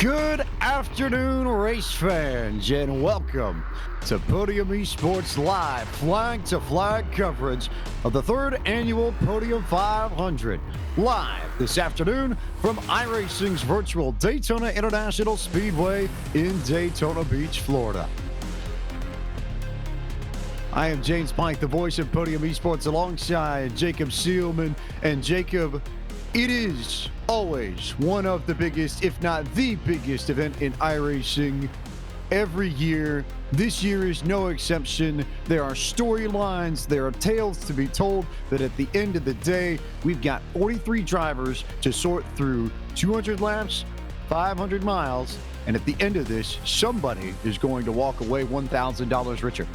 Good afternoon, race fans, and welcome to Podium Esports Live flag-to-flag coverage of the third annual Podium 500. Live this afternoon from iRacing's virtual Daytona International Speedway in Daytona Beach, Florida. I am James Pike, the voice of Podium Esports, alongside Jacob Seelman. And Jacob, it is always one of the biggest, if not the biggest, event in iRacing every year. This year is no exception. There are storylines, there are tales to be told, but at the end of the day, we've got 43 drivers to sort through 200 laps, 500 miles, and at the end of this, somebody is going to walk away $1,000 richer.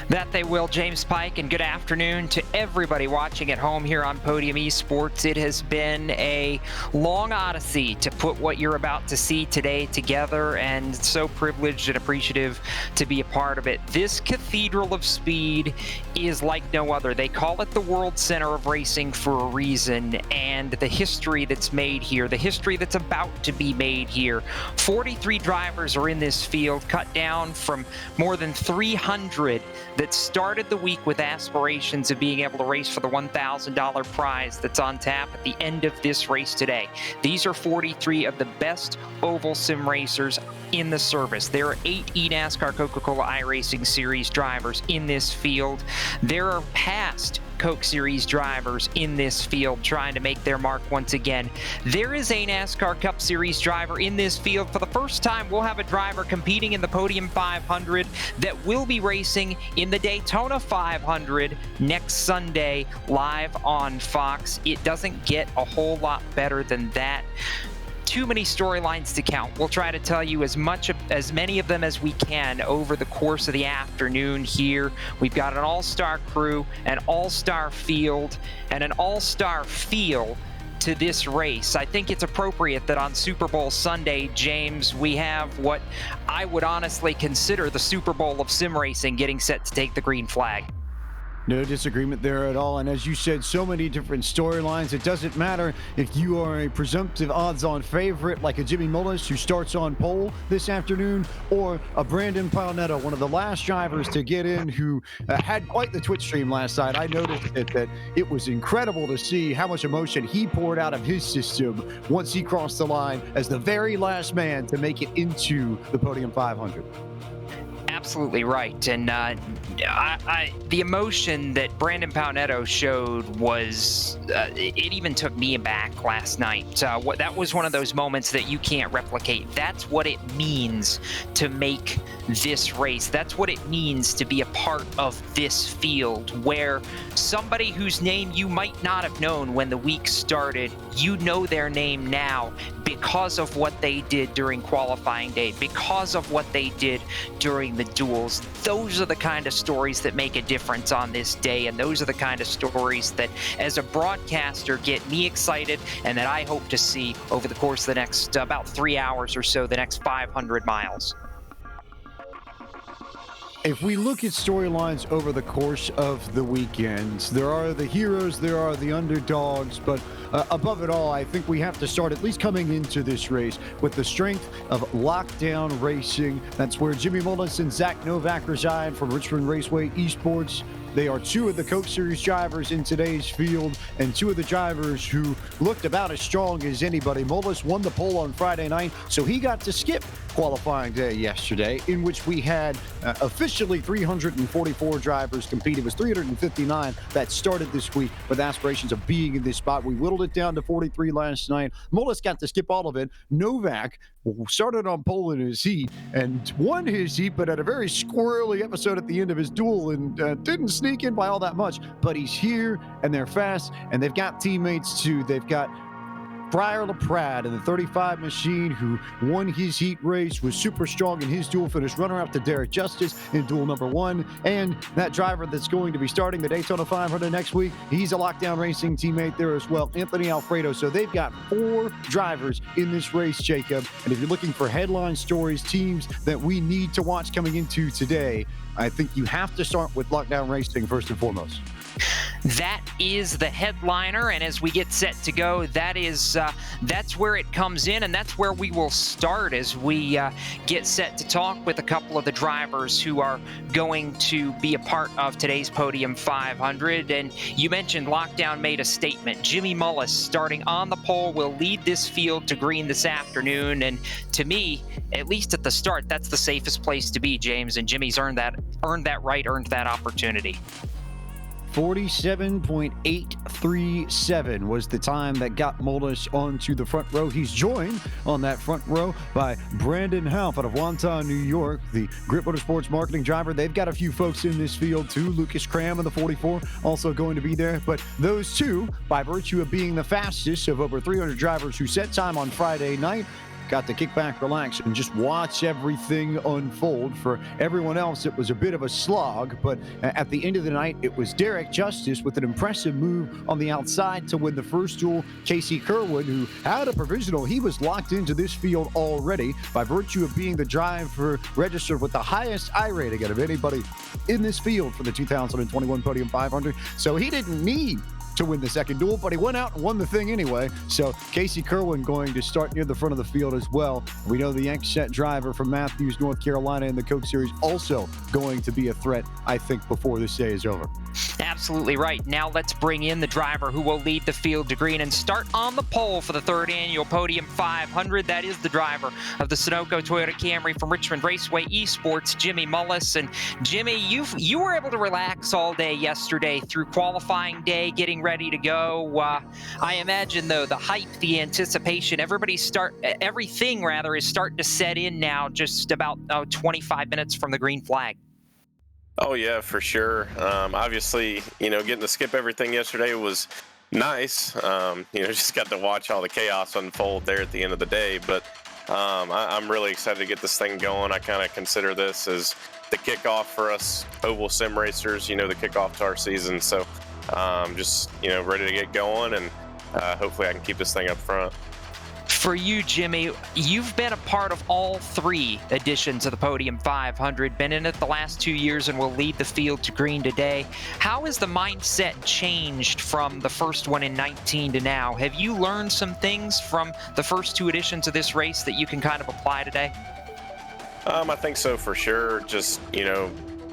That they will, James Pike, and good afternoon to everybody watching at home here on Podium Esports. It has been a long odyssey to put what you're about to see today together, and so privileged and appreciative to be a part of it. This Cathedral of Speed is like no other. They call it the World Center of Racing for a reason, and the history that's made here, the history that's about to be made here. 43 drivers are in this field, cut down from more than 300 that started the week with aspirations of being able to race for the $1,000 prize that's on tap at the end of this race today. These are 43 of the best oval sim racers in the service. There are 8 eNASCAR Coca-Cola iRacing Series drivers in this field. There are past Coke Series drivers in this field trying to make their mark once again. There is a NASCAR Cup Series driver in this field. For the first time, we'll have a driver competing in the Podium 500 that will be racing in the Daytona 500 next Sunday live on Fox. It doesn't get a whole lot better than that. Too many storylines to count. We'll try to tell you as many of them as we can over the course of the afternoon here. We've got an all-star crew, an all-star field, and an all-star feel to this race. I think it's appropriate that on Super Bowl Sunday, James, we have what I would honestly consider the Super Bowl of sim racing getting set to take the green flag. No disagreement there at all. And as you said, so many different storylines. It doesn't matter if you are a presumptive odds-on favorite like a Jimmy Mullis who starts on pole this afternoon, or a Brandon Palmetto, one of the last drivers to get in, who had quite the Twitch stream last night. I noticed that it was incredible to see how much emotion he poured out of his system once he crossed the line as the very last man to make it into the Podium 500. Absolutely right, and the emotion that Brandon Palmetto showed was, it even took me aback last night. That was one of those moments that you can't replicate. That's what it means to make this race. That's what it means to be a part of this field, where somebody whose name you might not have known when the week started, you know their name now because of what they did during qualifying day, because of what they did during the duels. Those are the kind of stories that make a difference on this day, and those are the kind of stories that, as a broadcaster, get me excited and that I hope to see over the course of the next about 3 hours or so, the next 500 miles. If we look at storylines over the course of the weekend, there are the heroes, there are the underdogs, but above it all, I think we have to start, at least coming into this race, with the strength of Lockdown Racing. That's where Jimmy Mullis and Zach Novak reside from Richmond Raceway Esports. They are 2 of the Coke Series drivers in today's field, and 2 of the drivers who looked about as strong as anybody. Mullis won the pole on Friday night, so he got to skip qualifying day yesterday, in which we had officially 344 drivers compete. It was 359 that started this week with aspirations of being in this spot. We whittled it down to 43 last night. Mullis got to skip all of it. Novak started on pole in his heat and won his heat, but had a very squirrely episode at the end of his duel and didn't sneak in by all that much. But he's here, and they're fast, and they've got teammates too. They've got Fryer LaPrade in the 35 machine, who won his heat race, was super strong in his duel, finished runner-up to Derek Justice in duel number 1. And that driver that's going to be starting the Daytona 500 next week, he's a Lockdown Racing teammate there as well, Anthony Alfredo. So they've got 4 drivers in this race, Jacob. And if you're looking for headline stories, teams that we need to watch coming into today, I think you have to start with Lockdown Racing first and foremost. That is the headliner, and as we get set to go, that's where it comes in, and that's where we will start as we get set to talk with a couple of the drivers who are going to be a part of today's Podium 500. And you mentioned Lockdown made a statement. Jimmy Mullis, starting on the pole, will lead this field to green this afternoon, and to me, at least at the start, that's the safest place to be, James. And Jimmy's earned that opportunity. 47.837 was the time that got Mullis onto the front row. He's joined on that front row by Brandon Half out of Wonton, New York, the Grip Motorsports marketing driver. They've got a few folks in this field too. Lucas Cram in the 44 also going to be there. But those two, by virtue of being the fastest of over 300 drivers who set time on Friday night, got to kick back, relax, and just watch everything unfold. For everyone else, it was a bit of a slog, but at the end of the night, it was Derek Justice with an impressive move on the outside to win the first duel. Casey Kirwan, who had a provisional, he was locked into this field already by virtue of being the driver registered with the highest I rating out of anybody in this field for the 2021 Podium 500. So he didn't need to win the second duel, but he went out and won the thing anyway. So Casey Kirwan going to start near the front of the field as well. We know the X-Set driver from Matthews, North Carolina in the Coke Series also going to be a threat, I think, before this day is over. Absolutely right. Now let's bring in the driver who will lead the field to green and start on the pole for the third annual Podium 500. That is the driver of the Sunoco Toyota Camry from Richmond Raceway Esports, Jimmy Mullis. And Jimmy, you were able to relax all day yesterday through qualifying day, getting ready to go. I imagine, though, the hype, the anticipation, everything is starting to set in now, just about 25 minutes from the green flag. Oh, yeah, for sure. Obviously, getting to skip everything yesterday was nice. Just got to watch all the chaos unfold there at the end of the day. But I'm really excited to get this thing going. I kind of consider this as the kickoff for us oval sim racers, the kickoff to our season. So just, ready to get going, and hopefully I can keep this thing up front. For you, Jimmy, you've been a part of all three editions of the Podium 500, been in it the last 2 years and will lead the field to green today. How has the mindset changed from the first one in 19 to now? Have you learned some things from the first two editions of this race that you can kind of apply today? I think so, for sure. Just,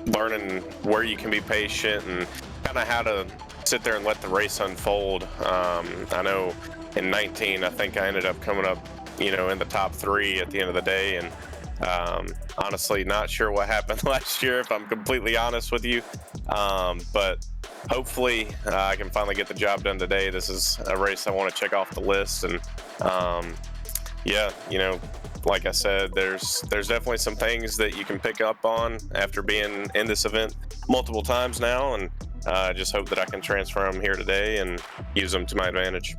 learning where you can be patient and kind of how to sit there and let the race unfold. I know in 19, I think I ended up coming up, in the top three at the end of the day. And honestly, not sure what happened last year, if I'm completely honest with you. But hopefully I can finally get the job done today. This is a race I want to check off the list. And like I said, there's definitely some things that you can pick up on after being in this event multiple times now. And I just hope that I can transfer them here today and use them to my advantage.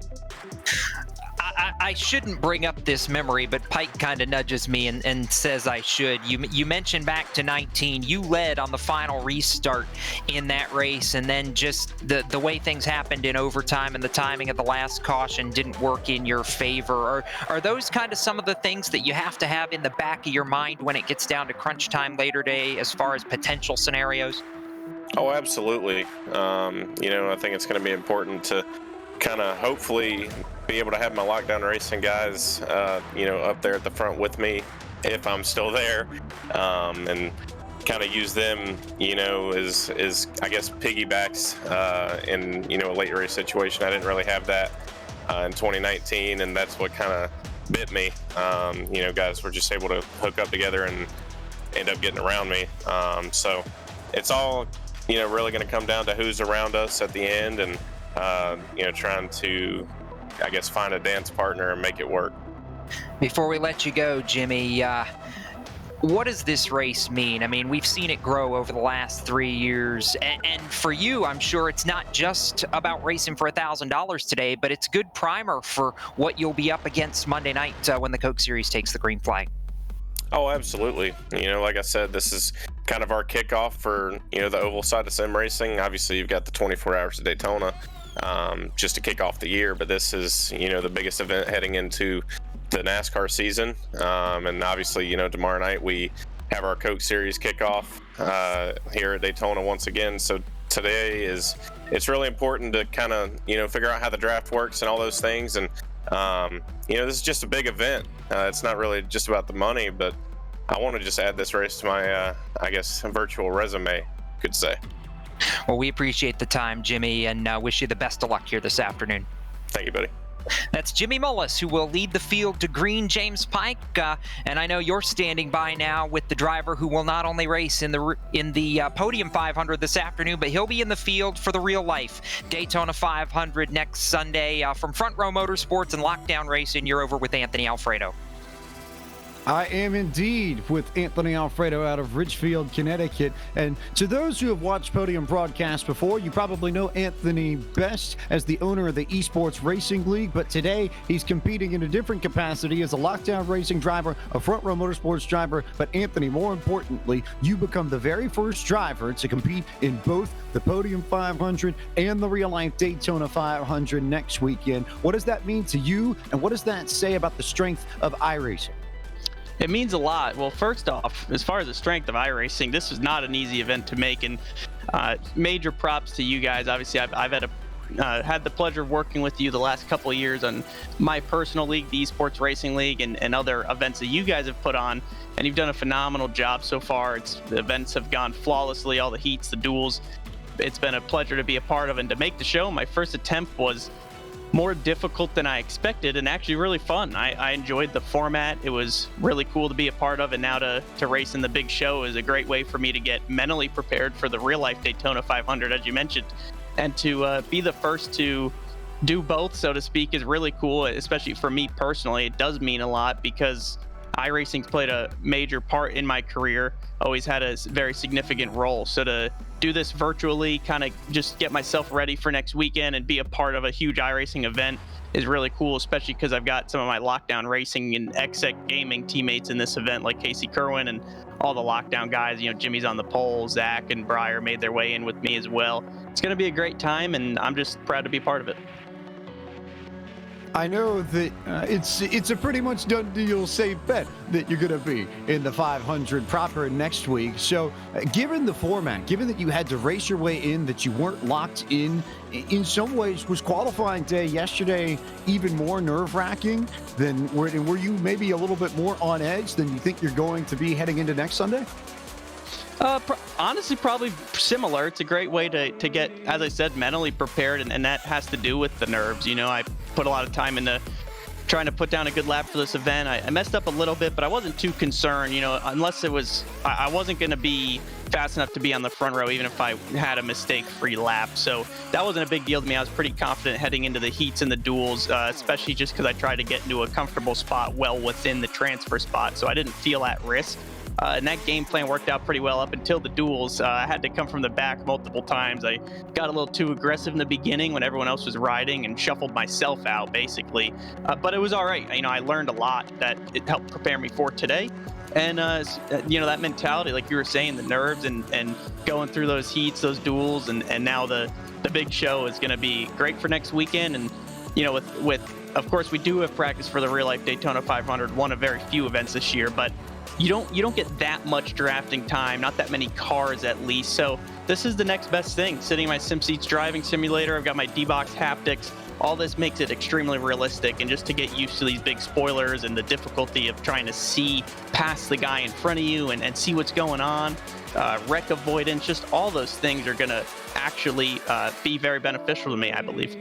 I shouldn't bring up this memory, but Pike kind of nudges me and says I should. You mentioned back to 19, you led on the final restart in that race, and then just the way things happened in overtime and the timing of the last caution didn't work in your favor. Are those kind of some of the things that you have to have in the back of your mind when it gets down to crunch time later today as far as potential scenarios? Oh, absolutely. I think it's going to be important to kind of hopefully be able to have my lockdown racing guys, up there at the front with me if I'm still there, and kind of use them, as I guess piggybacks in a late race situation. I didn't really have that in 2019, and that's what kind of bit me. Guys were just able to hook up together and end up getting around me. So it's all really going to come down to who's around us at the end, and trying to, I guess, find a dance partner and make it work. Before we let you go, Jimmy, what does this race mean? I mean, we've seen it grow over the last 3 years, and for you, I'm sure it's not just about racing for $1,000 today, but it's good primer for what you'll be up against Monday night when the Coke Series takes the green flag. Oh, absolutely. Like I said, this is kind of our kickoff for, the oval side of sim racing. Obviously, you've got the 24 Hours of Daytona just to kick off the year, but this is, the biggest event heading into the NASCAR season. And obviously, tomorrow night we have our Coke Series kickoff here at Daytona once again. So today is it's really important to kind of figure out how the draft works and all those things. And this is just a big event. It's not really just about the money, but I want to just add this race to my I guess virtual resume, you could say. Well, we appreciate the time, Jimmy, and wish you the best of luck here this afternoon. Thank you, buddy. That's Jimmy Mullis, who will lead the field to green, James Pike. And I know you're standing by now with the driver who will not only race in the Podium 500 this afternoon, but he'll be in the field for the real life Daytona 500 next Sunday. From Front Row Motorsports and Lockdown Racing, you're over with Anthony Alfredo. I am indeed with Anthony Alfredo out of Ridgefield, Connecticut. And to those who have watched Podium broadcasts before, you probably know Anthony best as the owner of the Esports Racing League. But today, he's competing in a different capacity as a Lockdown Racing driver, a Front Row Motorsports driver. But Anthony, more importantly, you become the very first driver to compete in both the Podium 500 and the Real Life Daytona 500 next weekend. What does that mean to you? And what does that say about the strength of iRacing? It means a lot. Well, first off, as far as the strength of iRacing, this was not an easy event to make, and major props to you guys. Obviously, I've had the pleasure of working with you the last couple of years on my personal league, the Esports Racing League, and other events that you guys have put on, and you've done a phenomenal job so far. The events have gone flawlessly, all the heats, the duels. It's been a pleasure to be a part of, and to make the show, my first attempt was more difficult than I expected and actually really fun. I enjoyed the format. It was really cool to be a part of, and now to race in the big show is a great way for me to get mentally prepared for the real life Daytona 500, as you mentioned. And to be the first to do both, so to speak, is really cool, especially for me personally. It does mean a lot because iRacing's played a major part in my career, always had a very significant role. So to do this virtually, kind of just get myself ready for next weekend and be a part of a huge iRacing event is really cool, especially because I've got some of my Lockdown Racing and XSEC Gaming teammates in this event, like Casey Kirwan and all the Lockdown guys. Jimmy's on the pole, Zach and Breyer made their way in with me as well. It's going to be a great time, and I'm just proud to be part of it. I know that it's a pretty much done deal, safe bet that you're going to be in the 500 proper next week. So given the format, given that you had to race your way in, that you weren't locked in some ways, was qualifying day yesterday even more nerve-wracking than were you maybe a little bit more on edge than you think you're going to be heading into next Sunday? Honestly, probably similar. It's a great way to get, as I said, mentally prepared, and that has to do with the nerves. I put a lot of time into trying to put down a good lap for this event. I messed up a little bit, but I wasn't too concerned, unless it was, I wasn't going to be fast enough to be on the front row, even if I had a mistake-free lap. So that wasn't a big deal to me. I was pretty confident heading into the heats and the duels, especially just because I tried to get into a comfortable spot well within the transfer spot, so I didn't feel at risk. And that game plan worked out pretty well up until the duels. I had to come from the back multiple times. I got a little too aggressive in the beginning when everyone else was riding and shuffled myself out, basically. But it was all right. I learned a lot that it helped prepare me for today. And, that mentality, like you were saying, the nerves and going through those heats, those duels, and now the big show is going to be great for next weekend. And, of course, we do have practice for the Real Life Daytona 500, one of very few events this year, but you don't get that much drafting time, not that many cars at least. So this is the next best thing. Sitting in my SimSeats driving simulator, I've got my D-Box haptics. All this makes it extremely realistic, and just to get used to these big spoilers and the difficulty of trying to see past the guy in front of you and see what's going on, wreck avoidance, just all those things are going to actually be very beneficial to me, I believe.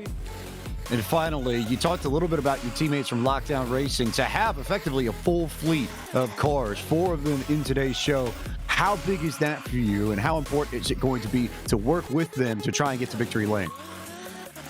And finally, you talked a little bit about your teammates from Lockdown Racing. To have effectively a full fleet of cars, 4 of them in today's show, how big is that for you, and how important is it going to be to work with them to try and get to victory lane?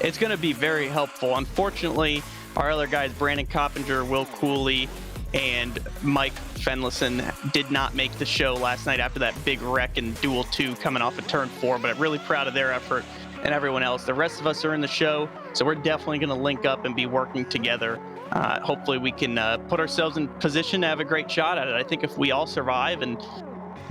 It's going to be very helpful. Unfortunately, our other guys, Brandon Coppinger, Will Cooley, and Mike Fenlison, did not make the show last night after that big wreck in Duel 2 coming off of Turn 4, but I'm really proud of their effort and everyone else. The rest of us are in the show, so we're definitely going to link up and be working together. Hopefully we can put ourselves in position to have a great shot at it. I think if we all survive and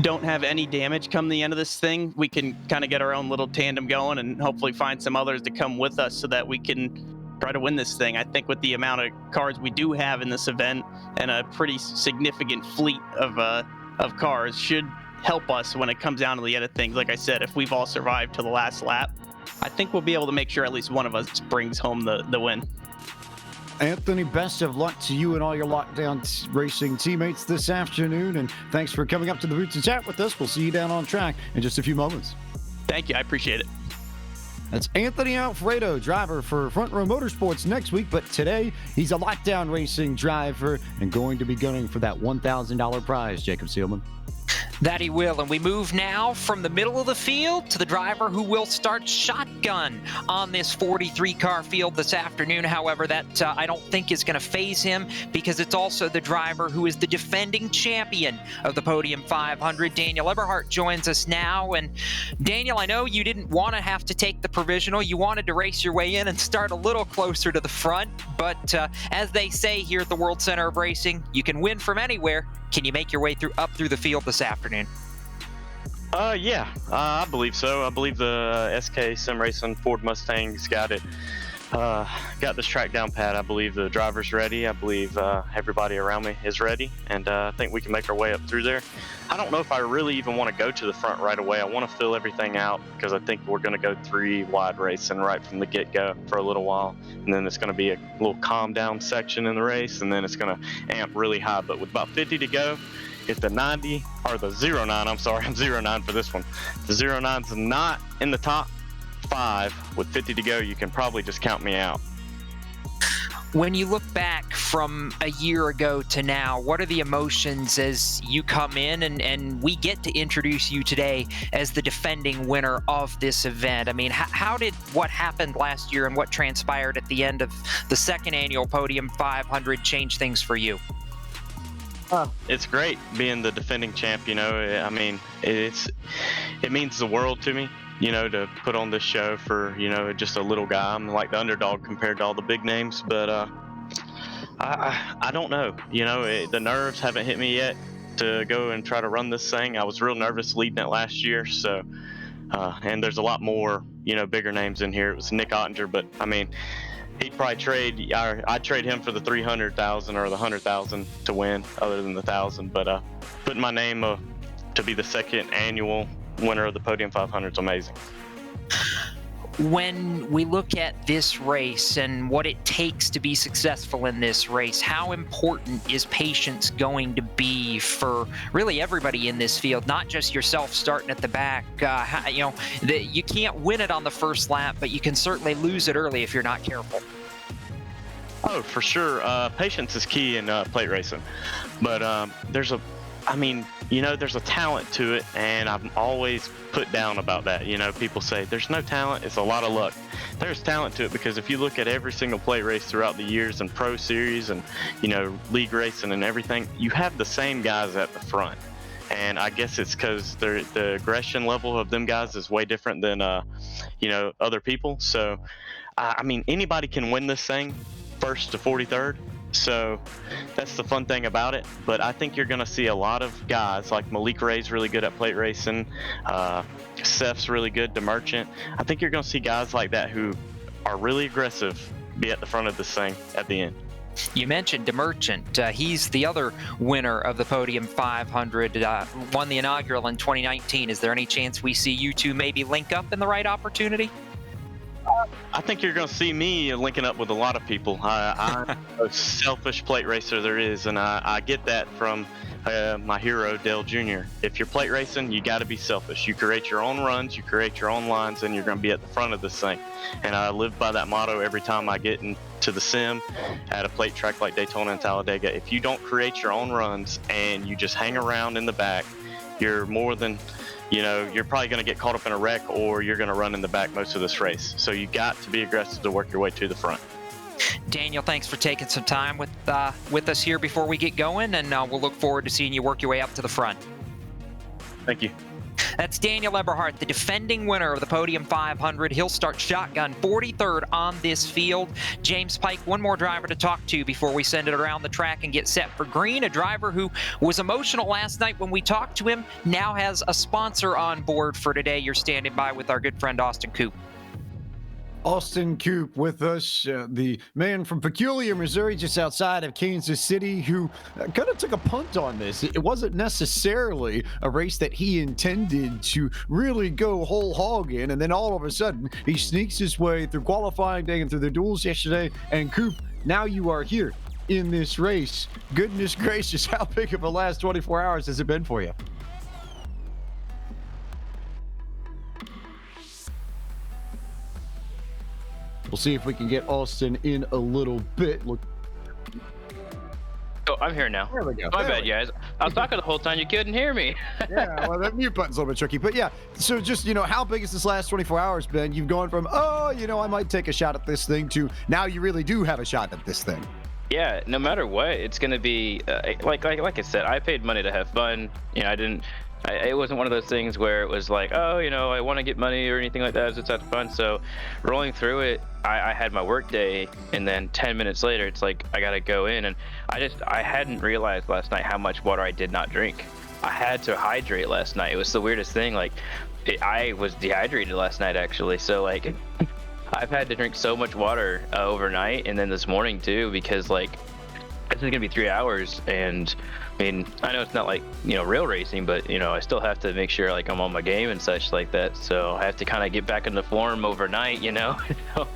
don't have any damage come the end of this thing, we can kind of get our own little tandem going and hopefully find some others to come with us so that we can try to win this thing. I think with the amount of cars we do have in this event and a pretty significant fleet of cars, should help us when it comes down to the end of things. Like I said, if we've all survived to the last lap, I think we'll be able to make sure at least one of us brings home the win. Anthony, best of luck to you and all your Lockdown Racing teammates this afternoon, and thanks for coming up to the booth to chat with us. We'll see you down on track in just a few moments. Thank you. I appreciate it. That's Anthony Alfredo, driver for Front Row Motorsports next week, but today he's a Lockdown Racing driver and going to be gunning for that $1,000 prize, Jacob Seelman. That he will. And we move now from the middle of the field to the driver who will start shotgun on this 43-car field this afternoon. However, that I don't think is going to faze him, because it's also the driver who is the defending champion of the Podium 500. Daniel Eberhardt joins us now. And Daniel, I know you didn't want to have to take the provisional. You wanted to race your way in and start a little closer to the front. But as they say here at the World Center of Racing, you can win from anywhere. Can you make your way up through the field this afternoon? Yeah, I believe so. I believe the SK Sim Racing Ford Mustangs got this track down pat. I believe the driver's ready. I believe everybody around me is ready, and I think we can make our way up through there. I don't know if I really even want to go to the front right away. I want to fill everything out, because I think we're going to go 3 wide racing right from the get-go for a little while, and then it's going to be a little calm down section in the race, and then it's going to amp really high. But with about 50 to go, if the 90 or the 09, I'm 09 for this one. The 09's not in the top 5 with 50 to go, you can probably just count me out. When you look back from a year ago to now, what are the emotions as you come in and we get to introduce you today as the defending winner of this event? I mean, how did what happened last year and what transpired at the end of the second annual Podium 500 change things for you? It's great being the defending champ, you know. I mean, it means the world to me, you know, to put on this show for, you know, just a little guy. I'm like the underdog compared to all the big names, but I don't know, you know, the nerves haven't hit me yet to go and try to run this thing. I was real nervous leading it last year, so and there's a lot more, you know, bigger names in here. It was Nick Ottinger, but I mean, he'd probably I'd trade him for the 300,000 or the 100,000 to win, other than the 1,000. But putting my name to be the second annual winner of the Podium 500 is amazing. When we look at this race and what it takes to be successful in this race, how important is patience going to be for really everybody in this field, not just yourself starting at the back? You know, you can't win it on the first lap, but you can certainly lose it early if you're not careful. Oh, for sure. Patience is key in plate racing. But there's a talent to it, and I'm always put down about that. You know, people say there's no talent, it's a lot of luck. There's talent to it, because if you look at every single plate race throughout the years and pro series and, you know, league racing and everything, you have the same guys at the front. And I guess it's because the aggression level of them guys is way different than, you know, other people. So, I mean, anybody can win this thing first to 43rd. So that's the fun thing about it. But I think you're going to see a lot of guys like Malik Ray's really good at plate racing. Seth's really good to merchant. I think you're going to see guys like that who are really aggressive be at the front of this thing at the end. You mentioned DeMerchant. He's the other winner of the Podium 500, won the inaugural in 2019. Is there any chance we see you two maybe link up in the right opportunity? I think you're going to see me linking up with a lot of people. I'm a selfish plate racer there is, and I get that from my hero, Dale Jr. If you're plate racing, you got to be selfish. You create your own runs, you create your own lines, and you're going to be at the front of this thing. And I live by that motto every time I get into the sim at a plate track like Daytona and Talladega. If you don't create your own runs and you just hang around in the back, you're more than... You know, you're probably going to get caught up in a wreck, or you're going to run in the back most of this race. So you got to be aggressive to work your way to the front. Daniel, thanks for taking some time with us here before we get going, and we'll look forward to seeing you work your way up to the front. Thank you. That's Daniel Eberhardt, the defending winner of the Podium 500. He'll start shotgun 43rd on this field. James Pike, one more driver to talk to before we send it around the track and get set for green. A driver who was emotional last night when we talked to him, now has a sponsor on board for today. You're standing by with our good friend Austin Coop. Austin Coop with us, the man from Peculiar, Missouri, just outside of Kansas City, who kind of took a punt on this. It wasn't necessarily a race that he intended to really go whole hog in, and then all of a sudden, he sneaks his way through qualifying day and through the duels yesterday. And Coop, now you are here in this race. Goodness gracious, how big of a last 24 hours has it been for you? We'll see if we can get Austin in a little bit. Look. Oh, I'm here now. There we go. My bad, guys. I was talking the whole time. You couldn't hear me. Yeah, well, that mute button's a little bit tricky. But yeah, so just, how big has this last 24 hours been? You've gone from, I might take a shot at this thing to now you really do have a shot at this thing. Yeah, no matter what, it's going to be, like I said, I paid money to have fun. It wasn't one of those things where it was like, I want to get money or anything like that. It's just fun. So rolling through it, I had my work day, and then 10 minutes later, it's like I got to go in. And I hadn't realized last night how much water I did not drink. I had to hydrate last night. It was the weirdest thing. I was dehydrated last night, actually. So, I've had to drink so much water overnight, and then this morning, too, because, this is going to be 3 hours, and I know it's not real racing, but I still have to make sure I'm on my game and such like that. So I have to kind of get back into form overnight, So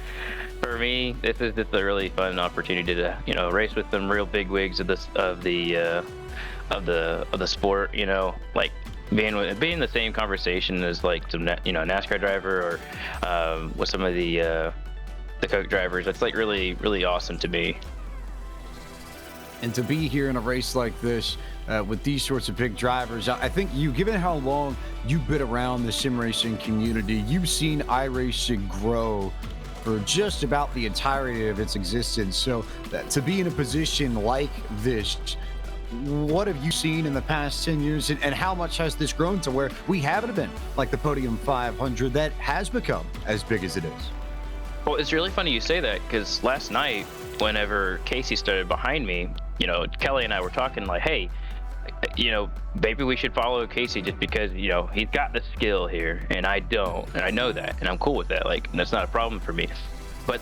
for me, this is just a really fun opportunity to race with some real big wigs of the sport. Being in the same conversation as some NASCAR driver or with some of the Coke drivers. That's really really awesome to me. And to be here in a race like this with these sorts of big drivers, I think given how long you've been around the sim racing community, you've seen iRacing grow for just about the entirety of its existence. So to be in a position like this, what have you seen in the past 10 years, and how much has this grown to where we have an event like the Podium 500 that has become as big as it is? Well, it's really funny you say that, because last night, whenever Casey started behind me, Kelly and I were talking hey, maybe we should follow Casey just because, he's got the skill here and I don't, and I know that, and I'm cool with that. That's not a problem for me.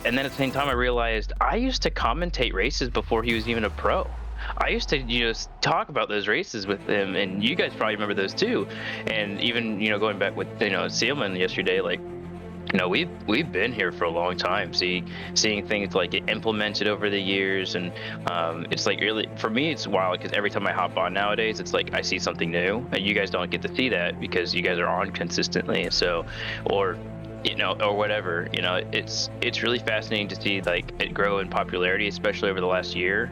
And then at the same time, I realized I used to commentate races before he was even a pro. I used to talk about those races with him, and you guys probably remember those too. And even, going back with, Seelman yesterday, we've been here for a long time, seeing things get implemented over the years, and it's really, for me, it's wild because every time I hop on nowadays, it's I see something new, and you guys don't get to see that because you guys are on consistently. So, or whatever, it's really fascinating to see it grow in popularity, especially over the last year.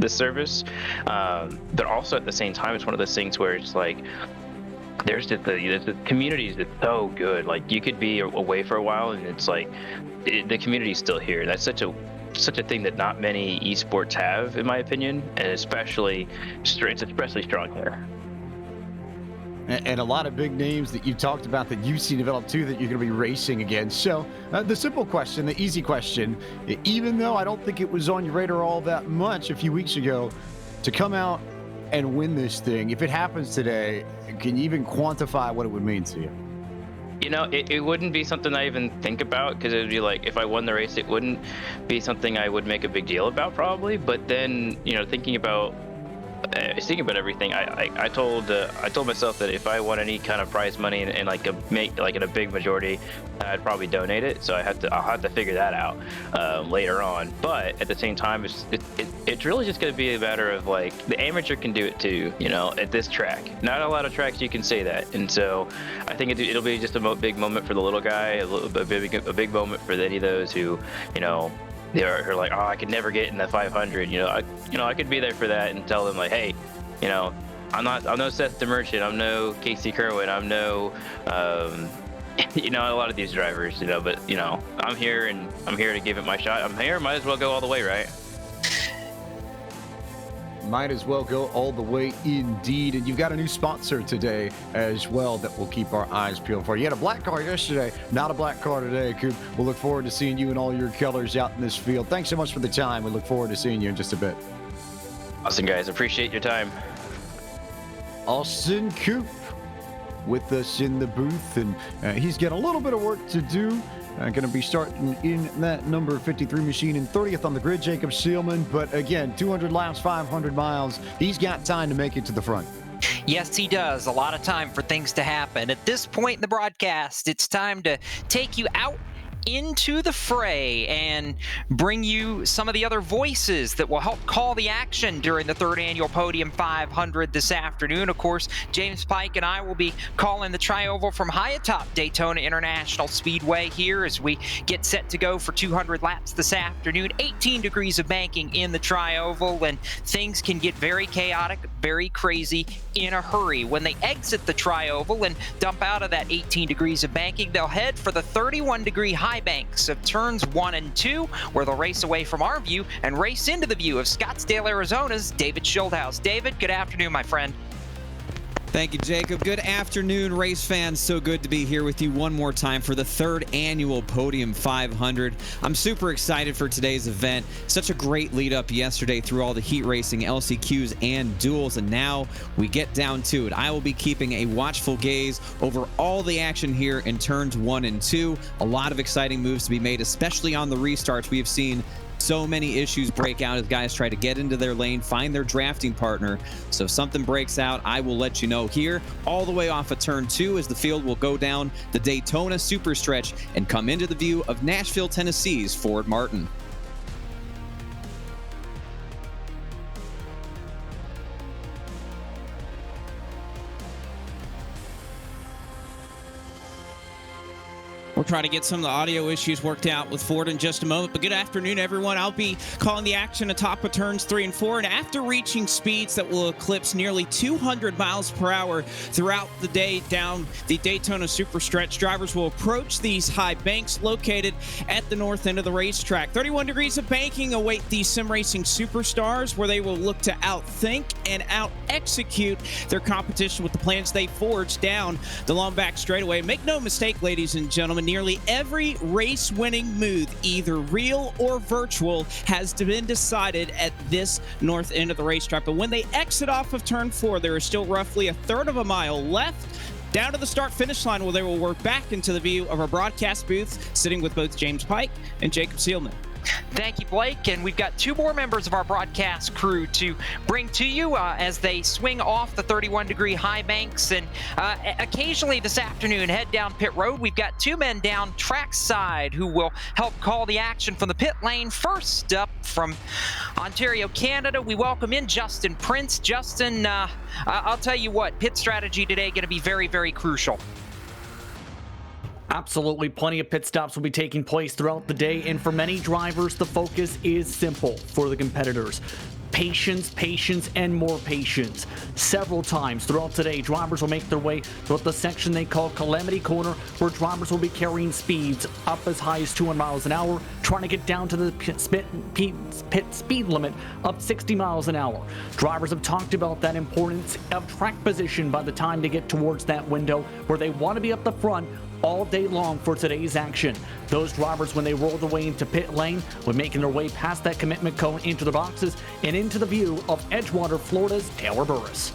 This service, but also at the same time, it's one of those things where it's there's the community that's so good. You could be away for a while, and it's the community's still here. That's such a thing that not many esports have, in my opinion, and it's especially strong there. And a lot of big names that you talked about that you've seen develop too that you're going to be racing against. So the simple question, the easy question, even though I don't think it was on your radar all that much a few weeks ago, to come out and win this thing, if it happens today, can you even quantify what it would mean to you? It wouldn't be something I even think about, because it would be if I won the race, it wouldn't be something I would make a big deal about probably. But then, thinking about everything, I told myself that if I won any kind of prize money and in a big majority, I'd probably donate it. So I'll have to figure that out later on. But at the same time, it's really just going to be a matter of the amateur can do it too. At this track, not a lot of tracks you can say that, and so I think it'll be just a big moment for the little guy, a big moment for any of those who they're I could never get in the 500. I could be there for that and tell them hey, I'm no Seth DeMerchant, I'm no Casey Kirwan, I'm no a lot of these drivers, but I'm here, and I'm here to give it my shot. I'm here, might as well go all the way, right? Might as well go all the way indeed. And you've got a new sponsor today as well that will keep our eyes peeled for. You had a black car yesterday, not a black car today, Coop. We'll look forward to seeing you in all your colors out in this field. Thanks so much for the time. We look forward to seeing you in just a bit. Awesome, guys. Appreciate your time. Austin Coop with us in the booth, and he's got a little bit of work to do Going to be starting in that number 53 machine in 30th on the grid, Jacob Seelman. But again, 200 laps, 500 miles. He's got time to make it to the front. Yes, he does. A lot of time for things to happen. At this point in the broadcast, it's time to take you out into the fray and bring you some of the other voices that will help call the action during the third annual Podium 500 this afternoon. Of course, James Pike and I will be calling the tri-oval from high atop Daytona International Speedway here as we get set to go for 200 laps this afternoon. 18 degrees of banking in the tri-oval, and things can get very chaotic, very crazy in a hurry. When they exit the tri-oval and dump out of that 18 degrees of banking, they'll head for the 31-degree high banks of turns 1 and 2, where they'll race away from our view and race into the view of Scottsdale, Arizona's David Schildhouse. David, good afternoon, my friend. Thank you, Jacob. Good afternoon, race fans. So good to be here with you one more time for the third annual Podium 500. I'm super excited for today's event. Such a great lead up yesterday through all the heat racing, LCQs, and duels, and now we get down to it. I will be keeping a watchful gaze over all the action here in turns 1 and 2. A lot of exciting moves to be made, especially on the restarts. We have seen so many issues break out as guys try to get into their lane, find their drafting partner. So if something breaks out, I will let you know here. All the way off of turn 2 as the field will go down the Daytona Super Stretch and come into the view of Nashville, Tennessee's Ford Martin. We'll try to get some of the audio issues worked out with Ford in just a moment. But good afternoon, everyone. I'll be calling the action atop of turns 3 and 4. And after reaching speeds that will eclipse nearly 200 miles per hour throughout the day down the Daytona Super Stretch, drivers will approach these high banks located at the north end of the racetrack. 31 degrees of banking await these sim racing superstars, where they will look to outthink and out-execute their competition with the plans they forged down the long back straightaway. Make no mistake, ladies and gentlemen, nearly every race-winning move, either real or virtual, has been decided at this north end of the racetrack. But when they exit off of turn 4, there is still roughly a third of a mile left down to the start-finish line, where they will work back into the view of our broadcast booth, sitting with both James Pike and Jacob Seelman. Thank you, Blake. And we've got 2 more members of our broadcast crew to bring to you as they swing off the 31-degree high banks. And occasionally this afternoon, head down pit road. We've got 2 men down trackside who will help call the action from the pit lane. First up from Ontario, Canada, we welcome in Justin Prince. Justin, I'll tell you what, pit strategy today going to be very, very crucial. Absolutely. Plenty of pit stops will be taking place throughout the day, and for many drivers, the focus is simple for the competitors. Patience, patience, and more patience. Several times throughout today, drivers will make their way throughout the section they call Calamity Corner, where drivers will be carrying speeds up as high as 200 miles an hour, trying to get down to the pit speed limit of 60 miles an hour. Drivers have talked about that importance of track position by the time they get towards that window, where they want to be up the front all day long for today's action. Those drivers, when they roll their way into pit lane, will be making their way past that commitment cone into the boxes and into the view of Edgewater, Florida's Taylor Burris.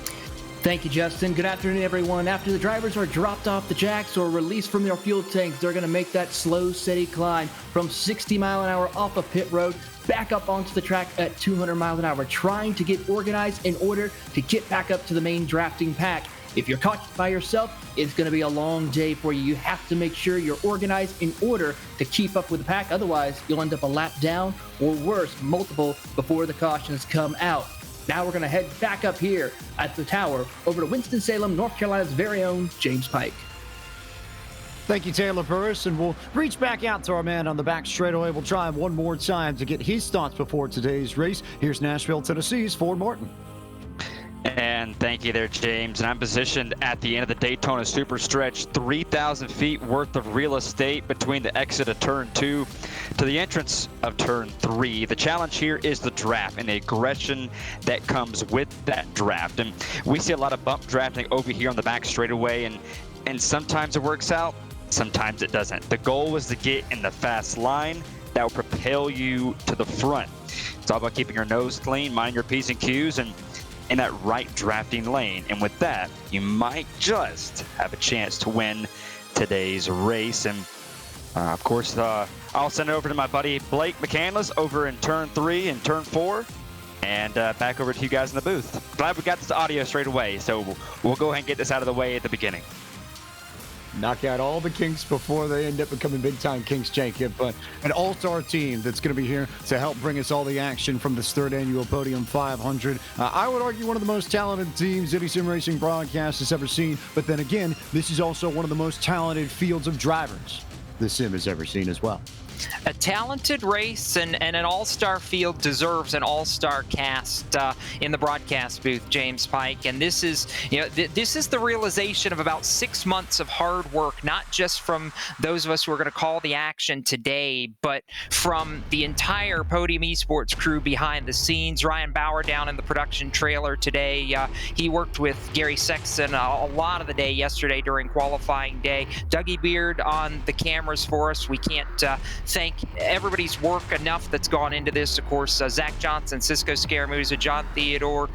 Thank you, Justin. Good afternoon, everyone. After the drivers are dropped off the jacks or released from their fuel tanks, they're going to make that slow, steady climb from 60 mile an hour off of pit road back up onto the track at 200 miles an hour, trying to get organized in order to get back up to the main drafting pack. If you're caught by yourself, it's going to be a long day for you. You have to make sure you're organized in order to keep up with the pack. Otherwise, you'll end up a lap down, or worse, multiple before the cautions come out. Now we're going to head back up here at the tower over to Winston-Salem, North Carolina's very own James Pike. Thank you, Taylor Burris, and we'll reach back out to our man on the back straightaway. We'll try him one more time to get his thoughts before today's race. Here's Nashville, Tennessee's Ford Martin. And thank you there, James. And I'm positioned at the end of the Daytona Super Stretch, 3,000 feet worth of real estate between the exit of turn 2 to the entrance of turn 3. The challenge here is the draft and the aggression that comes with that draft. And we see a lot of bump drafting over here on the back straightaway, and sometimes it works out, sometimes it doesn't. The goal is to get in the fast line that will propel you to the front. It's all about keeping your nose clean, mind your P's and Q's, and in that right drafting lane. And with that, you might just have a chance to win today's race. And Of course, I'll send it over to my buddy Blake McCandless over in turn 3 and turn 4. And back over to you guys in the booth. Glad we got this audio straight away, so we'll go ahead and get this out of the way at the beginning. Knock out all the kinks before they end up becoming big-time kinks, Jacob. But an all-star team that's going to be here to help bring us all the action from this third annual Podium 500. I would argue one of the most talented teams any sim racing broadcast has ever seen. But then again, this is also one of the most talented fields of drivers the sim has ever seen as well. A talented race and an all-star field deserves an all-star cast in the broadcast booth, James Pike. And this is, this is the realization of about 6 months of hard work, not just from those of us who are going to call the action today, but from the entire Podium Esports crew behind the scenes. Ryan Bauer down in the production trailer today. He worked with Gary Sexton a lot of the day yesterday during qualifying day. Dougie Beard on the cameras for us. We can't thank everybody's work enough that's gone into this. Of course, Zach Johnson, Cisco Scaramuza, John Theodore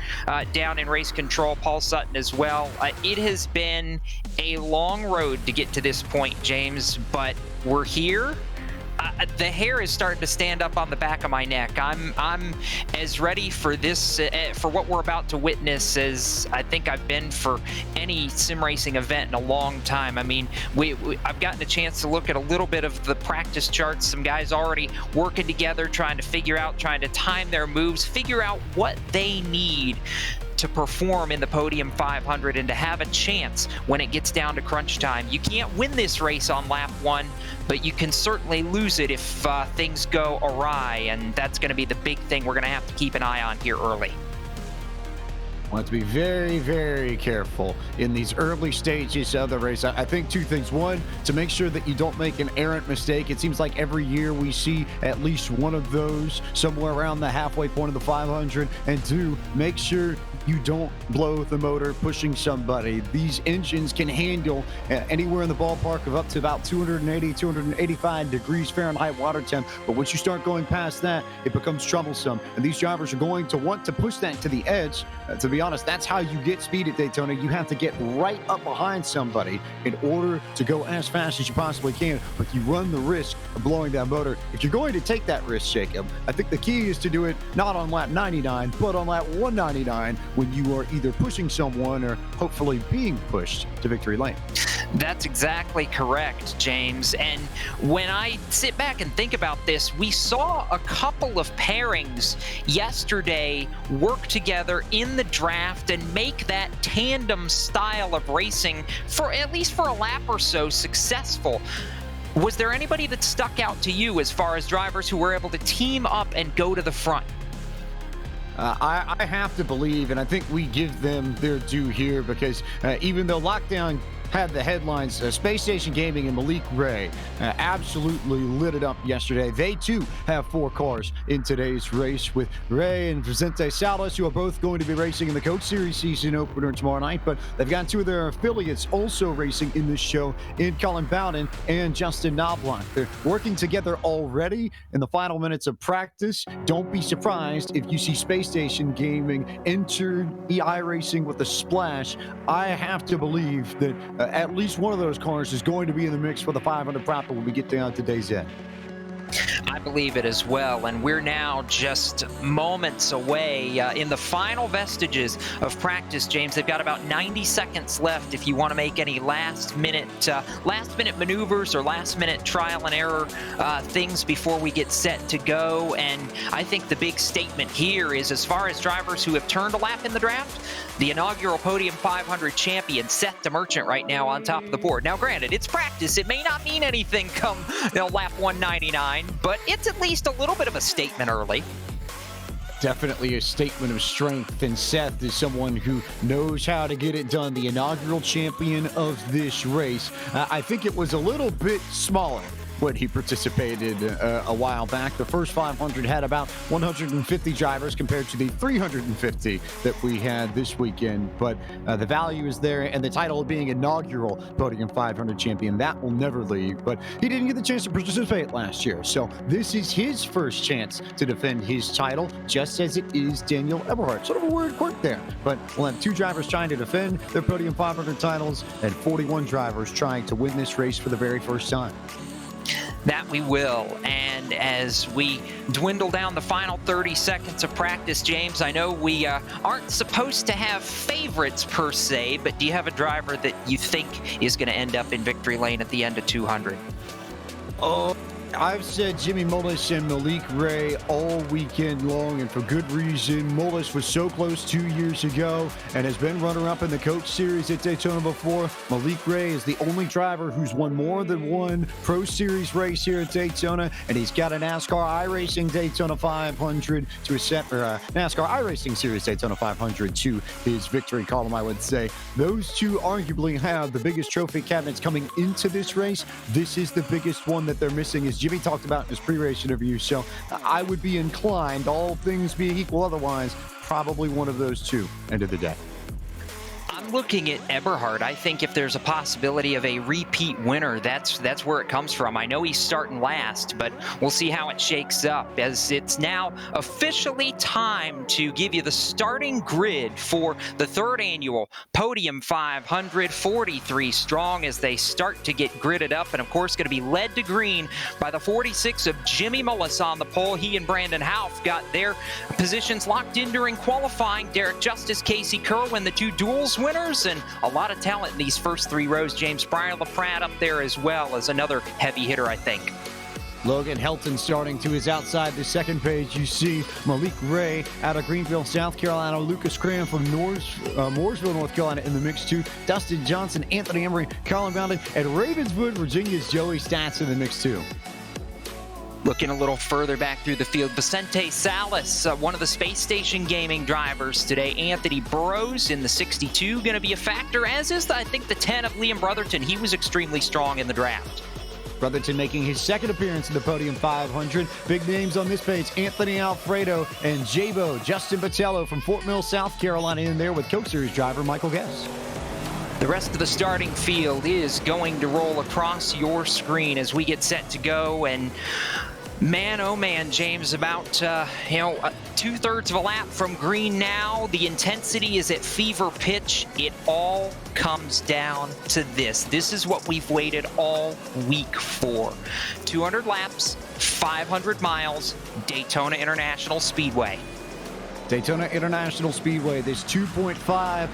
down in race control, Paul Sutton as well. It has been a long road to get to this point, James, but we're here. The hair is starting to stand up on the back of my neck. I'm as ready for this, for what we're about to witness, as I think I've been for any sim racing event in a long time. I mean, I've gotten a chance to look at a little bit of the practice charts. Some guys already working together, trying to time their moves, figure out what they need to perform in the Podium 500 and to have a chance when it gets down to crunch time. You can't win this race on lap 1, but you can certainly lose it if things go awry, and that's going to be the big thing we're going to have to keep an eye on here early. Want to be very, very careful in these early stages of the race. I think two things. One, to make sure that you don't make an errant mistake. It seems like every year we see at least one of those somewhere around the halfway point of the 500. And two, make sure you don't blow the motor pushing somebody. These engines can handle anywhere in the ballpark of up to about 280, 285 degrees Fahrenheit water temp. But once you start going past that, it becomes troublesome. And these drivers are going to want to push that to the edge. To be honest, that's how you get speed at Daytona. You have to get right up behind somebody in order to go as fast as you possibly can. But you run the risk of blowing that motor. If you're going to take that risk, Jacob, I think the key is to do it not on lap 99, but on lap 199, when you are either pushing someone or hopefully being pushed to victory lane. That's exactly correct, James. And when I sit back and think about this, we saw a couple of pairings yesterday work together in the draft and make that tandem style of racing, for at least for a lap or so, successful. Was there anybody that stuck out to you as far as drivers who were able to team up and go to the front? I have to believe, and I think we give them their due here, because even though Lockdown had the headlines, Space Station Gaming and Malik Ray absolutely lit it up yesterday. They too have 4 cars in today's race, with Ray and Vicente Salas, who are both going to be racing in the Coach Series season opener tomorrow night. But they've got 2 of their affiliates also racing in this show, in Colin Bowden and Justin Knobloch. They're working together already in the final minutes of practice. Don't be surprised if you see Space Station Gaming enter EI Racing with a splash. I have to believe that at least one of those cars is going to be in the mix for the 500 proper when we get down to day's end. I believe it as well, and we're now just moments away in the final vestiges of practice, James. They've got about 90 seconds left if you want to make any last-minute maneuvers or last-minute trial and error things before we get set to go. And I think the big statement here is, as far as drivers who have turned a lap in the draft, the inaugural Podium 500 champion, Seth DeMerchant, right now on top of the board. Now, granted, it's practice. It may not mean anything come lap 199, but it's at least a little bit of a statement early. Definitely a statement of strength, and Seth is someone who knows how to get it done. The inaugural champion of this race. I think it was a little bit smaller when he participated a while back. The first 500 had about 150 drivers compared to the 350 that we had this weekend. But the value is there, and the title of being inaugural Podium 500 champion, that will never leave. But he didn't get the chance to participate last year, so this is his first chance to defend his title, just as it is Daniel Eberhardt. Sort of a weird quirk there, but we'll have 2 drivers trying to defend their Podium 500 titles and 41 drivers trying to win this race for the very first time. That we will. And as we dwindle down the final 30 seconds of practice, James, I know we aren't supposed to have favorites per se, but do you have a driver that you think is going to end up in victory lane at the end of 200? Oh, I've said Jimmy Mullis and Malik Ray all weekend long, and for good reason. Mullis was so close 2 years ago and has been runner-up in the Coach Series at Daytona before. Malik Ray is the only driver who's won more than one Pro Series race here at Daytona, and he's got a NASCAR iRacing Daytona 500 to his set, or NASCAR iRacing Series Daytona 500 to his victory column, I would say. Those two arguably have the biggest trophy cabinets coming into this race. This is the biggest one that they're missing, as Jimmy talked about in his pre-race interview. So I would be inclined, all things being equal otherwise, probably one of those two end of the day. I'm looking at Eberhard. I think if there's a possibility of a repeat winner, that's where it comes from. I know he's starting last, but we'll see how it shakes up, as it's now officially time to give you the starting grid for the third annual Podium 500, 43 strong as they start to get gridded up, and of course going to be led to green by the 46 of Jimmy Mullis on the pole. He and Brandon Houff got their positions locked in during qualifying. Derek Justice, Casey Kirwan, the two duels winners, and a lot of talent in these first three rows. James Pryor LaPrat up there as well as another heavy hitter, I think. Logan Helton starting to his outside. The second page, you see Malik Ray out of Greenville, South Carolina. Lucas Cram from Mooresville, North Carolina in the mix too. Dustin Johnson, Anthony Emery, Colin Boundin, and Ravenswood, Virginia's Joey Stats in the mix too. Looking a little further back through the field, Vicente Salas, one of the space station gaming drivers today. Anthony Burrows in the 62 going to be a factor, as is, I think, the 10 of Liam Brotherton. He was extremely strong in the draft. Brotherton making his second appearance in the Podium 500. Big names on this page: Anthony Alfredo and Jabo. Justin Botello from Fort Mill, South Carolina in there with Coke Series driver Michael Guess. The rest of the starting field is going to roll across your screen as we get set to go. And man, oh man, James, about 2/3 of a lap from green now. The intensity is at fever pitch. It all comes down to this. This is what we've waited all week for. 200 laps, 500 miles, Daytona International Speedway. Daytona International Speedway, this 2.5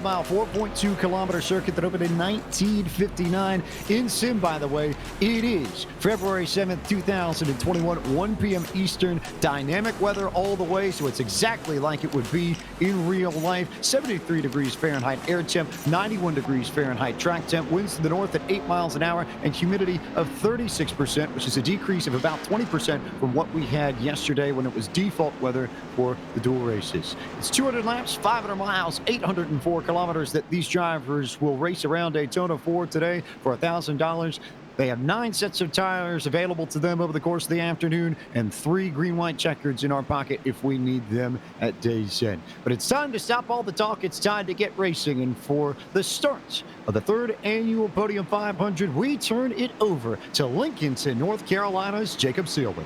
mile, 4.2 kilometer circuit that opened in 1959 in sim, by the way. It is February 7th, 2021, 1 p.m. Eastern. Dynamic weather all the way, so it's exactly like it would be in real life. 73 degrees Fahrenheit air temp, 91 degrees Fahrenheit track temp, winds to the north at 8 miles an hour, and humidity of 36%, which is a decrease of about 20% from what we had yesterday when it was default weather for the dual races. It's 200 laps, 500 miles, 804 kilometers that these drivers will race around Daytona for today for $1,000. They have 9 sets of tires available to them over the course of the afternoon, and 3 green-white checkers in our pocket if we need them at day's end. But it's time to stop all the talk. It's time to get racing. And for the start of the 3rd annual Podium 500, we turn it over to Lincolnton, North Carolina's Jacob Seelman.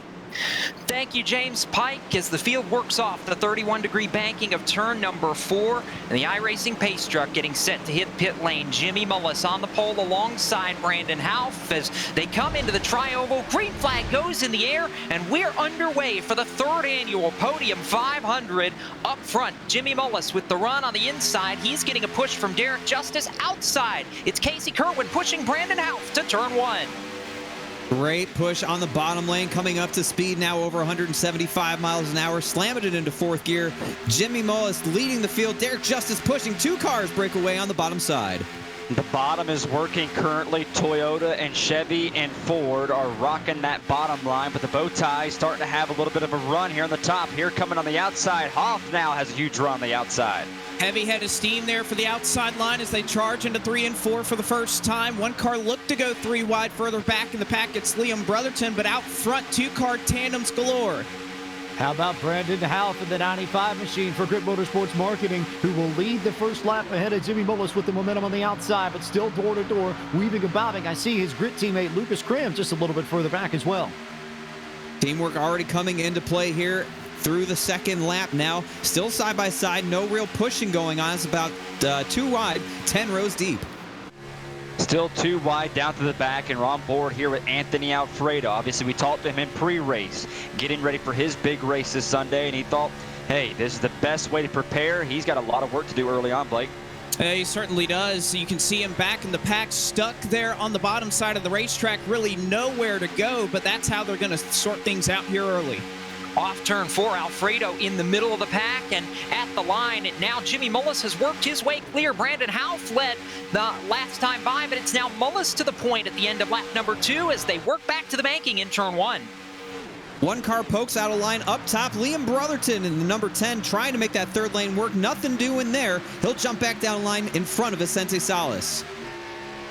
Thank you, James Pike, as the field works off the 31-degree banking of turn number 4, and the iRacing pace truck getting set to hit pit lane. Jimmy Mullis on the pole alongside Brandon Houff as they come into the tri-oval. Green flag goes in the air, and we're underway for the 3rd annual Podium 500. Up front, Jimmy Mullis with the run on the inside. He's getting a push from Derek Justice. Outside, it's Casey Kirwan pushing Brandon Houff to turn 1. Great push on the bottom lane, coming up to speed now over 175 miles an hour, slamming it into 4th gear. Jimmy Mullis leading the field. Derek Justice pushing. 2 cars break away on the bottom side. The bottom is working currently. Toyota and Chevy and Ford are rocking that bottom line, but the bow tie starting to have a little bit of a run here on the top. Here coming on the outside, Houff now has a huge run on the outside. Heavy head of steam there for the outside line as they charge into 3 and 4 for the first time. 1 car looked to go 3 wide. Further back in the pack, it's Liam Brotherton, but out front, 2-car tandems galore. How about Brandon Houff in the 95 machine for Grit Motorsports Marketing, who will lead the first lap ahead of Jimmy Mullis with the momentum on the outside, but still door to door, weaving and bobbing. I see his Grit teammate Lucas Cram just a little bit further back as well. Teamwork already coming into play here through the 2nd lap now. Still side by side, no real pushing going on. It's about 2 wide, 10 rows deep. Still 2 wide down to the back, and we're on board here with Anthony Alfredo. Obviously, we talked to him in pre-race, getting ready for his big race this Sunday, and he thought, hey, this is the best way to prepare. He's got a lot of work to do early on, Blake. He certainly does. You can see him back in the pack, stuck there on the bottom side of the racetrack, really nowhere to go, but that's how they're going to sort things out here early. Off turn 4, Alfredo in the middle of the pack, and at the line, now Jimmy Mullis has worked his way clear. Brandon Houff led the last time by, but it's now Mullis to the point at the end of lap number 2 as they work back to the banking in turn 1. One car pokes out of line up top. Liam Brotherton in the number 10 trying to make that third lane work. Nothing doing there. He'll jump back down line in front of Vicente Salas.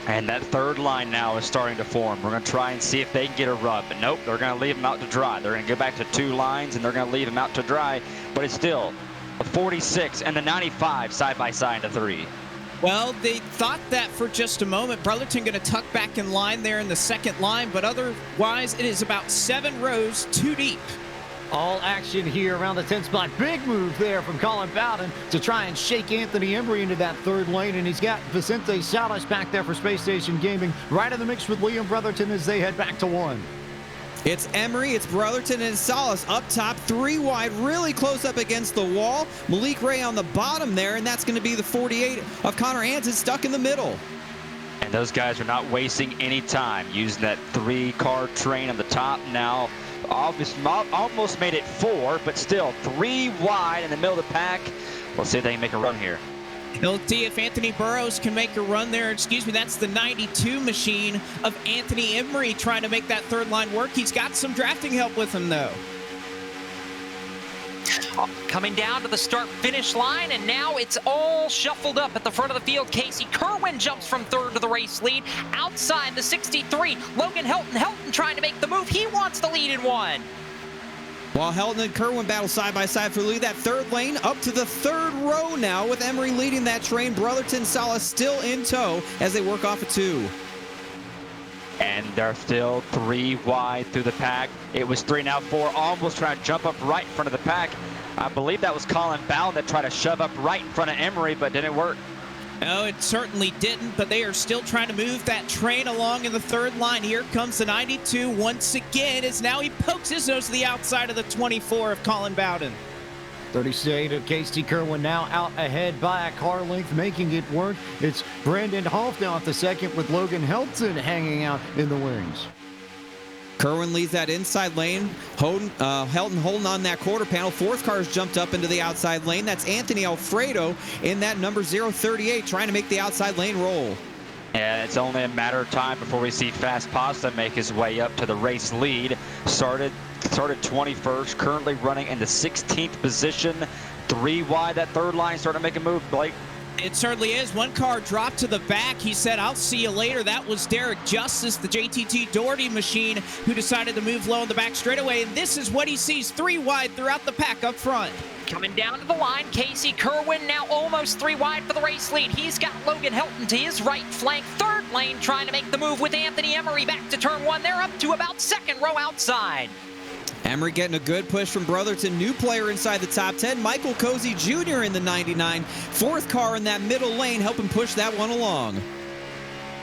And that third line now is starting to form. We're going to try and see if they can get a rub. But nope, they're going to leave him out to dry. They're going to go back to 2 lines, and they're going to leave him out to dry. But it's still a 46 and the 95 side by side to 3. Well, they thought that for just a moment. Brotherton going to tuck back in line there in the second line, but otherwise it is about 7 rows too deep. All action here around the 10 spot. Big move there from Colin Bowden to try and shake Anthony Embry into that third lane, and he's got Vicente Salas back there for Space Station Gaming, right in the mix with Liam Brotherton as they head back to 1. It's Emery, it's Brotherton, and Salas up top, 3 wide, really close up against the wall. Malik Ray on the bottom there, and that's going to be the 48 of Connor Hansen stuck in the middle. And those guys are not wasting any time using that 3-car train on the top now. Almost made it 4, but still 3 wide in the middle of the pack. We'll see if they can make a run here. We'll see if Anthony Burrows can make a run there. Excuse me, that's the 92 machine of Anthony Emery trying to make that third line work. He's got some drafting help with him, though. Coming down to the start-finish line, and now it's all shuffled up at the front of the field. Casey Kirwan jumps from 3rd to the race lead. Outside the 63, Logan Helton trying to make the move. He wants the lead in 1. While Helton and Kirwan battle side by side for the lead, that third lane up to the 3rd row now with Emery leading that train. Brotherton Salas still in tow as they work off a 2. And they're still 3 wide through the pack. It was 3, now 4, almost trying to jump up right in front of the pack. I believe that was Colin Bowden that tried to shove up right in front of Emery, but didn't work. No, it certainly didn't, but they are still trying to move that train along in the 3rd line. Here comes the 92 once again, as now he pokes his nose to the outside of the 24 of Colin Bowden. 38 of Casey Kirwan now out ahead by a car length, making it work. It's Brandon Houff now at the 2nd with Logan Helton hanging out in the wings. Kirwan leads that inside lane. Helton holding on that quarter panel. 4th car's jumped up into the outside lane. That's Anthony Alfredo in that number 038 trying to make the outside lane roll. And it's only a matter of time before we see Fast Pasta make his way up to the race lead. Started 21st, currently running in the 16th position. 3 wide, that 3rd line starting to make a move, Blake. It certainly is. One car dropped to the back. He said, I'll see you later. That was Derek Justice, the JTT Doherty machine, who decided to move low in the back straightaway. And this is what he sees, 3 wide throughout the pack up front. Coming down to the line, Casey Kirwan now almost 3 wide for the race lead. He's got Logan Helton to his right flank. 3rd lane trying to make the move with Anthony Emery back to turn 1. They're up to about 2nd row outside. Emery getting a good push from Brotherton. New player inside the top 10. Michael Cozy Jr. in the 99. 4th car in that middle lane helping push that one along.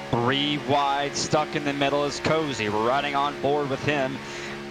3 wide, stuck in the middle is Cozy. We're running on board with him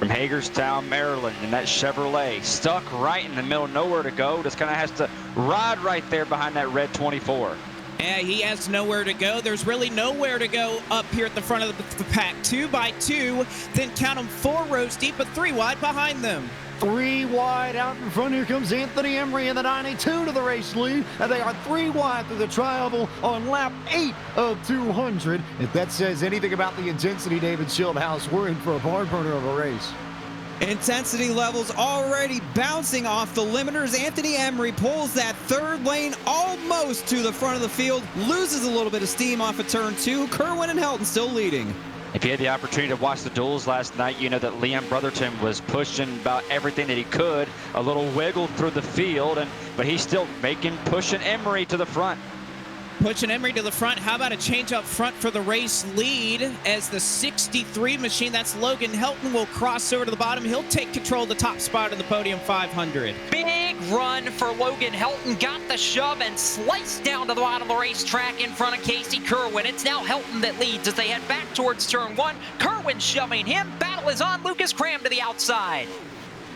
from Hagerstown, Maryland, in that Chevrolet. Stuck right in the middle, nowhere to go. Just kind of has to ride right there behind that red 24. Yeah, he has nowhere to go. There's really nowhere to go up here at the front of the pack. 2 by 2, then count them 4 rows deep, but 3 wide behind them. 3 wide out in front. Here comes Anthony Emery in the 92 to the race lead, and they are 3 wide through the tri-oval on lap 8 of 200. If that says anything about the intensity, David Schildhouse, we're in for a barn burner of a race. Intensity levels already bouncing off the limiters. Anthony Emery pulls that 3rd lane almost to the front of the field, loses a little bit of steam off of turn 2. Kirwan and Helton still leading. If you had the opportunity to watch the duels last night, you know that Liam Brotherton was pushing about everything that he could, a little wiggle through the field, but he's still pushing Emery to the front. Pushing Emery to the front. How about a change up front for the race lead as the 63 machine, that's Logan Helton, will cross over to the bottom. He'll take control of the top spot of the Podium 500. Big big run for Logan Helton. Got the shove and sliced down to the bottom of the racetrack in front of Casey Kirwan. It's now Helton that leads as they head back towards turn 1. Kirwan shoving him. Battle is on. Lucas Cram to the outside.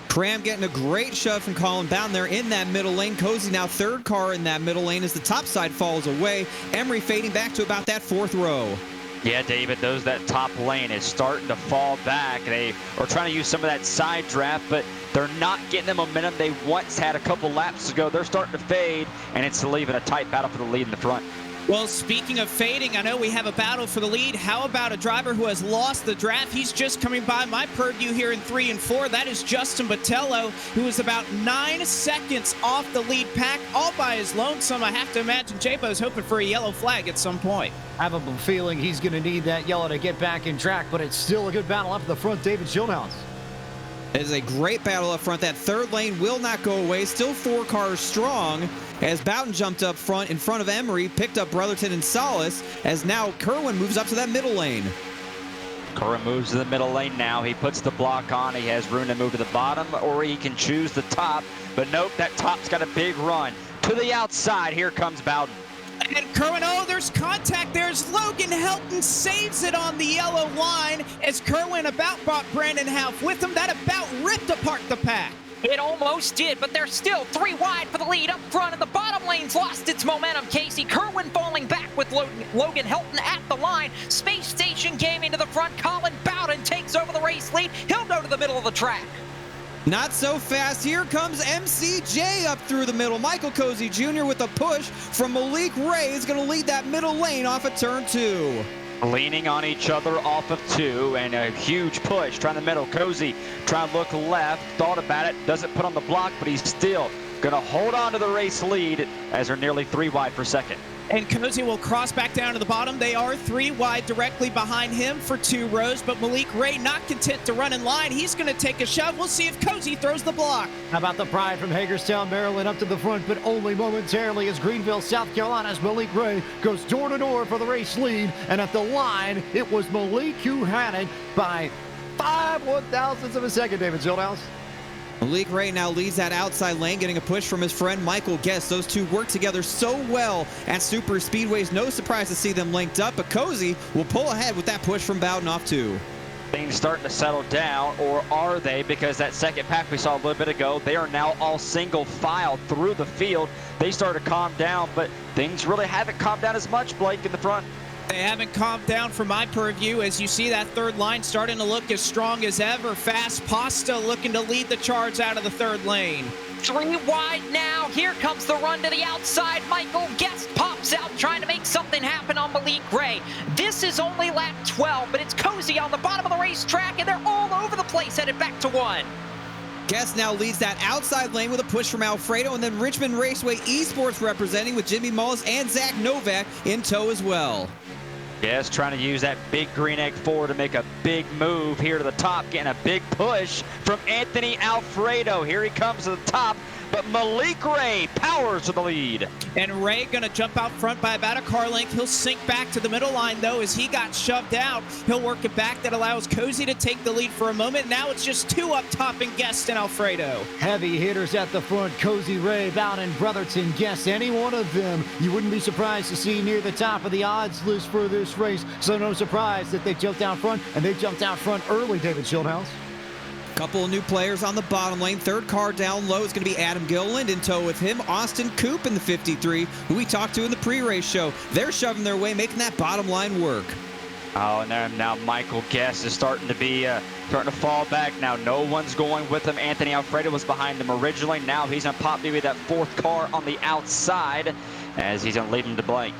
Cram getting a great shove from Colin Bowden there in that middle lane. Cozy now third car in that middle lane as the top side falls away. Emery fading back to about that 4th row. Yeah, David, that top lane is starting to fall back. They are trying to use some of that side draft, but they're not getting the momentum they once had a couple laps ago. They're starting to fade, and it's leaving a tight battle for the lead in the front. Well, speaking of fading, I know we have a battle for the lead. How about a driver who has lost the draft? He's just coming by my purview here in 3 and 4. That is Justin Botello, who is about 9 seconds off the lead pack, all by his lonesome. I have to imagine J-Bo's hoping for a yellow flag at some point. I have a feeling he's going to need that yellow to get back in track, but it's still a good battle up at the front. David Schildhaus. It is a great battle up front. That third lane will not go away. Still 4 cars strong as Bowden jumped up front in front of Emery, picked up Brotherton and Solis, as now Kirwan moves up to that middle lane. Kirwan moves to the middle lane now. He puts the block on. He has room to move to the bottom, or he can choose the top. But nope, that top's got a big run. To the outside, here comes Bowden. And Kirwan, oh, there's contact. There's Logan Helton, saves it on the yellow line as Kirwan about brought Brandon Houff with him. That about ripped apart the pack. It almost did, but they're still 3 wide for the lead up front, and the bottom lane's lost its momentum. Casey Kirwan falling back with Logan Helton at the line. Space Station Gaming to the front. Colin Bowden takes over the race lead. He'll go to the middle of the track. Not so fast. Here comes MCJ up through the middle. Michael Cozy Jr. with a push from Malik Ray is going to lead that middle lane off of turn 2. Leaning on each other off of 2, and a huge push. Trying the middle. Cozy trying to look left. Thought about it. Doesn't put on the block, but he's still going to hold on to the race lead as they're nearly 3 wide for second. And Cozy will cross back down to the bottom. They are 3 wide directly behind him for 2 rows, but Malik Ray not content to run in line. He's going to take a shove. We'll see if Cozy throws the block. How about the pride from Hagerstown, Maryland up to the front, but only momentarily as Greenville, South Carolina's Malik Ray goes door to door for the race lead. And at the line, it was Malik who had it by 5 1/1000ths of a second, David Schildhaus. Malik Ray now leads that outside lane, getting a push from his friend Michael Guest. Those two work together so well at super speedways. No surprise to see them linked up, but Cozy will pull ahead with that push from Bowden off 2. Things starting to settle down, or are they? Because that second pack we saw a little bit ago, they are now all single file through the field. They started to calm down, but things really haven't calmed down as much, Blake, in the front. They haven't calmed down from my purview as you see that third line starting to look as strong as ever. Fast Pasta looking to lead the charge out of the third lane. 3 wide now. Here comes the run to the outside. Michael Guest pops out trying to make something happen on Malik Ray. This is only lap 12, but it's Cozy on the bottom of the racetrack, and they're all over the place headed back to 1. Guest now leads that outside lane with a push from Alfredo, and then Richmond Raceway Esports representing with Jimmy Mullis and Zach Novak in tow as well. Yes, trying to use that big green egg 4 to make a big move here to the top, getting a big push from Anthony Alfredo. Here he comes to the top, but Malik Ray powers to the lead. And Ray going to jump out front by about a car length. He'll sink back to the middle line, though, as he got shoved out. He'll work it back. That allows Cozy to take the lead for a moment. Now it's just 2 up top in Guest and Alfredo. Heavy hitters at the front. Cozy, Ray, Bowden, Brotherton, Guest. Any one of them you wouldn't be surprised to see near the top of the odds list for this race. So no surprise that they jumped out front, and they jumped out front early, David Schildhaus. Couple of new players on the bottom lane. Third car down low is going to be Adam Gilliland. In tow with him, Austin Coop in the 53, who we talked to in the pre-race show. They're shoving their way, making that bottom line work. Oh, and then now Michael Guest is starting to fall back. Now no one's going with him. Anthony Alfredo was behind him originally. Now he's going to pop maybe that 4th car on the outside as he's going to lead him to blank.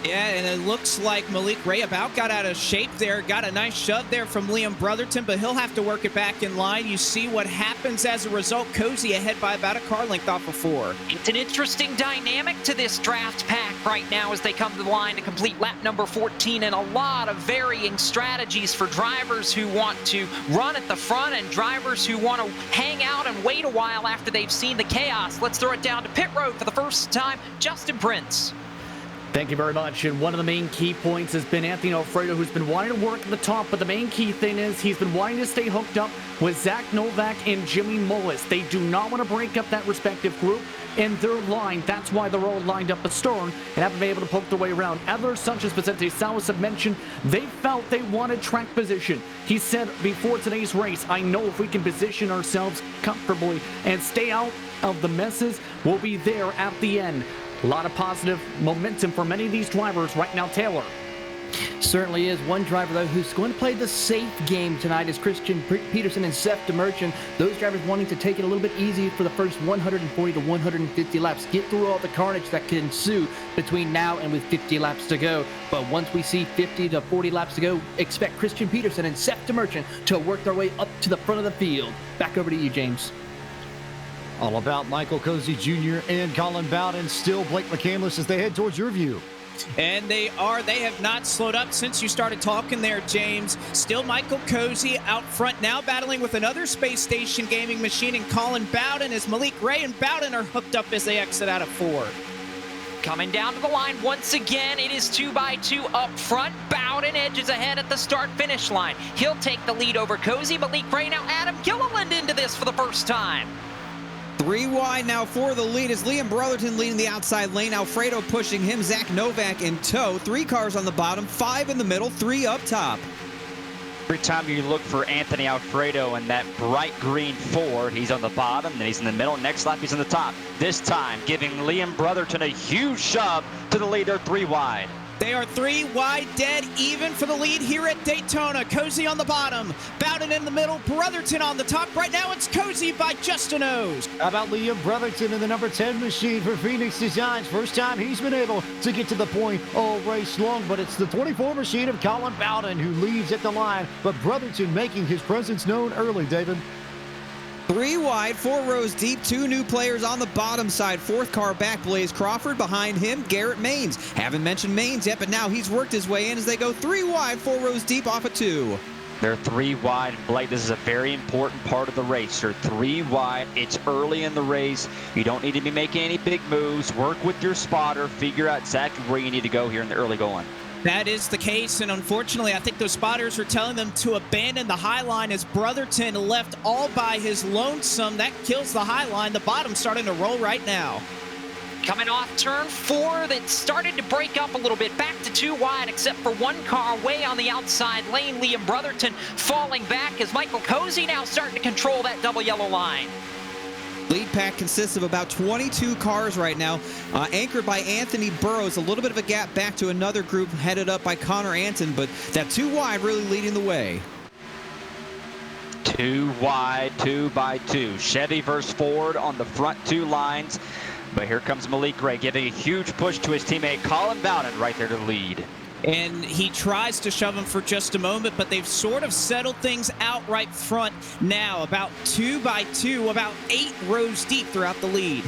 Yeah, and it looks like Malik Ray about got out of shape there. Got a nice shove there from Liam Brotherton, but he'll have to work it back in line. You see what happens as a result. Cozy ahead by about a car length off of 4. It's an interesting dynamic to this draft pack right now as they come to the line to complete lap number 14, and a lot of varying strategies for drivers who want to run at the front and drivers who want to hang out and wait a while after they've seen the chaos. Let's throw it down to pit road for the first time. Justin Prince. Thank you very much. And one of the main key points has been Anthony Alfredo, who's been wanting to work at the top. But the main key thing is he's been wanting to stay hooked up with Zach Novak and Jimmy Mullis. They do not want to break up that respective group in their line. That's why they're all lined up at stern and haven't been able to poke their way around. Others, such as Vicente Salas, have mentioned they felt they wanted track position. He said before today's race, I know if we can position ourselves comfortably and stay out of the messes, we'll be there at the end. A lot of positive momentum for many of these drivers right now, Taylor. Certainly is. One driver, though, who's going to play the safe game tonight is Christian Peterson and Seth DeMerchant. Those drivers wanting to take it a little bit easy for the first 140 to 150 laps. Get through all the carnage that can ensue between now and with 50 laps to go. But once we see 50 to 40 laps to go, expect Christian Peterson and Seth DeMerchant to work their way up to the front of the field. Back over to you, James. All about Michael Cozy Jr. and Colin Bowden. Still Blake McCandless as they head towards your view. And they have not slowed up since you started talking there, James. Still Michael Cozy out front now, battling with another Space Station Gaming machine and Colin Bowden, as Malik Ray and Bowden are hooked up as they exit out of 4. Coming down to the line once again, it is 2x2 up front. Bowden edges ahead at the start-finish line. He'll take the lead over Cozy. Malik Ray, now Adam Gilliland into this for the first time. 3 wide now for the lead is Liam Brotherton leading the outside lane. Alfredo pushing him. Zach Novak in tow. 3 cars on the bottom, 5 in the middle, 3 up top. Every time you look for Anthony Alfredo in that bright green 4, he's on the bottom, then he's in the middle. Next lap, he's on the top. This time, giving Liam Brotherton a huge shove to the leader, 3 wide. They are 3 wide, dead even for the lead here at Daytona. Cozy on the bottom, Bowden in the middle, Brotherton on the top. Right now it's Cozy by just a nose. How about Liam Brotherton in the number 10 machine for Phoenix Designs? First time he's been able to get to the point all race long, but it's the 24 machine of Colin Bowden who leads at the line, but Brotherton making his presence known early, David. 3 wide, 4 rows deep, 2 new players on the bottom side. 4th car back, Blaze Crawford. Behind him, Garrett Maines. Haven't mentioned Maines yet, but now he's worked his way in as they go 3 wide, 4 rows deep off of 2. They're 3 wide, and Blake, this is a very important part of the race. They're 3 wide. It's early in the race. You don't need to be making any big moves. Work with your spotter. Figure out exactly where you need to go here in the early going. That is the case, and unfortunately, I think those spotters are telling them to abandon the high line as Brotherton left all by his lonesome. That kills the high line. The bottom starting to roll right now. Coming off turn 4, that started to break up a little bit. Back to 2 wide, except for 1 car way on the outside lane. Liam Brotherton falling back as Michael Cozy now starting to control that double yellow line. Lead pack consists of about 22 cars right now, anchored by Anthony Burrows. A little bit of a gap back to another group headed up by Connor Anton, but that 2 wide really leading the way. 2 wide, 2x2. Chevy versus Ford on the front 2 lines. But here comes Malik Ray giving a huge push to his teammate Colin Bowden right there to lead. And he tries to shove him for just a moment, but they've sort of settled things out right front now. About 2x2, about 8 rows deep throughout the lead.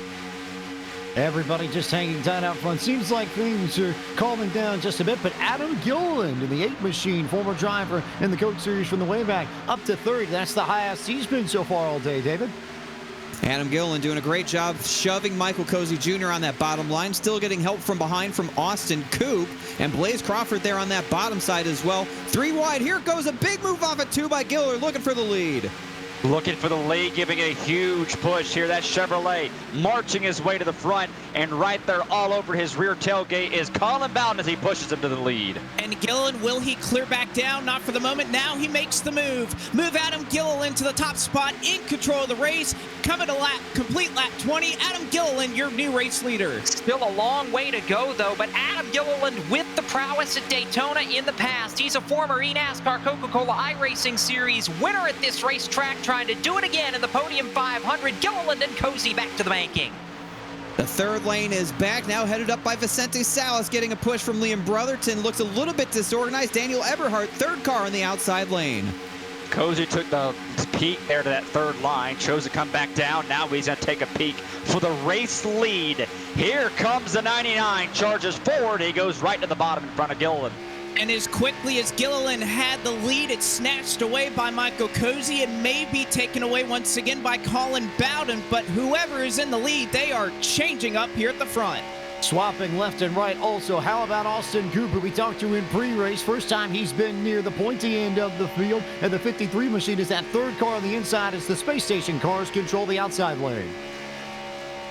Everybody just hanging tight out front. Seems like things are calming down just a bit, but Adam Gilliland in the 8 machine, former driver in the Coke Series from the way back, up to 3rd. That's the highest he's been so far all day, David. Adam Gilliland doing a great job shoving Michael Cozy Jr. on that bottom line. Still getting help from behind from Austin Coop. And Blaze Crawford there on that bottom side as well. 3 wide. Here goes a big move off at 2 by Gilliland, looking for the lead. Looking for the lead, giving a huge push here. That Chevrolet marching his way to the front, and right there all over his rear tailgate is Colin Bowden as he pushes him to the lead. And Gilliland, will he clear back down? Not for the moment. Now he makes the move. Move Adam Gilliland to the top spot, in control of the race. Coming to complete lap 20. Adam Gilliland, your new race leader. Still a long way to go, though, but Adam Gilliland with the prowess at Daytona in the past. He's a former eNASCAR Coca-Cola iRacing Series winner at this racetrack, trying to do it again in the Podium 500. Gilliland and Cozy back to the banking. The 3rd lane is back, now headed up by Vicente Salas, getting a push from Liam Brotherton. Looks a little bit disorganized. Daniel Eberhardt, 3rd car on the outside lane. Cozy took the peek there to that 3rd line, chose to come back down. Now he's going to take a peek for the race lead. Here comes the 99, charges forward. He goes right to the bottom in front of Gilliland. And as quickly as Gilliland had the lead, it's snatched away by Michael Cozy and may be taken away once again by Colin Bowden. But whoever is in the lead, they are changing up here at the front. Swapping left and right also. How about Austin Cooper? We talked to in pre-race. First time he's been near the pointy end of the field. And the 53 machine is that third car on the inside as the space station cars control the outside lane.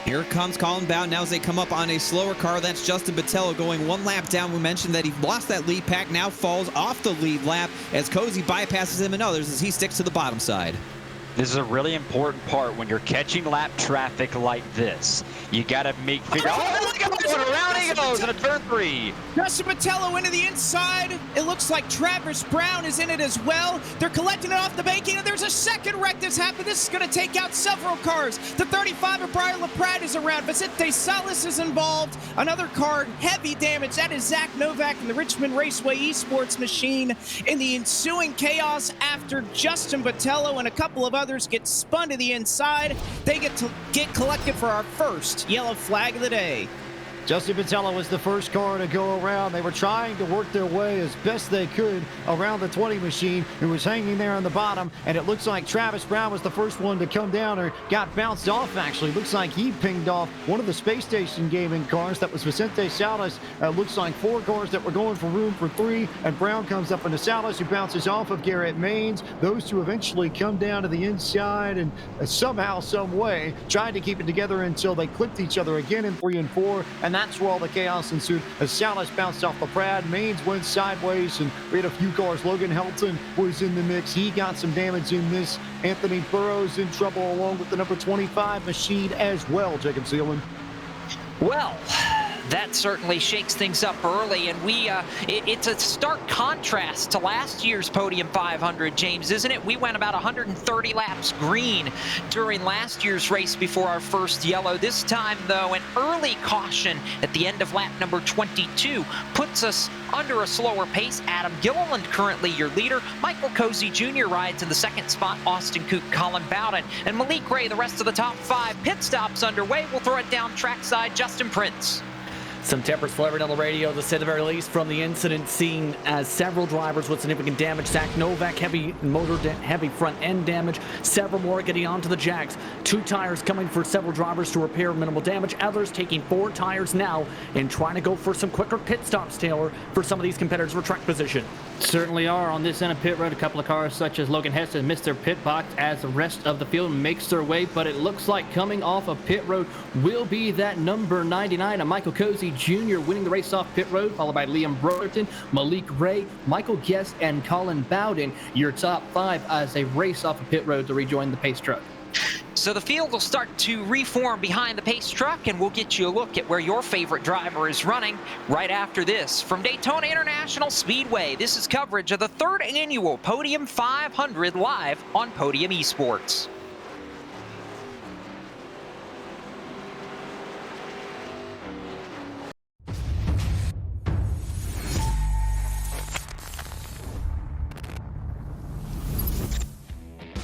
Here comes Colin Bowden now as they come up on a slower car. That's Justin Botello going one lap down. We mentioned that he lost that lead pack, now falls off the lead lap as Cozy bypasses him and others as he sticks to the bottom side. This is a really important part when you're catching lap traffic like this. You got to figure out, oh, look at that one, around he goes in a turn 3. Justin Botello into the inside. It looks like Travis Brown is in it as well. They're collecting it off the banking, and there's a second wreck that's happened. This is going to take out several cars. The 35 of Brian LaPrade is around. Vicente Salas is involved. Another car, heavy damage. That is Zach Novak in the Richmond Raceway Esports machine. In the ensuing chaos after Justin Botello and a couple of others get spun to the inside, they get collected for our first yellow flag of the day. Justin Botello was the first car to go around. They were trying to work their way as best they could around the 20 machine, who was hanging there on the bottom, and it looks like Travis Brown was the first one to come down, or got bounced off, actually. Looks like he pinged off one of the Space Station Gaming cars. That was Vicente Salas. Looks like 4 cars that were going for room for 3, and Brown comes up into Salas, who bounces off of Garrett Maines. Those two eventually come down to the inside and somehow, some way, tried to keep it together until they clipped each other again in 3 and 4, and that's where all the chaos ensued as Salas bounced off the Prad. Maines went sideways, and we had a few cars. Logan Helton was in the mix. He got some damage in this. Anthony Burrows in trouble along with the number 25 machine as well, Jacob Seelan. Well, that certainly shakes things up early, and it's a stark contrast to last year's Podium 500, James, isn't it? We went about 130 laps green during last year's race before our first yellow. This time, though, an early caution at the end of lap number 22 puts us under a slower pace. Adam Gilliland currently your leader. Michael Cozy Jr. rides in the second spot. Austin Koop, Colin Bowden, and Malik Ray, the rest of the top 5. Pit stops underway. We'll throw it down trackside. Justin Prince. Some tempers flavored on the radio, to say the very least, from the incident scene, as several drivers with significant damage. Zach Novak, heavy front end damage. Several more getting onto the jacks. 2 tires coming for several drivers to repair minimal damage. Others taking 4 tires now and trying to go for some quicker pit stops, Taylor, for some of these competitors for track position. Certainly are. On this end of pit road, a couple of cars such as Logan Heston missed their pit box as the rest of the field makes their way, but it looks like coming off of pit road will be that number 99, a Michael Cozy Jr. winning the race off pit road, followed by Liam Brotherton, Malik Ray, Michael Guest, and Colin Bowden, your top 5 as they race off of pit road to rejoin the pace truck. So the field will start to reform behind the pace truck, and we'll get you a look at where your favorite driver is running right after this. From Daytona International Speedway, this is coverage of the 3rd annual Podium 500 live on Podium Esports.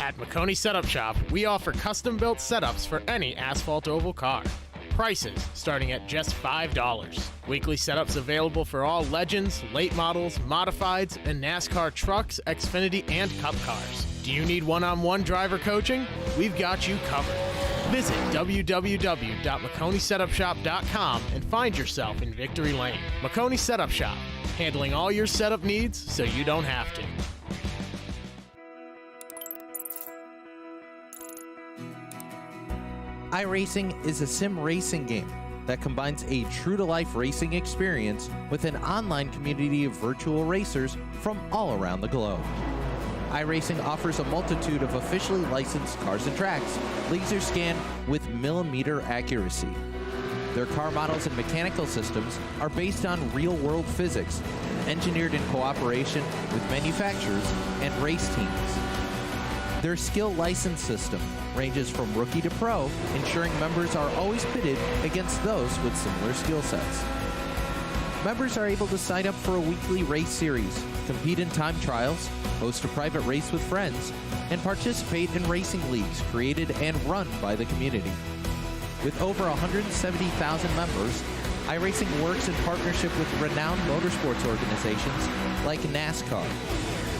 At McConey Setup Shop, we offer custom-built setups for any asphalt oval car. Prices starting at just $5. Weekly setups available for all Legends, late models, modifieds, and NASCAR trucks, Xfinity, and Cup cars. Do you need one-on-one driver coaching? We've got you covered. Visit www.McConeySetupShop.com and find yourself in Victory Lane. McConey Setup Shop, handling all your setup needs so you don't have to. iRacing is a sim racing game that combines a true-to-life racing experience with an online community of virtual racers from all around the globe. iRacing offers a multitude of officially licensed cars and tracks, laser scanned with millimeter accuracy. Their car models and mechanical systems are based on real-world physics, engineered in cooperation with manufacturers and race teams. Their skill license system ranges from rookie to pro, ensuring members are always pitted against those with similar skill sets. Members are able to sign up for a weekly race series, compete in time trials, host a private race with friends, and participate in racing leagues created and run by the community. With over 170,000 members, iRacing works in partnership with renowned motorsports organizations like NASCAR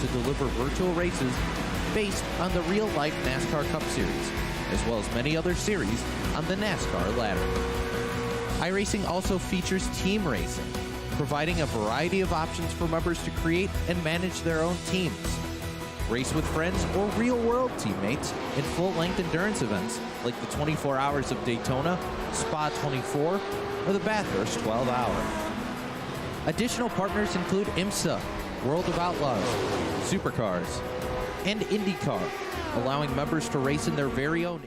to deliver virtual races based on the real-life NASCAR Cup Series, as well as many other series on the NASCAR ladder. iRacing also features team racing, providing a variety of options for members to create and manage their own teams. Race with friends or real-world teammates in full-length endurance events like the 24 Hours of Daytona, Spa 24, or the Bathurst 12-Hour. Additional partners include IMSA, World of Outlaws, Supercars, and IndyCar, allowing members to race in their very own.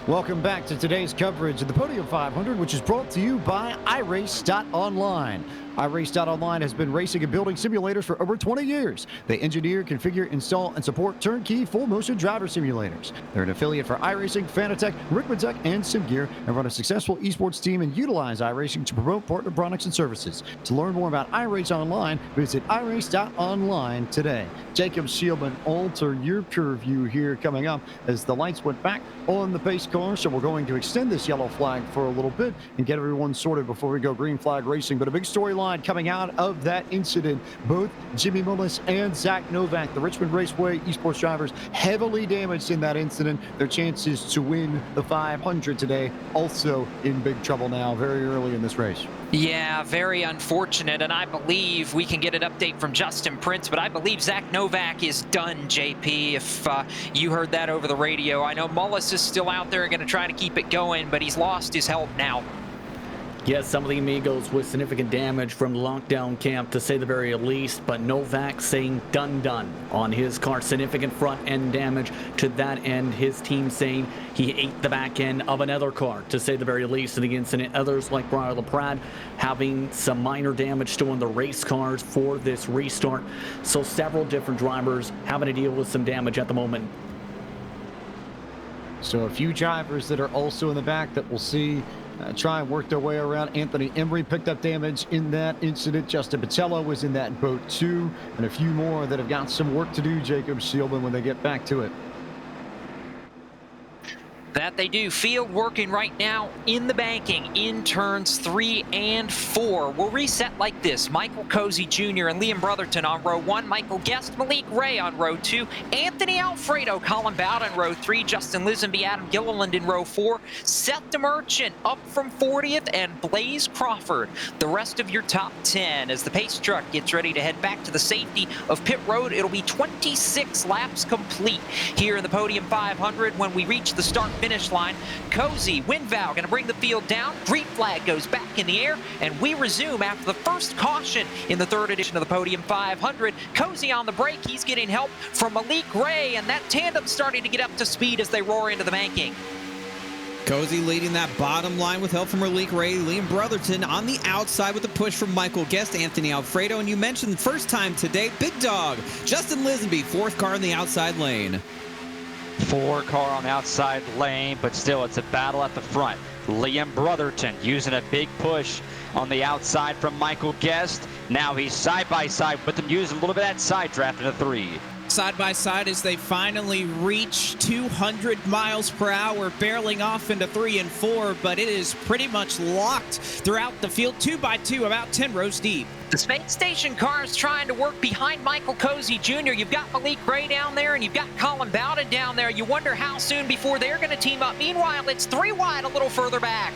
Welcome back to today's coverage of the Podium 500, which is brought to you by iRace.online. iRace.online has been racing and building simulators for over 20 years. They engineer, configure, install, and support turnkey full-motion driver simulators. They're an affiliate for iRacing, Fanatec, Rickman-Tech, and SimGear, and run a successful esports team and utilize iRacing to promote partner products and services. To learn more about iRace Online, visit iRace.online today. Jacob Shielman, alter your pure view here coming up as the lights went back on the pace car, so we're going to extend this yellow flag for a little bit and get everyone sorted before we go green flag racing. But a big storyline coming out of that incident, both Jimmy Mullis and Zach Novak, the Richmond Raceway esports drivers, heavily damaged in that incident. Their chances to win the 500 today also in big trouble now very early in this race. Yeah, very unfortunate, and I believe we can get an update from Justin Prince, but I believe Zach Novak is done, JP, if you heard that over the radio. I know Mullis is still out there going to try to keep it going, but he's lost his help now. Yes, some of the amigos with significant damage from lockdown camp, to say the very least, but Novak saying done on his car. Significant front end damage to that end. His team saying he ate the back end of another car, to say the very least, in the incident. Others like Brian LaPrade having some minor damage still in the race cars for this restart. So several different drivers having to deal with some damage at the moment. So a few drivers that are also in the back that we'll see try and work their way around. Anthony Emery picked up damage in that incident. Justin Patello was in that boat too. And a few more that have got some work to do, Jacob Shielman, when they get back to it. That they do. Field working right now in the banking in turns 3 and 4. We'll reset like this. Michael Cozy Jr. and Liam Brotherton on row 1. Michael Guest, Malik Ray on row 2. Anthony Alfredo, Colin Bowden in row 3. Justin Lisenby, Adam Gilliland in row 4. Seth DeMerchant up from 40th. And Blaze Crawford, the rest of your top 10. As the pace truck gets ready to head back to the safety of pit road, it'll be 26 laps complete here in the Podium 500 when we reach the start-finish line. Cozy, wind valve, going to bring the field down. Green flag goes back in the air, and we resume after the first caution in the third edition of the Podium 500. Cozy on the brake. He's getting help from Malik Ray, and that tandem's starting to get up to speed as they roar into the banking. Cozy leading that bottom line with help from Malik Ray. Liam Brotherton on the outside with a push from Michael Guest, Anthony Alfredo, and you mentioned the first time today, Big Dog, Justin Lisenby, fourth car in the outside lane. 4-car on the outside lane, but still it's a battle at the front. Liam Brotherton using a big push on the outside from Michael Guest. Now he's side by side with him, using a little bit of that side draft in a 3. Side by side as they finally reach 200 miles per hour, barreling off into 3 and 4, but it is pretty much locked throughout the field, 2 by 2, about 10 rows deep. The Space Station car is trying to work behind Michael Cozy Jr. You've got Malik Ray down there, and you've got Colin Bowden down there. You wonder how soon before they're going to team up. Meanwhile, it's 3 wide a little further back.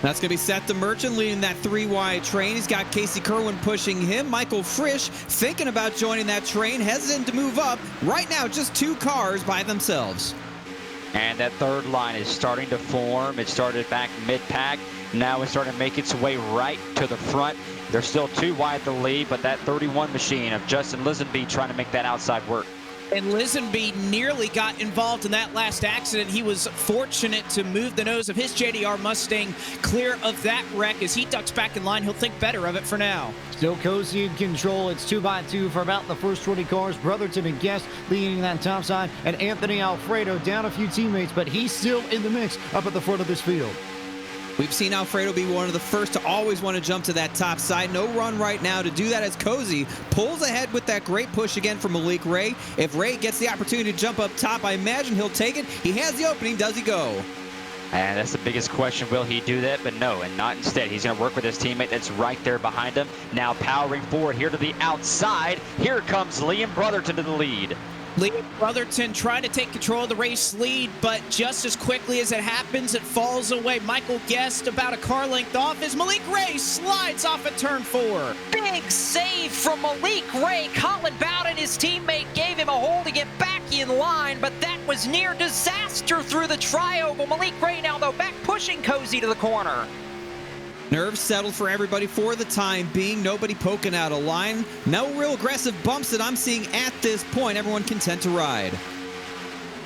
That's going to be Seth DeMerchant leading that 3-wide train. He's got Casey Kirwan pushing him. Michael Frisch thinking about joining that train, hesitant to move up. Right now, just 2 cars by themselves. And that third line is starting to form. It started back mid-pack. Now it's starting to make its way right to the front. They're still 2 wide the lead, but that 31 machine of Justin Lisenby trying to make that outside work. And Lisenby nearly got involved in that last accident. He was fortunate to move the nose of his JDR Mustang clear of that wreck. As he ducks back in line, he'll think better of it for now. Still Cozy in control. It's 2 by 2 for about the first 20 cars. Brotherton and Guest leading that top side, and Anthony Alfredo down a few teammates, but he's still in the mix up at the front of this field. We've seen Alfredo be one of the first to always want to jump to that top side. No run right now to do that as Cozy pulls ahead with that great push again from Malik Ray. If Ray gets the opportunity to jump up top, I imagine he'll take it. He has the opening. Does he go? And that's the biggest question. Will he do that? But no, and not instead. He's going to work with his teammate that's right there behind him. Now powering forward here to the outside. Here comes Liam Brotherton to the lead. Liam Brotherton trying to take control of the race lead, but just as quickly as it happens, it falls away. Michael Guest about a car length off as Malik Ray slides off at turn 4. Big save from Malik Ray. Colin Bowden, his teammate, gave him a hold to get back in line, but that was near disaster through the tri-oval. Malik Ray now, though, back pushing Cozy to the corner. Nerves settled for everybody for the time being. Nobody poking out a line. No real aggressive bumps that I'm seeing at this point. Everyone content to ride.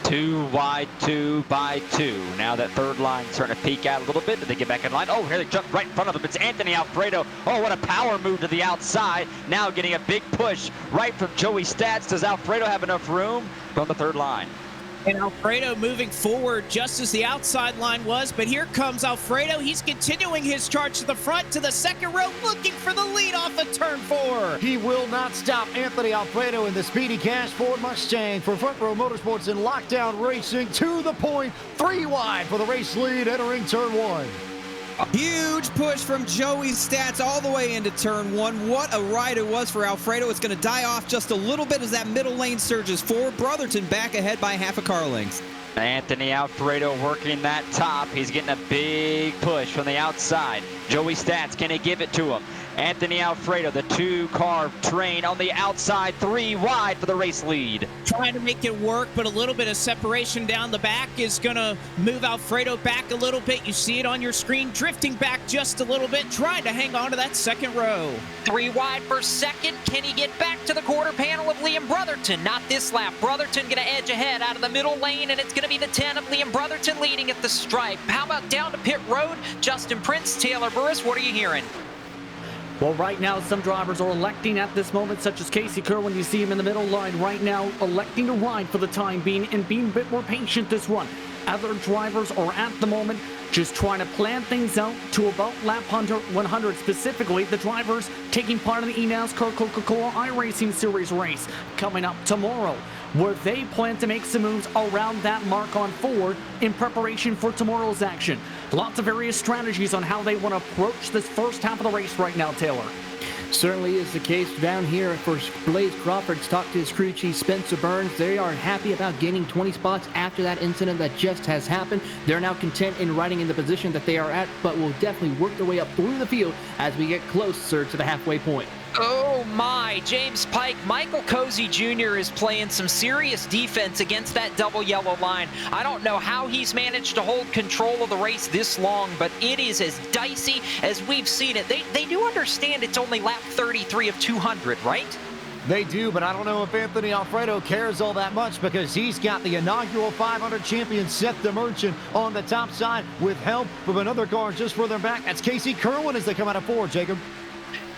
2 wide, 2 by 2. Now that third line starting to peek out a little bit. Did they get back in line? Oh, here they jump right in front of them. It's Anthony Alfredo. Oh, what a power move to the outside. Now getting a big push right from Joey Stats. Does Alfredo have enough room from the third line? And Alfredo moving forward just as the outside line was, but here comes Alfredo. He's continuing his charge to the front, to the second row, looking for the lead off of turn 4. He will not stop Anthony Alfredo in the Speedy Cash Ford Mustang for Front Row Motorsports and Lockdown Racing. To the point, 3 wide for the race lead entering turn 1. Huge push from Joey Stats all the way into turn 1. What a ride it was for Alfredo. It's going to die off just a little bit as that middle lane surges forward. Brotherton back ahead by half a car length. Anthony Alfredo working that top. He's getting a big push from the outside. Joey Stats, can he give it to him? Anthony Alfredo, the 2-car train on the outside, 3 wide for the race lead. Trying to make it work, but a little bit of separation down the back is going to move Alfredo back a little bit. You see it on your screen, drifting back just a little bit, trying to hang on to that second row. 3 wide for second. Can he get back to the quarter panel of Liam Brotherton? Not this lap. Brotherton going to edge ahead out of the middle lane, and it's going to be the 10 of Liam Brotherton leading at the stripe. How about down to pit road? Justin Prince, Taylor Burris, what are you hearing? Well, right now, some drivers are electing at this moment, such as Casey Kirwan. You see him in the middle line right now, electing to ride for the time being and being a bit more patient this run. Other drivers are at the moment just trying to plan things out to about lap 100, specifically the drivers taking part in the eNASCAR Coca-Cola iRacing Series race coming up tomorrow, where they plan to make some moves around that mark on Ford in preparation for tomorrow's action. Lots of various strategies on how they want to approach this first half of the race right now, Taylor. Certainly is the case down here for Blaze Crawford. Talked to his crew chief Spencer Burns. They are happy about gaining 20 spots after that incident that just has happened. They're now content in riding in the position that they are at, but will definitely work their way up through the field as we get closer to the halfway point. Oh my, James Pike, Michael Cozy Jr. is playing some serious defense against that double yellow line. I don't know how he's managed to hold control of the race this long, but it is as dicey as we've seen it. They do understand it's only lap 33 of 200, right? They do, but I don't know if Anthony Alfredo cares all that much because he's got the inaugural 500 champion Seth the Merchant on the top side with help from another car just further back. That's Casey Kirwan as they come out of 4, Jacob.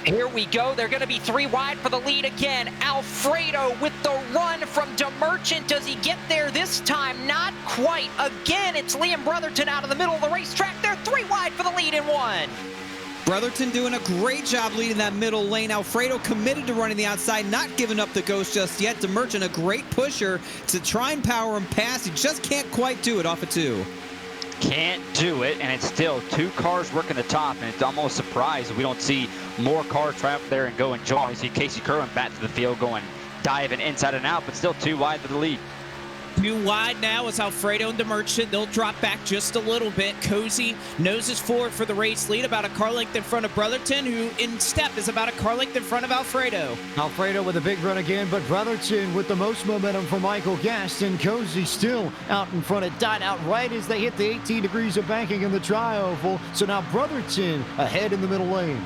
Here we go. They're going to be 3 wide for the lead again. Alfredo with the run from DeMerchant. Does he get there this time? Not quite. Again, it's Liam Brotherton out of the middle of the racetrack. They're 3 wide for the lead in 1. Brotherton doing a great job leading that middle lane. Alfredo committed to running the outside, not giving up the ghost just yet. DeMerchant, a great pusher to try and power him past. He just can't quite do it off of 2. Can't do it, and it's still 2 cars working the top, and it's almost surprised we don't see more cars try up there and go and join. We see Casey Kirwan back to the field going diving inside and out, but still 2 wide for the lead. 2 wide now is Alfredo and DeMerchant. They'll drop back just a little bit. Cozy noses forward for the race lead, about a car length in front of Brotherton, who in step is about a car length in front of Alfredo. Alfredo with a big run again, but Brotherton with the most momentum for Michael Guest, and Cozy still out in front. It died out right as they hit the 18 degrees of banking in the tri-oval. So now Brotherton ahead in the middle lane.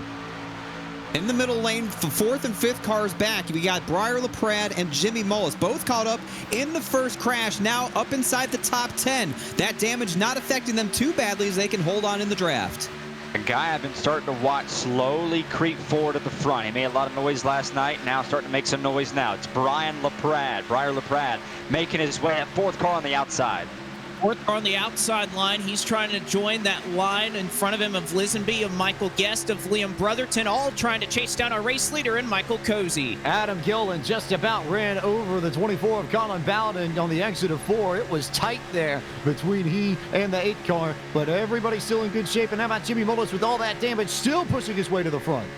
In the middle lane, the 4th and 5th cars back, we got Briar LaPrade and Jimmy Mullis, both caught up in the first crash, now up inside the top 10. That damage not affecting them too badly as they can hold on in the draft. A guy I've been starting to watch slowly creep forward at the front. He made a lot of noise last night, now starting to make some noise now. It's Briar LaPrade making his way at 4th car on the outside. 4th car on the outside line. He's trying to join that line in front of him of Lisenby, of Michael Guest, of Liam Brotherton, all trying to chase down our race leader in Michael Cozy. Adam Gillen just about ran over the 24 of Colin Bowden on the exit of 4. It was tight there between he and the 8 car, but everybody's still in good shape. And how about Jimmy Mullis with all that damage still pushing his way to the front?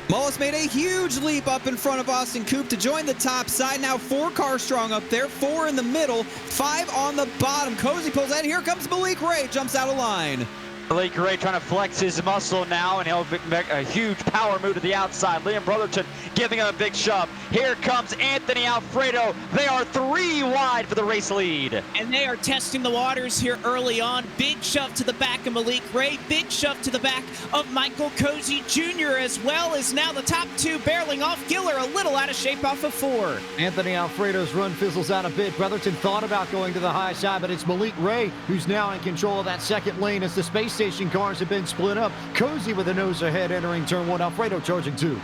Mullis made a huge leap up in front of Austin Coop to join the top side. Now 4 cars strong up there, 4 in the middle, 5 on the bottom. Cozy pulls out. Here comes Malik Ray, jumps out of line. Malik Ray trying to flex his muscle now, and he'll make a huge power move to the outside. Liam Brotherton giving him a big shove. Here comes Anthony Alfredo. They are 3 wide for the race lead. And they are testing the waters here early on. Big shove to the back of Malik Ray. Big shove to the back of Michael Cozy Jr. as well as now the top 2 barreling off. Giller a little out of shape off of 4. Anthony Alfredo's run fizzles out a bit. Brotherton thought about going to the high side, but it's Malik Ray who's now in control of that second lane as the space station cars have been split up. Cozy with a nose ahead entering turn 1. Alfredo charging 2.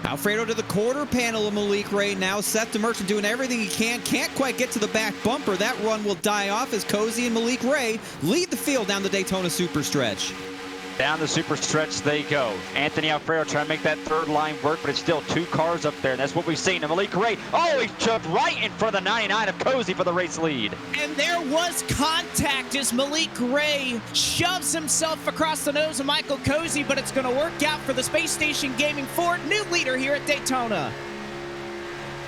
Alfredo to the quarter panel of Malik Ray now. Seth DeMerchant doing everything he can. Can't quite get to the back bumper. That run will die off as Cozy and Malik Ray lead the field down the Daytona Superstretch. Down the super stretch they go. Anthony Alfredo trying to make that third line work, but it's still 2 cars up there, and that's what we've seen. And Malik Ray, oh, he shoved right in front of the 99 of Cozy for the race lead. And there was contact as Malik Ray shoves himself across the nose of Michael Cozy, but it's going to work out for the Space Station Gaming Ford, new leader here at Daytona.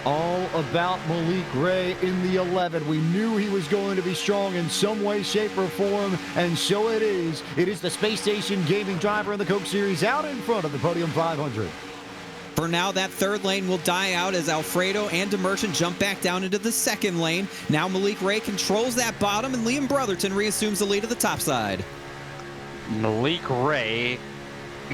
All about Malik Ray in the 11. We knew he was going to be strong in some way, shape, or form, and so it is. It is the Space Station Gaming driver in the Coke Series out in front of the Podium 500. For now, that third lane will die out as Alfredo and DeMerchant jump back down into the second lane. Now Malik Ray controls that bottom, and Liam Brotherton reassumes the lead at the top side. Malik Ray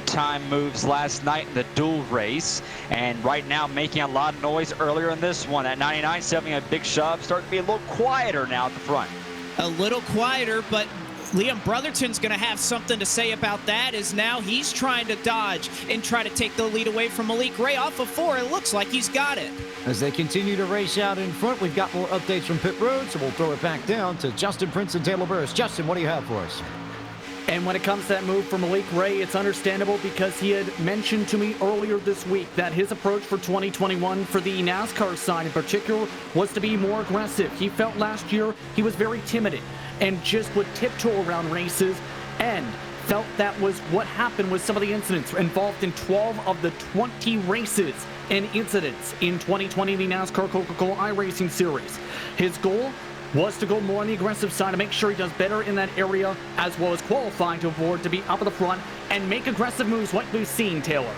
time moves last night in the dual race, and right now making a lot of noise earlier in this one. At 99, having a big shove, starting to be a little quieter now at the front. A little quieter, but Liam Brotherton's going to have something to say about that, as now he's trying to dodge and try to take the lead away from Malik Ray off of 4. It looks like he's got it. As they continue to race out in front, we've got more updates from pit road, so we'll throw it back down to Justin Prince and Taylor Burris. Justin, what do you have for us? And when it comes to that move for Malik Ray, it's understandable because he had mentioned to me earlier this week that his approach for 2021 for the NASCAR side in particular was to be more aggressive. He felt last year he was very timid and just would tiptoe around races, and felt that was what happened with some of the incidents involved in 12 of the 20 races and incidents in 2020 in the NASCAR Coca-Cola iRacing Series. His goal was to go more on the aggressive side to make sure he does better in that area, as well as qualifying to avoid to be up at the front and make aggressive moves like we've seen, Taylor.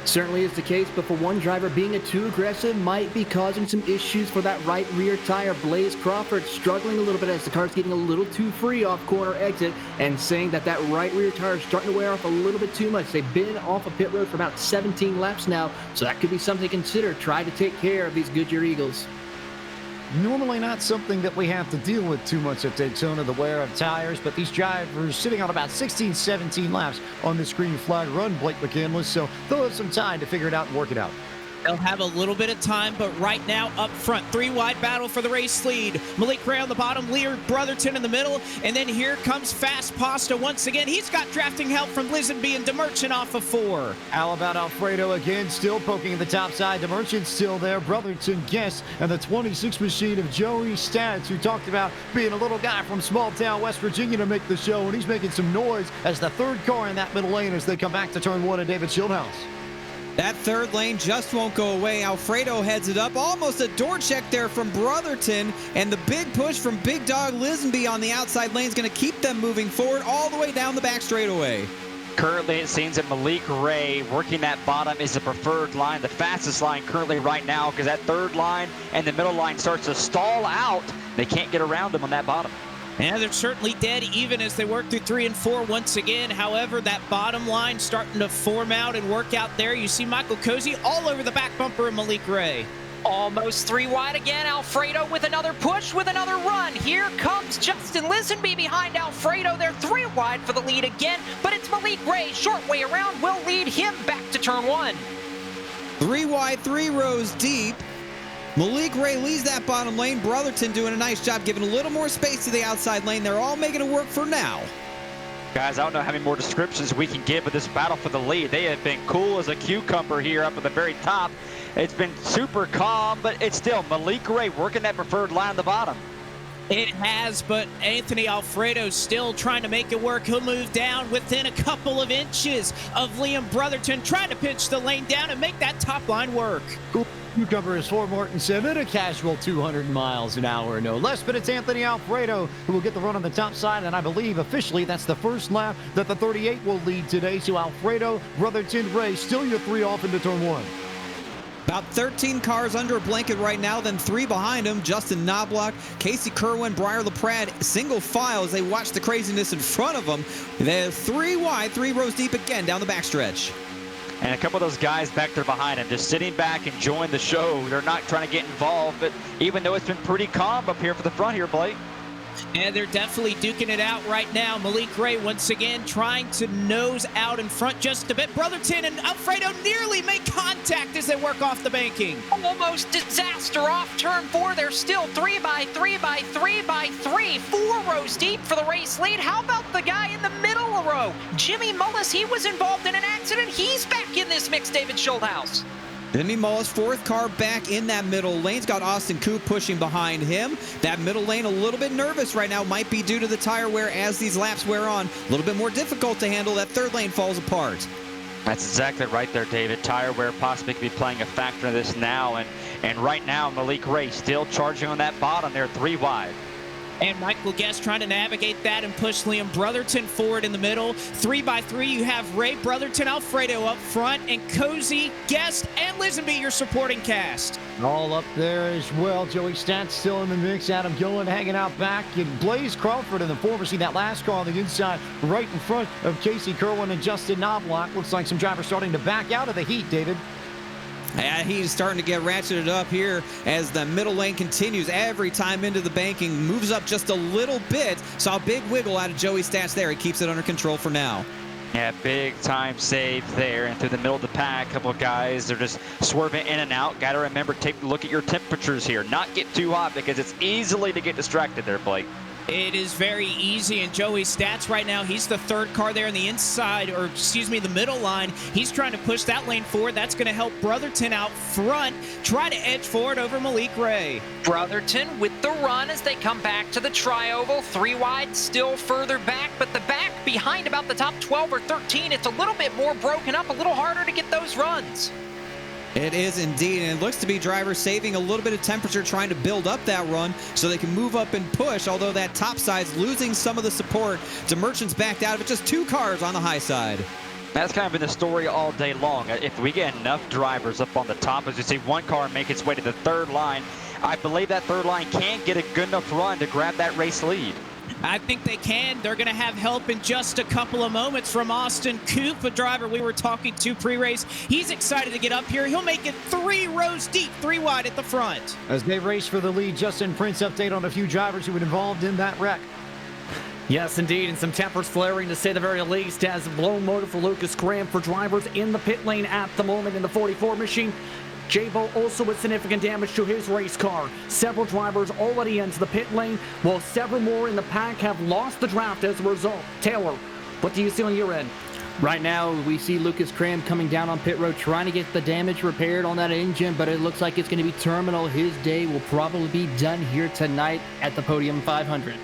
Certainly is the case, but for one driver, being too aggressive might be causing some issues for that right rear tire. Blaze Crawford struggling a little bit as the car's getting a little too free off corner exit, and saying that that right rear tire is starting to wear off a little bit too much. They've been off of pit road for about 17 laps now, so that could be something to consider. Try to take care of these Goodyear Eagles. Normally not something that we have to deal with too much at Daytona, the wear of tires, but these drivers sitting on about 16, 17 laps on this green flag run, Blake McCandless, so they'll have some time to figure it out and work it out. They'll have a little bit of time, but right now up front, 3-wide battle for the race lead. Malik Ray on the bottom, Liam Brotherton in the middle, and then here comes Fast Pasta once again. He's got drafting help from Lisenby and DeMerchant off of 4. How about Alfredo again, still poking at the top side. DeMerchant's still there. Brotherton, Guest, and the 26 machine of Joey Stats, who talked about being a little guy from small town West Virginia to make the show, and he's making some noise as the third car in that middle lane as they come back to turn 1 at David Schildhouse. That third lane just won't go away. Alfredo heads it up. Almost a door check there from Brotherton. And the big push from Big Dog Lisenby on the outside lane is going to keep them moving forward all the way down the back straightaway. Currently, it seems that Malik Ray working that bottom is the preferred line, the fastest line currently right now, because that third line and the middle line starts to stall out. They can't get around him on that bottom. And they're certainly dead even as they work through 3 and 4 once again. However, that bottom line starting to form out and work out there. You see Michael Cozy all over the back bumper of Malik Ray. Almost 3 wide again. Alfredo with another push, with another run. Here comes Justin Lisenby behind Alfredo. They're 3 wide for the lead again, but it's Malik Ray. Short way around will lead him back to turn 1. 3 wide, 3 rows deep. Malik Ray leads that bottom lane. Brotherton doing a nice job giving a little more space to the outside lane. They're all making it work for now. Guys, I don't know how many more descriptions we can give of this battle for the lead. They have been cool as a cucumber here up at the very top. It's been super calm, but it's still Malik Ray working that preferred line on the bottom. It has, but Anthony Alfredo still trying to make it work. He'll move down within a couple of inches of Liam Brotherton, trying to pitch the lane down and make that top line work. Cucumber is for Mortensen at a casual 200 miles an hour, no less. But it's Anthony Alfredo who will get the run on the top side, and I believe officially that's the first lap that the 38 will lead today. So Alfredo, Brotherton, Ray, still your 3 off into turn 1. About 13 cars under a blanket right now, then 3 behind him. Justin Knobloch, Casey Kirwan, Briar LaPrade, single file as they watch the craziness in front of them. They're 3 wide, 3 rows deep again down the backstretch. And a couple of those guys back there behind him, just sitting back, enjoying the show. They're not trying to get involved, but even though it's been pretty calm up here for the front here, Blake. And they're definitely duking it out right now. Malik Ray once again trying to nose out in front just a bit. Brotherton and Alfredo nearly make contact as they work off the banking. Almost disaster off turn 4. They're still 3 by 3 by 3 by 3. 4 rows deep for the race lead. How about the guy in the middle row? Jimmy Mullis, he was involved in an accident. He's back in this mix, David Schulthouse. Jimmy Mullis, 4th car back in that middle lane. He's got Austin Coop pushing behind him. That middle lane a little bit nervous right now. Might be due to the tire wear as these laps wear on. A little bit more difficult to handle. That 3rd lane falls apart. That's exactly right there, David. Tire wear possibly could be playing a factor in this now. And right now, Malik Ray still charging on that bottom there, 3 wide. And Michael Guest trying to navigate that and push Liam Brotherton forward in the middle. 3 by 3, you have Ray, Brotherton, Alfredo up front, and Cozy, Guest, and Lisenby, your supporting cast. All up there as well. Joey Stats still in the mix. Adam Gillen hanging out back. And Blaze Crawford in the former. See that last car on the inside right in front of Casey Kirwan and Justin Knobloch. Looks like some drivers starting to back out of the heat, David. And he's starting to get ratcheted up here as the middle lane continues every time into the banking. Moves up just a little bit. Saw a big wiggle out of Joey Stats there. He keeps it under control for now. Yeah, big time save there. And through the middle of the pack, a couple of guys, they're just swerving in and out. Got to remember, take a look at your temperatures here. Not get too hot because it's easily to get distracted there, Blake. It is very easy, and Joey Stats right now, he's the 3rd car there in the inside, or excuse me, the middle line. He's trying to push that lane forward. That's going to help Brotherton out front try to edge forward over Malik Ray. Brotherton with the run as they come back to the tri-oval. 3 wide, still further back, but the back behind about the top 12 or 13, it's a little bit more broken up, a little harder to get those runs. It is indeed, and it looks to be drivers saving a little bit of temperature trying to build up that run so they can move up and push, although that top side's losing some of the support. The Merchants backed out of it, just 2 cars on the high side. That's kind of been the story all day long. If we get enough drivers up on the top, as you see one car make its way to the 3rd line, I believe that 3rd line can get a good enough run to grab that race lead. I think they can. They're going to have help in just a couple of moments from Austin Coop, a driver we were talking to pre-race. He's excited to get up here. He'll make it 3 rows deep, 3 wide at the front. As they race for the lead, Justin Prince update on a few drivers who were involved in that wreck. Yes, indeed, and some tempers flaring to say the very least as blown motor for Lucas Graham for drivers in the pit lane at the moment in the 44 machine. J-Bo also with significant damage to his race car. Several drivers already into the pit lane, while several more in the pack have lost the draft as a result. Taylor, what do you see on your end? Right now, we see Lucas Cram coming down on pit road trying to get the damage repaired on that engine, but it looks like it's going to be terminal. His day will probably be done here tonight at the Podium 500.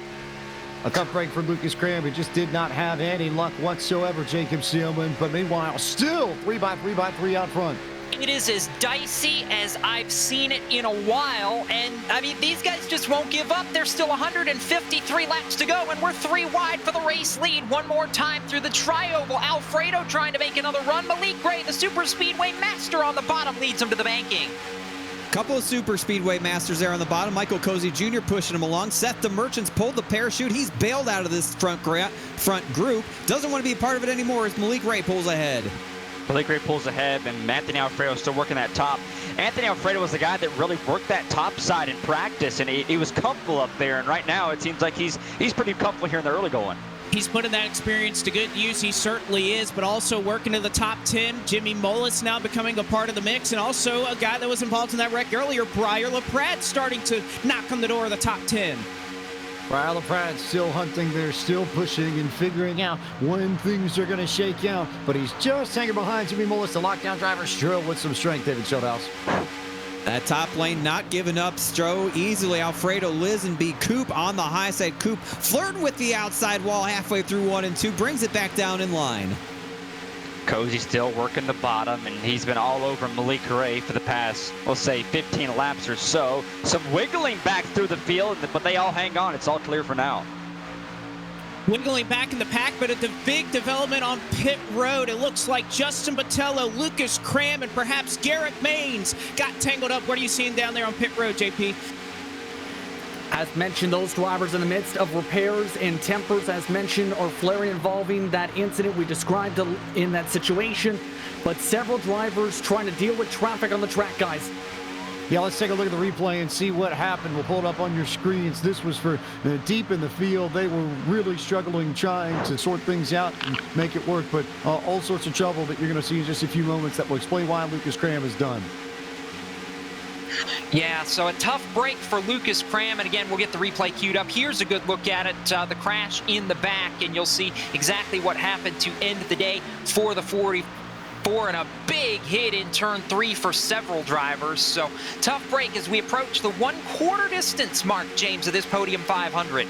A tough break for Lucas Cram, who just did not have any luck whatsoever, Jacob Seelman, but meanwhile, still 3 by 3 by 3 out front. It is as dicey as I've seen it in a while, and I mean, these guys just won't give up. There's still 153 laps to go, and we're 3 wide for the race lead. One more time through the tri-oval. Alfredo trying to make another run. Malik Gray, the super speedway master on the bottom, leads him to the banking. Couple of super speedway masters there on the bottom. Michael Cozy Jr. pushing him along. Seth the Merchants pulled the parachute. He's bailed out of this front group. Doesn't want to be a part of it anymore as Malik Ray pulls ahead. Malik Ray pulls ahead, and Anthony Alfredo still working that top. Anthony Alfredo was the guy that really worked that top side in practice, and he was comfortable up there. And right now, it seems like he's pretty comfortable here in the early going. He's putting that experience to good use. He certainly is, but also working to the top 10. Jimmy Mullis now becoming a part of the mix, and also a guy that was involved in that wreck earlier, Briar LaPrade, starting to knock on the door of the top 10. Briar LaPrade still hunting there, still pushing and figuring out when things are going to shake out, but he's just hanging behind Jimmy Mullis, the lockdown driver, still with some strength, David Schulthouse. That top lane not giving up so easily. Alfredo, Lisenby, Coop on the high side. Coop flirting with the outside wall halfway through 1 and 2. Brings it back down in line. Cozy still working the bottom, and he's been all over Malik Ray for the past, we'll say, 15 laps or so. Some wiggling back through the field, but they all hang on. It's all clear for now. Wiggling back in the pack, but at the big development on pit road, it looks like Justin Botello, Lucas Cram, and perhaps Garrett Maines got tangled up. What are you seeing down there on pit road, JP? As mentioned, those drivers in the midst of repairs and tempers, as mentioned, are flaring involving that incident we described in that situation. But several drivers trying to deal with traffic on the track, guys. Yeah, let's take a look at the replay and see what happened. We'll pull it up on your screens. This was for deep in the field. They were really struggling trying to sort things out and make it work, but all sorts of trouble that you're going to see in just a few moments that will explain why Lucas Cram is done. Yeah, so a tough break for Lucas Cram, and again, we'll get the replay queued up. Here's a good look at it, the crash in the back, and you'll see exactly what happened to end the day for the 44, and a big hit in turn 3 for several drivers. So tough break as we approach the 1/4 distance mark, James, of this Podium 500.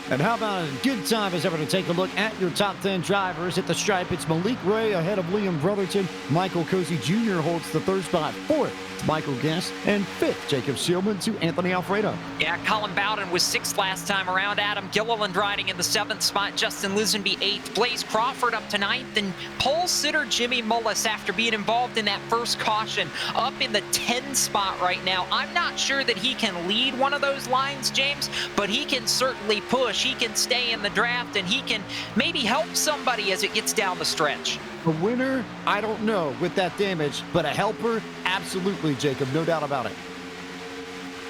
And how about a good time as ever to take a look at your top 10 drivers at the stripe. It's Malik Ray ahead of Liam Brotherton. Michael Cozy Jr. holds the 3rd spot. 4th, Michael Guest. And 5th, Jacob Seelman to Anthony Alfredo. Yeah, Colin Bowden was 6th last time around. Adam Gilliland riding in the 7th spot. Justin Lisenby 8th. Blaze Crawford up to 9th. And pole sitter Jimmy Mullis, after being involved in that first caution, up in the 10 spot right now. I'm not sure that he can lead one of those lines, James, but he can certainly push. He can stay in the draft, and he can maybe help somebody as it gets down the stretch. A winner, I don't know with that damage, but a helper, absolutely, Jacob, no doubt about it.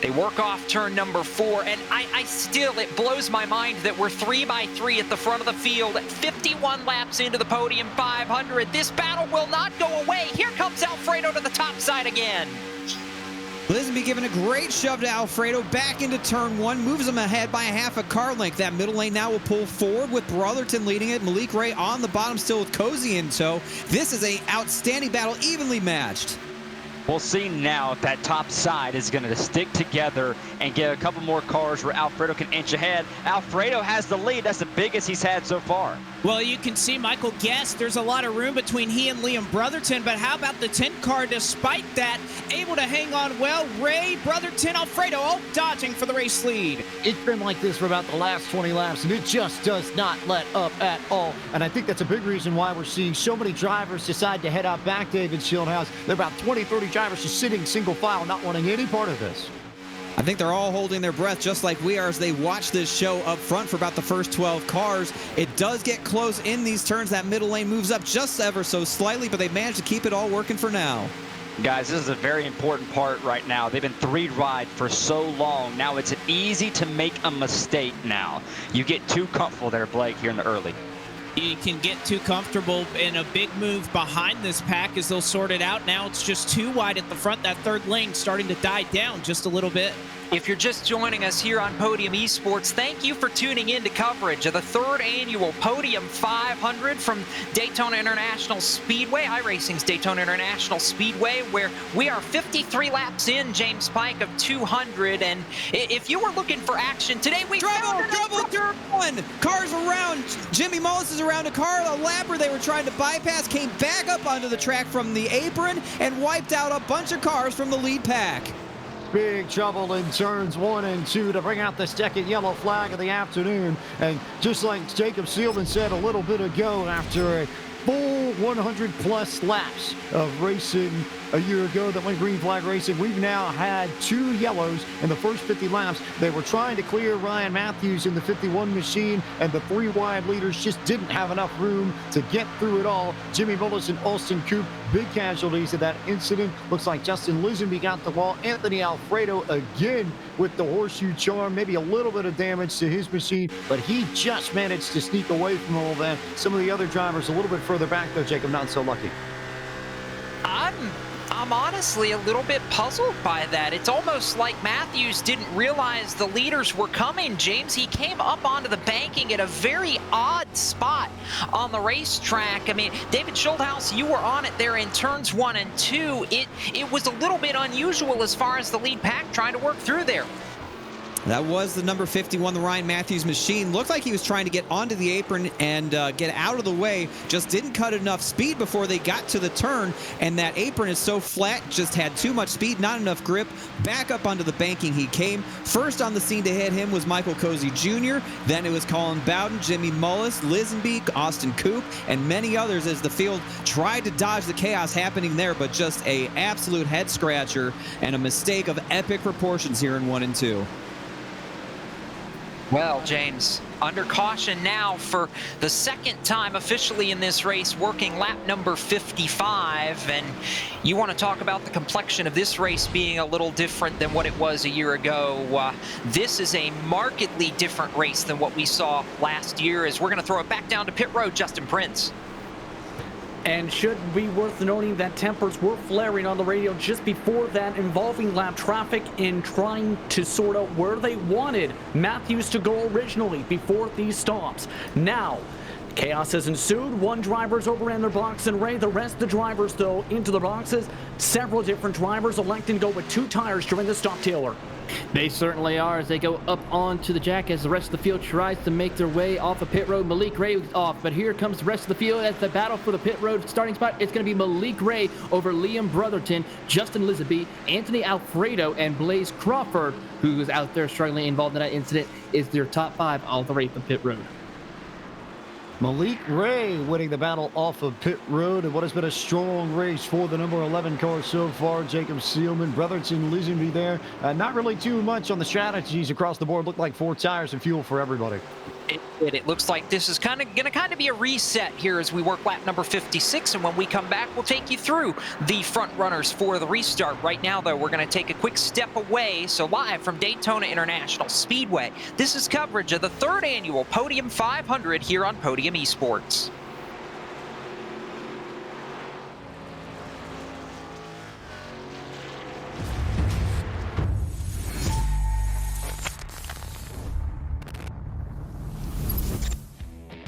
They work off turn number 4, and I still, it blows my mind that we're 3 by 3 at the front of the field at 51 laps into the Podium 500. This battle will not go away. Here comes Alfredo to the top side again. Lisenby giving a great shove to Alfredo back into turn 1, moves him ahead by a half a car length. That middle lane now will pull forward with Brotherton leading it. Malik Ray on the bottom still with Cozy in tow. This is an outstanding battle, evenly matched. We'll see now if that top side is going to stick together and get a couple more cars where Alfredo can inch ahead. Alfredo has the lead. That's the biggest he's had so far. Well, you can see Michael Guest. There's a lot of room between he and Liam Brotherton, but how about the 10 car? Despite that, able to hang on well. Ray, Brotherton, Alfredo all dodging for the race lead. It's been like this for about the last 20 laps, and it just does not let up at all. And I think that's a big reason why we're seeing so many drivers decide to head out back, David Shieldhouse. There are about 20, 30 drivers just sitting single file, not wanting any part of this. I think they're all holding their breath just like we are as they watch this show up front for about the first 12 cars. It does get close in these turns. That middle lane moves up just ever so slightly, but they managed to keep it all working for now. Guys, this is a very important part right now. They've been 3 wide for so long. Now it's easy to make a mistake now. You get too comfortable there, Blake, here in the early. You can get too comfortable in a big move behind this pack as they'll sort it out. Now it's just too wide at the front. That 3rd lane starting to die down just a little bit. If you're just joining us here on Podium Esports, thank you for tuning in to coverage of the 3rd annual Podium 500 from Daytona International Speedway, iRacing's Daytona International Speedway, where we are 53 laps in, James Pike, of 200. And if you were looking for action today, we Trouble, turn 1. Cars around. Jimmy Mullis is around a car. A lapper they were trying to bypass came back up onto the track from the apron and wiped out a bunch of cars from the lead pack. Big trouble in turns 1 and 2 to bring out the 2nd yellow flag of the afternoon. And just like Jacob Seelman said a little bit ago, after a full 100-plus laps of racing a year ago that went green flag racing, we've now had 2 yellows in the first 50 laps. They were trying to clear Ryan Matthews in the 51 machine, and the 3 wide leaders just didn't have enough room to get through it all. Jimmy Mullis and Austin Coop, big casualties of that incident. Looks like Justin Lisenby got the wall. Anthony Alfredo again with the horseshoe charm, maybe a little bit of damage to his machine, but he just managed to sneak away from all that. Some of the other drivers a little bit further back though, Jacob, not so lucky. I'm I'm honestly a little bit puzzled by that. It's almost like Matthews didn't realize the leaders were coming, James. He came up onto the banking at a very odd spot on the racetrack. I mean, David Schulthouse, you were on it there in turns 1 and 2. It was a little bit unusual as far as the lead pack trying to work through there. That was the number 51, the Ryan Matthews machine. Looked like he was trying to get onto the apron and get out of the way. Just didn't cut enough speed before they got to the turn. And that apron is so flat, just had too much speed, not enough grip. Back up onto the banking he came. First on the scene to hit him was Michael Cozy Jr. Then it was Colin Bowden, Jimmy Mullis, Lisenby, Austin Koop, and many others as the field tried to dodge the chaos happening there, but just a absolute head scratcher and a mistake of epic proportions here in 1 and 2. Well, James, under caution now for the second time officially in this race, working lap number 55. And you want to talk about the complexion of this race being a little different than what it was a year ago. This is a markedly different race than what we saw last year, as we're going to throw it back down to pit road, Justin Prince. And should be worth noting that tempers were flaring on the radio just before that, involving lap traffic in trying to sort out where they wanted Matthews to go originally before these stops. Now, chaos has ensued. One driver's overran their box and Ray. The rest of the drivers, though, into the boxes. Several different drivers electing to go with 2 tires during the stop, Taylor. They certainly are, as they go up onto the jack as the rest of the field tries to make their way off of pit road. Malik Ray is off, but here comes the rest of the field as the battle for the pit road starting spot. It's going to be Malik Ray over Liam Brotherton, Justin Lisenby, Anthony Alfredo, and Blaze Crawford, who is out there struggling involved in that incident, is their top 5 all the way from pit road. Malik Ray winning the battle off of pit road and what has been a strong race for the number 11 car so far. Jacob Seelman, Brotherton, Lisenby there. Not really too much on the strategies across the board. Looked like 4 tires and fuel for everybody. It looks like this is going to be a reset here as we work lap number 56, and when we come back, we'll take you through the front runners for the restart. Right now, though, we're going to take a quick step away. So live from Daytona International Speedway, this is coverage of the 3rd annual Podium 500 here on Podium Esports.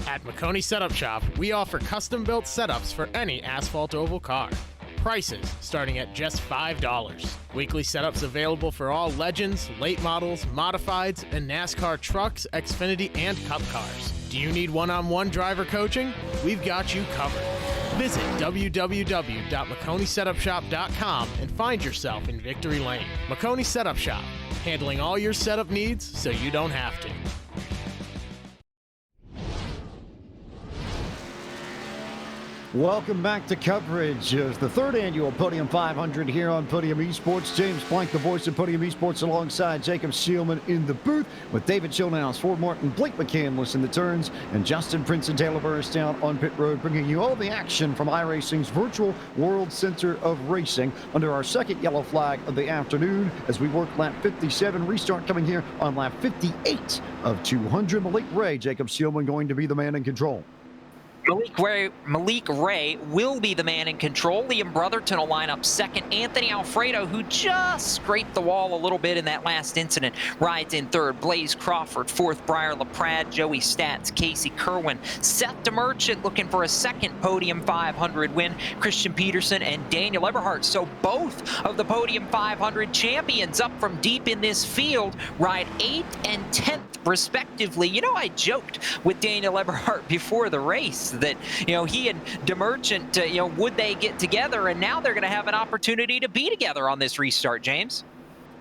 At McConey Setup Shop, we offer custom-built setups for any asphalt oval car. Prices starting at just $5. Weekly setups available for all Legends, late models, modifieds, and NASCAR trucks, Xfinity, and Cup cars. Do you need one-on-one driver coaching? We've got you covered. Visit www.McConeySetupShop.com and find yourself in Victory Lane. McConey Setup Shop, handling all your setup needs so you don't have to. Welcome back to coverage of the 3rd annual Podium 500 here on Podium Esports. James Plank, the voice of Podium Esports, alongside Jacob Seelman in the booth, with David Schulthouse, Ford Martin, Blake McCandless in the turns, and Justin Prince and Taylor Burris down on pit road, bringing you all the action from iRacing's virtual World Center of Racing under our 2nd yellow flag of the afternoon as we work lap 57. Restart coming here on lap 58 of 200. Malik Ray, Jacob Seelman going to be the man in control. Malik Ray will be the man in control. Liam Brotherton will line up 2nd. Anthony Alfredo, who just scraped the wall a little bit in that last incident, rides in 3rd. Blaze Crawford 4th. Briar LaPrade, Joey Stats, Casey Kirwan, Seth DeMerchant looking for a 2nd Podium 500 win. Christian Peterson and Daniel Eberhardt. So both of the Podium 500 champions up from deep in this field ride 8th and 10th respectively. You know, I joked with Daniel Eberhardt before the race that, you know, he and DeMerchant, you know, would they get together? And now they're going to have an opportunity to be together on this restart, James.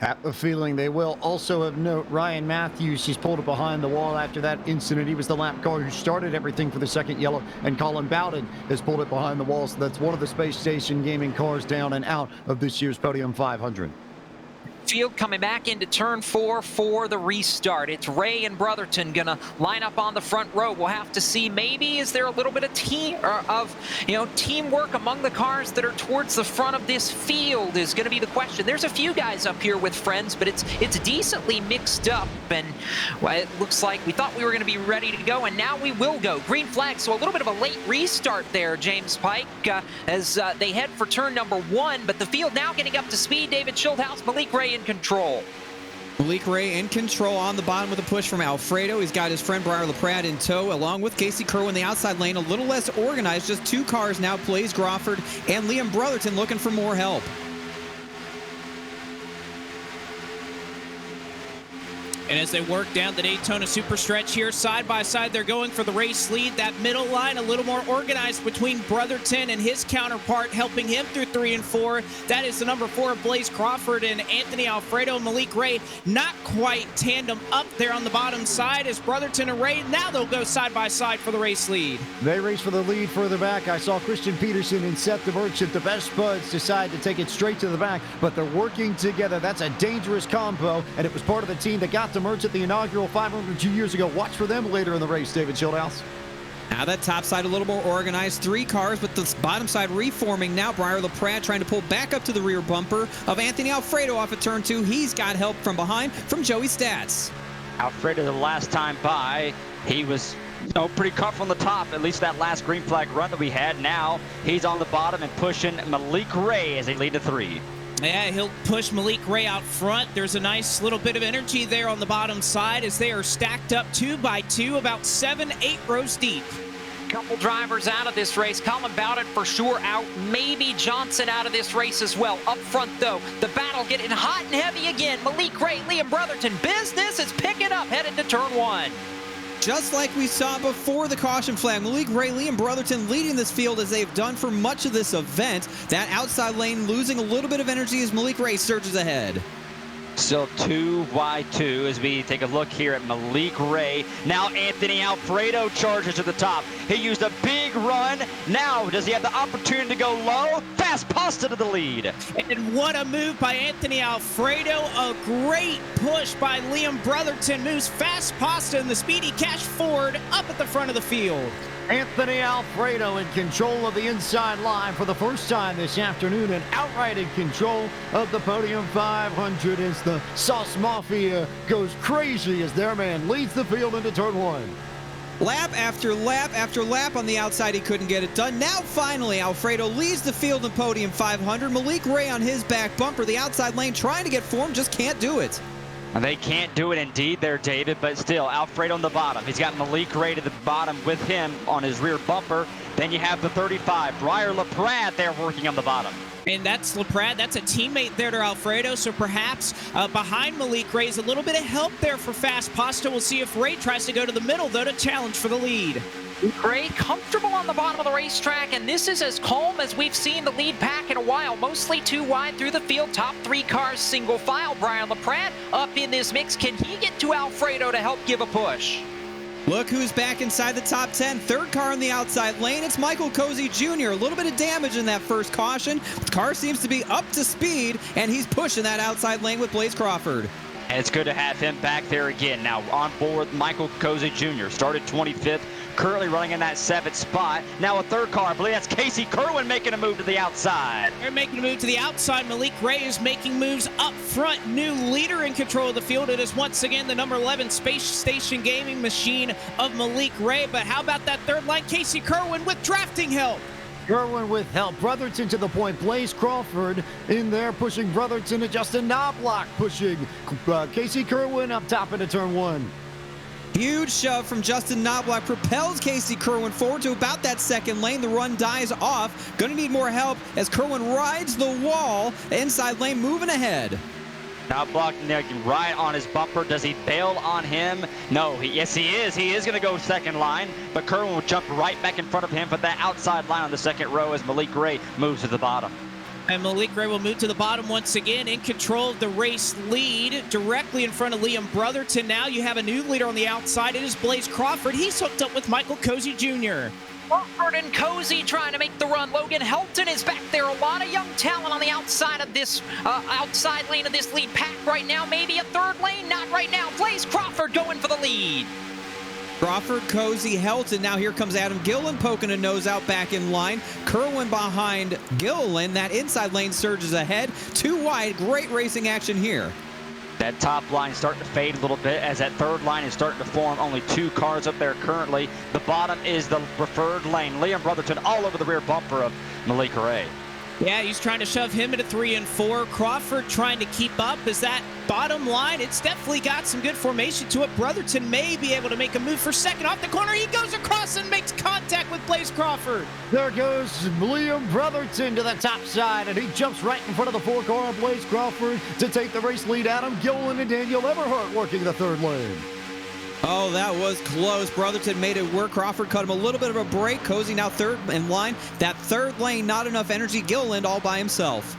Have a feeling they will. Also of note, Ryan Matthews, he's pulled it behind the wall after that incident. He was the lap car who started everything for the 2nd yellow, and Colin Bowden has pulled it behind the wall. So that's one of the Space Station Gaming cars down and out of this year's Podium 500. Field coming back into turn 4 for the restart. It's Ray and Brotherton gonna line up on the front row. We'll have to see, maybe is there a little bit of teamwork among the cars that are towards the front of this field is going to be the question. There's a few guys up here with friends, but it's decently mixed up, and well, it looks like we thought we were going to be ready to go, and now we will go. Green flag, so a little bit of a late restart there, James Pike, as they head for turn number 1, but the field now getting up to speed. David Schildhouse, Malik Ray in control. Malik Ray in control on the bottom with a push from Alfredo. He's got his friend Briar LaPrade in tow, along with Casey Kirwan, the outside lane, a little less organized. Just 2 cars now, Blaze Crawford and Liam Brotherton looking for more help. And as they work down the Daytona Super Stretch here, side by side, they're going for the race lead. That middle line a little more organized between Brotherton and his counterpart, helping him through 3 and 4. That is the number 4, Blaze Crawford and Anthony Alfredo. Malik Ray not quite tandem up there on the bottom side as Brotherton and Ray. Now they'll go side by side for the race lead. They race for the lead further back. I saw Christian Peterson and Seth the Merchant, the best buds, decide to take it straight to the back, but they're working together. That's a dangerous combo, and it was part of the team that got to Merchant the inaugural 500 2 years ago. Watch for them later in the race, David Schildhouse. Now that top side a little more organized. 3 cars, but the bottom side reforming now. Briar LaPrade trying to pull back up to the rear bumper of Anthony Alfredo off at turn 2. He's got help from behind from Joey Stats. Alfredo, the last time by, he was pretty comfortable on the top, at least that last green flag run that we had. Now he's on the bottom and pushing Malik Ray as they lead to 3. Yeah, he'll push Malik Ray out front. There's a nice little bit of energy there on the bottom side as they are stacked up 2 by 2, about 7-8 rows deep. Couple drivers out of this race. Colin Bowden for sure out. Maybe Johnson out of this race as well. Up front, though, the battle getting hot and heavy again. Malik Ray, Liam Brotherton. Business is picking up headed to turn 1. Just like we saw before the caution flag, Malik Ray, Liam Brotherton leading this field as they've done for much of this event. That outside lane losing a little bit of energy as Malik Ray surges ahead. Still 2 by 2 as we take a look here at Malik Ray. Now Anthony Alfredo charges to the top. He used a big run. Now does he have the opportunity to go low? Fast pasta to the lead. And what a move by Anthony Alfredo. A great push by Liam Brotherton. Moves fast pasta in the Speedy Cash Ford up at the front of the field. Anthony Alfredo in control of the inside line for the first time this afternoon, and outright in control of the Podium 500 as the Sauce Mafia goes crazy as their man leads the field into turn 1. Lap after lap after lap on the outside, he couldn't get it done. Now finally, Alfredo leads the field in Podium 500. Malik Ray on his back bumper, the outside lane trying to get formed, just can't do it. And they can't do it indeed there, David, but still, Alfredo on the bottom. He's got Malik Ray to the bottom with him on his rear bumper. Then you have the 35, Briar LaPrade there working on the bottom. And that's LaPrade. That's a teammate there to Alfredo. So perhaps behind Malik Ray is a little bit of help there for Fast Pasta. We'll see if Ray tries to go to the middle, though, to challenge for the lead. Ray comfortable on the bottom of the racetrack, and this is as calm as we've seen the lead pack in a while. Mostly 2 wide through the field. Top 3 cars single file. Brian LaPrade up in this mix. Can he get to Alfredo to help give a push? Look who's back inside the top 10. 3rd car on the outside lane. It's Michael Cozy Jr. A little bit of damage in that first caution. The car seems to be up to speed, and he's pushing that outside lane with Blaze Crawford. And it's good to have him back there again. Now on board, Michael Cozy Jr. started 25th, currently running in that 7th spot. Now a 3rd car, I believe that's Casey Kirwan making a move to the outside. They're making a move to the outside. Malik Ray is making moves up front. New leader in control of the field. It is once again the number 11 Space Station Gaming Machine of Malik Ray. But how about that 3rd line? Casey Kirwan with drafting help. Kirwan with help. Brotherton to the point. Blaze Crawford in there pushing Brotherton to Justin Knobloch pushing Casey Kirwan up top into turn 1. Huge shove from Justin Knobloch propels Casey Kirwan forward to about that 2nd lane. The run dies off. Gonna need more help as Kirwan rides the wall. Inside lane moving ahead. Knobloch right on his bumper. Does he bail on him? No. Yes, he is. He is going to go 2nd line, but Kirwan will jump right back in front of him for that outside line on the 2nd row as Malik Ray moves to the bottom. And Malik Ray will move to the bottom once again, in control of the race lead, directly in front of Liam Brotherton. Now you have a new leader on the outside. It is Blaze Crawford. He's hooked up with Michael Cozy Jr. Crawford and Cozy trying to make the run. Logan Helton is back there. A lot of young talent on the outside of this outside lane of this lead pack right now. Maybe a third lane, not right now. Blaze Crawford going for the lead. Crawford, Cozy, Helton. Now here comes Adam Gilliland poking a nose out back in line. Kirwan behind Gilliland. That inside lane surges ahead. Too wide. Great racing action here. That top line starting to fade a little bit as that third line is starting to form. Only 2 cars up there currently. The bottom is the preferred lane. Liam Brotherton all over the rear bumper of Malik Ray. Yeah, he's trying to shove him into 3 and 4. Crawford trying to keep up as that bottom line. It's definitely got some good formation to it. Brotherton may be able to make a move for second off the corner. He goes across and makes contact with Blaze Crawford. There goes Liam Brotherton to the top side, and he jumps right in front of the 4-car of Blaze Crawford to take the race lead. Adam Gilliland and Daniel Everhart working the third lane. Oh, that was close. Brotherton made it work. Crawford cut him a little bit of a break. Cozy now third in line. That third lane, not enough energy. Gilliland all by himself.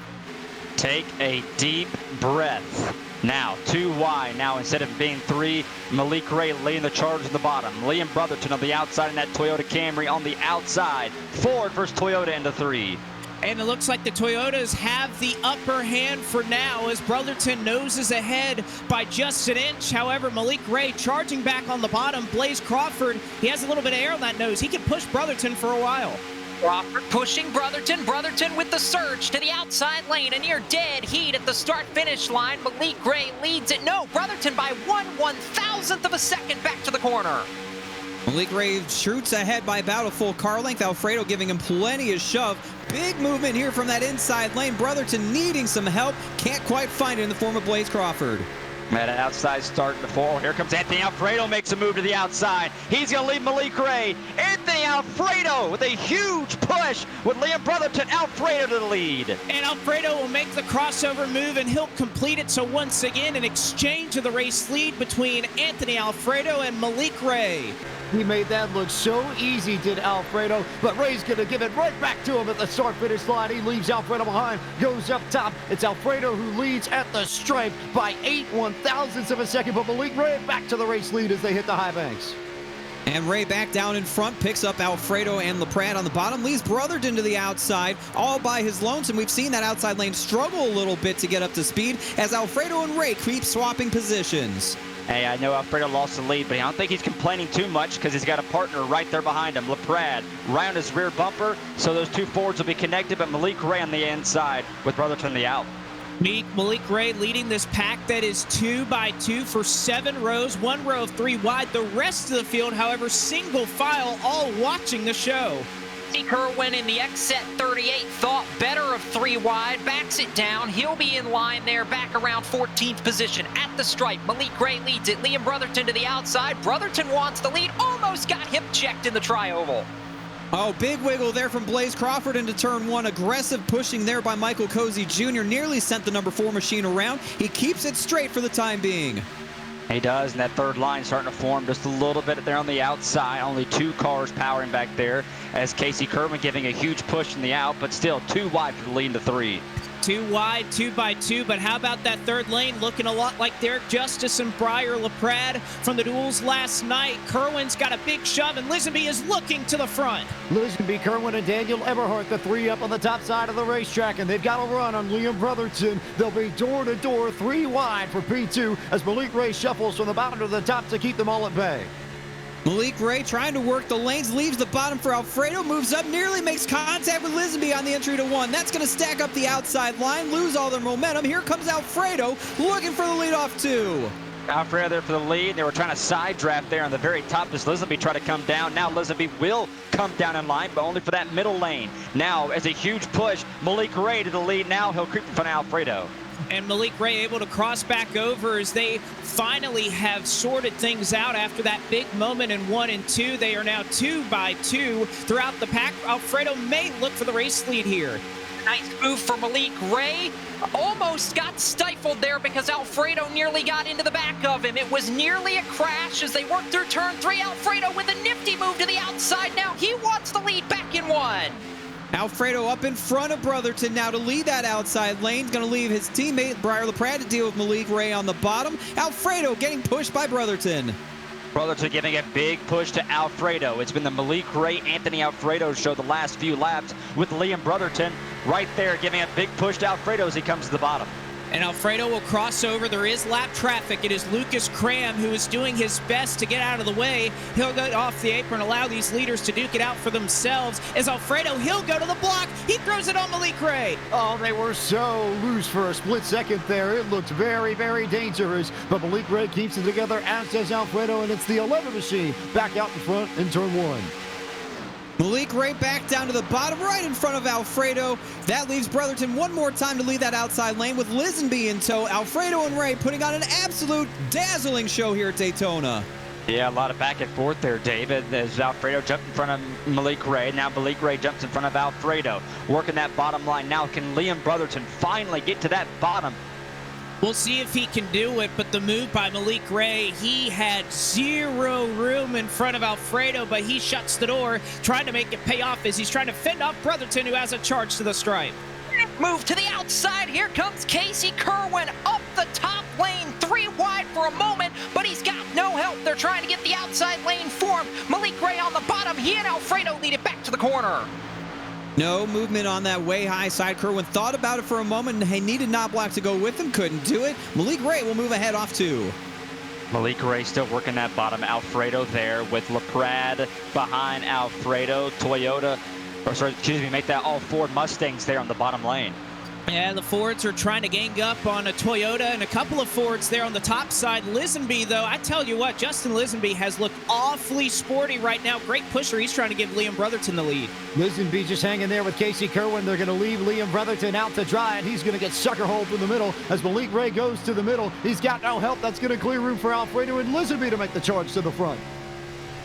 Take a deep breath. Now, 2 wide. Now, instead of being 3, Malik Ray leading the charge at the bottom. Liam Brotherton on the outside in that Toyota Camry on the outside. Ford versus Toyota into 3. And it looks like the Toyotas have the upper hand for now as Brotherton noses ahead by just an inch. However, Malik Ray charging back on the bottom. Blaze Crawford, he has a little bit of air on that nose. He can push Brotherton for a while. Crawford pushing Brotherton. Brotherton with the surge to the outside lane. A near dead heat at the start-finish line. Malik Ray leads it. No, Brotherton by 1/1000th of a second back to the corner. Malik Ray shoots ahead by about a full car length. Alfredo giving him plenty of shove. Big movement here from that inside lane. Brotherton needing some help. Can't quite find it in the form of Blaze Crawford. That outside starting to fall. Here comes Anthony Alfredo, makes a move to the outside. He's going to lead Malik Ray. Anthony Alfredo with a huge push with Liam Brotherton. Alfredo to the lead. And Alfredo will make the crossover move, and he'll complete it. So once again, an exchange of the race lead between Anthony Alfredo and Malik Ray. He made that look so easy, did Alfredo, but Ray's going to give it right back to him at the start-finish line. He leaves Alfredo behind, goes up top. It's Alfredo who leads at the stripe by 8/1000ths of a second, but Malik Ray back to the race lead as they hit the high banks. And Ray back down in front, picks up Alfredo and LaPrade on the bottom, leaves Brotherton to the outside, all by his lonesome. We've seen that outside lane struggle a little bit to get up to speed as Alfredo and Ray keep swapping positions. Hey, I know Alfredo lost the lead, but I don't think he's complaining too much because he's got a partner right there behind him, LaPrade, right on his rear bumper. So those 2 Fords will be connected, but Malik Ray on the inside with Brotherton the out. Malik Ray leading this pack that is 2 by 2 for 7 rows, 1 row of 3 wide. The rest of the field, however, single file, all watching the show. Casey Kirwan in the XZ 38 thought better of 3 wide, backs it down. He'll be in line there, back around 14th position at the stripe. Malik Ray leads it. Liam Brotherton to the outside. Brotherton wants the lead, almost got hip checked in the tri-oval. Oh, big wiggle there from Blaze Crawford into turn 1. Aggressive pushing there by Michael Cozy Jr. Nearly sent the number 4 machine around. He keeps it straight for the time being. He does, and that third line starting to form just a little bit there on the outside. Only 2 cars powering back there as Casey Kirwan giving a huge push in the out, but still 2 wide for the lead into 3. 2 wide, 2 by 2, but how about that third lane looking a lot like Derek Justice and Briar LaPrade from the duels last night. Kirwan's got a big shove, and Lisenby is looking to the front. Lisenby, Kirwan, and Daniel Everhart, the 3 up on the top side of the racetrack, and they've got a run on Liam Brotherton. They'll be door-to-door, 3 wide for P2 as Malik Ray shuffles from the bottom to the top to keep them all at bay. Malik Ray trying to work the lanes, leaves the bottom for Alfredo, moves up, nearly makes contact with Lisenby on the entry to 1. That's going to stack up the outside line, lose all their momentum. Here comes Alfredo looking for the leadoff 2. Alfredo there for the lead. They were trying to side draft there on the very top as Lisenby tried to come down. Now Lisenby will come down in line, but only for that middle lane. Now, as a huge push, Malik Ray to the lead. Now he'll creep in front of Alfredo. And Malik Ray able to cross back over as they finally have sorted things out after that big moment in 1 and 2. They are now 2 by 2 throughout the pack. Alfredo may look for the race lead here. Nice move for Malik Ray. Almost got stifled there because Alfredo nearly got into the back of him. It was nearly a crash as they worked through turn 3. Alfredo with a nifty move to the outside. Now he wants the lead back in 1. Alfredo up in front of Brotherton now to lead that outside lane. He's going to leave his teammate Briar LaPrade to deal with Malik Ray on the bottom. Alfredo getting pushed by Brotherton. Brotherton giving a big push to Alfredo. It's been the Malik Ray, Anthony Alfredo show the last few laps with Liam Brotherton right there giving a big push to Alfredo as he comes to the bottom. And Alfredo will cross over. There is lap traffic. It is Lucas Cram who is doing his best to get out of the way. He'll go off the apron, allow these leaders to duke it out for themselves. As Alfredo, he'll go to the block. He throws it on Malik Ray. Oh, they were so loose for a split second there. It looked very, very dangerous. But Malik Ray keeps it together, as does Alfredo, and it's the 11 machine back out in front in turn 1. Malik Ray back down to the bottom, right in front of Alfredo. That leaves Brotherton one more time to lead that outside lane with Lisenby in tow. Alfredo and Ray putting on an absolute dazzling show here at Daytona. Yeah, a lot of back and forth there, David, as Alfredo jumped in front of Malik Ray. Now Malik Ray jumps in front of Alfredo, working that bottom line. Now can Liam Brotherton finally get to that bottom? We'll see if he can do it, but the move by Malik Ray, he had zero room in front of Alfredo, but he shuts the door, trying to make it pay off as he's trying to fend off Brotherton, who has a charge to the stripe. Move to the outside. Here comes Casey Kirwan up the top lane, 3 wide for a moment, but he's got no help. They're trying to get the outside lane formed. Malik Ray on the bottom. He and Alfredo lead it back to the corner. No movement on that way high side. Kirwan thought about it for a moment and he needed Knobloch to go with him. Couldn't do it. Malik Ray will move ahead off 2. Malik Ray still working that bottom. Alfredo there with LaPrade behind Alfredo. Make that all Ford Mustangs there on the bottom lane. Yeah, the Fords are trying to gang up on a Toyota and a couple of Fords there on the top side. Lisenby, though, I tell you what, Justin Lisenby has looked awfully sporty right now. Great pusher. He's trying to give Liam Brotherton the lead. Lisenby just hanging there with Casey Kirwan. They're going to leave Liam Brotherton out to dry, and he's going to get sucker holed in the middle as Malik Ray goes to the middle. He's got no help. That's going to clear room for Alfredo and Lisenby to make the charge to the front.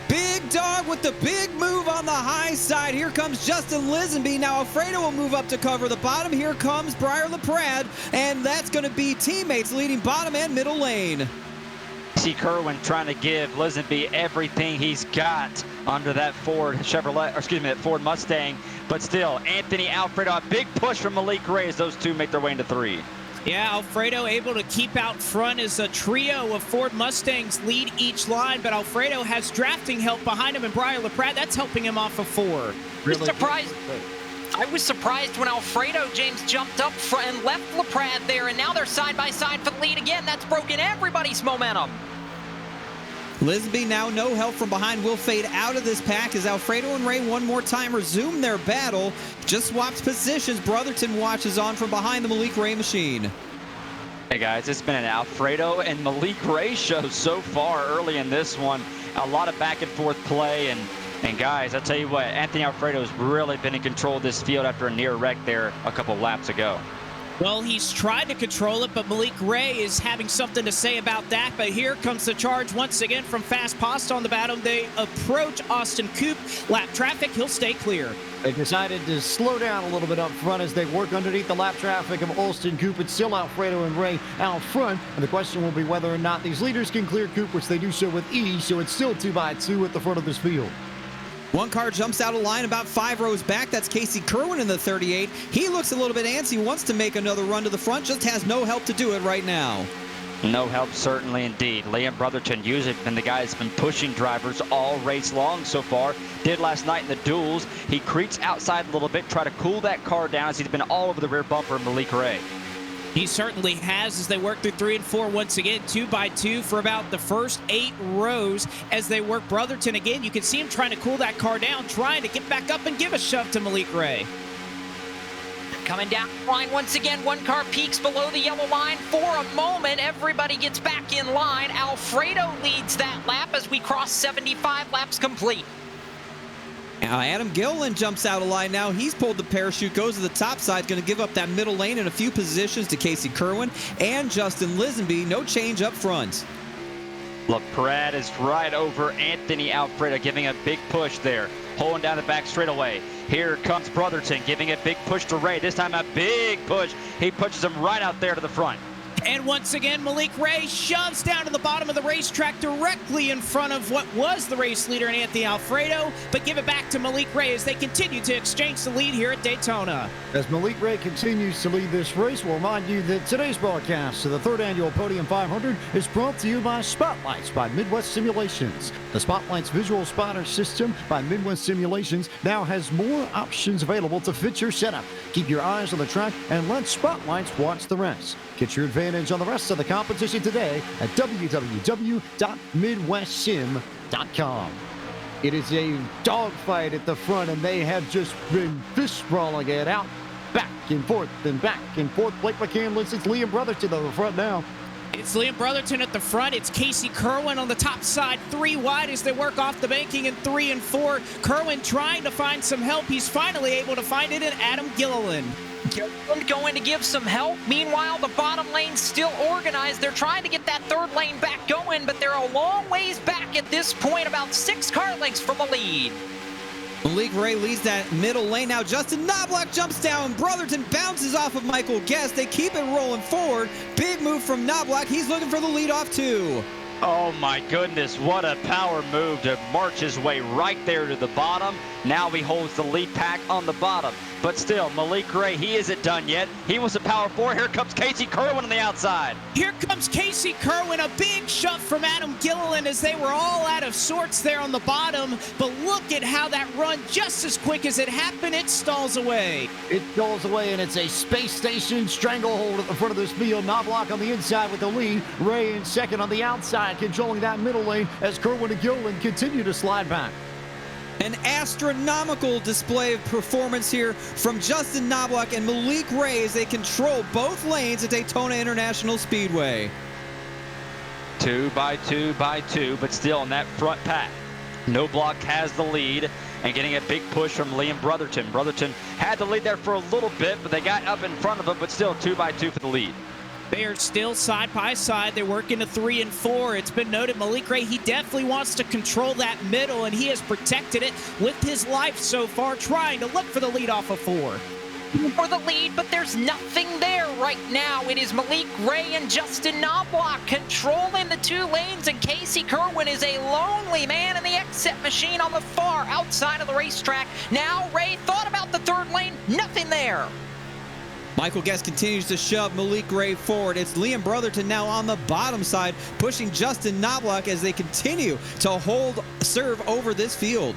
Big dog with the big move on the high side. Here comes Justin Lisenby. Now Alfredo will move up to cover the bottom. Here comes Briar LaPrade, and that's going to be teammates leading bottom and middle lane. See Kirwan trying to give Lisenby everything he's got under that Ford Mustang, but still, Anthony Alfredo, a big push from Malik Ray as those two make their way into 3. Yeah, Alfredo able to keep out front as a trio of Ford Mustangs lead each line, but Alfredo has drafting help behind him, and Briar LaPrade, that's helping him off of 4. Really surprised. I was surprised when Alfredo James jumped up front and left LaPrade there, and now they're side by side for the lead again. That's broken everybody's momentum. Lisenby now no help from behind will fade out of this pack as Alfredo and Ray one more time resume their battle. Just swapped positions. Brotherton watches on from behind the Malik Ray machine. Hey guys, it's been an Alfredo and Malik Ray show so far early in this one. A lot of back and forth play, and guys, I'll tell you what, Anthony Alfredo's really been in control of this field after a near wreck there a couple laps ago. Well, he's tried to control it, but Malik Ray is having something to say about that. But here comes the charge once again from Fast Pasta on the bottom. They approach Austin Coop. Lap traffic, he'll stay clear. They decided to slow down a little bit up front as they work underneath the lap traffic of Austin Coop. It's still Alfredo and Ray out front. And the question will be whether or not these leaders can clear Coop, which they do so with ease. So it's still 2x2 at the front of this field. One car jumps out of line about 5 rows back. That's Casey Kirwan in the 38. He looks a little bit antsy, wants to make another run to the front, just has no help to do it right now. No help, certainly indeed. Liam Brotherton usually been the guy that's been pushing drivers all race long so far. Did last night in the duels. He creeps outside a little bit, try to cool that car down as he's been all over the rear bumper of Malik Ray. He certainly has as they work through 3 and 4 once again, 2x2 for about the first 8 rows as they work Brotherton again. You can see him trying to cool that car down, trying to get back up and give a shove to Malik Ray. Coming down the line once again, one car peaks below the yellow line for a moment. Everybody gets back in line. Alfredo leads that lap as we cross 75 laps complete. Now Adam Gilliland jumps out of line now. He's pulled the parachute, goes to the top side, going to give up that middle lane in a few positions to Casey Kirwan and Justin Lisenby. No change up front. LaPrade is right over Anthony Alfredo, giving a big push there, holding down the back straightaway. Here comes Brotherton, giving a big push to Ray. This time a big push. He pushes him right out there to the front. And once again, Malik Ray shoves down to the bottom of the racetrack directly in front of what was the race leader in Anthony Alfredo, but give it back to Malik Ray as they continue to exchange the lead here at Daytona. As Malik Ray continues to lead this race, we'll remind you that today's broadcast of the third annual Podium 500 is brought to you by Spotlights by Midwest Simulations. The Spotlights visual spotter system by Midwest Simulations now has more options available to fit your setup. Keep your eyes on the track and let Spotlights watch the rest. Get your advantage on the rest of the competition today at www.midwestsim.com. It is a dogfight at the front, and they have just been fist sprawling it out, back and forth and back and forth. Blake McCandless, it's Liam Brotherton on the front now. It's Liam Brotherton at the front. It's Casey Kirwan on the top side, 3 wide as they work off the banking in 3 and 4. Kirwan trying to find some help. He's finally able to find it in Adam Gilliland. Going to give some help. Meanwhile, the bottom lane's still organized. They're trying to get that third lane back going, but they're a long ways back at this point, about 6 car lengths from the lead. Malik Ray leads that middle lane. Now Justin Knobloch jumps down. Brotherton bounces off of Michael Guest. They keep it rolling forward. Big move from Knobloch. He's looking for the lead off too. Oh my goodness, what a power move to march his way right there to the bottom. Now he holds the lead pack on the bottom. But still, Malik Ray, he isn't done yet. He wants a power 4. Here comes Casey Kirwan on the outside. Here comes Casey Kirwan, a big shove from Adam Gilliland as they were all out of sorts there on the bottom. But look at how that run, just as quick as it happened, it stalls away. It stalls away, and it's a space station stranglehold at the front of this field. Knobloch on the inside with the lead. Ray in second on the outside, controlling that middle lane as Kirwan and Gilliland continue to slide back. An astronomical display of performance here from Justin Knobloch and Malik Ray as they control both lanes at Daytona International Speedway. 2 by 2 by 2, but still in that front pack. Knobloch has the lead and getting a big push from Liam Brotherton. Brotherton had the lead there for a little bit, but they got up in front of him, but still 2 by 2 for the lead. They are still side by side. They work into 3 and 4. It's been noted Malik Ray, he definitely wants to control that middle, and he has protected it with his life so far, trying to look for the lead off of 4. For the lead, but there's nothing there right now. It is Malik Ray and Justin Knobloch controlling the 2 lanes, and Casey Kirwan is a lonely man in the exit machine on the far outside of the racetrack. Now Ray thought about the 3rd lane, nothing there. Michael Guest continues to shove Malik Ray forward. It's Liam Brotherton now on the bottom side, pushing Justin Knobloch as they continue to serve over this field.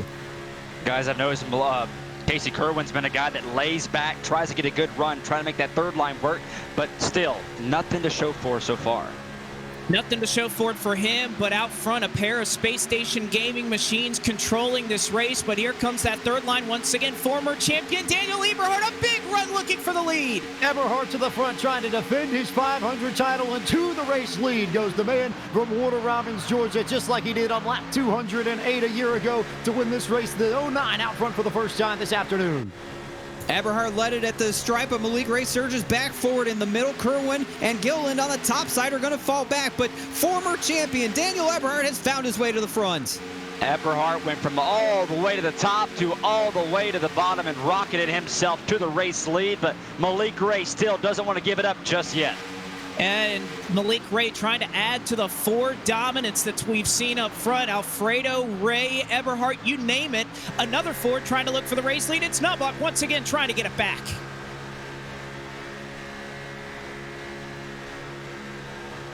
Guys, I've noticed Casey Kirwan's been a guy that lays back, tries to get a good run, trying to make that 3rd line work, but still nothing to show for so far. Nothing to show for it for him, but out front, a pair of Space Station Gaming machines controlling this race. But here comes that 3rd line once again. Former champion Daniel Eberhardt, a big run looking for the lead. Eberhardt to the front, trying to defend his 500 title, and to the race lead goes the man from Warner Robins, Georgia, just like he did on lap 208 a year ago to win this race, the 09 out front for the first time this afternoon. Eberhardt led it at the stripe, but Malik Ray surges back forward in the middle. Kirwan and Gilliland on the top side are going to fall back, but former champion Daniel Eberhardt has found his way to the front. Eberhardt went from all the way to the top to all the way to the bottom and rocketed himself to the race lead, but Malik Ray still doesn't want to give it up just yet. And Malik Ray trying to add to the 4 dominance that we've seen up front. Alfredo, Ray, Eberhardt, you name it. Another 4 trying to look for the race lead. It's Knobloch once again trying to get it back.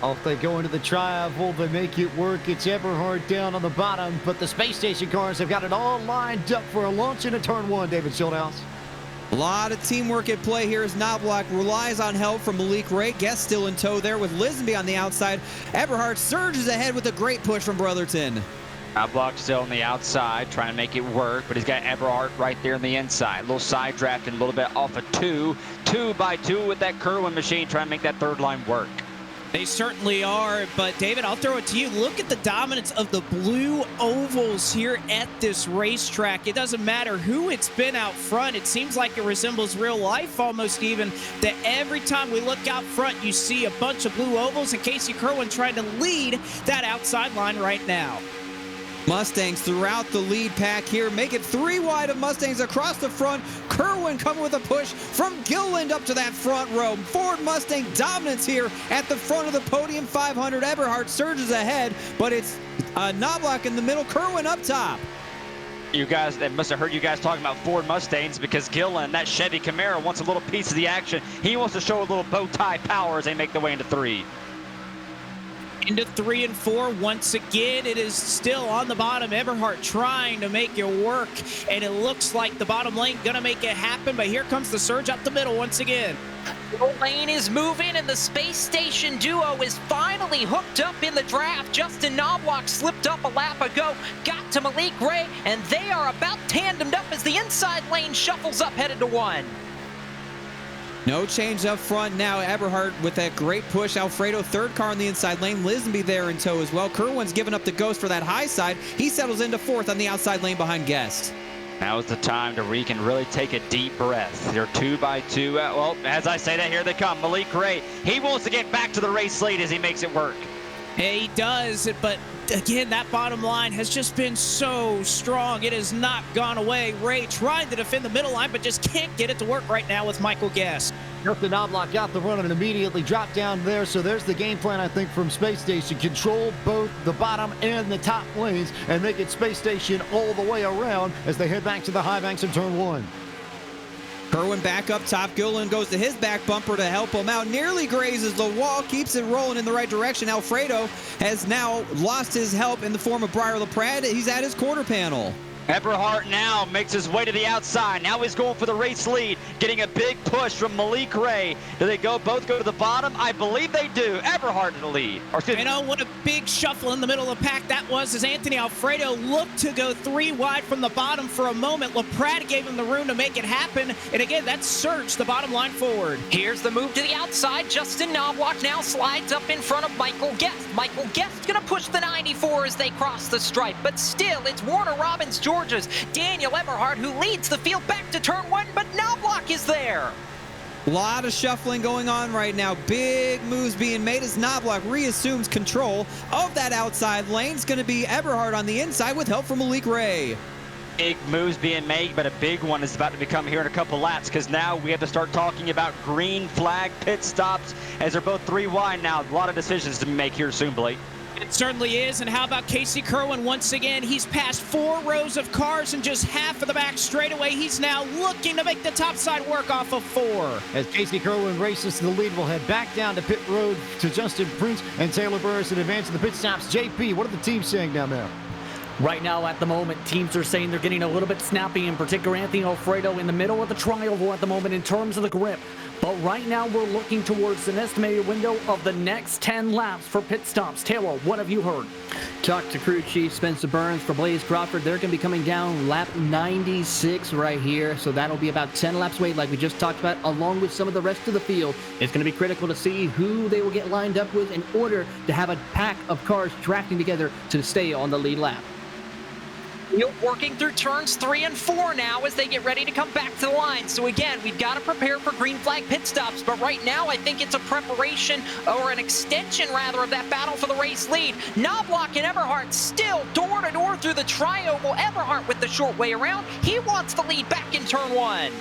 Off they go into the tri-oval, they make it work. It's Eberhardt down on the bottom, but the Space Station cars have got it all lined up for a launch into turn 1, David Schildhouse. A lot of teamwork at play here as Knobloch relies on help from Malik Ray. Guest still in tow there with Lisenby on the outside. Eberhardt surges ahead with a great push from Brotherton. Knobloch still on the outside, trying to make it work, but he's got Eberhardt right there on the inside. A little side drafting, a little bit off of 2 by 2 with that Kirwan machine, trying to make that 3rd line work. They certainly are, but David, I'll throw it to you. Look at the dominance of the blue ovals here at this racetrack. It doesn't matter who it's been out front. It seems like it resembles real life almost even, that every time we look out front, you see a bunch of blue ovals, and Casey Kirwan trying to lead that outside line right now. Mustangs throughout the lead pack here. Make it 3 wide of Mustangs across the front. Kirwan coming with a push from Gilliland up to that front row. Ford Mustang dominance here at the front of the Podium 500. Eberhard surges ahead, but it's Knobloch in the middle. Kirwan up top. You guys, they must have heard you guys talking about Ford Mustangs, because Gilliland, that Chevy Camaro, wants a little piece of the action. He wants to show a little bow tie power as they make their way into 3. Into 3 and 4 once again. It is still on the bottom. Eberhard trying to make it work, and it looks like the bottom lane gonna make it happen, but here comes the surge up the middle once again. The lane is moving, and the Space Station duo is finally hooked up in the draft. Justin Knobloch slipped up a lap ago, got to Malik Ray, and they are about tandemed up as the inside lane shuffles up headed to 1. No change up front now. Eberhard with that great push. Alfredo, third car in the inside lane. Lisenby there in tow as well. Kirwan's giving up the ghost for that high side. He settles into 4th on the outside lane behind Guest. Now is the time to Reek and really take a deep breath. They're 2 by 2. Well, as I say that, here they come. Malik Ray, he wants to get back to the race lead as he makes it work. Yeah, he does, but again, that bottom line has just been so strong. It has not gone away. Ray trying to defend the middle line, but just can't get it to work right now with Michael Guest. Justin Knobloch got the run and immediately dropped down there. So there's the game plan, I think, from Space Station. Control both the bottom and the top lanes and make it Space Station all the way around as they head back to the high banks of turn 1. Kirwan back up top. Gilliland goes to his back bumper to help him out. Nearly grazes the wall, keeps it rolling in the right direction. Alfredo has now lost his help in the form of Briar LaPrade. He's at his quarter panel. Eberhard now makes his way to the outside. Now he's going for the race lead, getting a big push from Malik Ray. Do they both go to the bottom? I believe they do. Eberhard in the lead. You know what a big shuffle in the middle of the pack that was, as Anthony Alfredo looked to go 3 wide from the bottom for a moment. LaPrade gave him the room to make it happen, and again, that surged the bottom line forward. Here's the move to the outside. Justin Knobloch now slides up in front of Michael Guest. Michael Guest gonna push the 94 as they cross the stripe, but still, it's Warner Robins, Georgia's Daniel Eberhard who leads the field back to turn 1, but Knobloch is there. A lot of shuffling going on right now. Big moves being made as Knobloch reassumes control of that outside lane. It's going to be Eberhard on the inside with help from Malik Ray. Big moves being made, but a big one is about to become here in a couple laps, because now we have to start talking about green flag pit stops as they're both 3 wide now. A lot of decisions to make here soon, Blake. It certainly is, and how about Casey Kirwan once again? He's passed 4 rows of cars and just half of the back straightaway. He's now looking to make the top side work off of 4. As Casey Kirwan races to the lead, we'll head back down to pit road to Justin Prince and Taylor Burris in advance of the pit stops. JP, what are the teams saying down there? Right now, at the moment, teams are saying they're getting a little bit snappy, in particular Anthony Alfredo in the middle of the tri-oval at the moment in terms of the grip. But right now, we're looking towards an estimated window of the next 10 laps for pit stops. Taylor, what have you heard? Talk to crew chief Spencer Burns for Blaze Crawford. They're going to be coming down lap 96 right here. So that'll be about 10 laps away, like we just talked about, along with some of the rest of the field. It's going to be critical to see who they will get lined up with in order to have a pack of cars drafting together to stay on the lead lap. Field working through turns 3 and 4 now as they get ready to come back to the line. So again, we've got to prepare for green flag pit stops, but right now I think it's a preparation, or an extension rather, of that battle for the race lead. Knobloch and Eberhard still door to door through the tri-oval. Eberhard with the short way around. He wants the lead back in turn 1.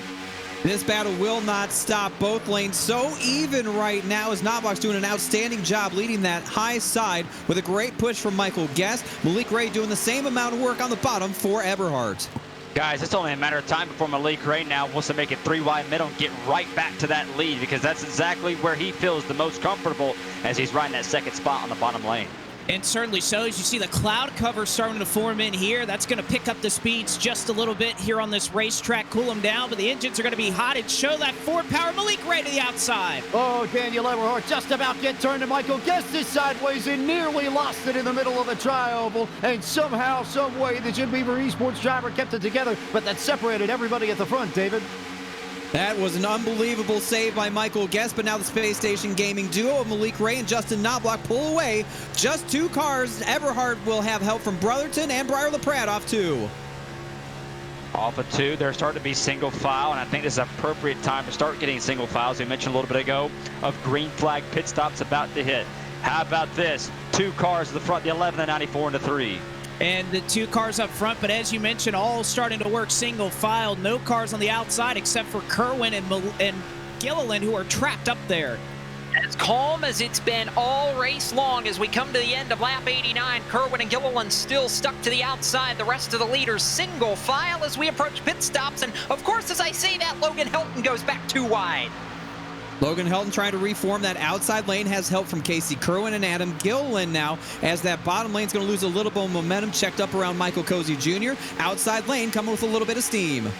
This battle will not stop. Both lanes so even right now as Knobloch's doing an outstanding job leading that high side with a great push from Michael Guest. Malik Ray doing the same amount of work on the bottom for Eberhard. Guys, it's only a matter of time before Malik Ray now wants to make it 3 wide middle and get right back to that lead, because that's exactly where he feels the most comfortable as he's riding that second spot on the bottom lane. And certainly so, as you see the cloud cover starting to form in here. That's going to pick up the speeds just a little bit here on this racetrack, cool them down, but the engines are going to be hot and show that Ford power. Malik Ray to the outside. Oh, Daniel Eberhard just about get turned, and Michael Guest is sideways and nearly lost it in the middle of the tri-oval, and somehow, some way, the Jim Beaver Esports driver kept it together, but that separated everybody at the front, David. That was an unbelievable save by Michael Guest, but now the Space Station Gaming duo of Malik Ray and Justin Knobloch pull away. Just 2 cars. Eberhard will have help from Brotherton and Briar LaPrade off 2. Off of 2, they're starting to be single file, and I think this is an appropriate time to start getting single files. We mentioned a little bit ago of green flag pit stops about to hit. How about this? 2 cars at the front, the 11 and 94 into 3. and the 2 cars up front, but as you mentioned, all starting to work single file. No cars on the outside except for Kirwan and Gilliland, who are trapped up there. As calm as it's been all race long as we come to the end of lap 89. Kirwan and Gilliland still stuck to the outside. The rest of the leaders single file as we approach pit stops. And of course, as I say that, Logan Helton goes back too wide. Logan Helton trying to reform that outside lane, has help from Casey Kirwan and Adam Gilliland now, as that bottom lane's going to lose a little bit of momentum. Checked up around Michael Cozy Jr. Outside lane coming with a little bit of steam.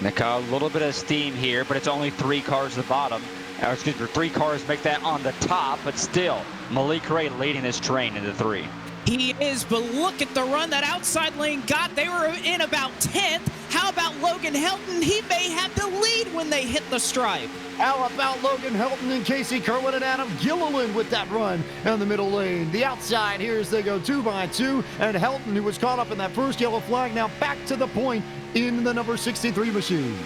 A little bit of steam here, but it's only 3 cars at the bottom. Excuse me, 3 cars make that on the top, but still, Malik Ray leading this train into 3. He is, but look at the run that outside lane got. They were in about 10th. How about Logan Helton? He may have the lead when they hit the stripe. How about Logan Helton and Casey Kirwan and Adam Gilliland with that run down the middle lane? The outside here as they go 2 by 2, and Helton, who was caught up in that first yellow flag, now back to the point in the number 63 machine.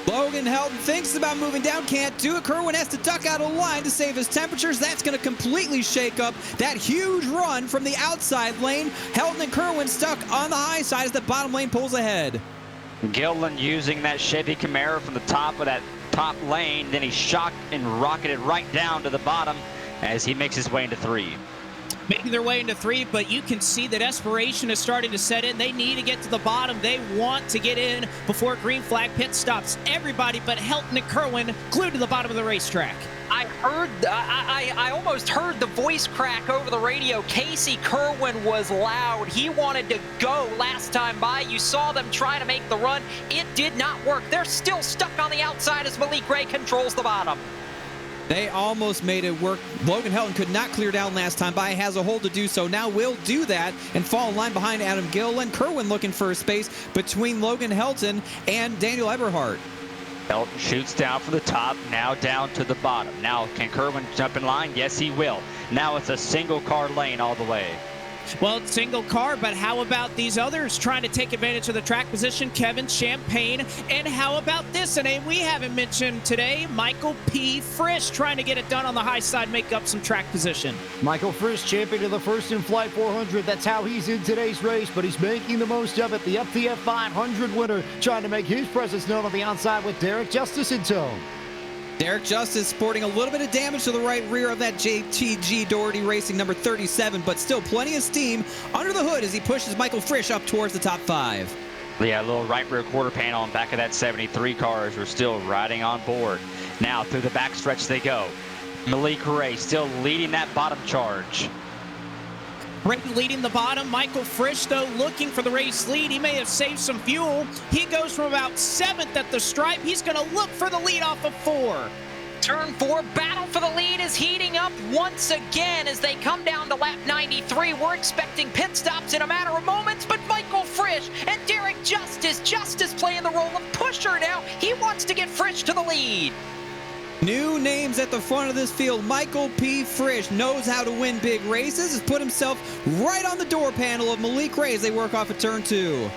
Logan Helton thinks about moving down, can't do it. Kirwan has to duck out of line to save his temperatures. That's going to completely shake up that huge run from the outside lane. Helton and Kirwan stuck on the high side as the bottom lane pulls ahead. Gilliland using that Chevy Camaro from the top of that top lane, then he shocked and rocketed right down to the bottom as he makes his way into 3. Making their way into 3, but you can see that desperation is starting to set in. They need to get to the bottom. They want to get in before green flag pit stops. Everybody but Helton and Kirwan glued to the bottom of the racetrack. I almost heard the voice crack over the radio. Casey Kirwan was loud. He wanted to go last time by. You saw them try to make the run. It did not work. They're still stuck on the outside as Malik Ray controls the bottom. They almost made it work. Logan Helton could not clear down last time by, has a hole to do so. Now will do that and fall in line behind Adam Gilliland. Kirwan looking for a space between Logan Helton and Daniel Eberhardt. Helton shoots down from the top, now down to the bottom. Now, can Kirwan jump in line? Yes, he will. Now it's a single car lane all the way. Well, it's single car, but how about these others trying to take advantage of the track position? Kevin Champagne, and how about this, a name we haven't mentioned today, Michael P. Frisch, trying to get it done on the high side, make up some track position. Michael Frisch, champion of the First in Flight 400. That's how he's in today's race, but he's making the most of it. The FTF 500 winner, trying to make his presence known on the outside with Derek Justice in tow. Derek Justice sporting a little bit of damage to the right rear of that JTG Doherty Racing number 37, but still plenty of steam under the hood as he pushes Michael Frisch up towards the top 5. Yeah, a little right rear quarter panel on back of that 73 car as we're still riding on board. Now through the backstretch they go. Malik Ray still leading that bottom charge. Brayton leading the bottom. Michael Frisch, though, looking for the race lead. He may have saved some fuel. He goes from about 7th at the stripe. He's going to look for the lead off of 4. Turn 4, battle for the lead is heating up once again as they come down to lap 93. We're expecting pit stops in a matter of moments, but Michael Frisch and Derek Justice playing the role of pusher now. He wants to get Frisch to the lead. New names at the front of this field. Michael P. Frisch knows how to win big races, has put himself right on the door panel of Malik Ray as they work off of turn 2.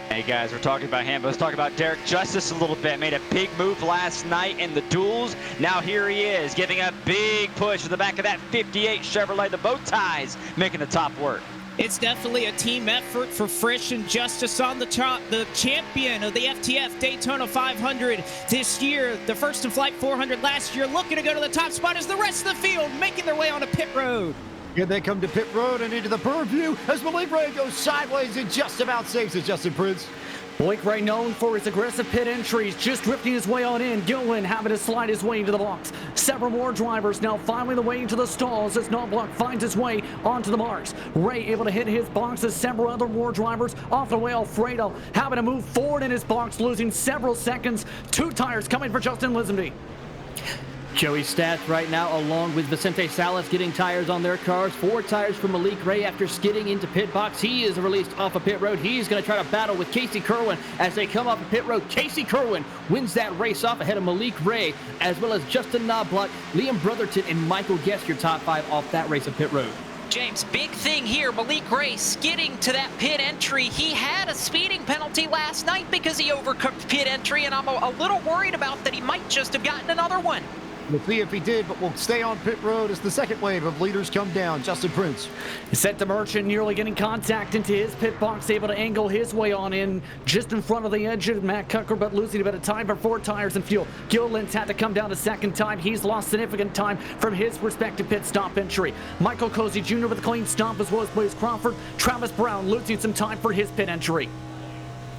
Hey guys, we're talking about him, but let's talk about Derek Justice a little bit. Made a big move last night in the duels. Now here he is, giving a big push to the back of that 58 Chevrolet. The bow ties making the top work. It's definitely a team effort for Frisch and Justice on the top. The champion of the FTF Daytona 500 this year, the First in Flight 400 last year, looking to go to the top spot as the rest of the field making their way onto pit road. Here they come to pit road and into the purview as Malik Ray goes sideways and just about saves it, Justin Prince. Malik Ray known for his aggressive pit entries, just drifting his way on in. Gilliland having to slide his way into the box. Several more drivers now finding the way into the stalls as Knobloch finds his way onto the marks. Ray able to hit his box as several other more drivers off the way. Alfredo having to move forward in his box, losing several seconds. 2 tires coming for Justin Lisenby. Joey Stats right now, along with Vicente Salas, getting tires on their cars. 4 tires for Malik Ray after skidding into pit box. He is released off of pit road. He's going to try to battle with Casey Kirwan as they come off of pit road. Casey Kirwan wins that race off ahead of Malik Ray, as well as Justin Knobloch, Liam Brotherton, and Michael Guest, your top 5 off that race of pit road. James, big thing here. Malik Ray skidding to that pit entry. He had a speeding penalty last night because he overcooked pit entry, and I'm a little worried about that he might just have gotten another one. We'll see if he did, but we'll stay on pit road as the second wave of leaders come down. Justin Prince. Set to Merchant, nearly getting contact into his pit box, able to angle his way on in, just in front of the edge of Matt Cucker, but losing a bit of time for 4 tires and fuel. Gilliland's had to come down a second time. He's lost significant time from his respective pit stop entry. Michael Cozy Jr. with a clean stop, as well as Blaze Crawford. Travis Brown losing some time for his pit entry.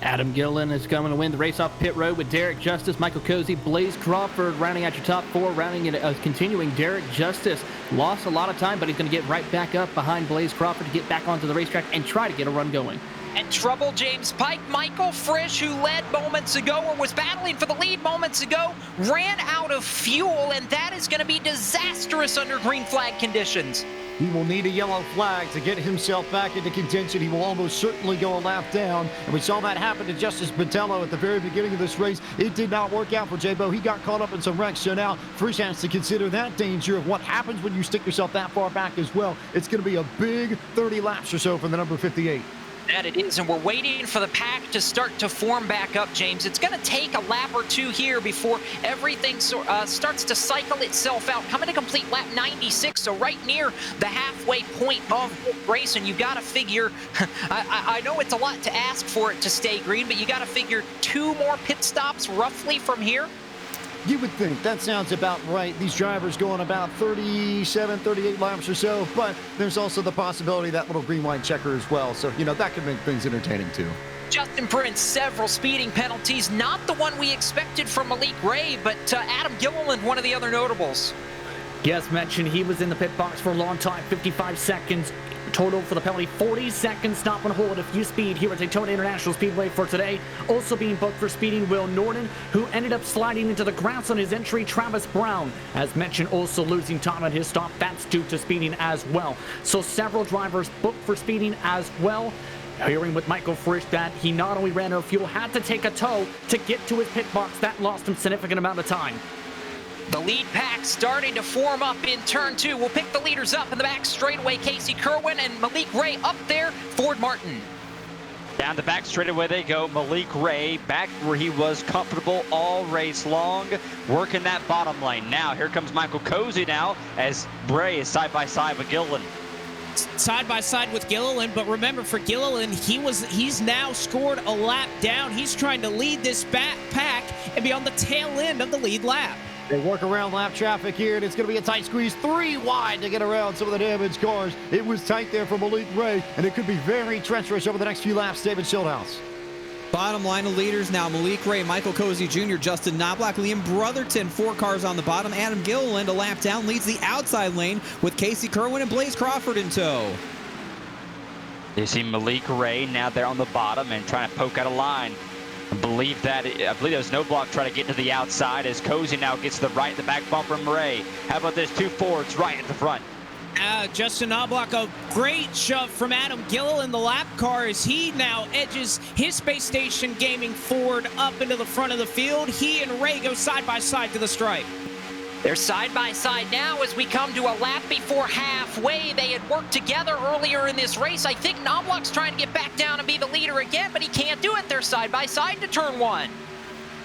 Adam Gilliland is coming to win the race off pit road with Derek Justice, Michael Cozy, Blaze Crawford rounding out your top 4, rounding it, continuing. Derek Justice lost a lot of time, but he's going to get right back up behind Blaze Crawford to get back onto the racetrack and try to get a run going. And trouble, James Pike. Michael Frisch, who led moments ago or was battling for the lead moments ago, ran out of fuel, and that is going to be disastrous under green flag conditions. He will need a yellow flag to get himself back into contention. He will almost certainly go a lap down. And we saw that happen to Justice Botello at the very beginning of this race. It did not work out for J-Bo. He got caught up in some wrecks. So now Frisch has to consider that danger of what happens when you stick yourself that far back as well. It's going to be a big 30 laps or so for the number 58. That it is, and we're waiting for the pack to start to form back up, James. It's going to take a lap or two here before everything starts to cycle itself out. Coming to complete lap 96, so right near the halfway point of the race, and you got to figure, I know it's a lot to ask for it to stay green, but you got to figure 2 more pit stops roughly from here. You would think that sounds about right. These drivers going about 37, 38 laps or so, but there's also the possibility that little green-white checker as well. So, that could make things entertaining too. Justin Prince, several speeding penalties. Not the one we expected from Malik Ray, but Adam Gilliland, one of the other notables. Yes, mentioned he was in the pit box for a long time, 55 seconds total for the penalty, 40 seconds stop and hold if you speed here at Daytona International Speedway for today. Also being booked for speeding, Will Norton, who ended up sliding into the grass on his entry. Travis Brown, as mentioned, also losing time on his stop. That's due to speeding as well. So several drivers booked for speeding as well. Hearing with Michael Frisch that he not only ran out of fuel, had to take a tow to get to his pit box. That lost him significant amount of time. The lead pack starting to form up in turn 2. We'll pick the leaders up in the back straightaway. Casey Kirwan and Malik Ray up there. Ford Martin. Down the back straightaway they go. Malik Ray back where he was comfortable all race long, working that bottom lane. Now here comes Michael Cozy now as Ray is side by side with Gilliland. Side by side with Gilliland, but remember for Gilliland, he's now scored a lap down. He's trying to lead this back pack and be on the tail end of the lead lap. They work around lap traffic here, and it's going to be a tight squeeze. 3 wide to get around some of the damaged cars. It was tight there for Malik Ray, and it could be very treacherous over the next few laps. David Schildhouse. Bottom line of leaders now, Malik Ray, Michael Cozy Jr., Justin Knobloch, Liam Brotherton, 4 cars on the bottom. Adam Gilliland, a lap down, leads the outside lane with Casey Kirwan and Blaze Crawford in tow. You see Malik Ray now there on the bottom and trying to poke out a line. I believe it was no block trying to get to the outside as Cozy now gets the right, the back bumper from Ray. How about this 2 Fords right at the front? Justin Knobloch, a great shove from Adam Gilliland, the lap car, as he now edges his Space Station Gaming Ford up into the front of the field. He and Ray go side by side to the stripe. They're side by side now as we come to a lap before halfway. They had worked together earlier in this race. I think Knobloch's trying to get back down and be the leader again, but he can't do it. They're side by side to turn 1.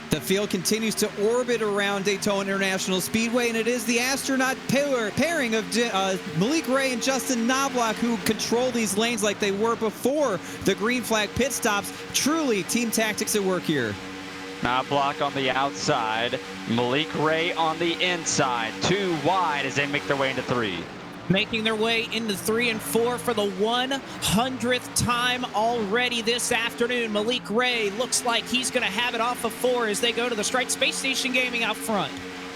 The field continues to orbit around Daytona International Speedway, and it is the astronaut pairing of Malik Ray and Justin Knobloch who control these lanes like they were before the green flag pit stops. Truly team tactics at work here. Knobloch on the outside, Malik Ray on the inside. 2 wide as they make their way into 3. Making their way into 3 and 4 for the 100th time already this afternoon. Malik Ray looks like he's going to have it off of 4 as they go to the stripe. Space Station Gaming out front.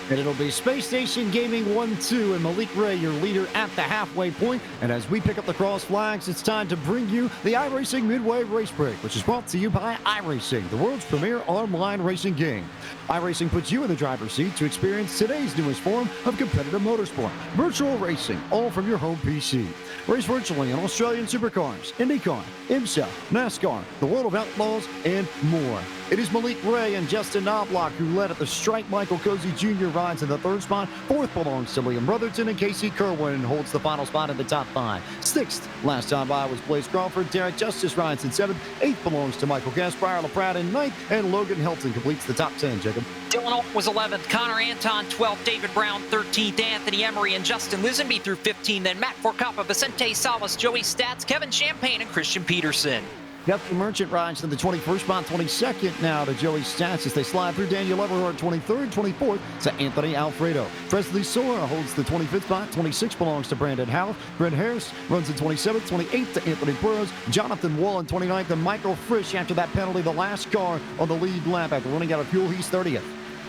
And it'll be Space Station Gaming 1-2 and Malik Ray, your leader at the halfway point. And as we pick up the cross flags, it's time to bring you the iRacing Midway Race Break, which is brought to you by iRacing, the world's premier online racing game. iRacing puts you in the driver's seat to experience today's newest form of competitive motorsport, virtual racing, all from your home PC. Race virtually on Australian supercars, IndyCar, IMSA, NASCAR, the World of Outlaws, and more. It is Malik Ray and Justin Knobloch who led at the stripe. Michael Cozy Jr. rides in the third spot. Fourth belongs to Liam Brotherton, and Casey Kirwan holds the final spot in the top 5. Sixth, last time by, was Blaze Crawford. Derek Justice rides in 7th. 8th belongs to Michael Guest. Briar LaPrade in 9th, and Logan Helton completes the top 10, Jacob. Dylan Alt was 11th, Connor Anton 12th, David Brown 13th, Anthony Emery and Justin Lisenby through 15th, then Matt Forcapa, Vicente Salas, Joey Stats, Kevin Champagne, and Christian Peterson. Guthrie Merchant rides to the 21st spot, 22nd now to Joey Stats as they slide through. Daniel Everhart 23rd, 24th to Anthony Alfredo. Presley Sora holds the 25th spot, 26 belongs to Brandon Howe. Brent Harris runs in 27th, 28th to Anthony Burrows. Jonathan Wall in 29th, and Michael Frisch after that penalty, the last car on the lead lap after running out of fuel. He's 30th.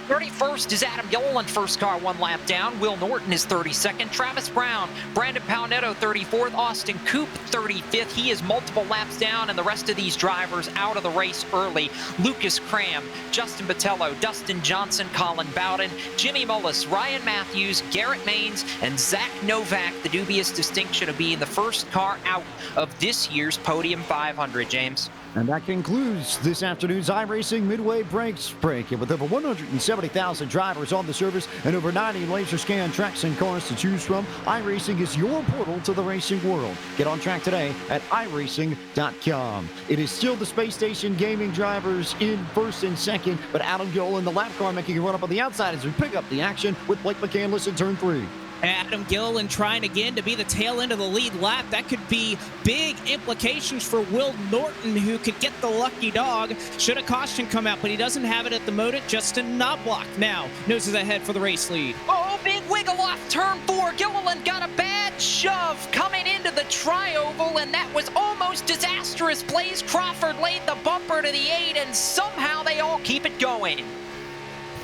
31st is Adam Yolen, first car 1 lap down. Will Norton is 32nd. Travis Brown, Brandon Paonetto 34th. Austin Coop 35th. He is multiple laps down, and the rest of these drivers out of the race early. Lucas Cram, Justin Botello, Dustin Johnson, Colin Bowden, Jimmy Mullis, Ryan Matthews, Garrett Maines, and Zach Novak, the dubious distinction of being the first car out of this year's Podium 500, James. And that concludes this afternoon's iRacing Midway Breaks Break. And with over 170,000 drivers on the service and over 90 laser scan tracks and cars to choose from, iRacing is your portal to the racing world. Get on track today at iRacing.com. It is still the Space Station Gaming drivers in first and second, but Adam Gill in the lap car making a run up on the outside as we pick up the action with Blake McCandless in turn 3. Adam Gilliland trying again to be the tail end of the lead lap. That could be big implications for Will Norton, who could get the lucky dog should a caution come out, but he doesn't have it at the moment. Justin Knobloch now noses ahead for the race lead. Oh, big wiggle off turn 4. Gilliland got a bad shove coming into the tri-oval, and that was almost disastrous. Blaze Crawford laid the bumper to the 8, and somehow they all keep it going.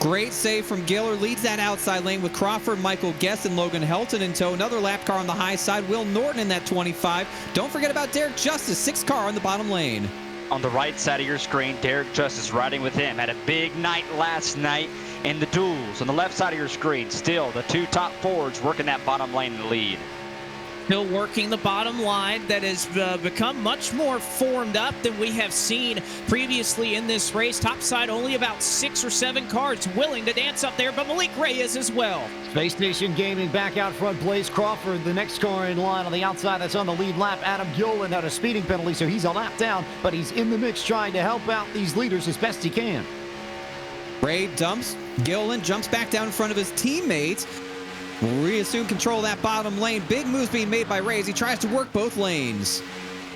Great save from Giller. Leads that outside lane with Crawford, Michael Guest, and Logan Helton in tow. Another lap car on the high side. Will Norton in that 25. Don't forget about Derek Justice, 6th car on the bottom lane. On the right side of your screen, Derek Justice riding with him. Had a big night last night in the duels. On the left side of your screen, still the 2 top forwards working that bottom lane in the lead. Still working the bottom line that has become much more formed up than we have seen previously in this race. Top side, only about 6 or 7 cars willing to dance up there, but Malik Ray is as well. Space Station Gaming back out front. Blaze Crawford, the next car in line on the outside that's on the lead lap. Adam Gilliland had a speeding penalty, so he's a lap down, but he's in the mix trying to help out these leaders as best he can. Ray dumps. Gilliland jumps back down in front of his teammates. Reassume control of that bottom lane. Big moves being made by Ray as he tries to work both lanes.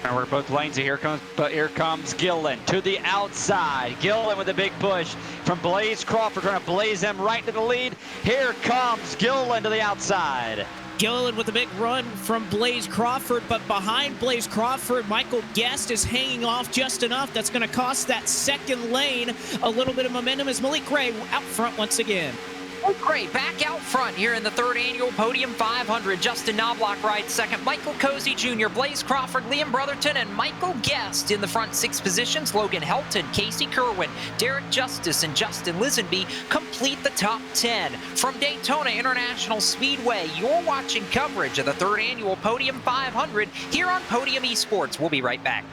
And we're both lanes. Here comes Gilliland to the outside. Gilliland with a big push from Blaze Crawford, trying to blaze them right to the lead. Here comes Gilliland to the outside. Gilliland with a big run from Blaze Crawford, but behind Blaze Crawford, Michael Guest is hanging off just enough. That's going to cost that second lane a little bit of momentum as Malik Ray out front once again. Great, back out front here in the 3rd annual Podium 500. Justin Knobloch rides second. Michael Cozy Jr., Blaze Crawford, Liam Brotherton, and Michael Guest in the front 6 positions. Logan Helton, Casey Kirwan, Derek Justice, and Justin Lisenby complete the top 10. From Daytona International Speedway, you're watching coverage of the 3rd annual Podium 500 here on Podium Esports. We'll be right back.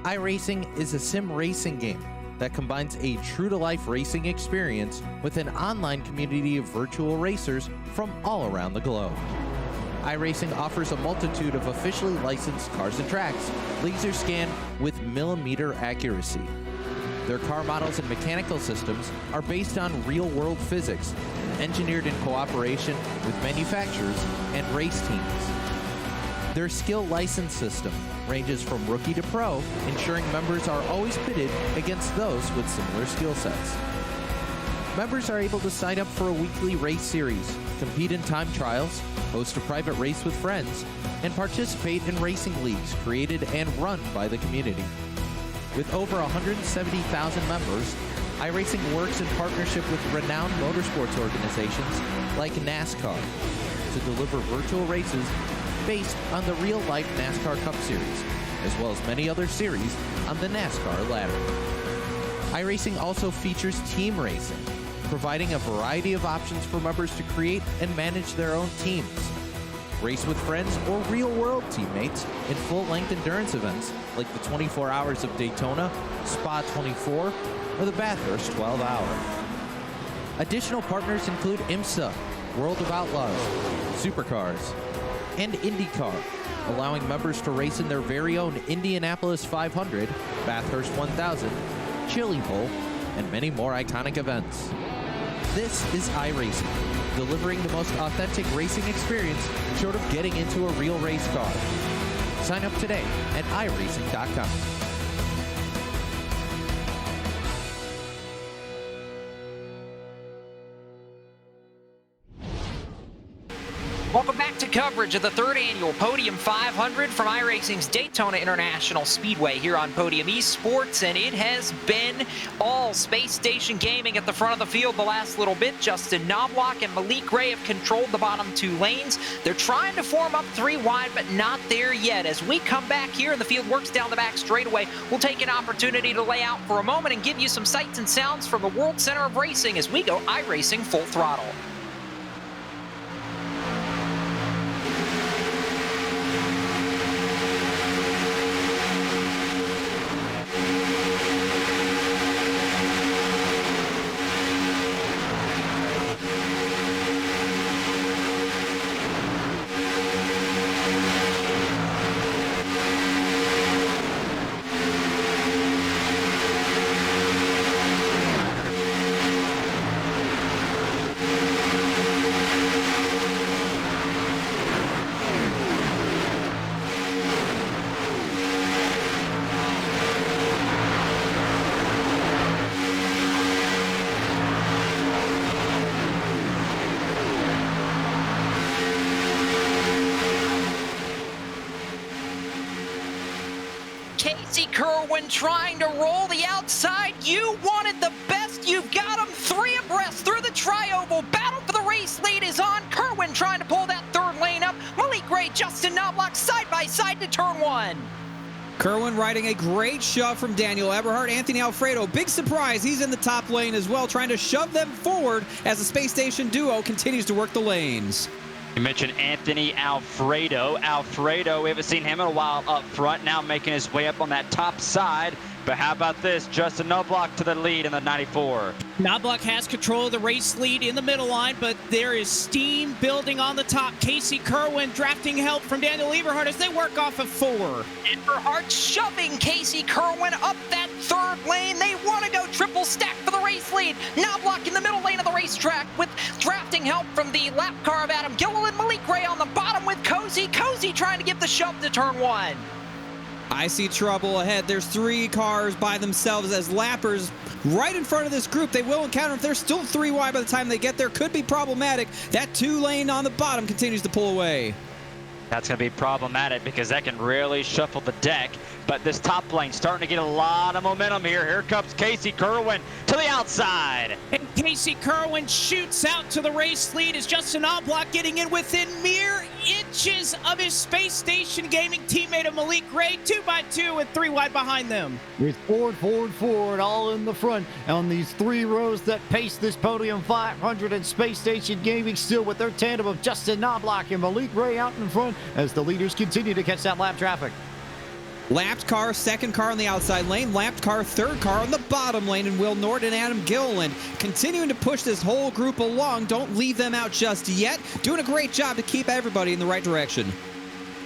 iRacing is a sim racing game that combines a true-to-life racing experience with an online community of virtual racers from all around the globe. iRacing offers a multitude of officially licensed cars and tracks, laser scanned with millimeter accuracy. Their car models and mechanical systems are based on real-world physics, engineered in cooperation with manufacturers and race teams. Their skill license system ranges from rookie to pro, ensuring members are always pitted against those with similar skill sets. Members are able to sign up for a weekly race series, compete in time trials, host a private race with friends, and participate in racing leagues created and run by the community. With over 170,000 members, iRacing works in partnership with renowned motorsports organizations like NASCAR to deliver virtual races based on the real-life NASCAR Cup Series, as well as many other series on the NASCAR ladder. iRacing also features team racing, providing a variety of options for members to create and manage their own teams. Race with friends or real-world teammates in full-length endurance events like the 24 Hours of Daytona, Spa 24, or the Bathurst 12-Hour. Additional partners include IMSA, World of Outlaws, Supercars, and IndyCar, allowing members to race in their very own Indianapolis 500, Bathurst 1000, Chili Bowl, and many more iconic events. This is iRacing, delivering the most authentic racing experience short of getting into a real race car. Sign up today at iRacing.com. Welcome back to coverage of the third annual Podium 500 from iRacing's Daytona International Speedway here on Podium Esports, and it has been all Space Station Gaming at the front of the field the last little bit. Justin Knobloch and Malik Ray have controlled the bottom two lanes. They're trying to form up three wide, but not there yet. As we come back here and the field works down the back straightaway, we'll take an opportunity to lay out for a moment and give you some sights and sounds from the World Center of Racing as we go iRacing full throttle. Casey Kirwan trying to roll the outside. You wanted the best. You've got them three abreast through the tri-oval. Battle for the race lead is on. Kirwan trying to pull that third lane up. Malik Ray, Justin Knobloch side by side to turn one. Kirwan riding a great shove from Daniel Eberhardt. Anthony Alfredo, big surprise. He's in the top lane as well, trying to shove them forward as the Space Station duo continues to work the lanes. You mentioned Anthony Alfredo. We haven't seen him in a while up front, now making his way up on that top side. But how about this? Justin Knobloch to the lead in the 94. Knobloch has control of the race lead in the middle line, but there is steam building on the top. Casey Kirwan drafting help from Daniel Eberhardt as they work off of four. Eberhardt shoving Casey Kirwan up that third lane. They want to go triple stack for the race lead. Knobloch in the middle lane of the racetrack with drafting help from the lap car of Adam Gilliland. Malik Ray on the bottom with Cozy. Cozy trying to give the shove to turn one. I see trouble ahead. There's three cars by themselves as lappers right in front of this group. They will encounter, if they're still three wide by the time they get there, could be problematic. That two lane on the bottom continues to pull away. That's going to be problematic because that can really shuffle the deck. But this top lane starting to get a lot of momentum here. Here comes Casey Kirwan to the outside. And Casey Kirwan shoots out to the race lead as Justin Knobloch getting in within mere inches of his Space Station Gaming teammate of Malik Ray. 2x2 and three wide behind them. With forward, all in the front on these three rows that pace this Podium 500 and Space Station Gaming still with their tandem of Justin Knobloch and Malik Ray out in front as the leaders continue to catch that lap traffic. Lapped car, second car on the outside lane. Lapped car, third car on the bottom lane. And Will Norton and Adam Gilliland continuing to push this whole group along. Don't leave them out just yet. Doing a great job to keep everybody in the right direction.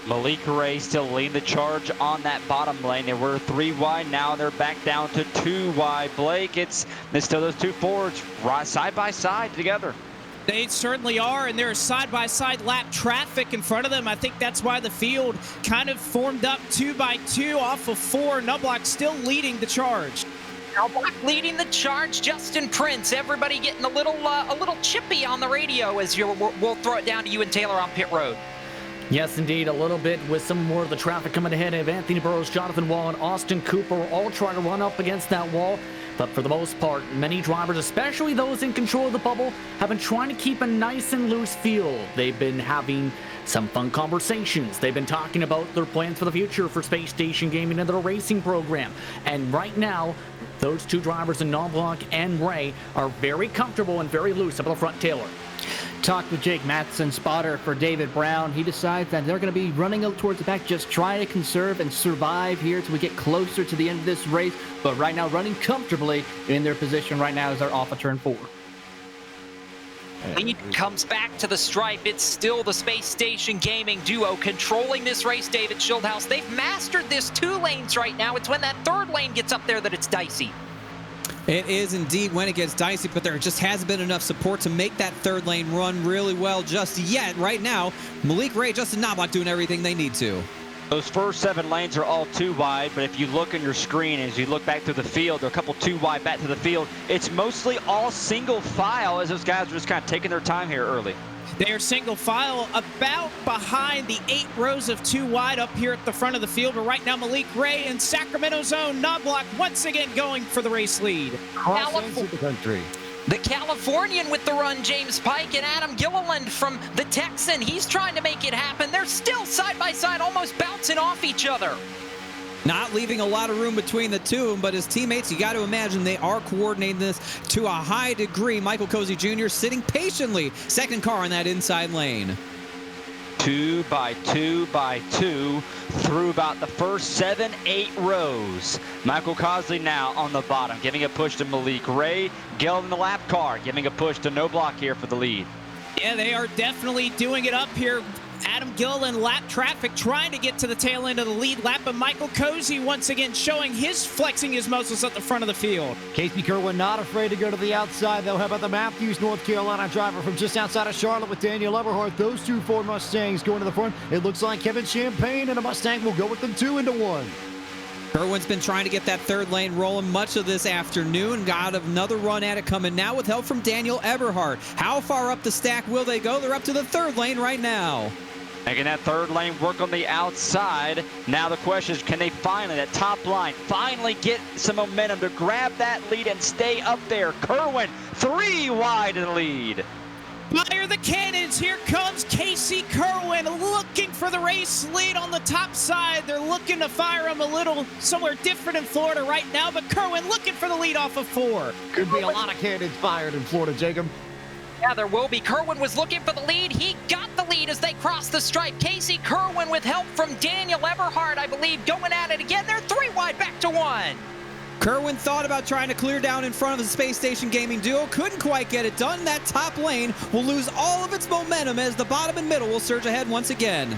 Malik Ray still leading the charge on that bottom lane. They were three wide. Now they're back down to two wide. Blake, it's still those two forwards side by side together. They certainly are, and there's side-by-side lap traffic in front of them. I think that's why the field kind of formed up 2x2 off of four. Knobloch still leading the charge. Knobloch leading the charge. Justin Prince, everybody getting a little chippy on the radio as we'll throw it down to you and Taylor on pit road. Yes, indeed, a little bit with some more of the traffic coming ahead of Anthony Burrows, Jonathan Wall, and Austin Cooper all trying to run up against that wall. But for the most part, many drivers, especially those in control of the bubble, have been trying to keep a nice and loose field. They've been having some fun conversations. They've been talking about their plans for the future for Space Station Gaming and their racing program. And right now, those two drivers in Knobloch and Ray are very comfortable and very loose up at the front. Taylor. Talked with Jake Matheson, spotter for David Brown. He decides that they're going to be running up towards the back, just trying to conserve and survive here till we get closer to the end of this race. But right now, running comfortably in their position right now as they're off of turn 4. Lead comes back to the stripe. It's still the Space Station Gaming duo controlling this race, David Schildhouse. They've mastered this 2 lanes right now. It's when that 3rd lane gets up there that it's dicey. It is indeed when it gets dicey, but there just hasn't been enough support to make that 3rd lane run really well just yet. Right now, Malik Ray, Justin Knobloch doing everything they need to. Those first 7 lanes are all 2 wide, but if you look on your screen, as you look back through the field, there are a couple 2 wide back to the field. It's mostly all single file as those guys are just kind of taking their time here early. They are single file about behind the 8 rows of 2 wide up here at the front of the field. But right now, Malik Ray and Sacramento's own Knobloch once again going for the race lead. Cross into the country. The Californian with the run, James Pike, and Adam Gilliland from the Texan. He's trying to make it happen. They're still side by side, almost bouncing off each other. Not leaving a lot of room between the two of them, but his teammates, you got to imagine they are coordinating this to a high degree. Michael Cozy Jr. sitting patiently, 2nd car in that inside lane. 2 by 2 by 2 through about the first 7, 8 rows. Michael Cosley now on the bottom, giving a push to Malik Ray. Gill in the lap car, giving a push to No Block here for the lead. Yeah, they are definitely doing it up here. Adam Gilliland lap traffic trying to get to the tail end of the lead lap, but Michael Cozy once again flexing his muscles at the front of the field. Casey Kirwan not afraid to go to the outside, though. How about the Matthews, North Carolina driver from just outside of Charlotte with Daniel Eberhardt? Those 2 Ford Mustangs going to the front. It looks like Kevin Champagne and a Mustang will go with them 2 into 1. Kirwan's been trying to get that 3rd lane rolling much of this afternoon. Got another run at it coming now with help from Daniel Eberhardt. How far up the stack will they go? They're up to the 3rd lane right now. Making that 3rd lane work on the outside. Now the question is, can they finally, that top line, finally get some momentum to grab that lead and stay up there? Kirwan 3 wide in the lead. Fire the cannons. Here comes Casey Kirwan looking for the race lead on the top side. They're looking to fire him a little somewhere different in Florida right now, but Kirwan looking for the lead off of 4. Could be a lot of cannons fired in Florida, Jacob. Yeah, there will be. Kirwan was looking for the lead. He got the lead as they crossed the stripe. Casey Kirwan with help from Daniel Eberhardt, I believe, going at it again. They're 3 wide back to 1. Kirwan thought about trying to clear down in front of the Space Station Gaming duo. Couldn't quite get it done. That top lane will lose all of its momentum as the bottom and middle will surge ahead once again.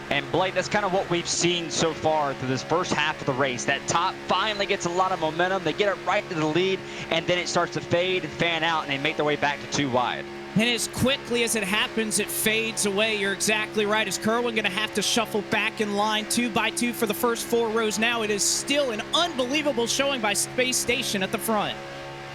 And Blake, that's kind of what we've seen so far through this first half of the race. That top finally gets a lot of momentum. They get it right to the lead, and then it starts to fade and fan out, and they make their way back to 2 wide. And as quickly as it happens, it fades away. You're exactly right. Is Kirwan going to have to shuffle back in line 2 by 2 for the first 4 rows now? It is still an unbelievable showing by Space Station at the front.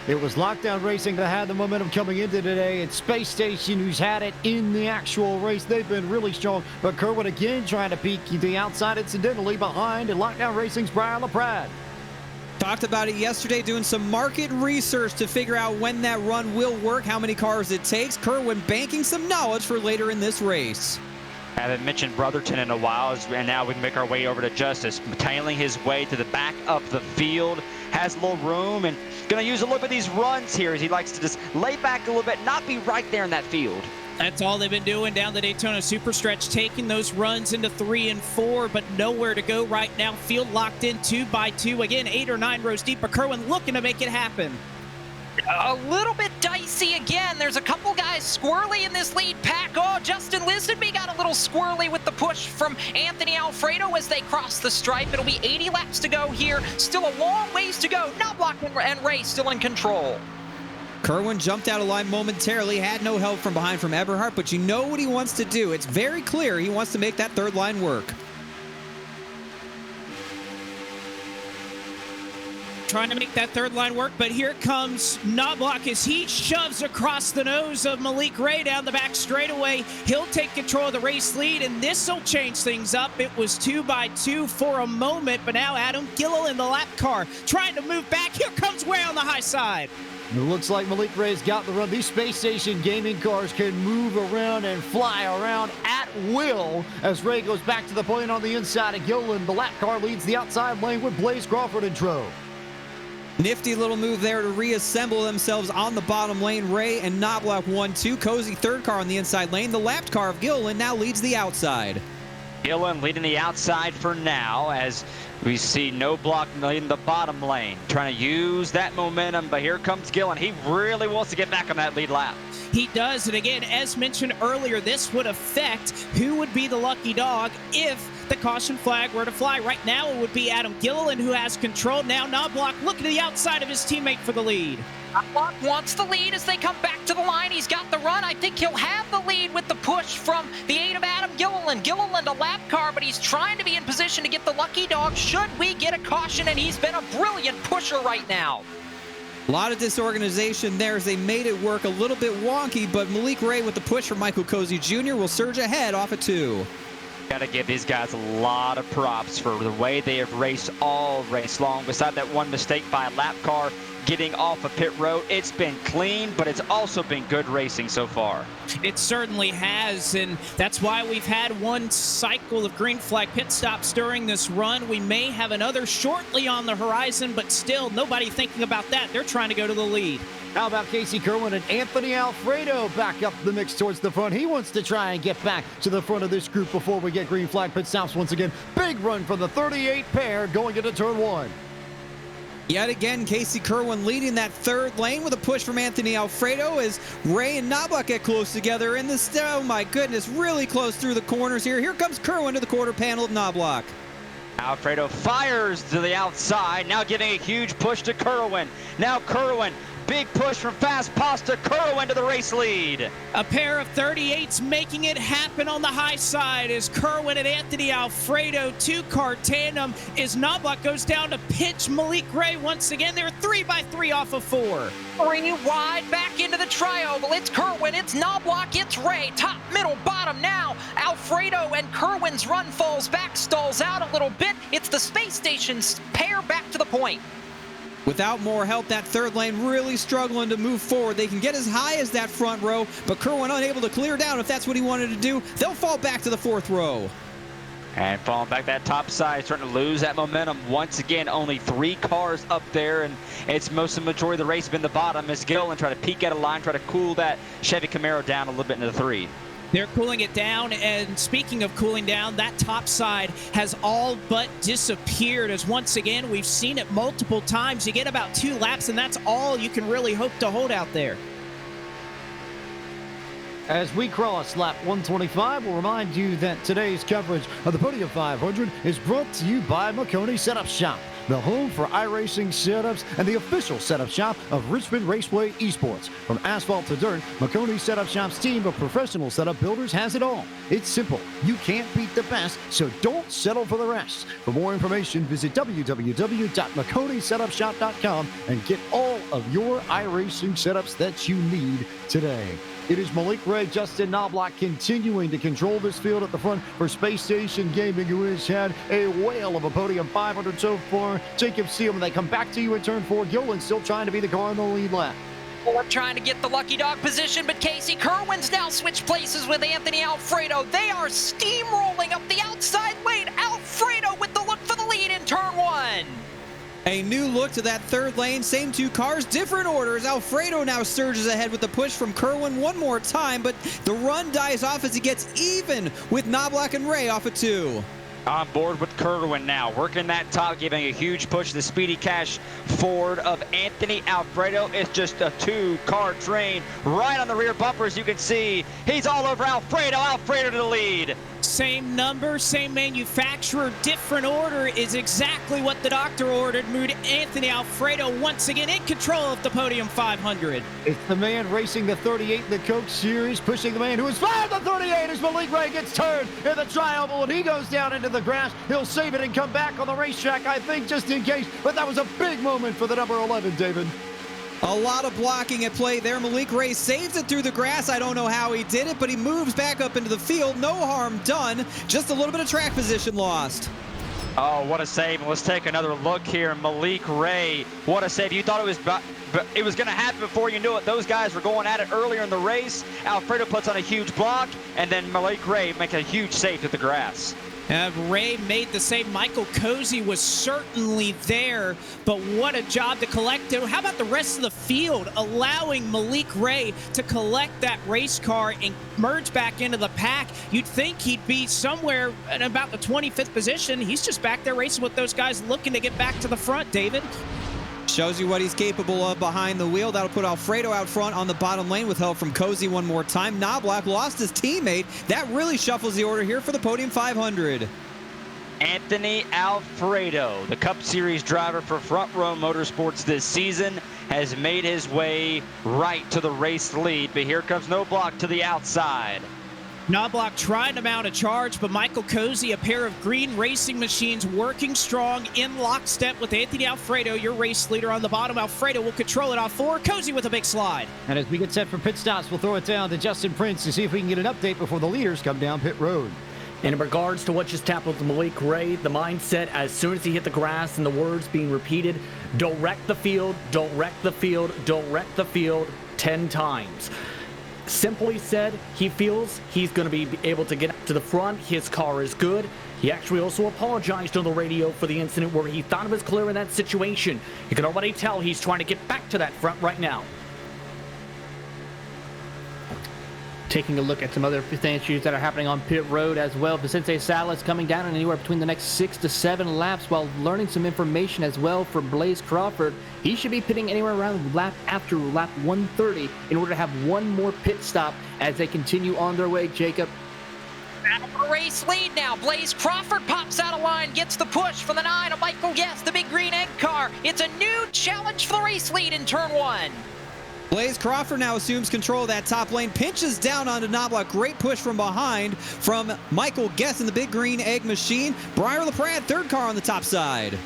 It was Lockdown Racing that had the momentum coming into today. It's Space Station who's had it in the actual race. They've been really strong, but Kirwan again trying to peek to the outside incidentally behind in Lockdown Racing's Brian LaPrade. Talked about it yesterday, doing some market research to figure out when that run will work, how many cars it takes. Kirwan banking some knowledge for later in this race. Haven't mentioned Brotherton in a while, and now we can make our way over to Justice, tailing his way to the back of the field. Has a little room and going to use a little bit of these runs here as he likes to just lay back a little bit, not be right there in that field. That's all they've been doing down the Daytona Superstretch, taking those runs into 3 and 4, but nowhere to go right now. Field locked in 2 by 2. Again, 8 or 9 rows deep, but Kirwan looking to make it happen. A little bit dicey again. There's a couple guys squirrely in this lead pack. Oh, Justin Lisenby got a little squirrely with the push from Anthony Alfredo as they cross the stripe. It'll be 80 laps to go here. Still a long ways to go. Knobloch and Ray still in control. Kirwan jumped out of line momentarily, had no help from behind from Eberhardt, but you know what he wants to do. It's very clear he wants to make that 3rd line work. Trying to make that 3rd line work, but here comes Knobloch as he shoves across the nose of Malik Ray down the back straightaway. He'll take control of the race lead, and this will change things up. It was 2 by 2 for a moment, but now Adam Gilliland, the lap car, trying to move back. Here comes Way on the high side. It looks like Malik Ray's got the run. These Space Station Gaming cars can move around and fly around at will as Ray goes back to the point on the inside of Gilliland. The lap car leads the outside lane with Blaze Crawford in tow. Nifty little move there to reassemble themselves on the bottom lane. Ray and Knobloch 1-2. Cozy third car on the inside lane. The lapped car of Gilliland now leads the outside. Gillen leading the outside for now as we see No Block in the bottom lane. Trying to use that momentum, but here comes Gillen. He really wants to get back on that lead lap. He does, and again, as mentioned earlier, this would affect who would be the lucky dog if the caution flag were to fly. Right now, it would be Adam Gilliland who has control. Now Knobloch looking to the outside of his teammate for the lead. Knobloch wants the lead as they come back to the line. He's got the run. I think he'll have the lead with the push from the aid of Adam Gilliland. Gilliland a lap car, but he's trying to be in position to get the lucky dog should we get a caution, and he's been a brilliant pusher right now. A lot of disorganization there as they made it work a little bit wonky, but Malik Ray with the push from Michael Cozy Jr. will surge ahead off at 2. Got to give these guys a lot of props for the way they have raced all race long. Beside that one mistake by a lap car getting off a pit road, it's been clean, but it's also been good racing so far. It certainly has, and that's why we've had one cycle of green flag pit stops during this run. We may have another shortly on the horizon, but still nobody thinking about that. They're trying to go to the lead. How about Casey Kirwan and Anthony Alfredo back up the mix towards the front? He wants to try and get back to the front of this group before we get green flag pit stops once again. Big run from the 38 pair going into turn 1. Yet again, Casey Kirwan leading that third lane with a push from Anthony Alfredo as Ray and Knobloch get close together in the oh my goodness, really close through the corners here. Here comes Kirwan to the quarter panel of Knobloch. Alfredo fires to the outside, now giving a huge push to Kirwan. Now Kirwan, big push from Fast Pasta, Kirwan to the race lead. A pair of 38s making it happen on the high side as Kirwan and Anthony Alfredo, two-car tandem, as Knobloch goes down to pitch Malik Ray once again. They're 3x3 off of 4. Bring you wide back into the triangle. It's Kirwan, it's Knobloch, it's Ray. Top, middle, bottom now. Alfredo and Kirwan's run falls back, stalls out a little bit. It's the space station's pair back to the point. Without more help, that third lane really struggling to move forward. They can get as high as that front row, but Kirwan unable to clear down if that's what he wanted to do. They'll fall back to the 4th row. And falling back that top side, starting to lose that momentum. Once again, only 3 cars up there, and it's most of the majority of the race been the bottom as Gilliland try to peek at a line, try to cool that Chevy Camaro down a little bit into the 3. They're cooling it down, and speaking of cooling down, that top side has all but disappeared as once again, we've seen it multiple times. You get about 2 laps, and that's all you can really hope to hold out there. As we cross lap 125, we'll remind you that today's coverage of the Podium 500 is brought to you by McConey Setup Shop, the home for iRacing setups and the official setup shop of Richmond Raceway Esports. From asphalt to dirt, McConey Setup Shop's team of professional setup builders has it all. It's simple. You can't beat the best, so don't settle for the rest. For more information, visit www.mcconeysetupshop.com and get all of your iRacing setups that you need today. It is Malik Ray, Justin Knobloch continuing to control this field at the front for Space Station Gaming, who has had a whale of a Podium 500 so far. Jacob Seelman, they come back to you in turn 4. Gilliland still trying to be the car in the lead lap. Well, trying to get the lucky dog position, but Casey Kirwan's now switched places with Anthony Alfredo. They are steamrolling up the outside lane. Alfredo with the look for the lead in turn 1. A new look to that third lane, same 2 cars, different orders. Alfredo now surges ahead with the push from Kirwan one more time, but the run dies off as he gets even with Knobloch and Ray off of 2. On board with Kirwan now, working that top, giving a huge push to the Speedy Cash Ford of Anthony Alfredo. It's just a 2-car train right on the rear bumper, as you can see. He's all over Alfredo. Alfredo to the lead. Same number, same manufacturer, different order is exactly what the doctor ordered. Moved Anthony Alfredo once again in control of the Podium 500. It's the man racing the 38 in the Coke Series, pushing the man who is fired the 38 as Malik Ray gets turned in the triangle, and he goes down into the grass. He'll save it and come back on the racetrack, I think, just in case. But that was a big moment for the number 11, David. A lot of blocking at play there. Malik Ray saves it through the grass. I don't know how he did it, but he moves back up into the field. No harm done. Just a little bit of track position lost. Oh, what a save. Let's take another look here. Malik Ray, what a save. You thought it was going to happen before you knew it. Those guys were going at it earlier in the race. Alfredo puts on a huge block, and then Malik Ray makes a huge save to the grass. Ray made the save. Michael Cozy was certainly there, but what a job to collect it. How about the rest of the field allowing Malik Ray to collect that race car and merge back into the pack? You'd think he'd be somewhere at about the 25th position. He's just back there racing with those guys looking to get back to the front, David. Shows you what he's capable of behind the wheel. That'll put Alfredo out front on the bottom lane with help from Cozy one more time. Knobloch lost his teammate. That really shuffles the order here for the Podium 500. Anthony Alfredo, the Cup Series driver for Front Row Motorsports this season, has made his way right to the race lead, but here comes Knobloch to the outside. Knobloch trying to mount a charge, but Michael Cozy, a pair of green racing machines, working strong in lockstep with Anthony Alfredo, your race leader on the bottom. Alfredo will control it off four. Cozy with a big slide. And as we get set for pit stops, we'll throw it down to Justin Prince to see if we can get an update before the leaders come down pit road. And in regards to what just happened with Malik Ray, the mindset as soon as he hit the grass and the words being repeated, don't wreck the field, don't wreck the field, don't wreck the field 10 times. Simply said, he feels he's going to be able to get up to the front. His car is good. He actually also apologized on the radio for the incident where he thought it was clear in that situation. You can already tell he's trying to get back to that front right now. Taking a look at some other issues that are happening on pit road as well. Vicente Salas coming down in anywhere between the next 6 to 7 laps while learning some information as well for Blaze Crawford. He should be pitting anywhere around lap after lap 130 in order to have one more pit stop as they continue on their way. Jacob. Battle for race lead now. Blaze Crawford pops out of line, gets the push for the 9 of Michael Guest, the big green egg car. It's a new challenge for the race lead in turn 1. Blaze Crawford now assumes control of that top lane, pinches down onto Knobloch. Great push from behind from Michael Guest in the big green egg machine. Briar LaPrade, third car on the top side.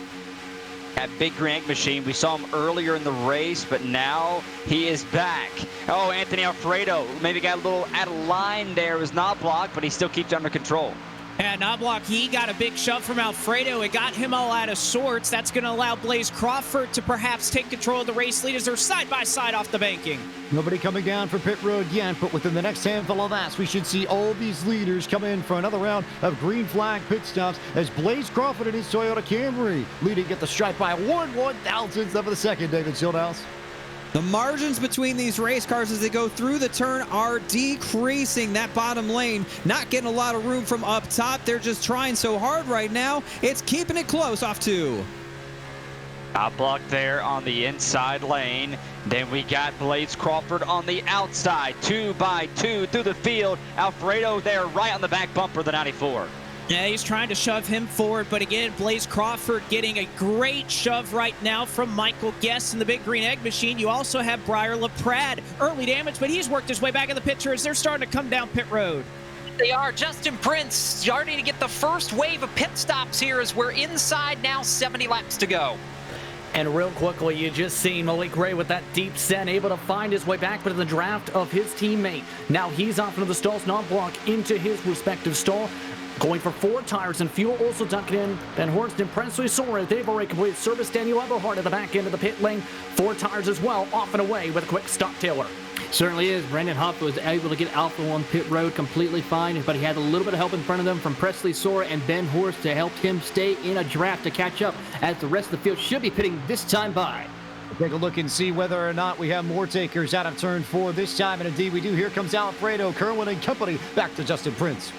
That big green egg machine, we saw him earlier in the race, but now he is back. Oh, Anthony Alfredo maybe got a little out of line there with Knobloch, but he still keeps under control. And Knobloch, he got a big shove from Alfredo. It got him all out of sorts. That's going to allow Blaze Crawford to perhaps take control of the race lead as they're side by side off the banking. Nobody coming down for pit road yet, but within the next handful of laps, we should see all these leaders come in for another round of green flag pit stops as Blaze Crawford and his Toyota Camry leading at the stripe by 1/1000th of a second, David Schildhouse. The margins between these race cars as they go through the turn are decreasing. That bottom lane not getting a lot of room from up top. They're just trying so hard right now. It's keeping it close off 2. Knobloch there on the inside lane. Then we got Blaze Crawford on the outside. 2 by 2 through the field. Alfredo there right on the back bumper, the 94. Yeah, he's trying to shove him forward, but again, Blaze Crawford getting a great shove right now from Michael Guest in the big green egg machine. You also have Briar LaPrade, early damage, but he's worked his way back in the picture as they're starting to come down pit road. They are. Justin Prince starting to get the first wave of pit stops here as we're inside now, 70 laps to go. And real quickly, you just seen Malik Ray with that deep set, able to find his way back into the draft of his teammate. Now he's off into the stalls, Knobloch into his respective stall. Going for 4 tires and fuel, also dunking in Ben Horst and Presley Sora. They've already completed service. Daniel Everhart at the back end of the pit lane. 4 tires as well, off and away with a quick stop, Taylor. Certainly is. Brandon Hoff was able to get Alpha on pit road completely fine, but he had a little bit of help in front of them from Presley Sora and Ben Horst to help him stay in a draft to catch up as the rest of the field should be pitting this time by. Take a look and see whether or not we have more takers out of turn 4 this time, and indeed we do. Here comes Alfredo, Kirwan and company back to Justin Prince.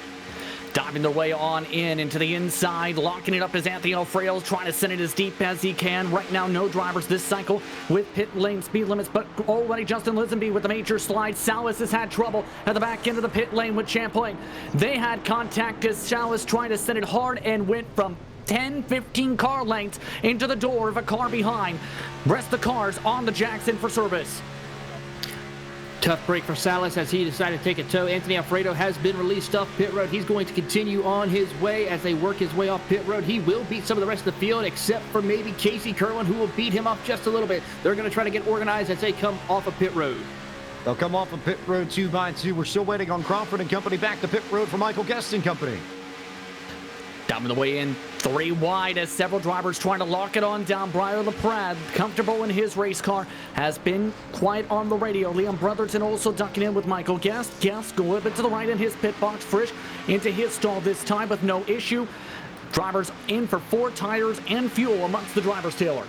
Diving their way on in into the inside, locking it up as Anthony Alfredo trying to send it as deep as he can. Right now, no drivers this cycle with pit lane speed limits, but already Justin Lisenby with the major slide. Salas has had trouble at the back end of the pit lane with Champlain. They had contact as Salas trying to send it hard and went from 10-15 car lengths into the door of a car behind. Rest of the cars on the Jackson for service. Tough break for Salas as he decided to take a tow. Anthony Alfredo has been released off pit road. He's going to continue on his way as they work his way off pit road. He will beat some of the rest of the field except for maybe Casey Kirwan, who will beat him off just a little bit. They're going to try to get organized as they come off of pit road. They'll come off of pit road 2 by 2. We're still waiting on Crawford and company back to pit road for Michael Guest and company. Dumping the way in 3 wide as several drivers trying to lock it on down. Briar LaPrade, comfortable in his race car, has been quiet on the radio. Liam Brotherton also ducking in with Michael Guest. Guest a little bit to the right in his pit box. Frisch into his stall this time with no issue. Drivers in for 4 tires and fuel amongst the drivers, Taylor.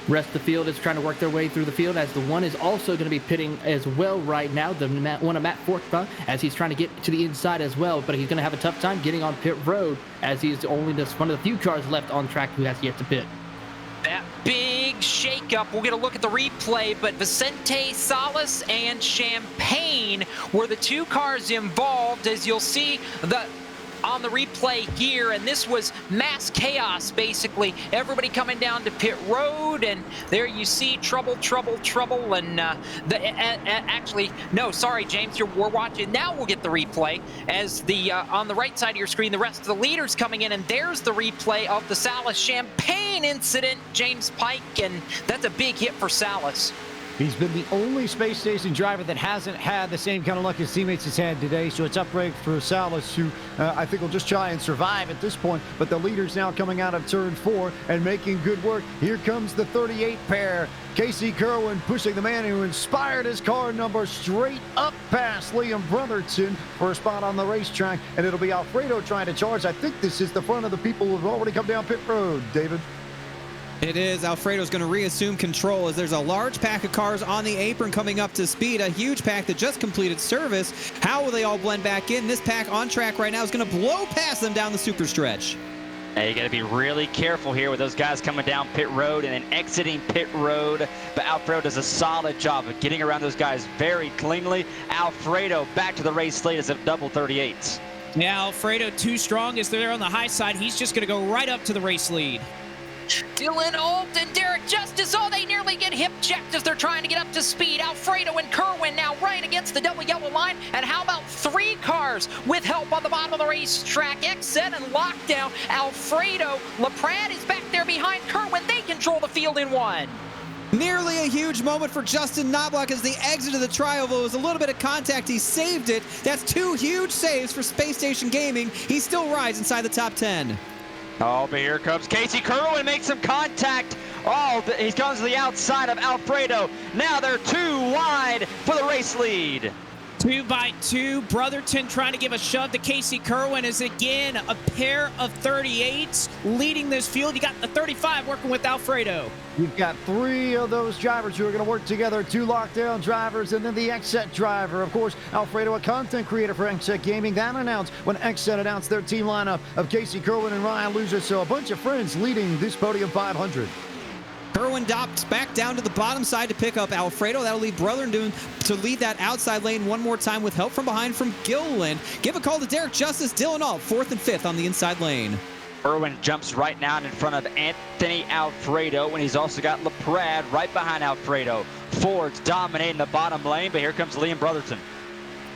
Rest of the field is trying to work their way through the field, as the one is also going to be pitting as well right now. The one of Matt Forkba, as he's trying to get to the inside as well, but he's going to have a tough time getting on pit road, as he's only just one of the few cars left on track who has yet to pit. That big shakeup. We'll get a look at the replay, but Vicente Salas and Champagne were the 2 cars involved, as you'll see on the replay here, and this was mass chaos, basically. Everybody coming down to pit road, and there you see trouble, and actually, no, sorry, James, we're watching. Now we'll get the replay as on the right side of your screen, the rest of the leaders coming in, and there's the replay of the Salas Champagne incident, James Pike, and that's a big hit for Salas. He's been the only space station driver that hasn't had the same kind of luck his teammates has had today, so it's upgrade for Salas, who I think will just try and survive at this point. But the leaders now coming out of turn 4 and making good work. Here comes the 38 pair. Casey Kirwan pushing the man who inspired his car number straight up past Liam Brotherton for a spot on the racetrack, and it'll be Alfredo trying to charge. I think this is the front of the people who have already come down pit road, David. It is. Alfredo's going to reassume control as there's a large pack of cars on the apron coming up to speed. A huge pack that just completed service. How will they all blend back in? This pack on track right now is going to blow past them down the super stretch. Now you got to be really careful here with those guys coming down pit road and then exiting pit road. But Alfredo does a solid job of getting around those guys very cleanly. Alfredo back to the race slate as a double 38s. Yeah, Alfredo too strong as they're on the high side. He's just going to go right up to the race lead. Dylan Alt and Derek Justice, they nearly get hip checked as they're trying to get up to speed. Alfredo and Kirwan now right against the double yellow line. And how about 3 cars with help on the bottom of the racetrack? Exit and lockdown. Alfredo, LaPrade is back there behind Kirwan. They control the field in 1. Nearly a huge moment for Justin Knobloch as they exited the tri-oval. It was a little bit of contact. He saved it. That's 2 huge saves for Space Station Gaming. He still rides inside the top 10. Oh, but here comes Casey Kirwan, makes some contact. Oh, he comes to the outside of Alfredo. Now they're 2 wide for the race lead. 2 by 2. Brotherton trying to give a shove to Casey Kirwan as again a pair of 38s leading this field. You got the 35 working with Alfredo. You've got 3 of those drivers who are going to work together, 2 lockdown drivers, and then the XSET driver. Of course, Alfredo, a content creator for XSET Gaming. That announced when XSET announced their team lineup of Casey Kirwan and Ryan Loser. So a bunch of friends leading this Podium 500. Kirwan drops back down to the bottom side to pick up Alfredo. That'll leave Brotherton to lead that outside lane one more time with help from behind from Gilliland. Give a call to Derek Justice, Dylan Alt, 4th and 5th on the inside lane. Kirwan jumps right now in front of Anthony Alfredo when he's also got LaPrade right behind Alfredo. Ford's dominating the bottom lane, but here comes Liam Brotherton.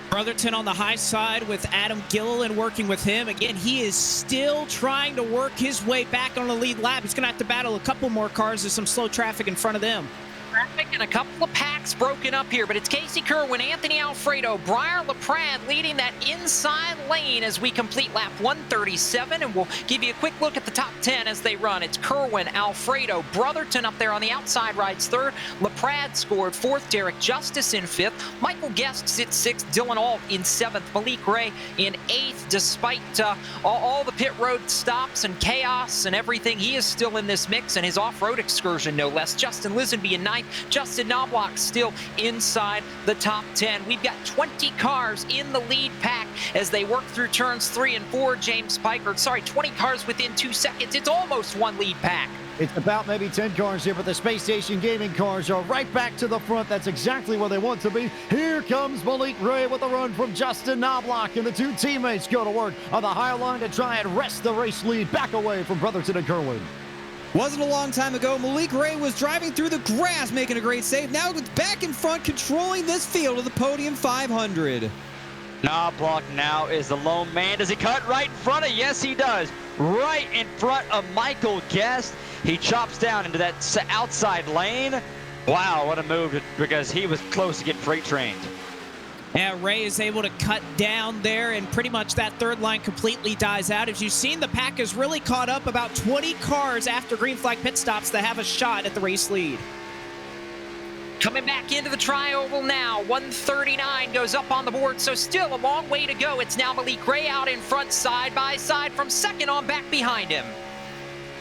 Brotherton on the high side with Adam Gilliland working with him. Again, he is still trying to work his way back on the lead lap. He's going to have to battle a couple more cars. There's some slow traffic in front of them. Traffic and a couple of packs broken up here, but it's Casey Kirwan, Anthony Alfredo, Briar LaPrade leading that inside lane as we complete lap 137, and we'll give you a quick look at the top 10 as they run. It's Kirwan, Alfredo, Brotherton up there on the outside rides 3rd, LaPrade scored 4th, Derek Justice in 5th, Michael Guest sits 6th, Dylan Alt in 7th, Malik Ray in 8th. Despite all the pit road stops and chaos and everything, he is still in this mix, and his off-road excursion no less. Justin Lisenby in 9th, Justin Knobloch still inside the top 10. We've got 20 cars in the lead pack as they work through turns 3 and 4. 20 cars within 2 seconds. It's almost 1 lead pack. It's about maybe 10 cars here, but the Space Station Gaming cars are right back to the front. That's exactly where they want to be. Here comes Malik Ray with a run from Justin Knobloch, and the 2 teammates go to work on the high line to try and wrest the race lead back away from Brotherton and Kirwan. Wasn't a long time ago, Malik Ray was driving through the grass, making a great save. Now it's back in front, controlling this field of the Podium 500. Knobloch now is the lone man. Does he cut right in front of? Yes, he does. Right in front of Michael Guest. He chops down into that outside lane. Wow, what a move, because he was close to getting freight trained. And Ray is able to cut down there, and pretty much that third line completely dies out. As you've seen, the pack has really caught up, about 20 cars after green flag pit stops to have a shot at the race lead. Coming back into the tri-oval now, 139 goes up on the board, so still a long way to go. It's now Malik Ray out in front, side by side from second on back behind him.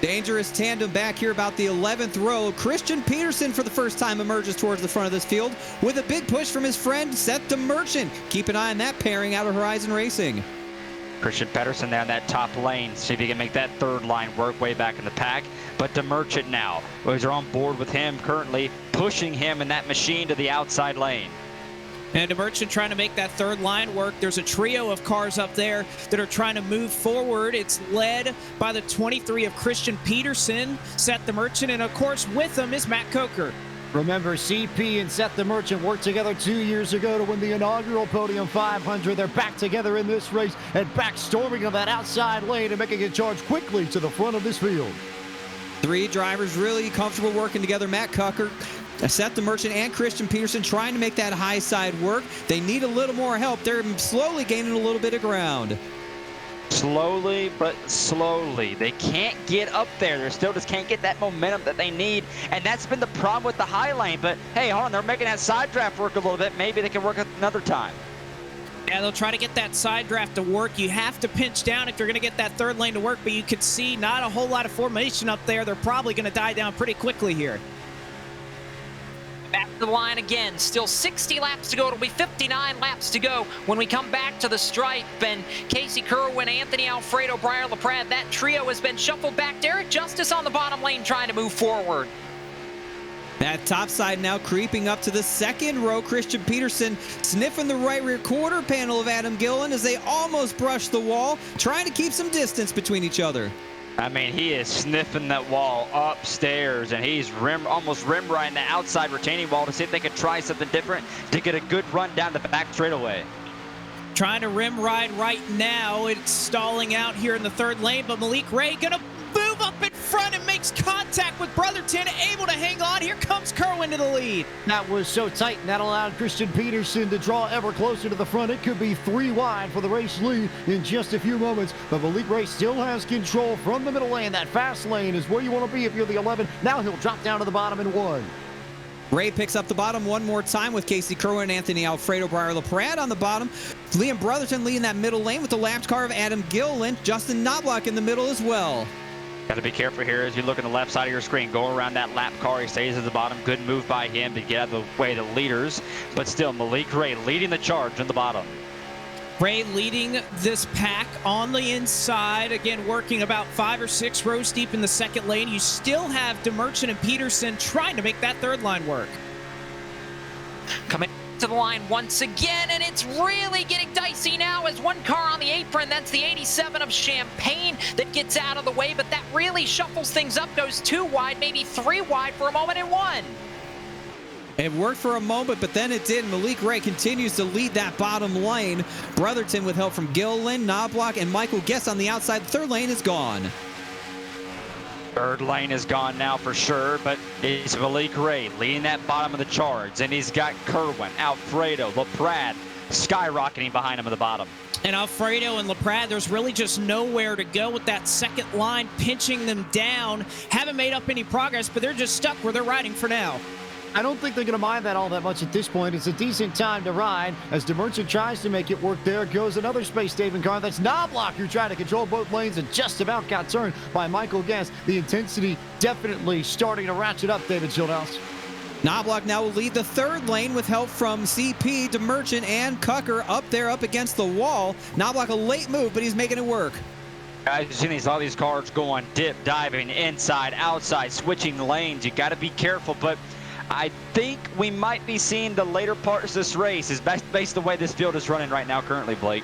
Dangerous tandem back here about the 11th row. Christian Peterson for the first time emerges towards the front of this field with a big push from his friend Seth DeMerchant. Keep an eye on that pairing out of Horizon Racing. Christian Pedersen there in that top lane. See if he can make that third line work way back in the pack. But DeMerchant now, boys are on board with him currently, pushing him in that machine to the outside lane. And DeMerchant trying to make that third line work. There's a trio of cars up there that are trying to move forward. It's led by the 23 of Christian Peterson, Seth DeMerchant, and of course with him is Matt Coker. Remember, CP and Seth DeMerchant worked together 2 years ago to win the inaugural Podium 500. They're back together in this race and back storming on that outside lane and making a charge quickly to the front of this field. Three drivers really comfortable working together. Matt Coker, Seth DeMerchant, and Christian Peterson trying to make that high side work. They need a little more help. They're slowly gaining a little bit of ground. Slowly but slowly. They can't get up there. They still just can't get that momentum that they need. And that's been the problem with the high lane. But hey, hold on, they're making that side draft work a little bit. Maybe they can work it another time. Yeah, they'll try to get that side draft to work. You have to pinch down if you're going to get that third lane to work, but you can see not a whole lot of formation up there. They're probably going to die down pretty quickly here. Back to the line again. Still 60 laps to go. It'll be 59 laps to go when we come back to the stripe. And Casey Kirwan, Anthony Alfredo, Briar LaPrade, that trio has been shuffled back. Derek Justice on the bottom lane trying to move forward. That top side now creeping up to the second row. Christian Peterson sniffing the right rear quarter panel of Adam Gillen as they almost brush the wall, trying to keep some distance between each other. I mean, he is sniffing that wall upstairs, and he's almost rim riding the outside retaining wall to see if they could try something different to get a good run down the back straightaway. Trying to rim ride right now. It's stalling out here in the third lane, but Malik Ray gonna move up in front and makes contact with Brotherton, able to hang on. Here comes Kirwan to the lead. That was so tight, and that allowed Christian Peterson to draw ever closer to the front. It could be 3 wide for the race lead in just a few moments, but Malik Ray still has control from the middle lane. That fast lane is where you want to be if you're the 11. Now he'll drop down to the bottom in 1. Ray picks up the bottom one more time with Casey Kirwan, Anthony Alfredo, Briar LaPrade on the bottom. Liam Brotherton leading that middle lane with the lapped car of Adam Gillen. Justin Knobloch in the middle as well. Got to be careful here as you look on the left side of your screen. Go around that lap car. He stays at the bottom. Good move by him to get out of the way of the leaders. But still, Malik Ray leading the charge in the bottom. Ray leading this pack on the inside. Again, working about 5 or 6 rows deep in the second lane. You still have DeMerchant and Peterson trying to make that third line work. Coming to the line once again, and it's really getting dicey now as one car on the apron. That's the 87 of Champagne that gets out of the way, but that really shuffles things up, goes 2 wide, maybe 3 wide for a moment in 1. It worked for a moment, but then it didn't. Malik Ray continues to lead that bottom lane. Brotherton with help from Gillen, Knobloch, and Michael Guess on the outside. The third lane is gone. Third lane is gone now for sure, but it's Malik Ray leading that bottom of the charge. And he's got Kirwan, Alfredo, LaPrade skyrocketing behind him at the bottom. And Alfredo and LaPrade, there's really just nowhere to go with that second line, pinching them down. Haven't made up any progress, but they're just stuck where they're riding for now. I don't think they're going to mind that all that much at this point. It's a decent time to ride as DeMerchant tries to make it work. There goes another space-saving car. That's Knobloch who tried to control both lanes and just about got turned by Michael Guess. The intensity definitely starting to ratchet up, David Schildhouse. Knobloch now will lead the third lane with help from CP, DeMerchant, and Cucker up there up against the wall. Knobloch a late move, but he's making it work. Guys, you've seen all these cars going dip, diving, inside, outside, switching lanes. You got to be careful, but I think we might be seeing the later parts of this race is based the way this field is running right now currently, Blake.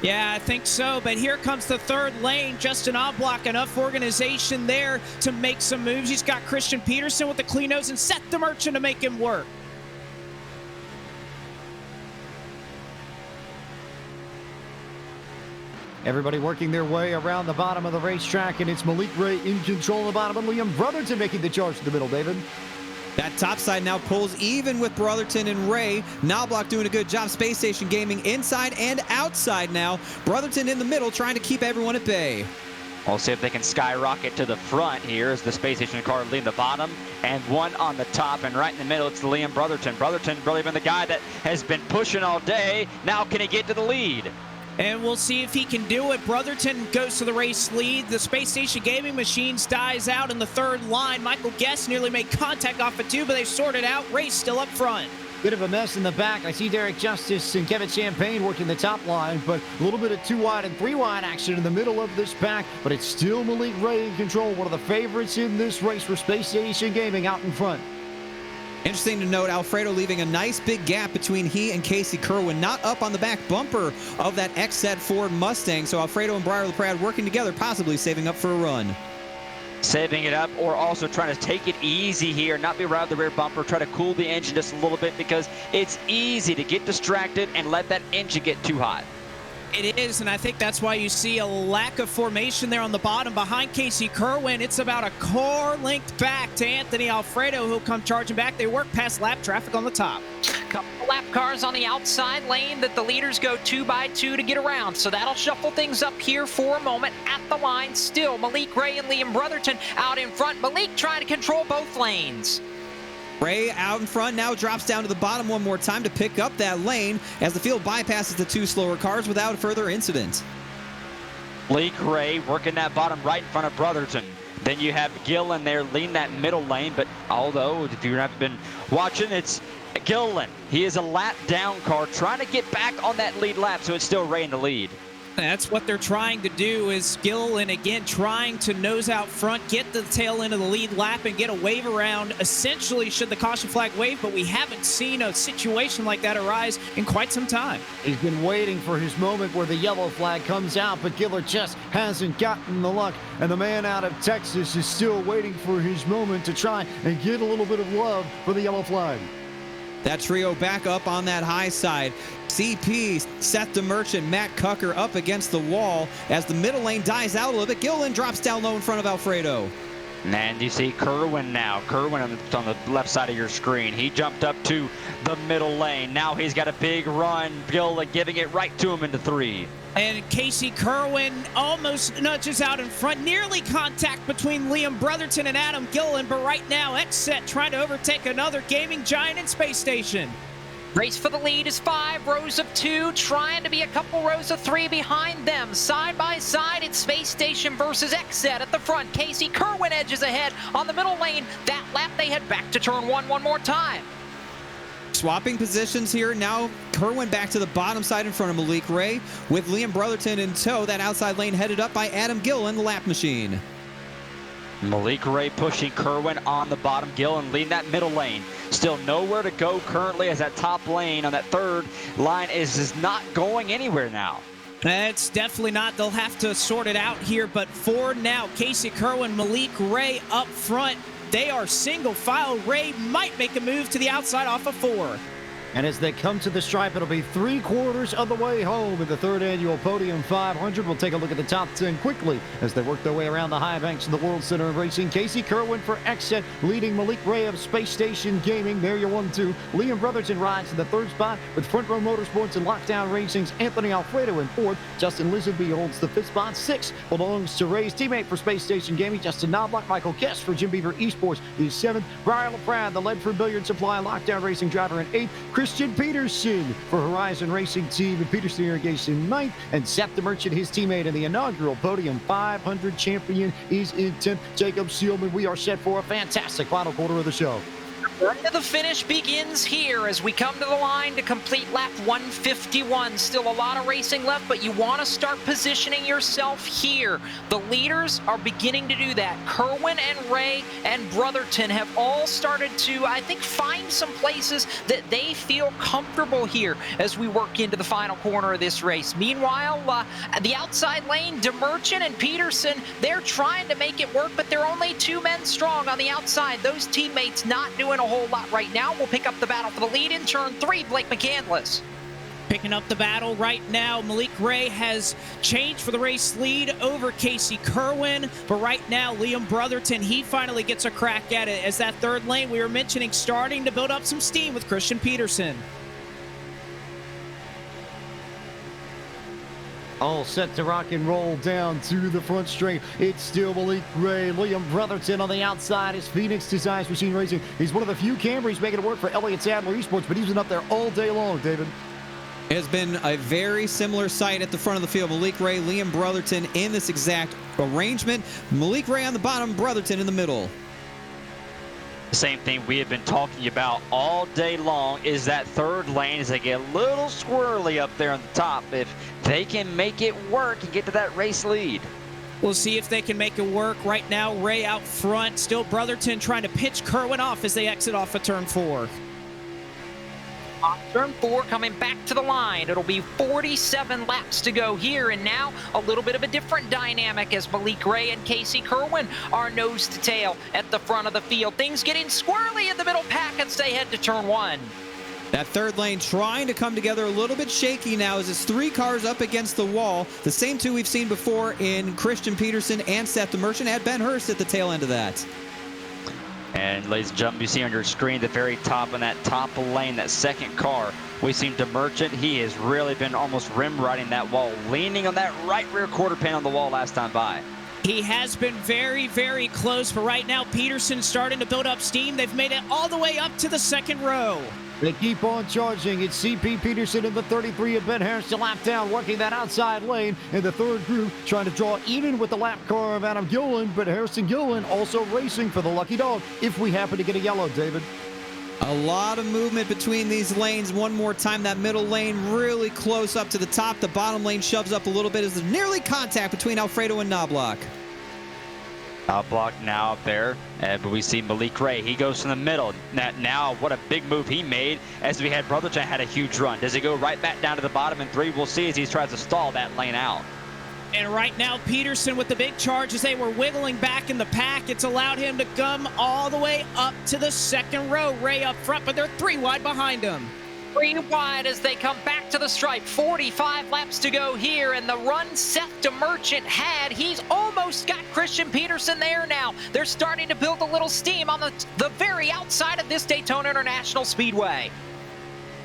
Yeah, I think so, but here comes the third lane. Justin Knobloch, enough organization there to make some moves. He's got Christian Peterson with the clean nose and Seth DeMerchant to make him work. Everybody working their way around the bottom of the racetrack, and it's Malik Ray in control of the bottom, and Liam Brotherton making the charge to the middle, David. That top side now pulls even with Brotherton and Ray. Knobloch doing a good job. Space Station Gaming inside and outside now. Brotherton in the middle trying to keep everyone at bay. We'll see if they can skyrocket to the front here as the Space Station car leading the bottom and one on the top, and right in the middle it's Liam Brotherton. Brotherton really been the guy that has been pushing all day. Now can he get to the lead? And we'll see if he can do it. Brotherton goes to the race lead. The Space Station Gaming Machines dies out in the third line. Michael Guest nearly made contact off of two, but they sorted out. Ray's still up front. Bit of a mess in the back. I see Derek Justice and Kevin Champagne working the top line, but a little bit of 2 wide and 3 wide action in the middle of this pack, but it's still Malik Ray in control, one of the favorites in this race for Space Station Gaming out in front. Interesting to note, Alfredo leaving a nice big gap between he and Casey Kirwan, not up on the back bumper of that XZ Ford Mustang. So Alfredo and Briar LaPrade working together, possibly saving up for a run. Saving it up, or also trying to take it easy here, not be around the rear bumper, try to cool the engine just a little bit, because it's easy to get distracted and let that engine get too hot. It is, and I think that's why you see a lack of formation there on the bottom behind Casey Kirwan. It's about a car length back to Anthony Alfredo, who'll come charging back. They work past lap traffic on the top. Couple of lap cars on the outside lane that the leaders go 2 by 2 to get around. So that'll shuffle things up here for a moment. At the line still, Malik Ray and Liam Brotherton out in front. Malik trying to control both lanes. Ray out in front now drops down to the bottom one more time to pick up that lane as the field bypasses the 2 slower cars without further incident. Malik Ray working that bottom right in front of Brotherton. Then you have Gillen there leading that middle lane, but although if you haven't been watching, it's Gillen. He is a lap down car trying to get back on that lead lap, so it's still Ray in the lead. That's what they're trying to do, is Gillen again trying to nose out front, get the tail end of the lead lap and get a wave around, essentially should the caution flag wave, but we haven't seen a situation like that arise in quite some time. He's been waiting for his moment where the yellow flag comes out, but Giller just hasn't gotten the luck, and the man out of Texas is still waiting for his moment to try and get a little bit of love for the yellow flag. That trio back up on that high side. CP, Seth DeMerchant, Matt Cucker up against the wall as the middle lane dies out a little bit. Gillen drops down low in front of Alfredo. And you see Kirwan now. Kirwan on the left side of your screen. He jumped up to the middle lane. Now he's got a big run. Gillen giving it right to him into 3. And Casey Kirwan almost nudges out in front. Nearly contact between Liam Brotherton and Adam Gillen, but right now XZ trying to overtake another gaming giant in Space Station. Race for the lead is 5 rows of 2, trying to be a couple rows of 3 behind them. Side by side, it's Space Station versus XZ at the front. Casey Kirwan edges ahead on the middle lane. That lap, they head back to turn 1 one more time. Swapping positions here. Now Kirwan back to the bottom side in front of Malik Ray with Liam Brotherton in tow. That outside lane headed up by Adam Gillen, the lap machine. Malik Ray pushing Kirwan on the bottom. Gillen leading that middle lane. Still nowhere to go currently as that top lane on that third line is not going anywhere now. It's definitely not. They'll have to sort it out here, but for now, Casey Kirwan, Malik Ray up front. They are single file. Ray might make a move to the outside off of 4. And as they come to the stripe, it'll be 3/4 of the way home in the 3rd annual Podium 500. We'll take a look at the top 10 quickly as they work their way around the high banks of the World Center of Racing. Casey Kirwan for XZ, leading Malik Ray of Space Station Gaming. There you 1-2. Liam Brotherton rides in the 3rd spot with Front Row Motorsports and Lockdown Racing's Anthony Alfredo in 4th. Justin Lisenby holds the 5th spot. 6 belongs to Ray's teammate for Space Station Gaming, Justin Knobloch. Michael Guest for Jim Beaver Esports is 7th. Briar LaPrade, the Ledford Billiard Supply Lockdown Racing driver, in 8th. Christian Peterson for Horizon Racing Team and Peterson Irrigation 9th, and Seth DeMerchant, his teammate and the inaugural Podium 500 champion, is in 10th. Jacob Seelman. We are set for a fantastic final quarter of the show. The finish begins here as we come to the line to complete lap 151. Still a lot of racing left, but you want to start positioning yourself here. The leaders are beginning to do that. Kirwan and Ray and Brotherton have all started to, I think, find some places that they feel comfortable here as we work into the final corner of this race. Meanwhile, the outside lane, DeMerchant and Peterson, they're trying to make it work, but they're only 2 men strong on the outside. Those teammates not doing a whole lot right now. We'll pick up the battle for the lead in turn 3, Blake McCandless. Picking up the battle right now, Malik Ray has changed for the race lead over Casey Kirwan. But right now, Liam Brotherton, he finally gets a crack at it as that third lane we were mentioning starting to build up some steam with Christian Peterson. All set to rock and roll down to the front straight. It's still Malik Ray. Liam Brotherton on the outside is Phoenix Designs Machine Racing. He's one of the few Camrys making it work for Elliott Sadler Esports, but he's been up there all day long, David. It has been a very similar sight at the front of the field. Malik Ray, Liam Brotherton in this exact arrangement. Malik Ray on the bottom, Brotherton in the middle. The same thing we have been talking about all day long is that third lane as they get a little squirrely up there on the top. If they can make it work and get to that race lead. We'll see if they can make it work. Right now, Ray out front. Still Brotherton trying to pitch Kirwan off as they exit off of turn 4. On turn 4, coming back to the line. It'll be 47 laps to go here, and now a little bit of a different dynamic as Malik Ray and Casey Kirwan are nose to tail at the front of the field. Things getting squirrely in the middle pack as they head to turn 1. That third lane trying to come together, a little bit shaky now as it's 3 cars up against the wall. The same 2 we've seen before in Christian Peterson and Seth the Merchant. Had Ben Hurst at the tail end of that. And ladies and gentlemen, you see on your screen the very top in that top lane, that second car, we see DeMerchant. He has really been almost rim riding that wall, leaning on that right rear quarter panel on the wall last time by. He has been very, very close, but right now Peterson's starting to build up steam. They've made it all the way up to the second row. They keep on charging. It's CP Peterson in the 33 and Ben Harris to lap down, working that outside lane in the third group, trying to draw even with the lap car of Adam Gilliland, but Harrison Gilliland also racing for the lucky dog if we happen to get a yellow, David. A lot of movement between these lanes. One more time, that middle lane really close up to the top. The bottom lane shoves up a little bit as there's nearly contact between Alfredo and Knobloch. Block now up there, but we see Malik Ray. He goes from the middle. Now, what a big move he made as we had Brotherton had a huge run. Does he go right back down to the bottom in 3? We'll see as he tries to stall that lane out. And right now, Peterson with the big charge as they were wiggling back in the pack. It's allowed him to come all the way up to the second row. Ray up front, but they're 3 wide behind him. 3 wide as they come back to the stripe. 45 laps to go here, and the run Seth DeMerchant had, he's almost got Christian Peterson there now. They're starting to build a little steam on the very outside of this Daytona International Speedway.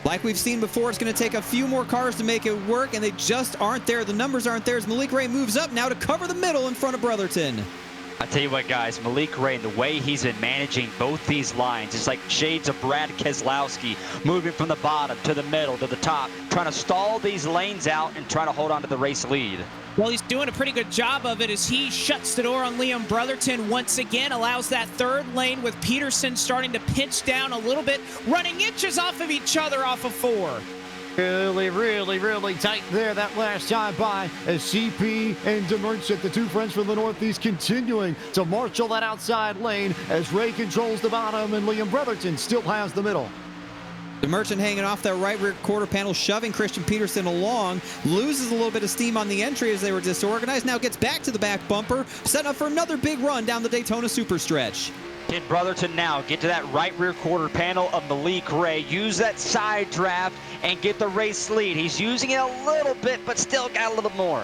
Like we've seen before, it's going to take a few more cars to make it work, and they just aren't there. The numbers aren't there as Malik Ray moves up now to cover the middle in front of Brotherton. I tell you what, guys, Malik Ray, the way he's been managing both these lines, it's like shades of Brad Keselowski, moving from the bottom to the middle to the top, trying to stall these lanes out and trying to hold on to the race lead. Well, he's doing a pretty good job of it as he shuts the door on Liam Brotherton once again, allows that third lane with Peterson starting to pinch down a little bit, running inches off of each other off of 4. Really tight there that last time by as CP and DeMerchant, the 2 friends from the Northeast, continuing to marshal that outside lane as Ray controls the bottom and Liam Brotherton still has the middle. The Merchant hanging off that right rear quarter panel, shoving Christian Peterson along, loses a little bit of steam on the entry as they were disorganized, now gets back to the back bumper, setting up for another big run down the Daytona Superstretch. Can Brotherton now get to that right rear quarter panel of Malik Ray, use that side draft, and get the race lead. He's using it a little bit, but still got a little more.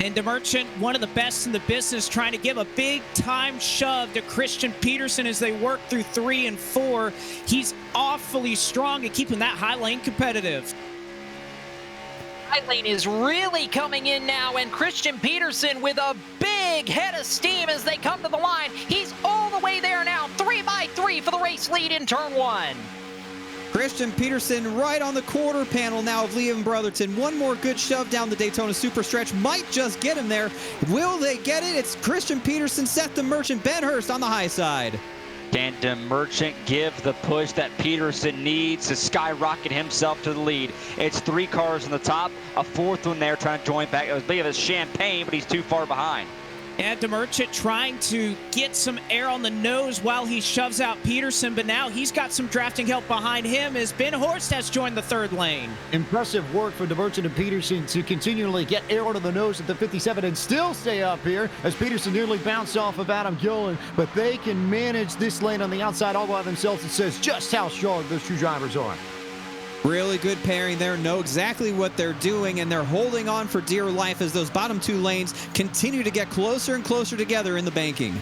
And DeMerchant, one of the best in the business, trying to give a big-time shove to Christian Peterson as they work through 3 and 4. He's awfully strong at keeping that high lane competitive. High lane is really coming in now, and Christian Peterson with a big head of steam as they come to the line. He's all the way there now, 3 by 3 for the race lead in turn 1. Christian Peterson right on the quarter panel now of Liam Brotherton. One more good shove down the Daytona Superstretch might just get him there. Will they get it? It's Christian Peterson, Seth DeMerchant, Ben Hurst on the high side. Can DeMerchant give the push that Peterson needs to skyrocket himself to the lead? It's 3 cars on the top, a 4th one there trying to join back. It was big of a champagne, but he's too far behind. And DeMerchant trying to get some air on the nose while he shoves out Peterson, but now he's got some drafting help behind him as Ben Horst has joined the 3rd lane. Impressive work for DeMerchant and Peterson to continually get air onto the nose at the 57 and still stay up here as Peterson nearly bounced off of Adam Gilliland, but they can manage this lane on the outside all by themselves. It says just how strong those 2 drivers are. Really good pairing there, know exactly what they're doing, and they're holding on for dear life as those bottom two lanes continue to get closer and closer together in the banking.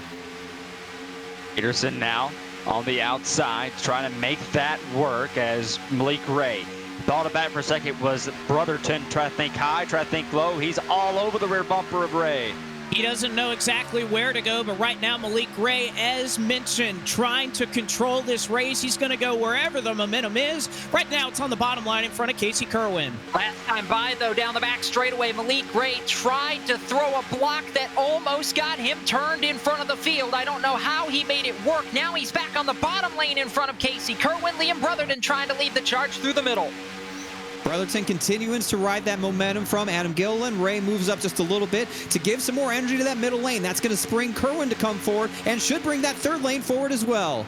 Peterson now on the outside, trying to make that work as Malik Ray thought about it for a second. Was Brotherton try to think high, try to think low? He's all over the rear bumper of Ray. He doesn't know exactly where to go, but right now Malik Ray, as mentioned, trying to control this race. He's going to go wherever the momentum is. Right now it's on the bottom line in front of Casey Kirwan. Last time by, though, down the back straightaway, Malik Ray tried to throw a block that almost got him turned in front of the field. I don't know how he made it work. Now he's back on the bottom lane in front of Casey Kirwan. Liam Brotherton trying to lead the charge through the middle. Brotherton continuing to ride that momentum from Adam Gilliland. Ray moves up just a little bit to give some more energy to that middle lane. That's going to spring Kirwan to come forward and should bring that third lane forward as well.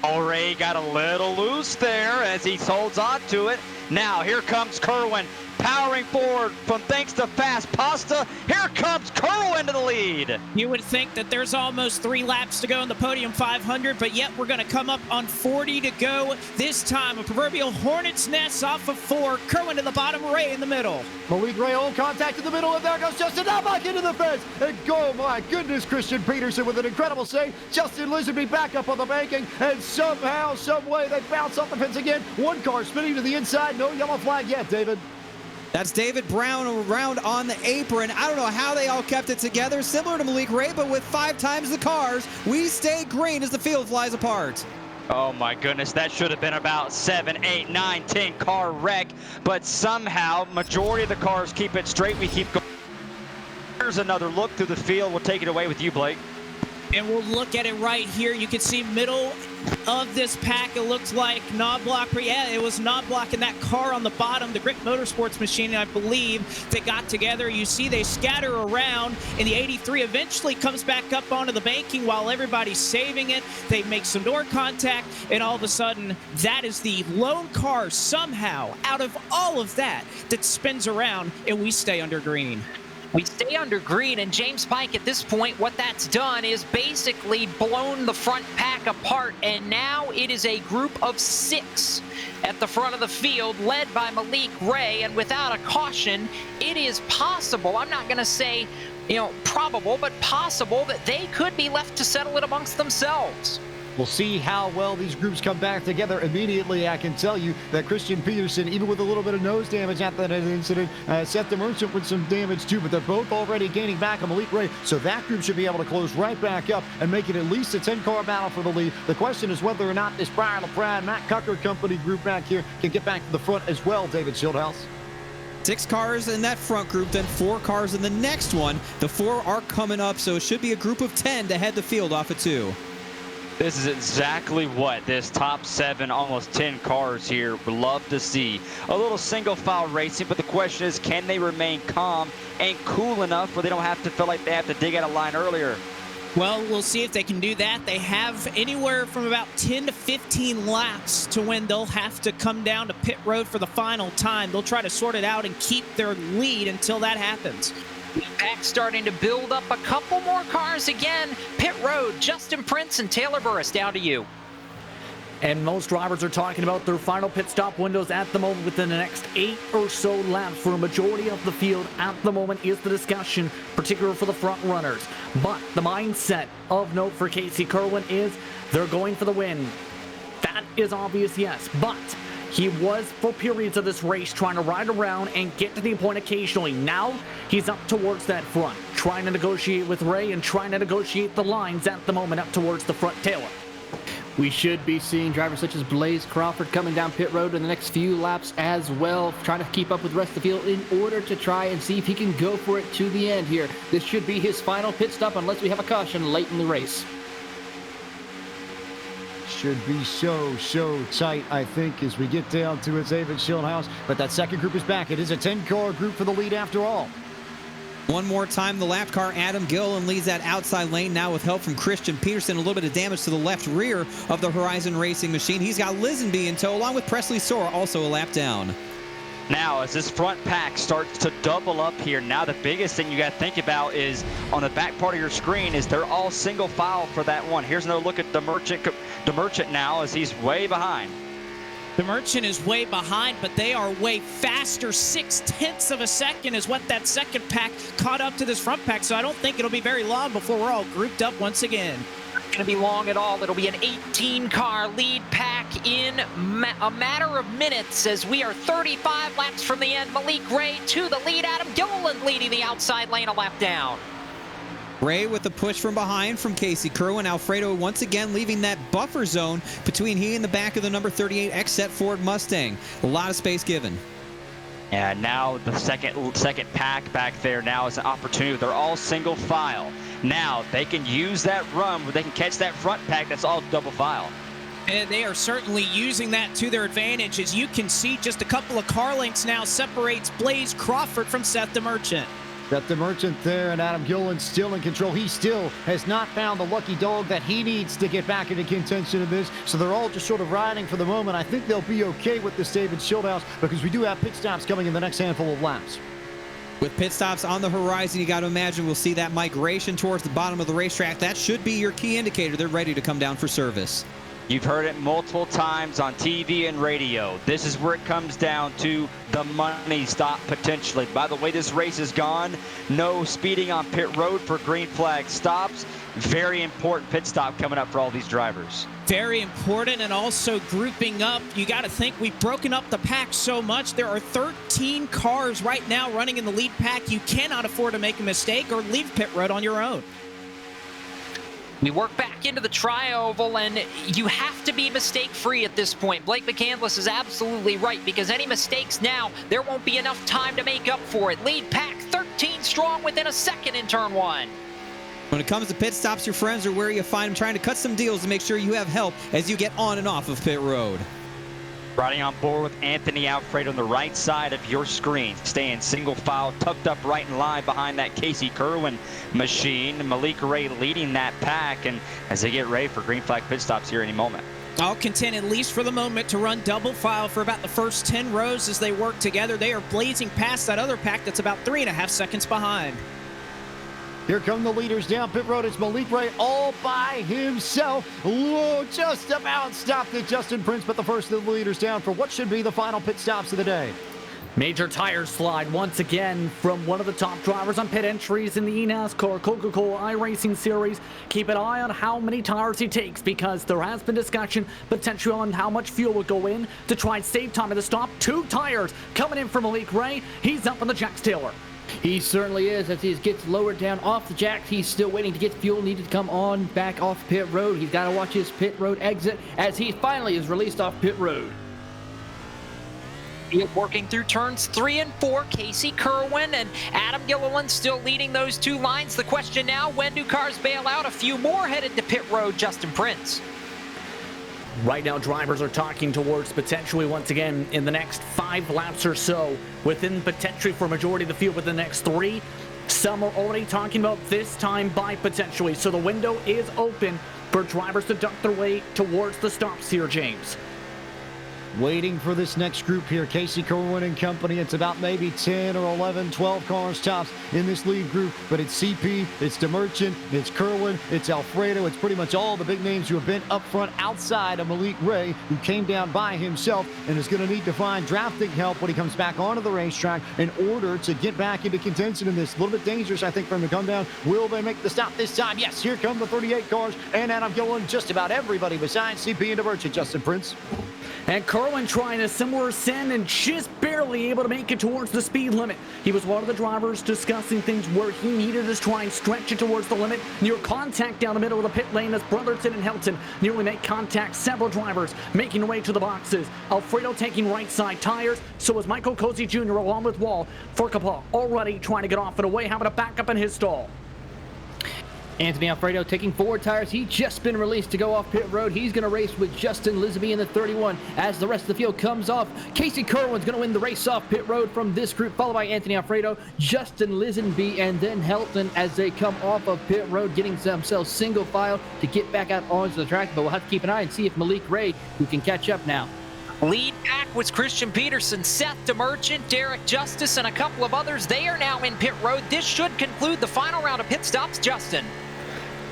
Oh, Ray got a little loose there as he holds on to it. Now here comes Kirwan powering forward from thanks to fast pasta. Here comes Kirwan to the lead. You would think that there's almost 3 laps to go in the Podium 500, but yet we're going to come up on 40 to go this time. A proverbial hornet's nest off of 4. Kirwan to the bottom, Ray in the middle. Malik Ray on contact in the middle, and there goes Justin now back into the fence. And go, my goodness, Christian Peterson with an incredible save. Justin Lisenby back up on the banking, and somehow, some way, they bounce off the fence again. One car spinning to the inside. No yellow flag yet, David. That's David Brown around on the apron. I don't know how they all kept it together, similar to Malik Ray, but with 5 times the cars, we stay green as the field flies apart. Oh my goodness, that should have been about 7, 8, 9, 10 car wreck, but somehow majority of the cars keep it straight. We keep going. Here's another look through the field. We'll take it away with you, Blake. And we'll look at it right here. You can see middle of this pack, it looks like Knobloch. Yeah, it was Knobloch and that car on the bottom, the Grit Motorsports machine, I believe, they got together. You see they scatter around, and the 83 eventually comes back up onto the banking while everybody's saving it. They make some door contact, and all of a sudden, that is the lone car somehow, out of all of that spins around, and we stay under green. We stay under green, and James Pike at this point, what that's done is basically blown the front pack apart, and now it is a group of 6 at the front of the field, led by Malik Ray, and without a caution, it is possible, I'm not going to say, probable, but possible that they could be left to settle it amongst themselves. We'll see how well these groups come back together immediately. I can tell you that Christian Peterson, even with a little bit of nose damage at that incident, Seth DeMerchant with some damage too, but they're both already gaining back on Malik Ray, so that group should be able to close right back up and make it at least a 10-car battle for the lead. The question is whether or not this Brian LaPrade, Matt Cucker company group back here can get back to the front as well, David Schildhouse. 6 cars in that front group, then 4 cars in the next one. The 4 are coming up, so it should be a group of 10 to head the field off of 2. This is exactly what this top 7, almost 10 cars here would love to see. A little single file racing, but the question is, can they remain calm and cool enough where they don't have to feel like they have to dig out a line earlier? Well, we'll see if they can do that. They have anywhere from about 10 to 15 laps to when they'll have to come down to pit road for the final time. They'll try to sort it out and keep their lead until that happens. Pack starting to build up a couple more cars again. Pit road, Justin Prince and Taylor Burris, down to you. And most drivers are talking about their final pit stop windows at the moment within the next 8 or so laps. For a majority of the field at the moment is the discussion, particularly for the front runners. But the mindset of note for Casey Kirwan is they're going for the win. That is obvious, yes, but he was, for periods of this race, trying to ride around and get to the point occasionally. Now, he's up towards that front, trying to negotiate with Ray and trying to negotiate the lines at the moment up towards the front. Taylor. We should be seeing drivers such as Blaze Crawford coming down pit road in the next few laps as well, trying to keep up with the rest of the field in order to try and see if he can go for it to the end here. This should be his final pit stop unless we have a caution late in the race. Should be so tight, I think, as we get down to it, David Schildhouse. But that second group is back. It is a 10-car group for the lead after all. One more time, the lap car, Adam Gilliland, leads that outside lane now with help from Christian Peterson. A little bit of damage to the left rear of the Horizon Racing machine. He's got Lisenby in tow, along with Presley Sora, also a lap down. Now, as this front pack starts to double up here, now the biggest thing you got to think about is on the back part of your screen is they're all single file for that one. Here's another look at the Merchant now as he's way behind. The Merchant is way behind, but they are way faster. 0.6 of a second is what that second pack caught up to this front pack, so I don't think it'll be very long before we're all grouped up once again. Not going to be long at all. It'll be an 18-car lead pack in a matter of minutes as we are 35 laps from the end. Malik Ray to the lead. Adam Gilliland leading the outside lane a lap down. Ray with the push from behind from Casey Kirwan. Alfredo once again leaving that buffer zone between he and the back of the number 38 XZ Ford Mustang. A lot of space given. And now the second pack back there now is an opportunity. They're all single file. Now they can use that run where they can catch that front pack that's all double file. And they are certainly using that to their advantage. As you can see, just a couple of car lengths now separates Blaze Crawford from Seth the Merchant. Got the Merchant there, and Adam Gilliland still in control. He still has not found the lucky dog that he needs to get back into contention in this. So they're all just sort of riding for the moment. I think they'll be okay with this David Schildhouse because we do have pit stops coming in the next handful of laps. With pit stops on the horizon, you got to imagine we'll see that migration towards the bottom of the racetrack. That should be your key indicator. They're ready to come down for service. You've heard it multiple times on TV and radio. This is where it comes down to the money stop potentially. By the way this race is gone, no speeding on pit road for green flag stops. Very important pit stop coming up for all these drivers. Very important, and also grouping up. You got to think we've broken up the pack so much. There are 13 cars right now running in the lead pack. You cannot afford to make a mistake or leave pit road on your own. We work back into the tri-oval, and you have to be mistake-free at this point. Blake McCandless is absolutely right, because any mistakes now, there won't be enough time to make up for it. Lead pack 13 strong within a second in turn one. When it comes to pit stops, your friends are where you find them, trying to cut some deals to make sure you have help as you get on and off of pit road. Riding on board with Anthony Alfredo on the right side of your screen. Staying single file, tucked up right in line behind that Casey Kirwan machine. Malik Ray leading that pack, and as they get ready for green flag pit stops here any moment. All content, at least for the moment, to run double file for about the first 10 rows as they work together. They are blazing past that other pack that's about 3.5 seconds behind. Here come the leaders down pit road. It's Malik Ray all by himself. Whoa, just about stopped it, Justin Prince, but the first of the leaders down for what should be the final pit stops of the day. Major tire slide once again from one of the top drivers on pit entries in the eNASCAR Coca-Cola iRacing Series. Keep an eye on how many tires he takes, because there has been discussion potentially on how much fuel will go in to try and save time at the stop. 2 tires coming in for Malik Ray. He's up on the Jack Taylor. He certainly is. As he gets lowered down off the jacks, he's still waiting to get fuel needed to come on back off pit road. He's got to watch his pit road exit as he finally is released off pit road. Working through turns 3 and 4, Casey Kirwan and Adam Gilliland still leading those 2 lines. The question now, when do cars bail out? A few more headed to pit road, Justin Prince. Right now, drivers are talking towards potentially, once again, in the next 5 laps or so, within potentially for a majority of the field within the next 3. Some are already talking about this time by potentially. So the window is open for drivers to duck their way towards the stops here, James. Waiting for this next group here, Casey Kirwan and company. It's about maybe 10 or 11, 12 cars tops in this lead group, but it's CP, it's DeMerchant, it's Kirwan, it's Alfredo. It's pretty much all the big names who have been up front outside of Malik Ray, who came down by himself and is going to need to find drafting help when he comes back onto the racetrack in order to get back into contention in this. A little bit dangerous, I think, for him to come down. Will they make the stop this time? Yes, here come the 38 cars and Adam Gilliland, just about everybody besides CP and DeMerchant, Justin Prince. And Kirwan trying a similar ascent and just barely able to make it towards the speed limit. He was one of the drivers discussing things where he needed to try and stretch it towards the limit. Near contact down the middle of the pit lane as Brotherton and Helton nearly make contact. Several drivers making their way to the boxes. Alfredo taking right side tires. So is Michael Cozy Jr. along with Wall. Furcapa already trying to get off and away, having a backup in his stall. Anthony Alfredo taking 4 tires. He's just been released to go off pit road. He's going to race with Justin Lisby in the 31 as the rest of the field comes off. Casey Kirwan's going to win the race off pit road from this group, followed by Anthony Alfredo, Justin Lisenby, and then Helton as they come off of pit road, getting themselves single file to get back out onto the track. But we'll have to keep an eye and see if Malik Ray, who can catch up now. Lead pack was Christian Peterson, Seth DeMerchant, Derek Justice, and a couple of others. They are now in pit road. This should conclude the final round of pit stops, Justin.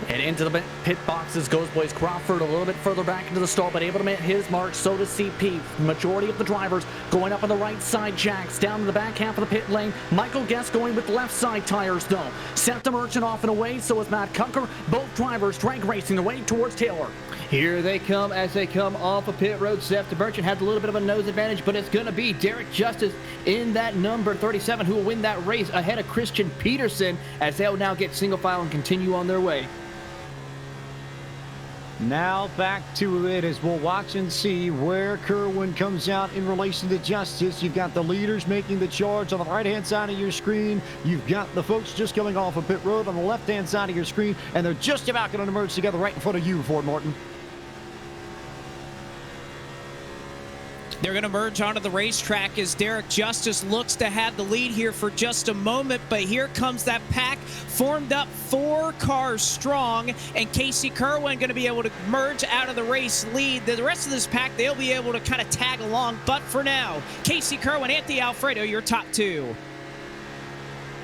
And into the pit boxes goes Blaze Crawford, a little bit further back into the stall, but able to hit his mark. So does CP. Majority of the drivers going up on the right side. Jacks down to the back half of the pit lane. Michael Guest going with left side tires though. Seth the Merchant off and away, so is Matt Cucker. Both drivers drag racing their way towards Taylor. Here they come as they come off of pit road. Seth the Merchant has a little bit of a nose advantage, but it's going to be Derek Justice in that number 37 who will win that race ahead of Christian Peterson as they'll now get single file and continue on their way. Now back to it as we'll watch and see where Kirwan comes out in relation to Justice. You've got the leaders making the charge on the right-hand side of your screen. You've got the folks just coming off of pit road on the left-hand side of your screen, and they're just about going to merge together right in front of you, Ford Martin. They're going to merge onto the racetrack as Derek Justice looks to have the lead here for just a moment, but here comes that pack formed up 4 cars strong, and Casey Kirwan going to be able to merge out of the race lead. The rest of this pack, they'll be able to kind of tag along, but for now, Casey Kirwan, Anthony Alfredo, your top 2.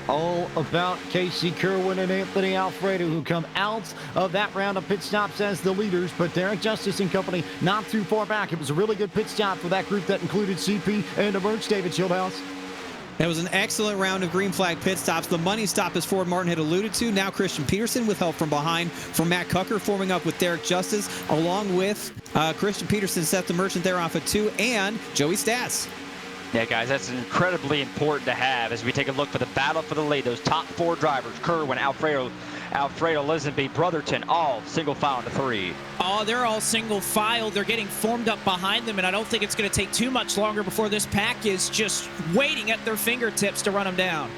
All about Casey Kirwan and Anthony Alfredo, who come out of that round of pit stops as the leaders, but Derek Justice and company not too far back. It was a really good pit stop for that group that included CP and Emerge. David Schildhouse. It was an excellent round of green flag pit stops. The money stop, as Ford Martin had alluded to. Now Christian Peterson with help from behind from Matt Cucker, forming up with Derek Justice, along with Christian Peterson, Seth the Merchant there off of 2, and Joey Stats. Yeah, guys, that's incredibly important to have as we take a look for the battle for the lead. Those top 4 drivers, Kirwan, Alfredo, Lisenby, Brotherton, all single file into 3. Oh, they're all single file. They're getting formed up behind them, and I don't think it's going to take too much longer before this pack is just waiting at their fingertips to run them down.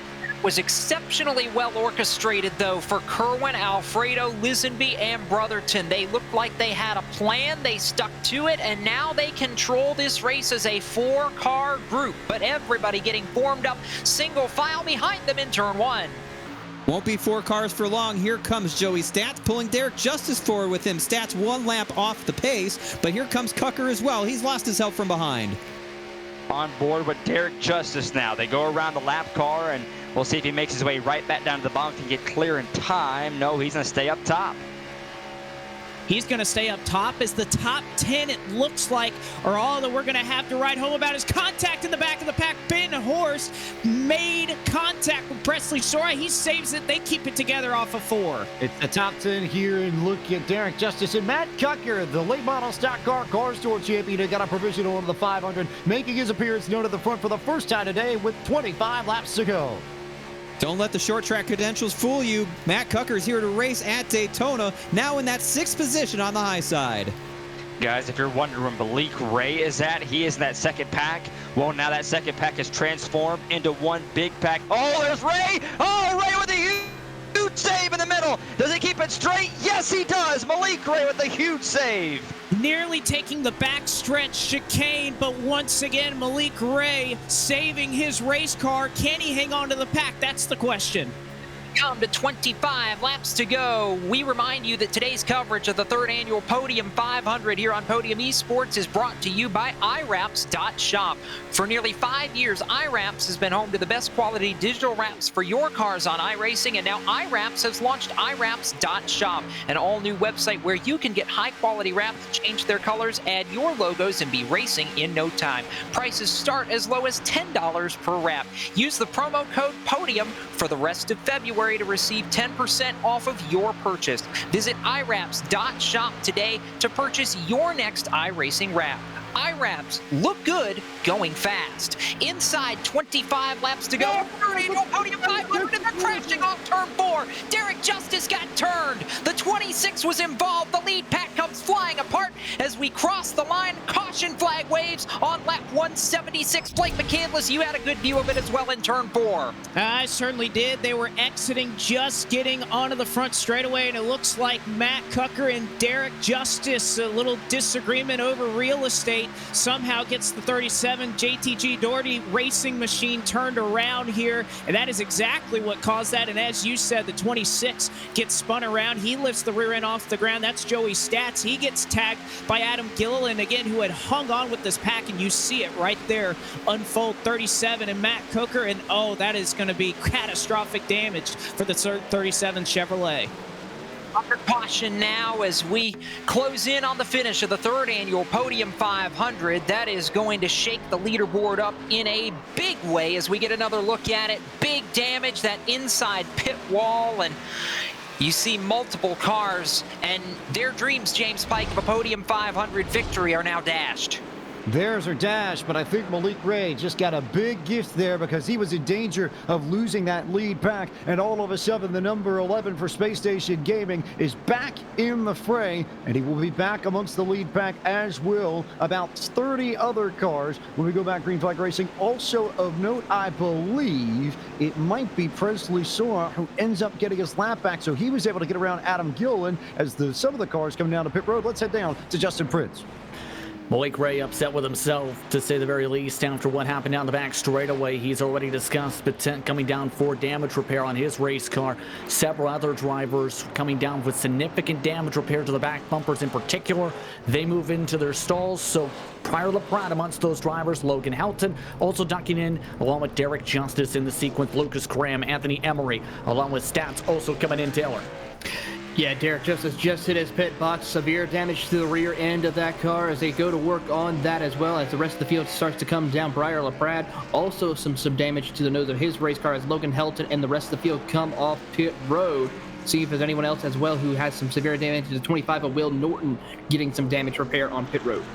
Was exceptionally well orchestrated, though, for Kirwan, Alfredo, Lisenby, and Brotherton. They looked like they had a plan. They stuck to it, and now they control this race as a 4-car group. But everybody getting formed up single file behind them in turn 1. Won't be 4 cars for long. Here comes Joey Stats, pulling Derek Justice forward with him. Stats 1 lap off the pace, but here comes Cucker as well. He's lost his help from behind. On board with Derek Justice now. They go around the lap car, and we'll see if he makes his way right back down to the bottom and get clear in time. No, he's going to stay up top. He's going to stay up top as the top 10, it looks like, are all that we're going to have to write home about. Is contact in the back of the pack. Ben Horst made contact with Presley Sora. He saves it. They keep it together off of 4. It's the top 10 here, and look at Derek Justice and Matt Cucker, the late model stock car store champion, who got a provisional into the 500, making his appearance known at the front for the first time today with 25 laps to go. Don't let the short track credentials fool you. Matt Cucker is here to race at Daytona, now in that 6th position on the high side. Guys, if you're wondering where Malik Ray is at, he is in that second pack. Well, now that second pack is transformed into one big pack. Oh, there's Ray! Oh, Ray with a huge save in the middle. Does he keep it straight? Yes, he does. Malik Ray with a huge save. Nearly taking the backstretch chicane, but once again, Malik Ray saving his race car. Can he hang on to the pack? That's the question. Come to 25 laps to go. We remind you that today's coverage of the 3rd annual Podium 500 here on Podium Esports is brought to you by iWraps.shop. For nearly 5 years, iWraps has been home to the best quality digital wraps for your cars on iRacing, and now iWraps has launched iWraps.shop, an all-new website where you can get high-quality wraps, change their colors, add your logos, and be racing in no time. Prices start as low as $10 per wrap. Use the promo code PODIUM for the rest of February to receive 10% off of your purchase. Visit iWraps.shop today to purchase your next iRacing wrap. iWraps, look good, going fast. Inside 25 laps to go. Podium 500, and they're crashing off turn 4. Derek Justice got turned. The 26 was involved. The lead pack comes flying apart as we cross the line. Caution flag waves on lap 176. Blake McCandless, you had a good view of it as well in turn 4. I certainly did. They were exiting, just getting onto the front straightaway, and it looks like Matt Cucker and Derek Justice, a little disagreement over real estate, somehow gets the 37 JTG Doherty racing machine turned around here, and that is exactly what caused that. And as you said, the 26 gets spun around. He lifts the rear end off the ground. That's Joey Stats. He gets tagged by Adam Gilliland, again, who had hung on with this pack, and you see it right there unfold. 37 and Matt Coker, and oh, that is going to be catastrophic damage for the 37 Chevrolet. Under caution now as we close in on the finish of the third annual Podium 500. That is going to shake the leaderboard up in a big way as we get another look at it. Big damage, that inside pit wall, and you see multiple cars, and their dreams, James Pike, of a Podium 500 victory are now dashed. Theirs are dashed, but I think Malik Ray just got a big gift there because he was in danger of losing that lead pack, and all of a sudden the number 11 for Space Station Gaming is back in the fray, and he will be back amongst the lead pack, as will about 30 other cars when we go back green flag racing. Also of note, I believe it might be Presley Sora who ends up getting his lap back, so he was able to get around Adam Gillen as some of the cars come down to pit road. Let's head down to Justin Prince. Malik Ray upset with himself, to say the very least, after what happened down the back straightaway. He's already discussed coming down for damage repair on his race car. Several other drivers coming down with significant damage repair to the back bumpers in particular. They move into their stalls, so Pryor LaPrade amongst those drivers. Logan Helton also ducking in, along with Derek Justice in the sequence. Lucas Graham, Anthony Emery, along with Stats also coming in, Taylor. Yeah, Derek Justice just hit his pit box. Severe damage to the rear end of that car as they go to work on that, as well as the rest of the field starts to come down. Briar LaPrade also some damage to the nose of his race car as Logan Helton and the rest of the field come off pit road. See if there's anyone else as well who has some severe damage to the 25 of Will Norton getting some damage repair on pit road.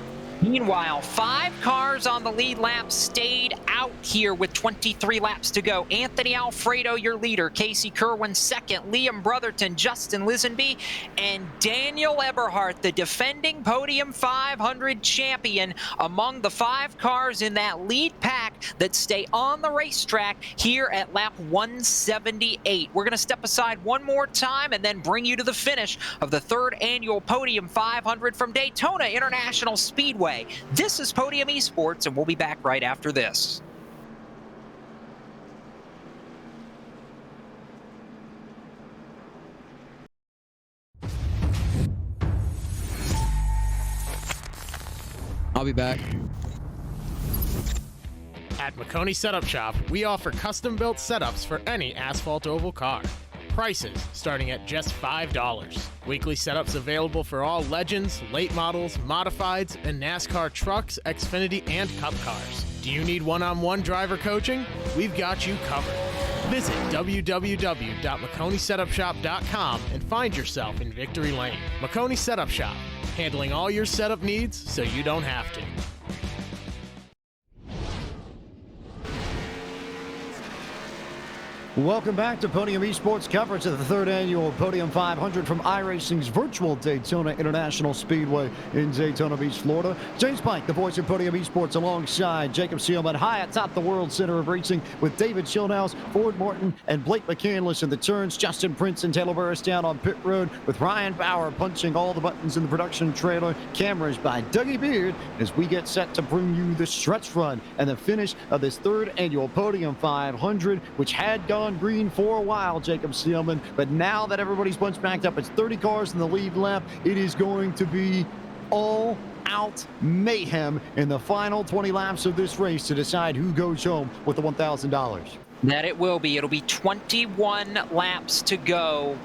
Meanwhile, 5 cars on the lead lap stayed out here with 23 laps to go. Anthony Alfredo, your leader. Casey Kirwan, second. Liam Brotherton, Justin Lisenby, and Daniel Eberhardt, the defending Podium 500 champion, among the 5 cars in that lead pack that stay on the racetrack here at lap 178. We're going to step aside one more time and then bring you to the finish of the third annual Podium 500 from Daytona International Speedway. This is Podium Esports, and we'll be back right after this. I'll be back. At McConey Setup Shop, we offer custom-built setups for any asphalt oval car. Prices starting at just $5. Weekly setups available for all Legends, late models, modifieds, and NASCAR trucks, Xfinity, and Cup cars. Do you need one-on-one driver coaching? We've got you covered. Visit www.McConeySetupShop.com and find yourself in Victory Lane. McConey Setup Shop, handling all your setup needs so you don't have to. Welcome back to Podium Esports coverage of the third annual Podium 500 from iRacing's virtual Daytona International Speedway in Daytona Beach, Florida. James Pike, the voice of Podium Esports, alongside Jacob Seelman, high atop the World Center of Racing with David Schillnaus, Ford Morton, and Blake McCandless in the turns. Justin Prince and Taylor Burris down on pit road with Ryan Bauer punching all the buttons in the production trailer. Cameras by Dougie Beard as we get set to bring you the stretch run and the finish of this third annual Podium 500, which had gone green for a while, Jacob Seelman, but now that everybody's bunched back up, it's 30 cars in the lead lap. It is going to be all out mayhem in the final 20 laps of this race to decide who goes home with the $1,000. That it will be. It'll be 21 laps to go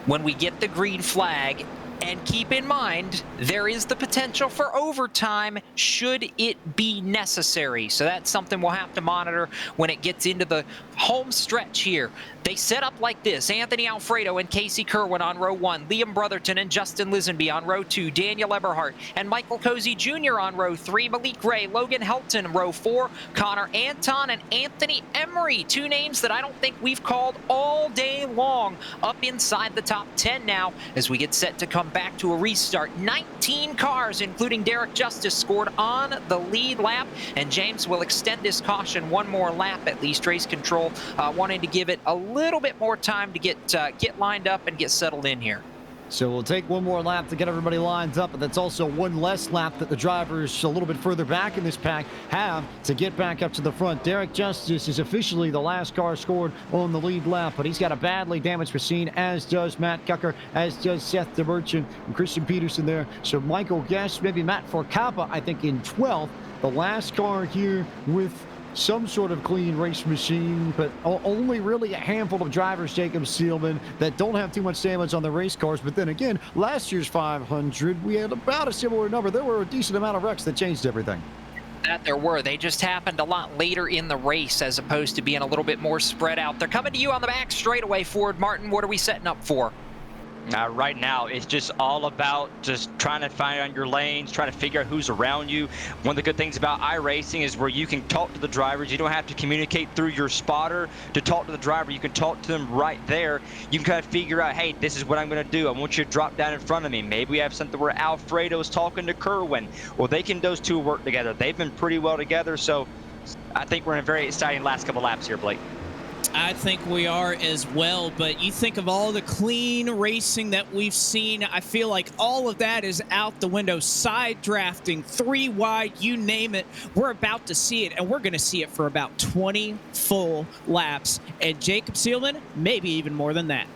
when we get the green flag. And keep in mind, there is the potential for overtime should it be necessary. So that's something we'll have to monitor when it gets into the home stretch here. They set up like this: Anthony Alfredo and Casey Kirwan on row 1, Liam Brotherton and Justin Lisenby on row 2, Daniel Eberhardt and Michael Cozy Jr. on row 3, Malik Ray, Logan Helton row 4, Connor Anton and Anthony Emery, 2 names that I don't think we've called all day long, up inside the top 10 now as we get set to come back to a restart. 19 cars, including Derek Justice, scored on the lead lap, and James will extend this caution one more lap at least. Race control wanting to give it a little bit more time to get lined up and get settled in here. So we'll take one more lap to get everybody lined up, but that's also one less lap that the drivers a little bit further back in this pack have to get back up to the front. Derek Justice is officially the last car scored on the lead lap, but he's got a badly damaged machine, as does Matt Gucker, as does Seth DeMerchant and Christian Peterson there. So Michael Guest, maybe Matt Forcapa, I think, in 12th. The last car here with some sort of clean race machine, but only really a handful of drivers, Jacob Seelman, that don't have too much damage on the race cars. But then again, last year's 500, we had about a similar number. There were a decent amount of wrecks that changed everything. That there were. They just happened a lot later in the race as opposed to being a little bit more spread out. They're coming to you on the back straightaway, Ford. Martin, what are we setting up for? Right now, it's just all about just trying to find out your lanes, trying to figure out who's around you. One of the good things about iRacing is where you can talk to the drivers. You don't have to communicate through your spotter to talk to the driver. You can talk to them right there. You can kind of figure out, hey, this is what I'm going to do. I want you to drop down in front of me. Maybe we have something where Alfredo's talking to Kirwan. Well, those two work together. They've been pretty well together, so I think we're in a very exciting last couple laps here, Blake. I think we are as well, but you think of all the clean racing that we've seen, I feel like all of that is out the window. Side drafting, 3 wide, you name it. We're about to see it, and we're going to see it for about 20 full laps. And Jacob Seelman, maybe even more than that.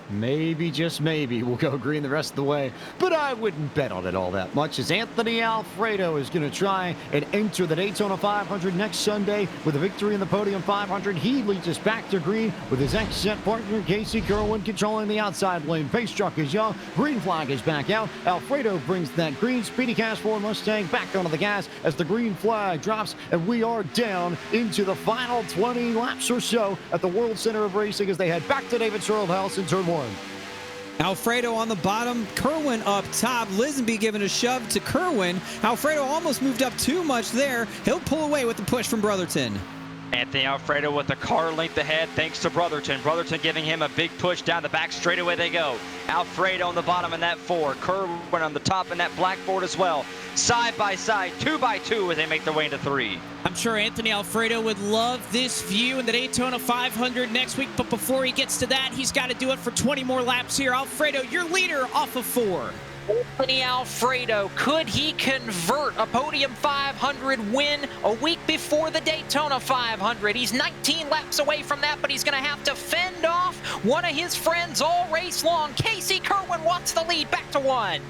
Maybe, just maybe, we'll go green the rest of the way. But I wouldn't bet on it all that much, as Anthony Alfredo is going to try and enter the Daytona 500 next Sunday with a victory in the Podium 500. He leads us back to green with his ex-set partner, Casey Kirwan, controlling the outside lane. Pace truck is young. Green flag is back out. Alfredo brings that green. Speedy Cast 4 Mustang back onto the gas as the green flag drops, and we are down into the final 20 laps or so at the World Center of Racing as they head back to David Sherrill House in turn 1. Alfredo on the bottom, Kirwan up top. Lisenby giving a shove to Kirwan. Alfredo almost moved up too much there. He'll pull away with the push from Brotherton. Anthony Alfredo with the car length ahead thanks to Brotherton. Brotherton giving him a big push down the back. Straight away they go. Alfredo on the bottom in that Ford. Kirwan on the top in that black Ford as well. Side by side, 2 by 2 as they make their way into 3. I'm sure Anthony Alfredo would love this view in the Daytona 500 next week, but before he gets to that, he's got to do it for 20 more laps here. Alfredo, your leader off of 4. Anthony Alfredo, could he convert a Podium 500 win a week before the Daytona 500? He's 19 laps away from that, but he's going to have to fend off one of his friends all race long. Casey Kirwan wants the lead, back to 1.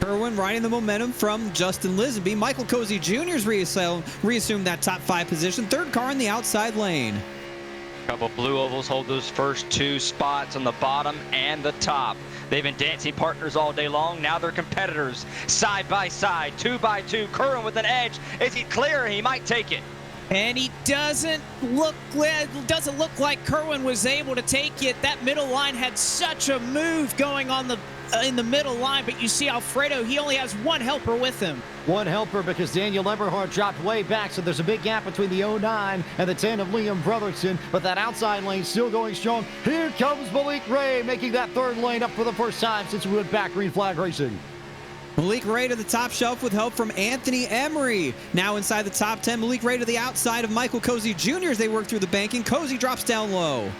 Kirwan riding the momentum from Justin Lisenby. Michael Cozy Jr.'s reassumed that top 5 position. 3rd car in the outside lane. Couple blue ovals hold those first 2 spots on the bottom and the top. They've been dancing partners all day long. Now they're competitors. Side by side, 2 by 2. Kirwan with an edge. Is he clear? He might take it. And he doesn't look like Kirwan was able to take it. That middle line had such a move going on in the middle line, but you see Alfredo, he only has 1 helper with him. 1 helper because Daniel Eberhardt dropped way back, so there's a big gap between the 09 and the 10 of Liam Brotherton, but that outside lane still going strong. Here comes Malik Ray making that 3rd lane up for the first time since we went back green flag racing. Malik Ray to the top shelf with help from Anthony Emery. Now inside the top 10, Malik Ray to the outside of Michael Cozy Jr. as they work through the banking. Cozy drops down low.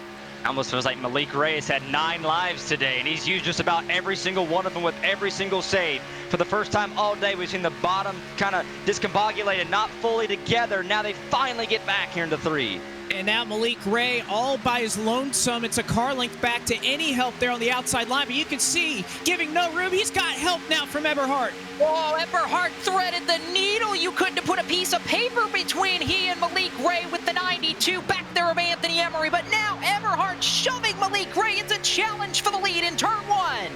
Almost feels like Malik Ray has had 9 lives today, and he's used just about every single one of them with every single save. For the first time all day, we've seen the bottom kind of discombobulated, not fully together. Now they finally get back here into 3. And now Malik Ray all by his lonesome. It's a car length back to any help there on the outside line, but you can see, giving no room, he's got help now from Eberhardt. Whoa, Eberhardt threaded the needle. You couldn't have put a piece of paper between he and Malik Ray with the 92 back there of Anthony Emery, but now Eberhardt shoving Malik Ray. It's a challenge for the lead in turn 1.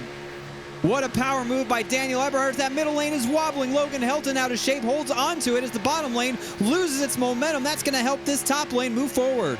What a power move by Daniel Eberhardt. That middle lane is wobbling. Logan Helton out of shape, holds onto it as the bottom lane loses its momentum. That's going to help this top lane move forward.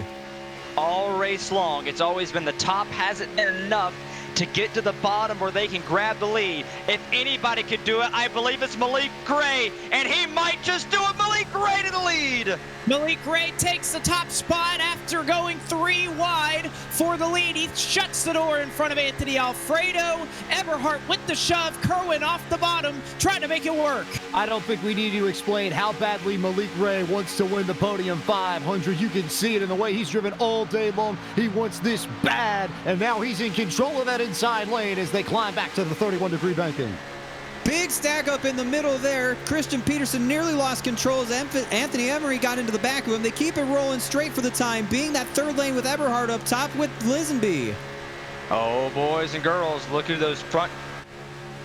All race long, it's always been the top hasn't been enough to get to the bottom where they can grab the lead. If anybody could do it, I believe it's Malik Ray, and he might just do it. Malik Ray to the lead. Malik Ray takes the top spot after going 3 wide for the lead. He shuts the door in front of Anthony Alfredo. Eberhardt with the shove. Kirwan off the bottom, trying to make it work. I don't think we need to explain how badly Malik Ray wants to win the Podium 500. You can see it in the way he's driven all day long. He wants this bad, and now he's in control of that inside lane as they climb back to the 31-degree banking. Big stack up in the middle there. Christian Peterson nearly lost control as Anthony Emery got into the back of him. They keep it rolling straight for the time being. That 3rd lane with Eberhardt up top with Lisenby. Oh, boys and girls, look at those front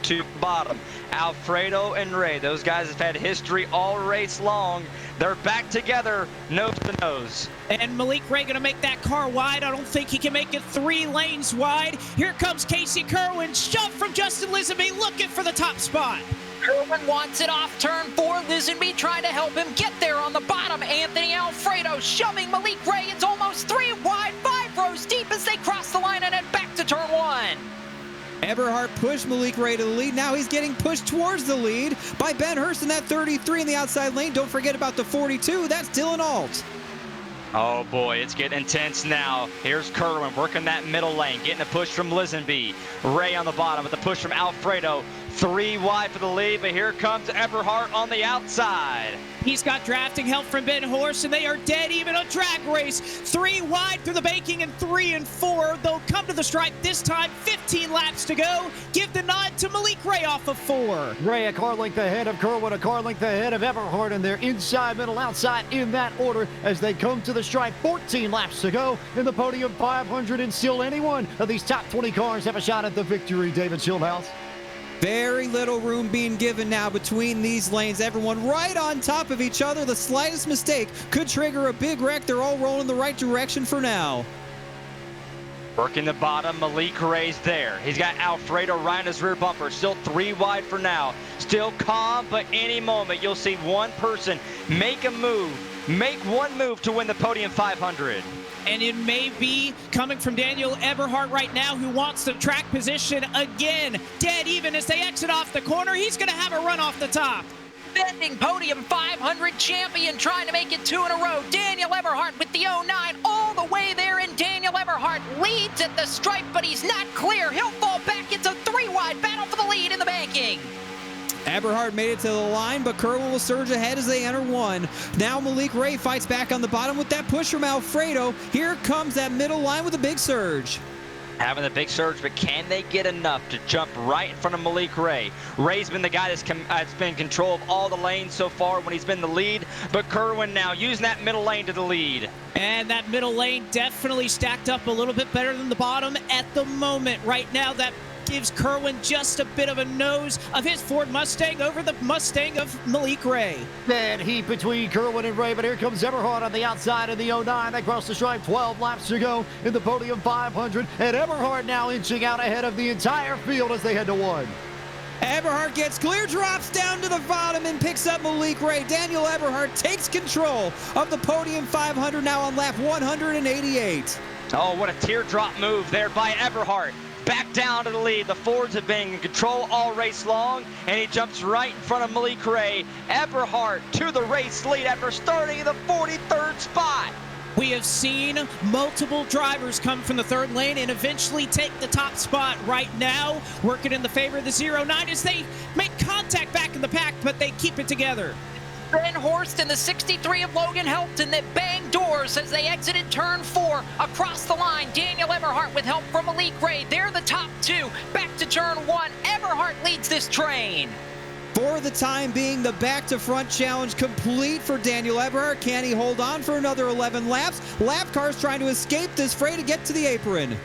to bottom. Alfredo and Ray, those guys have had history all race long. They're back together, nose to nose. And Malik Ray going to make that car wide. I don't think he can make it 3 lanes wide. Here comes Casey Kirwan, shoved from Justin Lisenby, looking for the top spot. Kirwan wants it off turn 4. Lisenby trying to help him get there on the bottom. Anthony Alfredo shoving Malik Ray. It's almost 3 wide, 5 rows deep as they cross the line and head back to turn 1. Eberhardt pushed Malik Ray to the lead. Now he's getting pushed towards the lead by Ben Hurst in that 33 in the outside lane. Don't forget about the 42. That's Dylan Alt. Oh boy, it's getting intense now. Here's Kirwan working that middle lane, getting a push from Lisenby. Ray on the bottom with the push from Alfredo. 3 wide for the lead, but here comes Eberhardt on the outside. He's got drafting help from Ben Horst, and they are dead even a drag race. 3 wide through the banking and 3 and 4. They'll come to the stripe this time. 15 laps to go. Give the nod to Malik Ray off of 4. Ray a car length ahead of Kirwan, a car length ahead of Eberhardt, and they're inside, middle, outside in that order as they come to the stripe. 14 laps to go in the Podium 500, and still any one of these top 20 cars have a shot at the victory, David Schildhouse. Very little room being given now between these lanes. Everyone right on top of each other. The slightest mistake could trigger a big wreck. They're all rolling the right direction for now. Working the bottom, Malik Ray's there. He's got Alfredo right in his rear bumper. Still 3 wide for now. Still calm, but any moment you'll see one person make a move. Make one move to win the Podium 500. And it may be coming from Daniel Eberhardt right now, who wants the track position again. Dead even as they exit off the corner. He's going to have a run off the top. Defending Podium 500 champion trying to make it 2 in a row. Daniel Eberhardt with the 09 all the way there, and Daniel Eberhardt leads at the stripe, but he's not clear. He'll fall back. It's a 3 wide battle for the lead in the banking. Eberhardt made it to the line, but Kirwan will surge ahead as they enter 1. Now Malik Ray fights back on the bottom with that push from Alfredo. Here comes that middle line with a big surge. Having the big surge, but can they get enough to jump right in front of Malik Ray? Ray's been the guy that's been in control of all the lanes so far when he's been the lead, but Kirwan now using that middle lane to the lead. And that middle lane definitely stacked up a little bit better than the bottom at the moment. Right now, that gives Kirwan just a bit of a nose of his Ford Mustang over the Mustang of Malik Ray. Dead heat between Kirwan and Ray, but here comes Eberhardt on the outside of the 09. They cross the stripe, 12 laps to go in the Podium 500, and Eberhardt now inching out ahead of the entire field as they head to 1. Eberhardt gets clear, drops down to the bottom, and picks up Malik Ray. Daniel Eberhardt takes control of the Podium 500 now on lap 188. Oh, what a teardrop move there by Eberhardt. Back down to the lead. The Fords have been in control all race long, and he jumps right in front of Malik Ray. Eberhardt to the race lead after starting in the 43rd spot. We have seen multiple drivers come from the 3rd lane and eventually take the top spot. Right now, working in the favor of the 09 as they make contact back in the pack, but they keep it together. Ben Horst and the 63 of Logan Helton that banged doors as they exited turn 4 across the line. Daniel Eberhardt with help from Malik Ray. They're the top 2. Back to turn 1. Eberhardt leads this train. For the time being, the back-to-front challenge complete for Daniel Eberhardt. Can he hold on for another 11 laps? Lap cars trying to escape this fray to get to the apron.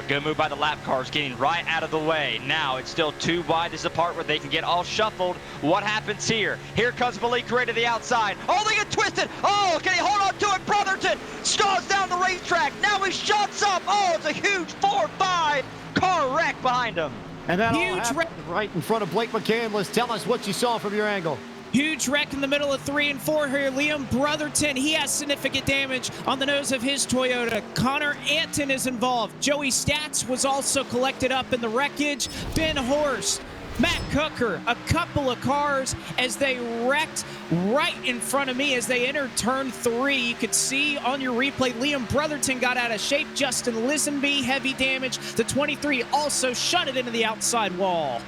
Good move by the lap cars, getting right out of the way. Now it's still 2 wide. This is the part where they can get all shuffled. What happens here? Here comes Malik Ray to the outside. Oh, they get twisted. Oh, can he hold on to it? Brotherton stalls down the racetrack. Now he shuts up. Oh, it's a huge 4-5 car wreck behind him. And that Huge all happened right in front of Blake McCandless. Tell us what you saw from your angle. Huge wreck in the middle of 3 and 4 here. Liam Brotherton, he has significant damage on the nose of his Toyota. Connor Anton is involved. Joey Stats was also collected up in the wreckage. Ben Horst, Matt Cooker, a couple of cars as they wrecked right in front of me as they entered turn 3. You could see on your replay, Liam Brotherton got out of shape. Justin Lisenby, heavy damage. The 23 also shunted into the outside wall.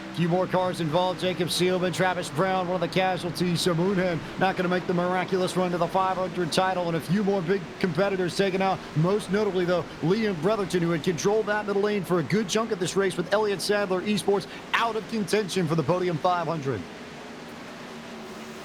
A few more cars involved. Jacob Seelman, Travis Brown, one of the casualties. So Moonham not going to make the miraculous run to the 500 title, and a few more big competitors taken out. Most notably, though, Liam Brotherton, who had controlled that middle lane for a good chunk of this race with Elliott Sadler Esports out of contention for the Podium 500.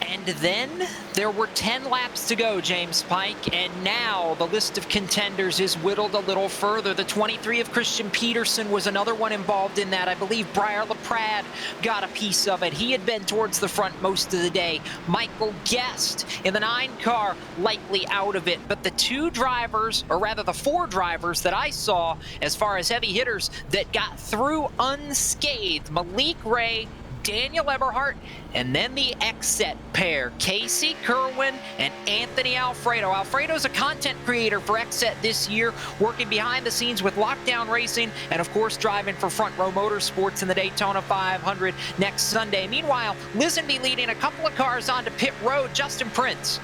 And then there were 10 laps to go, James Pike, and now the list of contenders is whittled a little further. The 23 of Christian Peterson was another one involved in that. I believe Briar LaPrade got a piece of it. He had been towards the front most of the day. Michael Guest in the 9 car likely out of it, but the 2 drivers, or rather the 4 drivers that I saw as far as heavy hitters that got through unscathed, Malik Ray, Daniel Eberhardt, and then the X-Set pair, Casey Kirwan and Anthony Alfredo. Alfredo's a content creator for X-Set this year, working behind the scenes with Lockdown Racing, and of course driving for Front Row Motorsports in the Daytona 500 next Sunday. Meanwhile, Lisenby leading a couple of cars onto pit road. Justin Prince.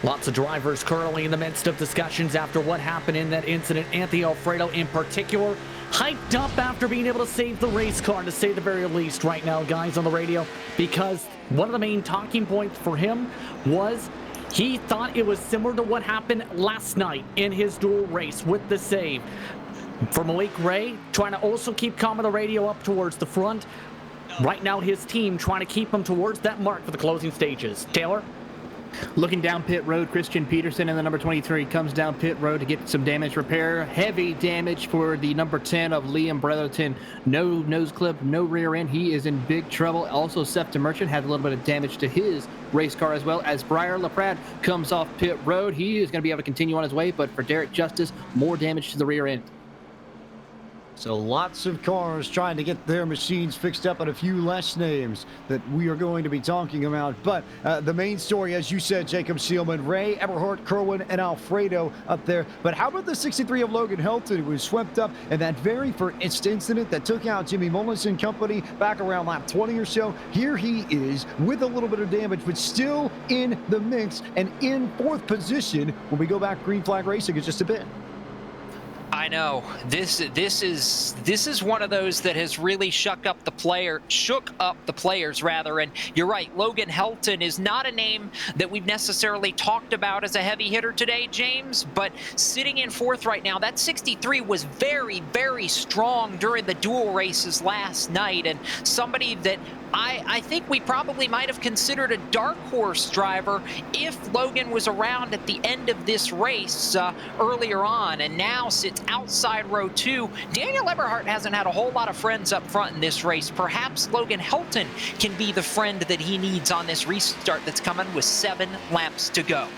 Lots of drivers currently in the midst of discussions after what happened in that incident. Anthony Alfredo in particular, hyped up after being able to save the race car, to say the very least right now, guys, on the radio, because one of the main talking points for him was he thought it was similar to what happened last night in his dual race with the save. For Malik Ray, trying to also keep calm on the radio up towards the front. Right now, his team trying to keep him towards that mark for the closing stages. Taylor? Looking down pit road, Christian Peterson in the number 23 comes down pit road to get some damage repair. Heavy damage for the number 10 of Liam Brotherton. No nose clip, no rear end. He is in big trouble. Also, Seth DeMerchant had a little bit of damage to his race car as well. As Briar LaPrade comes off pit road, he is going to be able to continue on his way, but for Derek Justice, more damage to the rear end. So lots of cars trying to get their machines fixed up, and a few less names that we are going to be talking about. But the main story, as you said, Jacob Seelman, Ray, Eberhardt, Kirwan, and Alfredo up there. But how about the 63 of Logan Helton, who was swept up in that very first incident that took out Jimmy Mullins and company back around lap 20 or so? Here he is with a little bit of damage, but still in the mix and in 4th position when we go back green flag racing in just a bit. I know this is one of those that has really shook up the players rather. And you're right, Logan Helton is not a name that we've necessarily talked about as a heavy hitter today, James, but sitting in 4th right now. That 63 was very, very strong during the dual races last night, and somebody that I think we probably might have considered a dark horse driver if Logan was around at the end of this race earlier on, and now sits outside row 2. Daniel Eberhardt hasn't had a whole lot of friends up front in this race. Perhaps Logan Helton can be the friend that he needs on this restart that's coming with 7 laps to go.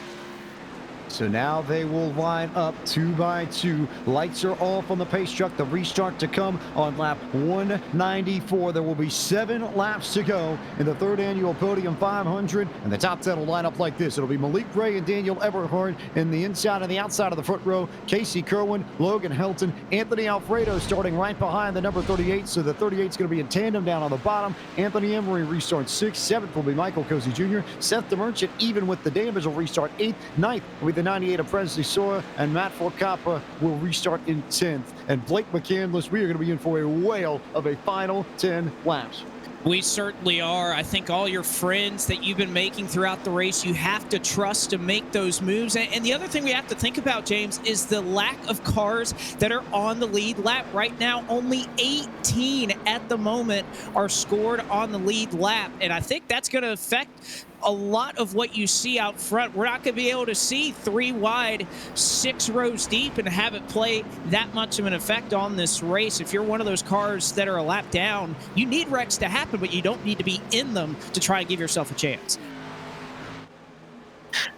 So now they will line up 2 by 2. Lights are off on the pace truck. The restart to come on lap 194. There will be 7 laps to go in the 3rd annual Podium 500. And the top 10 will line up like this. It'll be Malik Ray and Daniel Eberhardt in the inside and the outside of the front row. Casey Kirwan, Logan Helton, Anthony Alfredo starting right behind the number 38. So the 38 is going to be in tandem down on the bottom. Anthony Emery restarts 6th. 7th will be Michael Cozy Jr. Seth DeMerchant, even with the damage, will restart 8th. 9th will be the 98 of Presley Sora, and Matt Forcappa will restart in 10th. And Blake McCandless, we are going to be in for a whale of a final 10 laps. We certainly are. I think all your friends that you've been making throughout the race, you have to trust to make those moves. And the other thing we have to think about, James, is the lack of cars that are on the lead lap. Right now, only 18 at the moment are scored on the lead lap. And I think that's going to affect a lot of what you see out front. We're not going to be able to see 3 wide, 6 rows deep and have it play that much of an effect on this race. If you're one of those cars that are a lap down, you need wrecks to happen, but you don't need to be in them to try and give yourself a chance.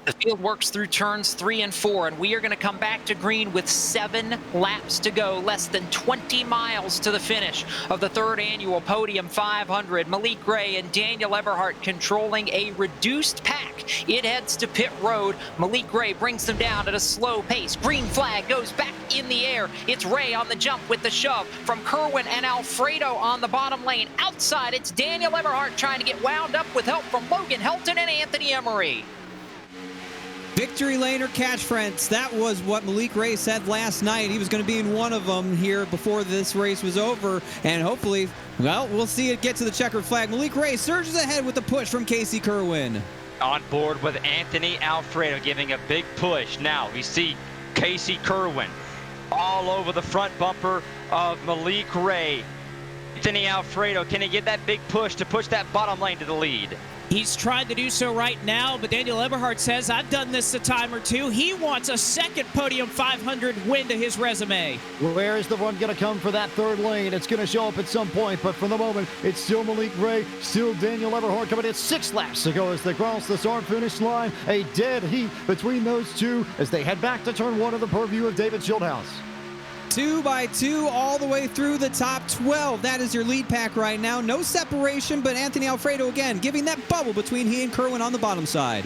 The field works through turns 3 and 4, and we are going to come back to green with 7 laps to go, less than 20 miles to the finish of the 3rd annual Podium 500. Malik Ray and Daniel Eberhardt controlling a reduced pack. It heads to pit road. Malik Ray brings them down at a slow pace. Green flag goes back in the air. It's Ray on the jump with the shove from Kirwan and Alfredo on the bottom lane. Outside, it's Daniel Eberhardt trying to get wound up with help from Logan Helton and Anthony Emery. Victory lane or catch, friends. That was what Malik Ray said last night. He was going to be in one of them here before this race was over. And hopefully, well, we'll see it get to the checkered flag. Malik Ray surges ahead with the push from Casey Kirwan. On board with Anthony Alfredo giving a big push. Now we see Casey Kirwan all over the front bumper of Malik Ray. Anthony Alfredo, can he get that big push to push that bottom lane to the lead? He's trying to do so right now, but Daniel Eberhard says, I've done this a time or two. He wants a second Podium 500 win to his resume. Where is the run going to come for that third lane? It's going to show up at some point, but for the moment, it's still Malik Ray, still Daniel Eberhard coming in 6 laps to go as they cross the start finish line. A dead heat between those two as they head back to turn 1 of the purview of David Schildhouse. 2 by 2 all the way through the top 12. That is your lead pack right now. No separation, but Anthony Alfredo again giving that bubble between he and Kirwan on the bottom side.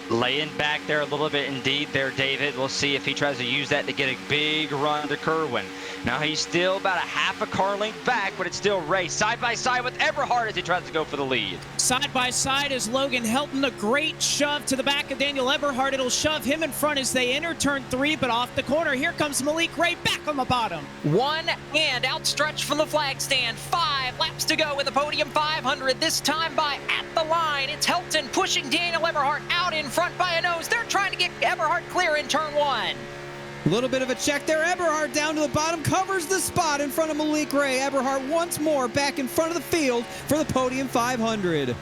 Laying back there a little bit indeed there, David. We'll see if he tries to use that to get a big run to Kirwan. Now he's still about a half a car length back, but it's still Ray side by side with Eberhard as he tries to go for the lead. Side by side is Logan Helton. A great shove to the back of Daniel Eberhard. It'll shove him in front as they enter turn 3, but off the corner. Here comes Malik Ray back on the bottom. One hand outstretched from the flag stand. 5 laps to go in the Podium 500. This time by at the line. It's Helton pushing Daniel Eberhard out in front by a nose. They're trying to get Eberhard clear in turn 1. A little bit of a check there. Eberhard down to the bottom, covers the spot in front of Malik Ray. Eberhard once more back in front of the field for the Podium 500.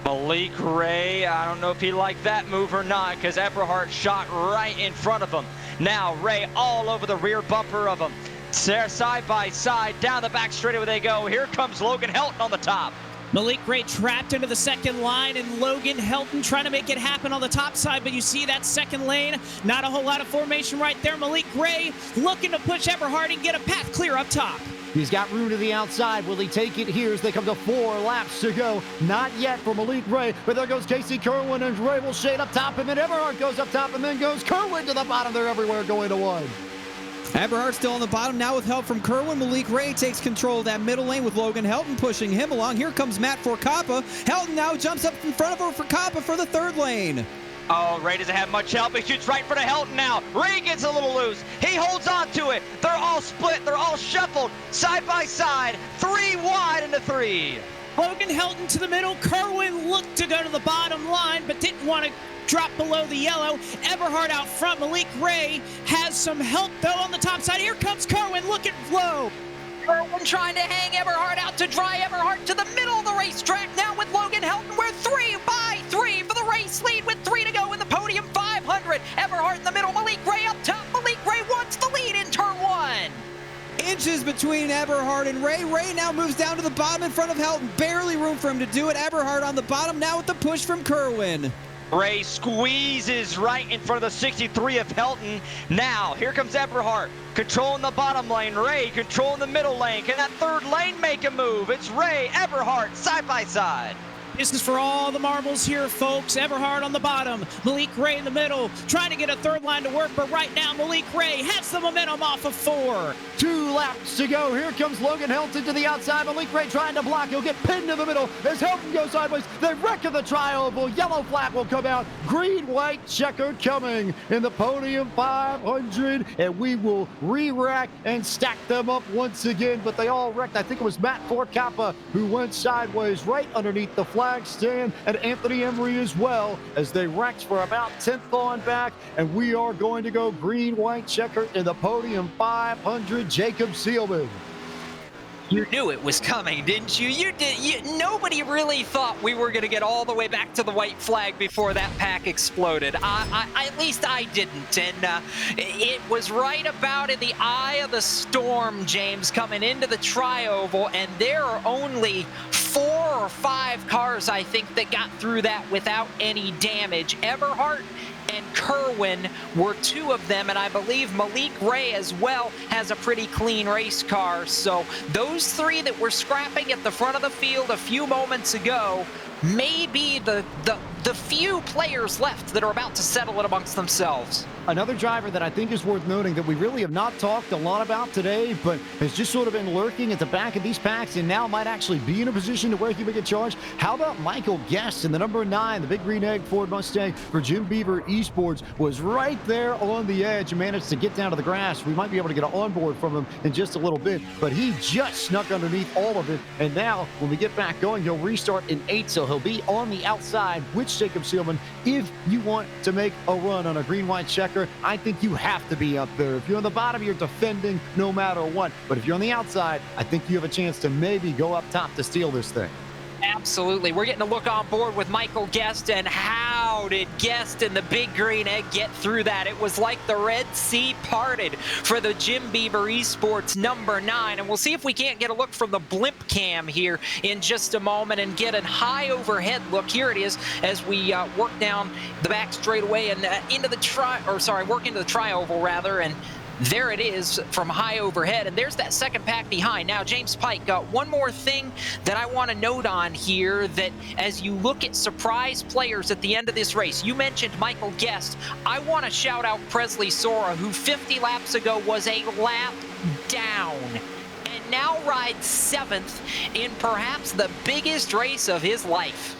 Malik Ray, I don't know if he liked that move or not because Eberhard shot right in front of him. Now Ray all over the rear bumper of him. Side by side, down the back straightaway they go. Here comes Logan Helton on the top. Malik Ray trapped into the second line, and Logan Helton trying to make it happen on the top side, but you see that second lane, not a whole lot of formation right there. Malik Ray looking to push Eberhard and get a path clear up top. He's got room to the outside. Will he take it here as they come to 4 laps to go? Not yet for Malik Ray, but there goes Casey Kirwan, and Ray will shade up top, and then Eberhard goes up top, and then goes Kirwan to the bottom. They're everywhere going to 1. Eberhard still on the bottom now with help from Kirwan. Malik Ray takes control of that middle lane with Logan Helton pushing him along. Here comes Matt Forcappa. Helton now jumps up in front of Forcappa for the third lane. Oh, Ray doesn't have much help. He shoots right in front of Helton now. Ray gets a little loose. He holds on to it. They're all split. They're all shuffled side by side. 3 wide into 3. Logan Helton to the middle. Kirwan looked to go to the bottom line, but didn't want to drop below the yellow. Eberhard out front. Malik Ray has some help, though, on the top side. Here comes Kirwan looking low. Kirwan trying to hang Eberhard out to dry Eberhard to the middle of the racetrack. Now with Logan Helton, we're 3 by 3 for the race lead with 3 to go in the Podium 500. Eberhard in the middle, Malik Ray up top. Malik Ray wants the lead in turn 1. Inches between Eberhard and Ray. Ray now moves down to the bottom in front of Helton. Barely room for him to do it. Eberhard on the bottom now with the push from Kirwan. Ray squeezes right in front of the 63 of Helton. Now, here comes Eberhard, controlling the bottom lane. Ray controlling the middle lane. Can that third lane make a move? It's Ray, Eberhard, side by side. This is for all the marbles here, folks. Eberhard on the bottom, Malik Ray in the middle, trying to get a third line to work, but right now Malik Ray has the momentum off of 4. 2 laps to go. Here comes Logan Helton to the outside. Malik Ray trying to block. He'll get pinned to the middle as Helton goes sideways. The wreck of the tri-oval. Yellow flag will come out. Green, white, checkered coming in the Podium 500. And we will re-rack and stack them up once again. But they all wrecked. I think it was Matt Forcappa who went sideways right underneath the flag stand, and Anthony Emery as well, as they wrecked for about 10th on back. And we are going to go green, white, checkered in the Podium 500. Jacob Seelman. You knew it was coming, didn't you? Nobody really thought we were going to get all the way back to the white flag before that pack exploded. At least I didn't. And it was right about in the eye of the storm, James, coming into the tri-oval. And there are only 4 or 5 cars, I think, that got through that without any damage. Eberhard and Kirwan were 2 of them, and I believe Malik Ray as well has a pretty clean race car. So those 3 that were scrapping at the front of the field a few moments ago may be the few players left that are about to settle it amongst themselves. Another driver that I think is worth noting that we really have not talked a lot about today, but has just sort of been lurking at the back of these packs and now might actually be in a position to where he would get charged. How about Michael Guest in the number 9, the big green egg Ford Mustang for Jim Beaver Esports, was right there on the edge and managed to get down to the grass. We might be able to get an onboard from him in just a little bit, but he just snuck underneath all of it. And now when we get back going, he'll restart in 8, so he'll be on the outside with Jacob Seelman if you want to make a run on a green-white checker checker, I think you have to be up there. If you're on the bottom, you're defending no matter what. But if you're on the outside, I think you have a chance to maybe go up top to steal this thing. Absolutely. We're getting a look on board with Michael Guest, and how did Guest and the Big Green Egg get through that? It was like the Red Sea parted for the Jim Beaver Esports number 9, and we'll see if we can't get a look from the blimp cam here in just a moment and get a high overhead look. Here it is as we work down the back straightaway and into the work into the tri-oval rather, and there it is from high overhead, and there's that second pack behind. Now, James Pike, one more thing that I want to note on here, that as you look at surprise players at the end of this race, you mentioned Michael Guest. I want to shout out Presley Sora, who 50 laps ago was a lap down and now rides 7th in perhaps the biggest race of his life.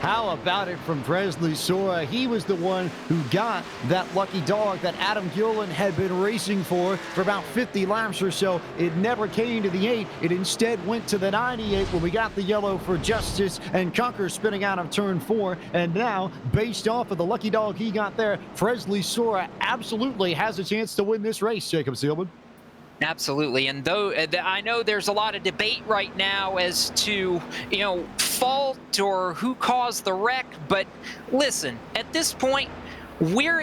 How about it from Presley Sora? He was the one who got that lucky dog that Adam Gillen had been racing for about 50 laps or so. It never came to the 8. It instead went to the 98 when we got the yellow for Justice and Conquer spinning out of turn 4. And now, based off of the lucky dog he got there, Presley Sora absolutely has a chance to win this race, Jacob Seelman. Absolutely, and though I know there's a lot of debate right now as to, fault or who caused the wreck, but listen, at this point, you're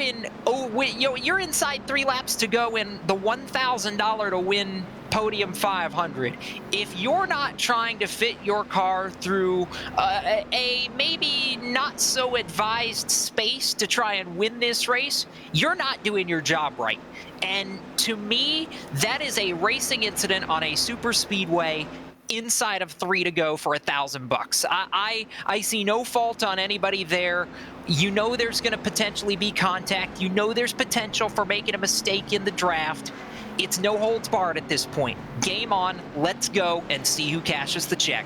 inside 3 laps to go in the $1,000 to win Podium 500. If you're not trying to fit your car through a maybe not so advised space to try and win this race, you're not doing your job right. And to me, that is a racing incident on a super speedway inside of 3 to go for $1,000. I see no fault on anybody there. There's going to potentially be contact. There's potential for making a mistake in the draft. It's no holds barred at this point. Game on, let's go and see who cashes the check.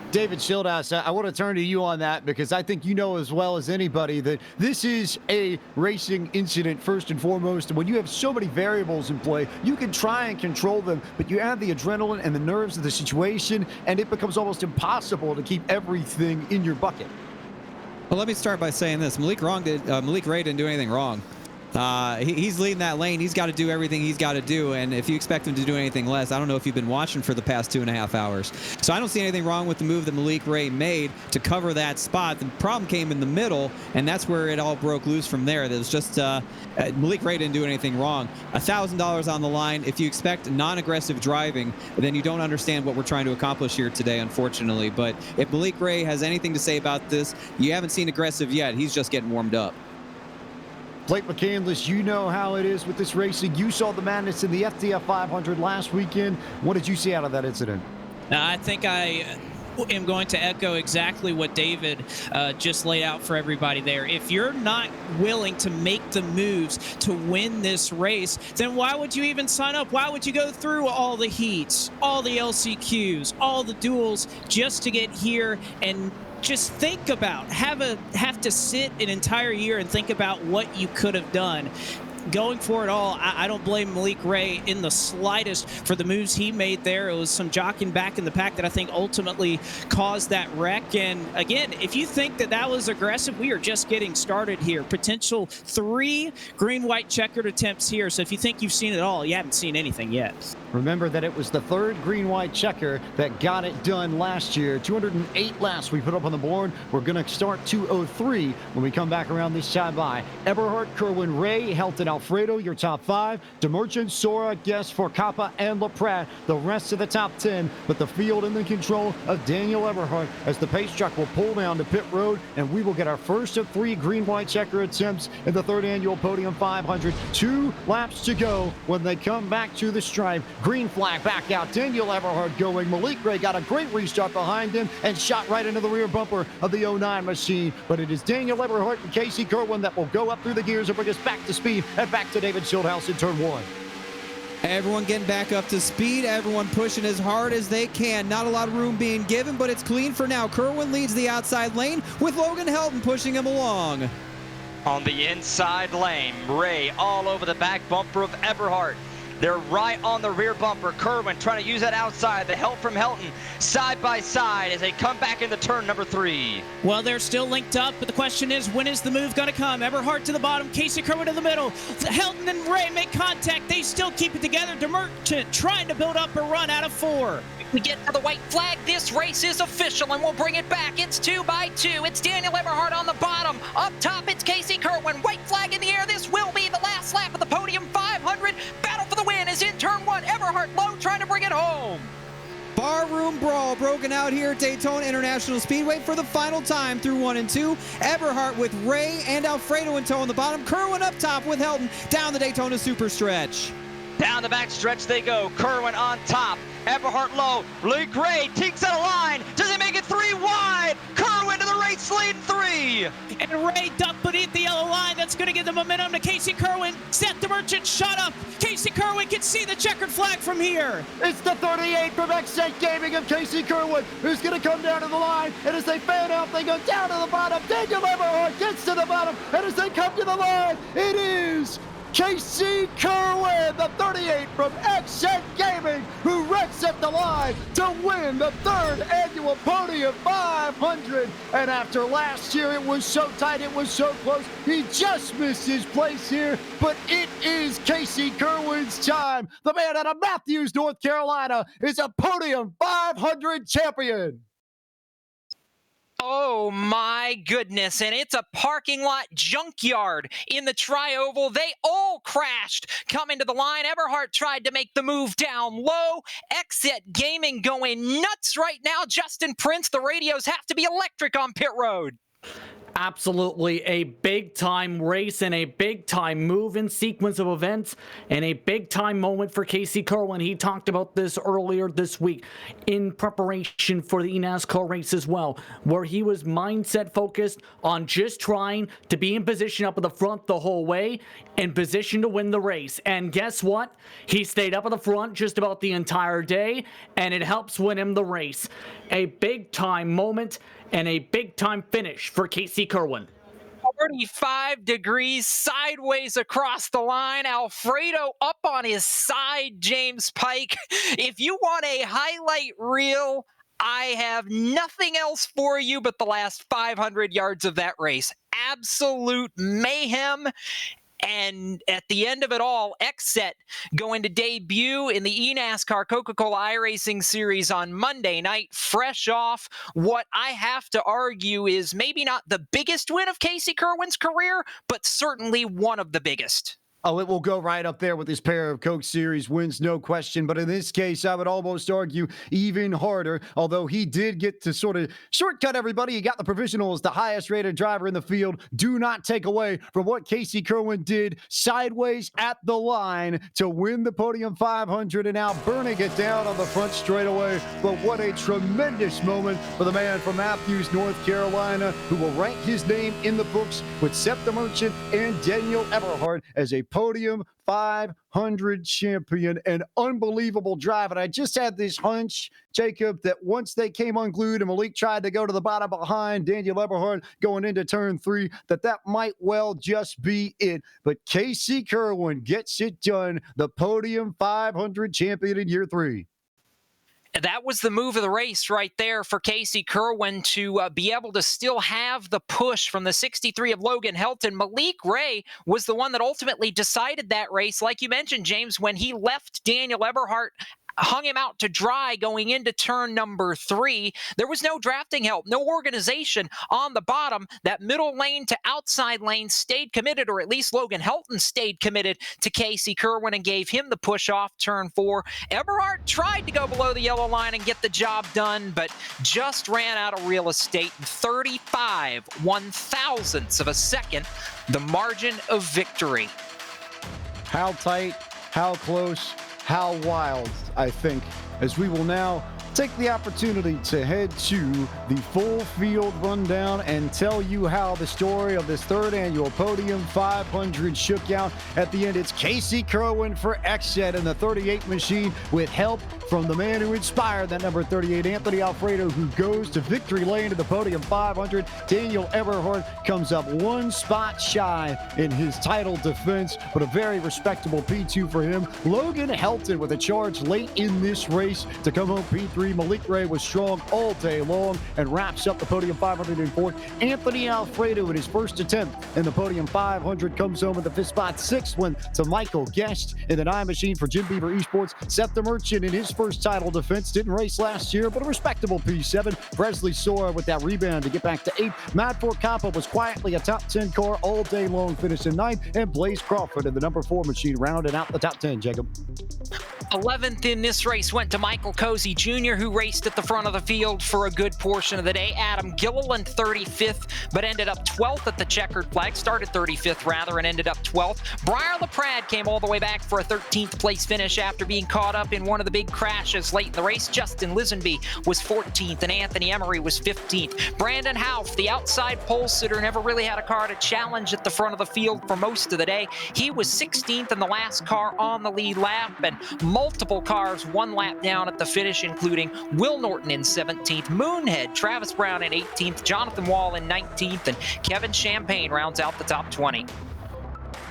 David Schildhouse, I want to turn to you on that, because I think you know as well as anybody that this is a racing incident first and foremost. And when you have so many variables in play, you can try and control them, but you add the adrenaline and the nerves of the situation, and it becomes almost impossible to keep everything in your bucket. Well, let me start by saying this. Malik Ray didn't do anything wrong. He's leading that lane. He's got to do everything he's got to do, and if you expect him to do anything less, I don't know if you've been watching for the past 2.5 hours. So I don't see anything wrong with the move that Malik Ray made to cover that spot. The problem came in the middle, and that's where it all broke loose from there. It was just Malik Ray didn't do anything wrong. $1,000 on the line. If you expect non-aggressive driving, then you don't understand what we're trying to accomplish here today, unfortunately. But if Malik Ray has anything to say about this, you haven't seen aggressive yet. He's just getting warmed up. Blake McCandless, you know how it is with this racing. You saw the madness in the FTF 500 last weekend. What did you see out of that incident? Now, I think I am going to echo exactly what David just laid out for everybody there. If you're not willing to make the moves to win this race, then why would you even sign up? Why would you go through all the heats, all the LCQs, all the duels just to get here and just think about, have to sit an entire year and think about what you could have done? Going for it all, I don't blame Malik Ray in the slightest for the moves he made there. It was some jockeying back in the pack that I think ultimately caused that wreck. And again, if you think that was aggressive, we are just getting started here. Potential 3 green-white checkered attempts here. So if you think you've seen it all, you haven't seen anything yet. Remember that it was the 3rd green-white checker that got it done last year. 208 laps we put up on the board. We're going to start 203 when we come back around this side by. Eberhardt, Kirwan, Ray, Helton, Alfredo, your top 5. DeMerchant, Sora, Guest, Forcapa, and LaPrat, the rest of the top 10. But the field in the control of Daniel Eberhardt as the pace truck will pull down to pit road, and we will get our first of 3 green-white checker attempts in the 3rd annual Podium 500. 2 laps to go when they come back to the stripe. Green flag back out. Daniel Eberhardt going. Malik Ray got a great restart behind him and shot right into the rear bumper of the 09 machine. But it is Daniel Eberhardt and Casey Kirwan that will go up through the gears and bring us back to speed and back to David Schildhouse in turn 1. Everyone getting back up to speed. Everyone pushing as hard as they can. Not a lot of room being given, but it's clean for now. Kirwan leads the outside lane with Logan Helton pushing him along. On the inside lane, Ray all over the back bumper of Eberhardt. They're right on the rear bumper. Kirwan trying to use that outside. The help from Helton side by side as they come back into turn number 3. Well, they're still linked up, but the question is, when is the move going to come? Eberhardt to the bottom, Casey Kirwan in the middle. Helton and Ray make contact. They still keep it together. DeMerchant trying to build up a run out of 4. We get to the white flag. This race is official, and we'll bring it back. It's 2 by 2. It's Daniel Eberhardt on the bottom. Up top, it's Casey Kirwan. White flag in the air. This will be the last lap of the Podium 500. Battle for the win is in turn 1. Eberhardt low trying to bring it home. Barroom brawl broken out here at Daytona International Speedway for the final time through 1 and 2. Eberhardt with Ray and Alfredo in tow on the bottom. Kirwan up top with Helton down the Daytona Superstretch. Down the back stretch they go. Kirwan on top. Eberhardt low. Luke Ray tinks out a line. Does he make it 3 wide? Kirwan to the race lead 3. And Ray ducked beneath the yellow line. That's going to give the momentum to Casey Kirwan. Seth DeMerchant shut up. Casey Kirwan can see the checkered flag from here. It's the 38 from Accent Gaming of Casey Kirwan, who's going to come down to the line. And as they fan out, they go down to the bottom. Daniel Eberhardt gets to the bottom. And as they come to the line, it is Casey Kirwan, the 38 from Accent Gaming, who wrecks at the line to win the 3rd annual Podium 500. And after last year, it was so tight, it was so close, he just missed his place here. But it is Casey Kirwan's time. The man out of Matthews, North Carolina, is a Podium 500 champion. Oh my goodness, and it's a parking lot junkyard in the Tri-Oval. They all crashed coming to the line. Eberhardt tried to make the move down low. Exit Gaming going nuts right now. Justin Prince, the radios have to be electric on pit road. Absolutely a big-time race and a big-time move in sequence of events and a big-time moment for Casey Kirwan. He talked about this earlier this week in preparation for the eNASCAR race as well, where he was mindset focused on just trying to be in position up at the front the whole way, in position to win the race. And guess what? He stayed up at the front just about the entire day, and it helps win him the race. A big-time moment and a big-time finish for Casey Kirwan. 45 degrees sideways across the line. Alfredo up on his side, James Pike. If you want a highlight reel, I have nothing else for you but the last 500 yards of that race. Absolute mayhem. And at the end of it all, Exet going to debut in the eNASCAR Coca-Cola iRacing Series on Monday night, fresh off what I have to argue is maybe not the biggest win of Casey Kirwan's career, but certainly one of the biggest. Oh, it will go right up there with his pair of Coke Series wins, no question. But in this case, I would almost argue even harder, although he did get to sort of shortcut everybody. He got the provisional as the highest rated driver in the field. Do not take away from what Casey Kirwan did sideways at the line to win the Podium 500 and now burning it down on the front straightaway. But what a tremendous moment for the man from Matthews, North Carolina, who will rank his name in the books with Seth DeMerchant and Daniel Eberhardt as a Podium 500 champion. An unbelievable drive. And I just had this hunch, Jacob, that once they came unglued and Malik tried to go to the bottom behind Daniel Eberhardt going into turn 3, that might well just be it. But Casey Kirwan gets it done, the Podium 500 champion in year 3. That was the move of the race right there for Casey Kirwan to be able to still have the push from the 63 of Logan Helton. Malik Ray was the one that ultimately decided that race. Like you mentioned, James, when he left Daniel Eberhardt, hung him out to dry going into turn number 3. There was no drafting help, no organization on the bottom. That middle lane to outside lane stayed committed, or at least Logan Helton stayed committed to Casey Kirwan and gave him the push off turn 4. Eberhardt tried to go below the yellow line and get the job done, but just ran out of real estate. 35 1/1000ths of a second, the margin of victory. How tight, how close, how wild, I think, as we will now take the opportunity to head to the full field rundown and tell you how the story of this 3rd annual Podium 500 shook out. At the end, it's Casey Kirwan for Exet and the 38 machine with help from the man who inspired that number 38, Anthony Alfredo, who goes to victory lane to the Podium 500. Daniel Eberhardt comes up one spot shy in his title defense, but a very respectable P2 for him. Logan Helton with a charge late in this race to come home P3. Malik Ray was strong all day long and wraps up the Podium 504. Anthony Alfredo in his first attempt in the Podium 500 comes home with the fifth spot. Sixth one to Michael Guest in the 9 machine for Jim Beaver Esports. Seth the Merchant in his first title defense. Didn't race last year, but a respectable P7. Presley Sora with that rebound to get back to 8th. Matt Fort Campa was quietly a top 10 car all day long, finishing 9th. And Blaze Crawford in the number 4 machine rounded out the top 10, Jacob. 11th in this race went to Michael Cozy Jr., who raced at the front of the field for a good portion of the day. Adam Gilliland 35th, but ended up 12th at the checkered flag. Started 35th, rather, and ended up 12th. Briar LaPrade came all the way back for a 13th place finish after being caught up in one of the big crashes late in the race. Justin Lisenby was 14th, and Anthony Emery was 15th. Brandon Houff, the outside pole sitter, never really had a car to challenge at the front of the field for most of the day. He was 16th in the last car on the lead lap, and multiple cars one lap down at the finish, including Will Norton in 17th, Moonhead, Travis Brown in 18th, Jonathan Wall in 19th, and Kevin Champagne rounds out the top 20.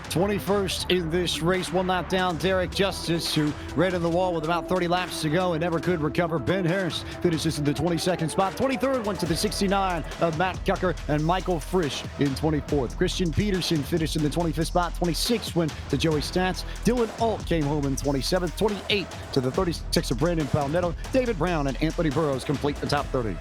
21st in this race, one lap down, Derek Justice, who ran in the wall with about 30 laps to go and never could recover. Ben Harris finishes in the 22nd spot. 23rd went to the 69 of Matt Gucker and Michael Frisch in 24th. Christian Peterson finished in the 25th spot. 26th went to Joey Stats. Dylan Alt came home in 27th. 28th to the 36 of Brandon Palmetto. David Brown and Anthony Burrows complete the top 30.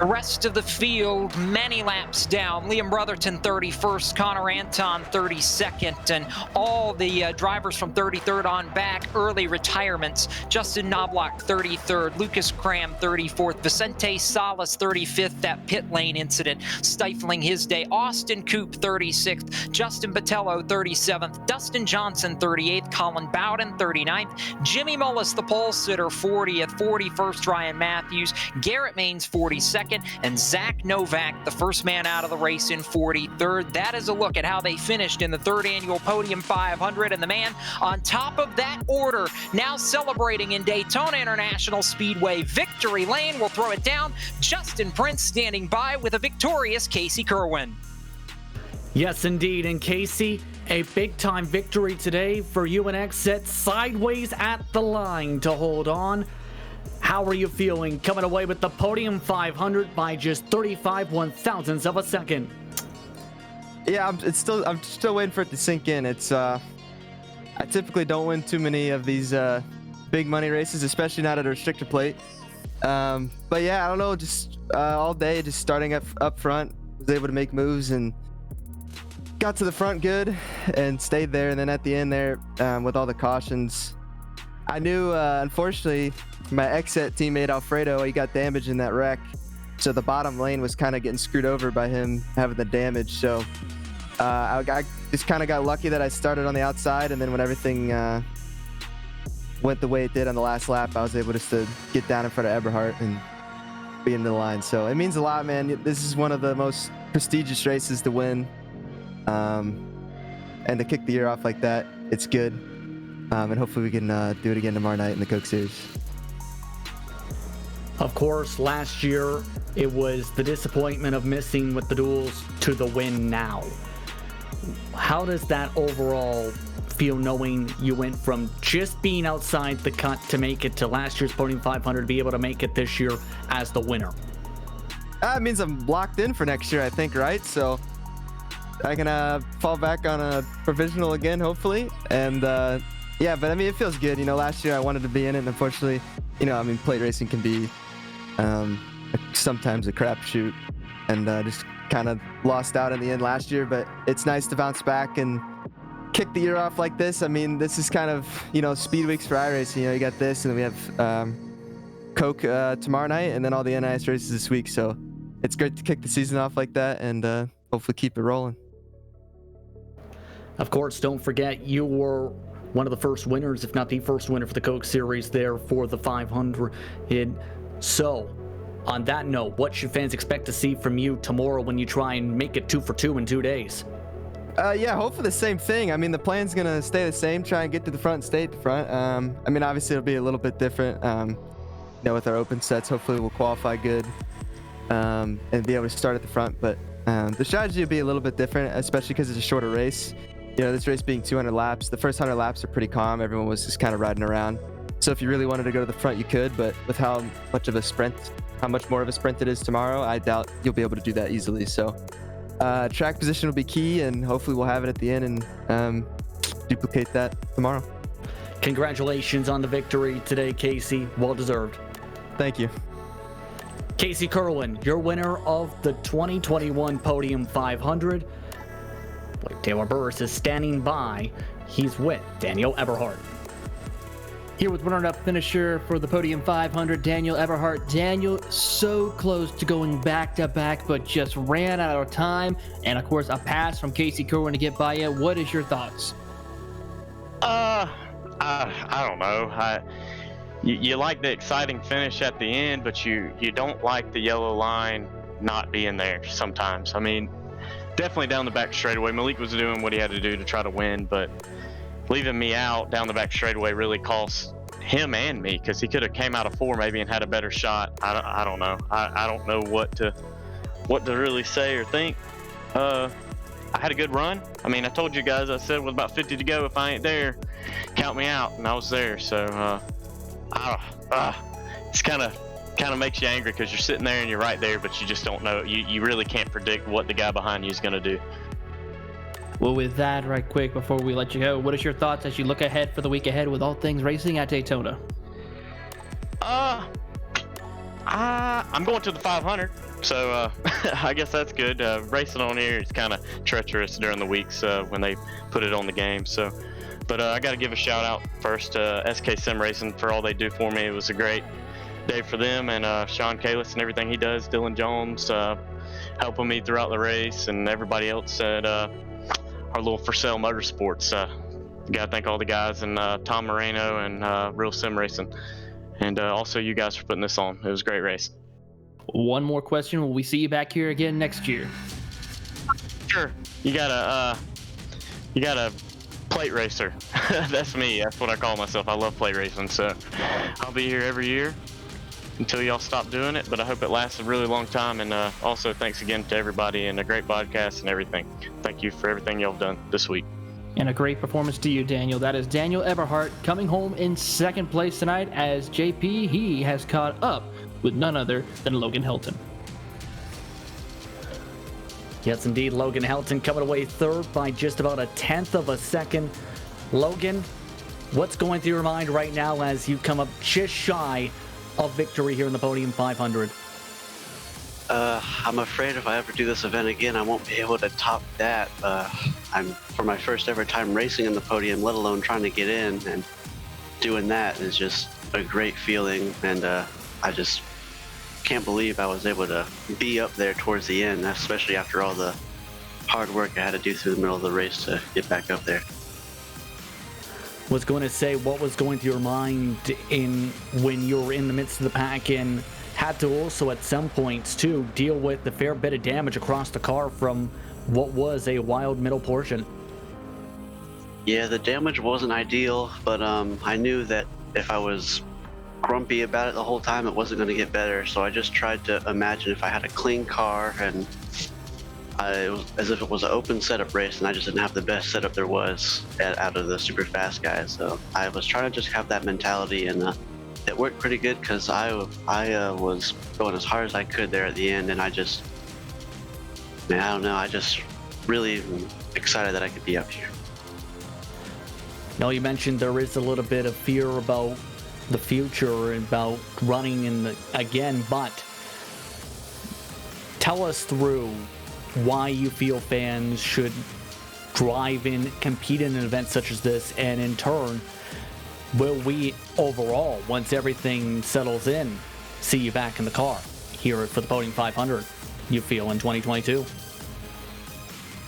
The rest of the field, many laps down. Liam Brotherton 31st, Connor Anton 32nd, and all the drivers from 33rd on back, early retirements. Justin Knobloch 33rd, Lucas Cram 34th, Vicente Salas 35th, that pit lane incident stifling his day. Austin Coop 36th, Justin Botello 37th, Dustin Johnson 38th, Colin Bowden 39th, Jimmy Mullis, the pole sitter 40th, 41st Ryan Matthews, Garrett Maines 42nd, and Zach Novak, the first man out of the race, in 43rd. That is a look at how they finished in the 3rd annual Podium 500. And the man on top of that order, now celebrating in Daytona International Speedway victory lane, will throw it down. Justin Prince standing by with a victorious Casey Kirwan. Yes, indeed. And Casey, a big-time victory today for UNX, set sideways at the line to hold on. How are you feeling coming away with the Podium 500 by just 35 one-thousandths of a second? Yeah, I'm still waiting for it to sink in. I typically don't win too many of these big money races, especially not at a restrictor plate. But yeah, I don't know, just all day, just starting up front, was able to make moves and got to the front good and stayed there. And then at the end there, with all the cautions, I knew, unfortunately, my exit teammate Alfredo, he got damaged in that wreck. So the bottom lane was kind of getting screwed over by him having the damage. So I just kind of got lucky that I started on the outside, and then when everything went the way it did on the last lap, I was able just to get down in front of Eberhardt and be into the line. So it means a lot, man. This is one of the most prestigious races to win. And to kick the year off like that, it's good. And hopefully we can do it again tomorrow night in the Coke Series. Of course, last year, it was the disappointment of missing with the duels to the win now. How does that overall feel, knowing you went from just being outside the cut to make it to last year's Podium 500, to be able to make it this year as the winner? It means I'm locked in for next year, I think, right? So I can fall back on a provisional again, hopefully. And yeah, but I mean, it feels good. You know, last year I wanted to be in it, and unfortunately, you know, I mean, plate racing can be sometimes a crapshoot, and just kind of lost out in the end last year. But it's nice to bounce back and kick the year off like this. I mean, this is kind of, you know, speed weeks for iRacing. You know, you got this, and then we have Coke tomorrow night, and then all the NIS races this week. So it's great to kick the season off like that, and hopefully keep it rolling. Of course, don't forget, you were one of the first winners, if not the first winner, for the Coke Series there for the 500. So, on that note, what should fans expect to see from you tomorrow when you try and make it 2 for 2 in 2 days? Yeah, hopefully the same thing. I mean, the plan's going to stay the same, try and get to the front and stay at the front. I mean, obviously it'll be a little bit different, with our open sets. Hopefully we'll qualify good and be able to start at the front. But the strategy will be a little bit different, especially because it's a shorter race. This race being 200 laps, the first 100 laps are pretty calm. Everyone was just kind of riding around. So if you really wanted to go to the front, you could. But with how much more of a sprint it is tomorrow, I doubt you'll be able to do that easily. So track position will be key, and hopefully we'll have it at the end and duplicate that tomorrow. Congratulations on the victory today, Casey. Well deserved. Thank you. Casey Kirwan, your winner of the 2021 Podium 500. Taylor Burris is standing by. He's with Daniel Eberhardt. Here with runner-up finisher for the Podium 500, Daniel Eberhardt. Daniel, so close to going back-to-back, but just ran out of time. And, of course, a pass from Casey Kirwan to get by you. What is your thoughts? I don't know. You like the exciting finish at the end, but you don't like the yellow line not being there sometimes. I mean, definitely down the back straightaway. Malik was doing what he had to do to try to win, but leaving me out down the back straightaway really cost him and me, because he could have came out of 4 maybe and had a better shot. I don't know. I don't know what to really say or think. I had a good run. I mean, I told you guys, I said with about 50 to go, if I ain't there, count me out, and I was there. So it's kind of makes you angry, because you're sitting there and you're right there, but you just don't know. You really can't predict what the guy behind you is going to do. Well, with that, right quick, before we let you go, what is your thoughts as you look ahead for the week ahead with all things racing at Daytona? I'm going to the 500, so I guess that's good. Racing on here is kind of treacherous during the weeks when they put it on the game. So, but I got to give a shout out first to SK Sim Racing for all they do for me. It was a great day for them, and Sean Kalis and everything he does, Dylan Jones helping me throughout the race, and everybody else at our little For Sale Motorsports. Got to thank all the guys, and Tom Moreno and Real Sim Racing, and also you guys for putting this on. It was a great race. One more question. Will we see you back here again next year? Sure. You got a plate racer. That's me. That's what I call myself. I love plate racing, so I'll be here every year until y'all stop doing it, but I hope it lasts a really long time. And also thanks again to everybody, and a great podcast and everything. Thank you for everything y'all have done this week. And a great performance to you, Daniel. That is Daniel Eberhardt coming home in second place tonight, as JP, he has caught up with none other than Logan Helton. Yes, indeed, Logan Helton coming away third by just about a tenth of a second. Logan, what's going through your mind right now as you come up just shy of victory here in the Podium 500? I'm afraid if I ever do this event again, I won't be able to top that. For my first ever time racing in the Podium, let alone trying to get in, and doing that is just a great feeling, and I just can't believe I was able to be up there towards the end, especially after all the hard work I had to do through the middle of the race to get back up there. Was going to say, what was going through your mind when you were in the midst of the pack and had to also at some points too deal with the fair bit of damage across the car from what was a wild middle portion? Yeah, the damage wasn't ideal, but I knew that if I was grumpy about it the whole time, it wasn't going to get better. So I just tried to imagine if I had a clean car, and it was as if it was an open setup race, and I just didn't have the best setup there was out of the super fast guys. So I was trying to just have that mentality, and it worked pretty good, because I was going as hard as I could there at the end, and I just really excited that I could be up here. Now, you mentioned there is a little bit of fear about the future, about running again, but tell us through why you feel fans should drive in, compete in an event such as this, and in turn, will we overall, once everything settles in, see you back in the car here for the Podium 500, you feel, in 2022?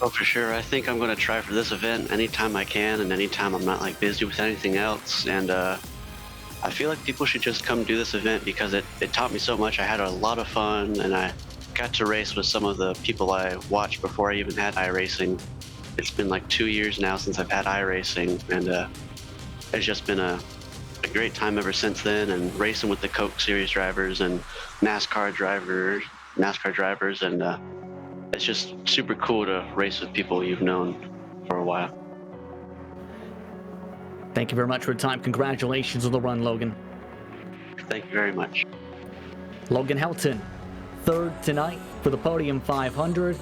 Oh, for sure. I think I'm going to try for this event anytime I can, and anytime I'm not busy with anything else. And I feel like people should just come do this event, because it taught me so much. I had a lot of fun, and I got to race with some of the people I watched before I even had iRacing. it's been like 2 years now since I've had iRacing, and it's just been a great time ever since then. And racing with the Coke Series drivers and NASCAR drivers, and it's just super cool to race with people you've known for a while. Thank you very much for your time. Congratulations on the run, Logan. Thank you very much. Logan Helton, third tonight for the Podium 500.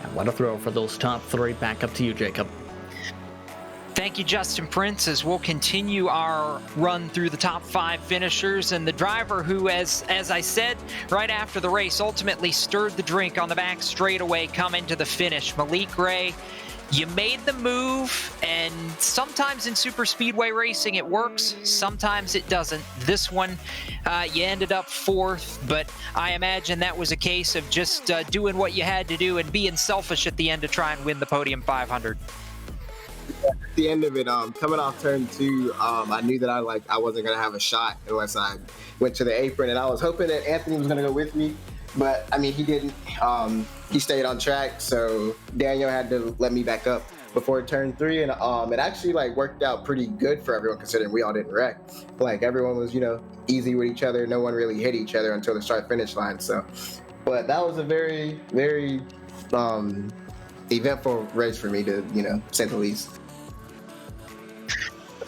And what a throw for those top three. Back up to you, Jacob. Thank you, Justin Prince, as we'll continue our run through the top 5 finishers. And the driver who, as I said right after the race, ultimately stirred the drink on the back straightaway coming to the finish, Malik Ray. You made the move, and sometimes in super speedway racing it works, sometimes it doesn't. This one, you ended up 4th, but I imagine that was a case of just doing what you had to do and being selfish at the end to try and win the Podium 500. At the end of it, coming off turn 2, I knew that I wasn't gonna have a shot unless I went to the apron, and I was hoping that Anthony was gonna go with me, but I mean he didn't. He stayed on track, so Daniel had to let me back up before turn 3, and it actually worked out pretty good for everyone considering we all didn't wreck. Everyone was easy with each other. No one really hit each other until the start finish line. So, but that was a very eventful race for me to say the least.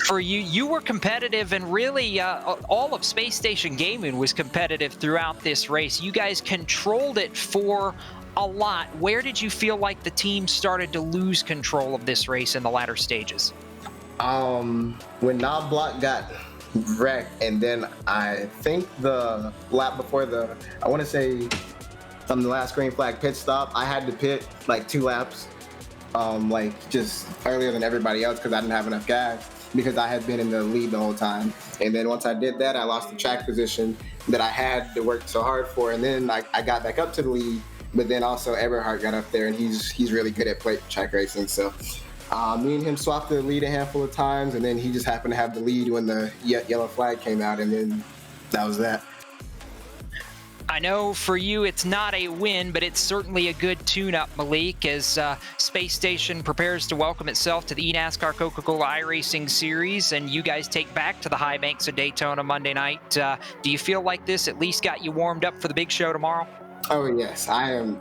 For you were competitive, and really all of Space Station Gaming was competitive throughout this race. You guys controlled it for a lot. Where did you feel like the team started to lose control of this race in the latter stages? When Knob Block got wrecked, and then I think the lap before I want to say the last green flag pit stop, I had to pit 2 laps just earlier than everybody else because I didn't have enough gas, because I had been in the lead the whole time. And then once I did that, I lost the track position that I had to work so hard for, and then I got back up to the lead. But then also Eberhard got up there, and he's really good at plate track racing. So me and him swapped the lead a handful of times, and then he just happened to have the lead when the yellow flag came out, and then that was that. I know for you it's not a win, but it's certainly a good tune-up, Malik, as Space Station prepares to welcome itself to the eNASCAR Coca-Cola iRacing Series, and you guys take back to the high banks of Daytona Monday night. Do you feel like this at least got you warmed up for the big show tomorrow? Oh yes, I am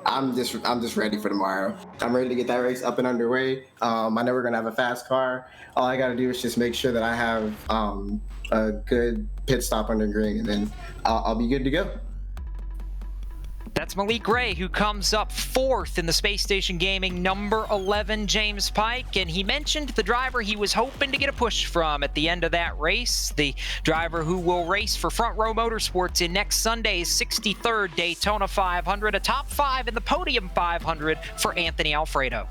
I'm just ready for tomorrow. I'm ready to get that race up and underway. I know we're gonna have a fast car. All I gotta do is just make sure that I have a good pit stop under green, and then I'll be good to go. That's Malik Ray, who comes up 4th in the Space Station Gaming number 11 James Pike, and he mentioned the driver he was hoping to get a push from at the end of that race, the driver who will race for Front Row Motorsports in next Sunday's 63rd Daytona 500, a top 5 in the Podium 500 for Anthony Alfredo.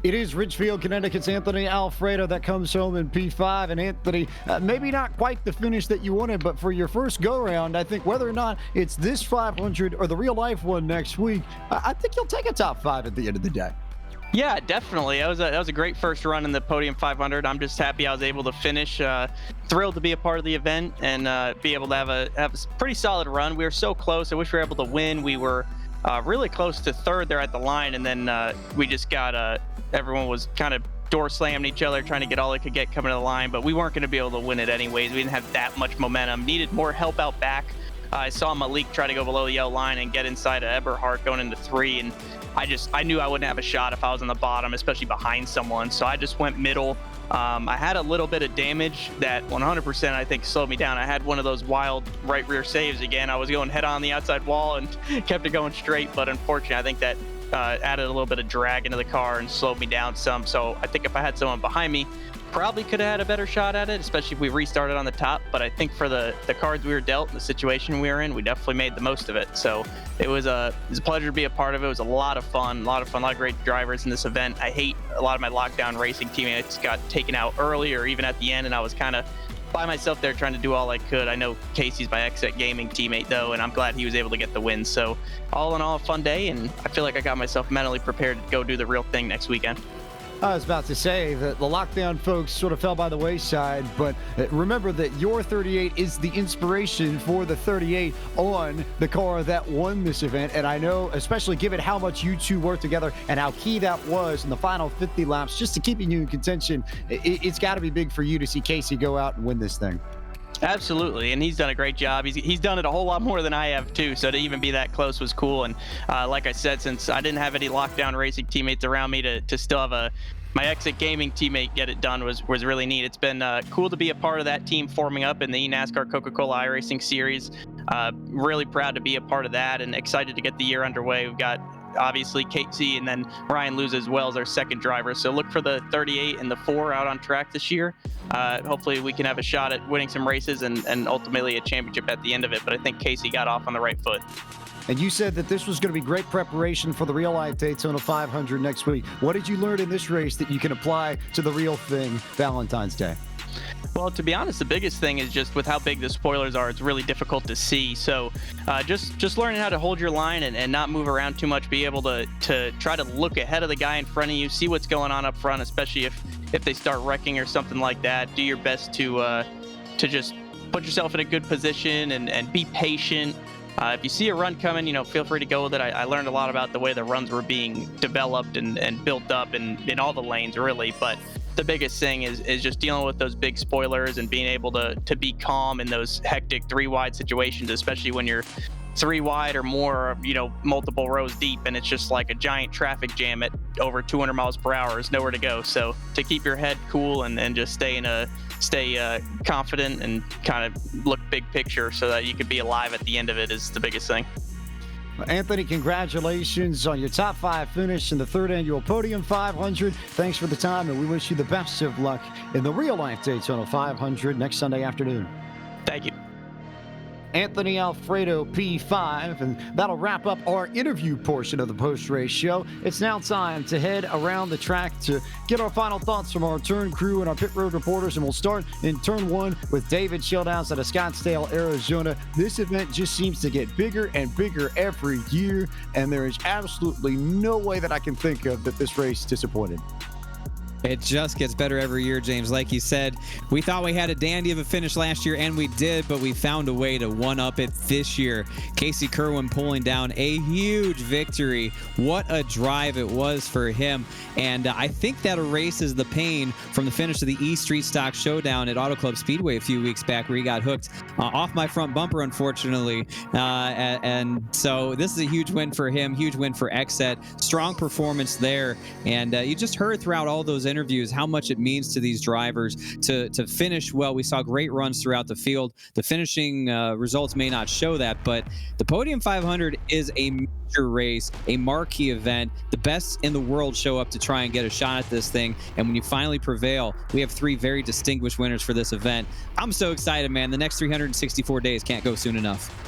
It is Richfield, Connecticut's Anthony Alfredo that comes home in P5. And Anthony, maybe not quite the finish that you wanted, but for your first go-around, I think whether or not it's this 500 or the real-life one next week, I think you'll take a top 5 at the end of the day. Yeah, definitely. That was a great first run in the Podium 500. I'm just happy I was able to finish. Thrilled to be a part of the event and be able to have a pretty solid run. We were so close. I wish we were able to win. We were really close to 3rd there at the line, and then we just got everyone was kind of door slamming each other, trying to get all they could get coming to the line, but we weren't going to be able to win it anyways. We didn't have that much momentum. Needed more help out back. I saw Malik try to go below the yellow line and get inside of Eberhard going into 3, and I knew I wouldn't have a shot if I was on the bottom, especially behind someone, so I just went middle. I had a little bit of damage that 100% I think slowed me down. I had one of those wild right rear saves again. I was going head on the outside wall and kept it going straight, but unfortunately I think that added a little bit of drag into the car and slowed me down some. So I think if I had someone behind me, probably could have had a better shot at it, especially if we restarted on the top. But I think for the cards we were dealt and the situation we were in, we definitely made the most of it. So it was a pleasure to be a part of it. It was a lot of fun, a lot of great drivers in this event. I hate a lot of my lockdown racing teammates got taken out early or even at the end, and I was kind of by myself there trying to do all I could. I know Casey's my Exit Gaming teammate though, and I'm glad he was able to get the win. So all in all, a fun day, and I feel like I got myself mentally prepared to go do the real thing next weekend. I was about to say that the lockdown folks sort of fell by the wayside, but remember that your 38 is the inspiration for the 38 on the car that won this event. And I know, especially given how much you two worked together and how key that was in the final 50 laps, just to keeping you in contention, it's got to be big for you to see Casey go out and win this thing. Absolutely, and he's done a great job. He's done it a whole lot more than I have too, so to even be that close was cool. And like I said, since I didn't have any lockdown racing teammates around me to still have my Exit Gaming teammate get it done was really neat. It's been cool to be a part of that team forming up in the eNASCAR Coca-Cola iRacing Series. Really proud to be a part of that and excited to get the year underway. We've got obviously Casey and then Ryan Luz as well as our second driver. So look for the 38 and the 4 out on track this year. Hopefully we can have a shot at winning some races and ultimately a championship at the end of it. But I think Casey got off on the right foot. And you said that this was going to be great preparation for the Relive Daytona 500 next week. What did you learn in this race that you can apply to the real thing Valentine's Day? Well, to be honest, the biggest thing is just with how big the spoilers are, it's really difficult to see. So just learning how to hold your line and not move around too much, be able to try to look ahead of the guy in front of you, see what's going on up front, especially if they start wrecking or something like that. Do your best to just put yourself in a good position and be patient. If you see a run coming, feel free to go with it. I learned a lot about the way the runs were being developed and built up in all the lanes, really. But the biggest thing is just dealing with those big spoilers and being able to be calm in those hectic 3-wide situations, especially when you're 3 wide or more, multiple rows deep, and it's just like a giant traffic jam at over 200 miles per hour. There's nowhere to go. So to keep your head cool and just stay confident and kind of look big picture so that you could be alive at the end of it is the biggest thing. Anthony, congratulations on your top 5 finish in the 3rd annual Podium 500. Thanks for the time, and we wish you the best of luck in the Real Life Daytona 500 next Sunday afternoon. Thank you. Anthony Alfredo P5, and that'll wrap up our interview portion of the post-race show. It's now time to head around the track to get our final thoughts from our turn crew and our pit road reporters, and we'll start in turn 1 with David Shieldhouse out of Scottsdale, Arizona. This event just seems to get bigger and bigger every year, and there is absolutely no way that I can think of that this race disappointed. It just gets better every year, James. Like you said, we thought we had a dandy of a finish last year, and we did, but we found a way to one-up it this year. Casey Kirwan pulling down a huge victory. What a drive it was for him. And I think that erases the pain from the finish of the East Street Stock Showdown at Auto Club Speedway a few weeks back, where he got hooked off my front bumper, unfortunately. And so this is a huge win for him, huge win for Exet. Strong performance there. And you just heard throughout all those interviews how much it means to these drivers to finish well. We saw great runs throughout the field. The finishing results may not show that, but the Podium 500 is a major race, a marquee event. The best in the world show up to try and get a shot at this thing, and when you finally prevail, we have 3 very distinguished winners for this event. I'm so excited, man. The next 364 days can't go soon enough.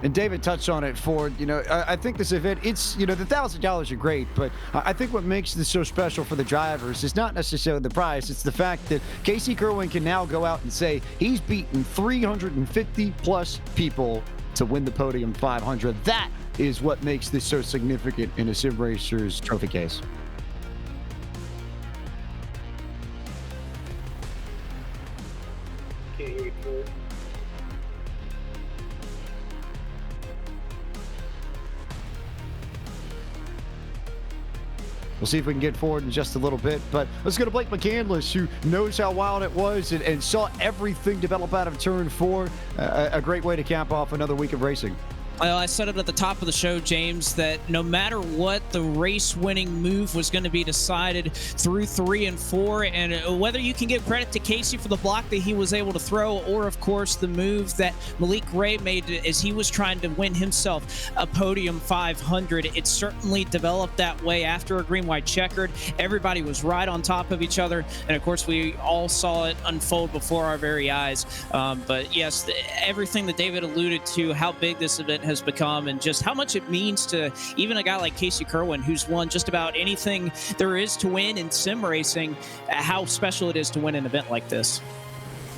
And David touched on it, Ford. I think this event, it's, the $1,000 are great, but I think what makes this so special for the drivers is not necessarily the prize. It's the fact that Casey Kirwan can now go out and say he's beaten 350 plus people to win the Podium 500. That is what makes this so significant in a sim racer's trophy case. We'll see if we can get forward in just a little bit, but let's go to Blake McCandless, who knows how wild it was and saw everything develop out of turn 4. A great way to cap off another week of racing. Well, I said it at the top of the show, James, that no matter what, the race-winning move was going to be decided through 3 and 4, and whether you can give credit to Casey for the block that he was able to throw, or, of course, the move that Malik Ray made as he was trying to win himself a Podium 500. It certainly developed that way after a green-white checkered. Everybody was right on top of each other, and, of course, we all saw it unfold before our very eyes. But, yes, everything that David alluded to, how big this event has become and just how much it means to even a guy like Casey Kirwan, who's won just about anything there is to win in sim racing, how special it is to win an event like this.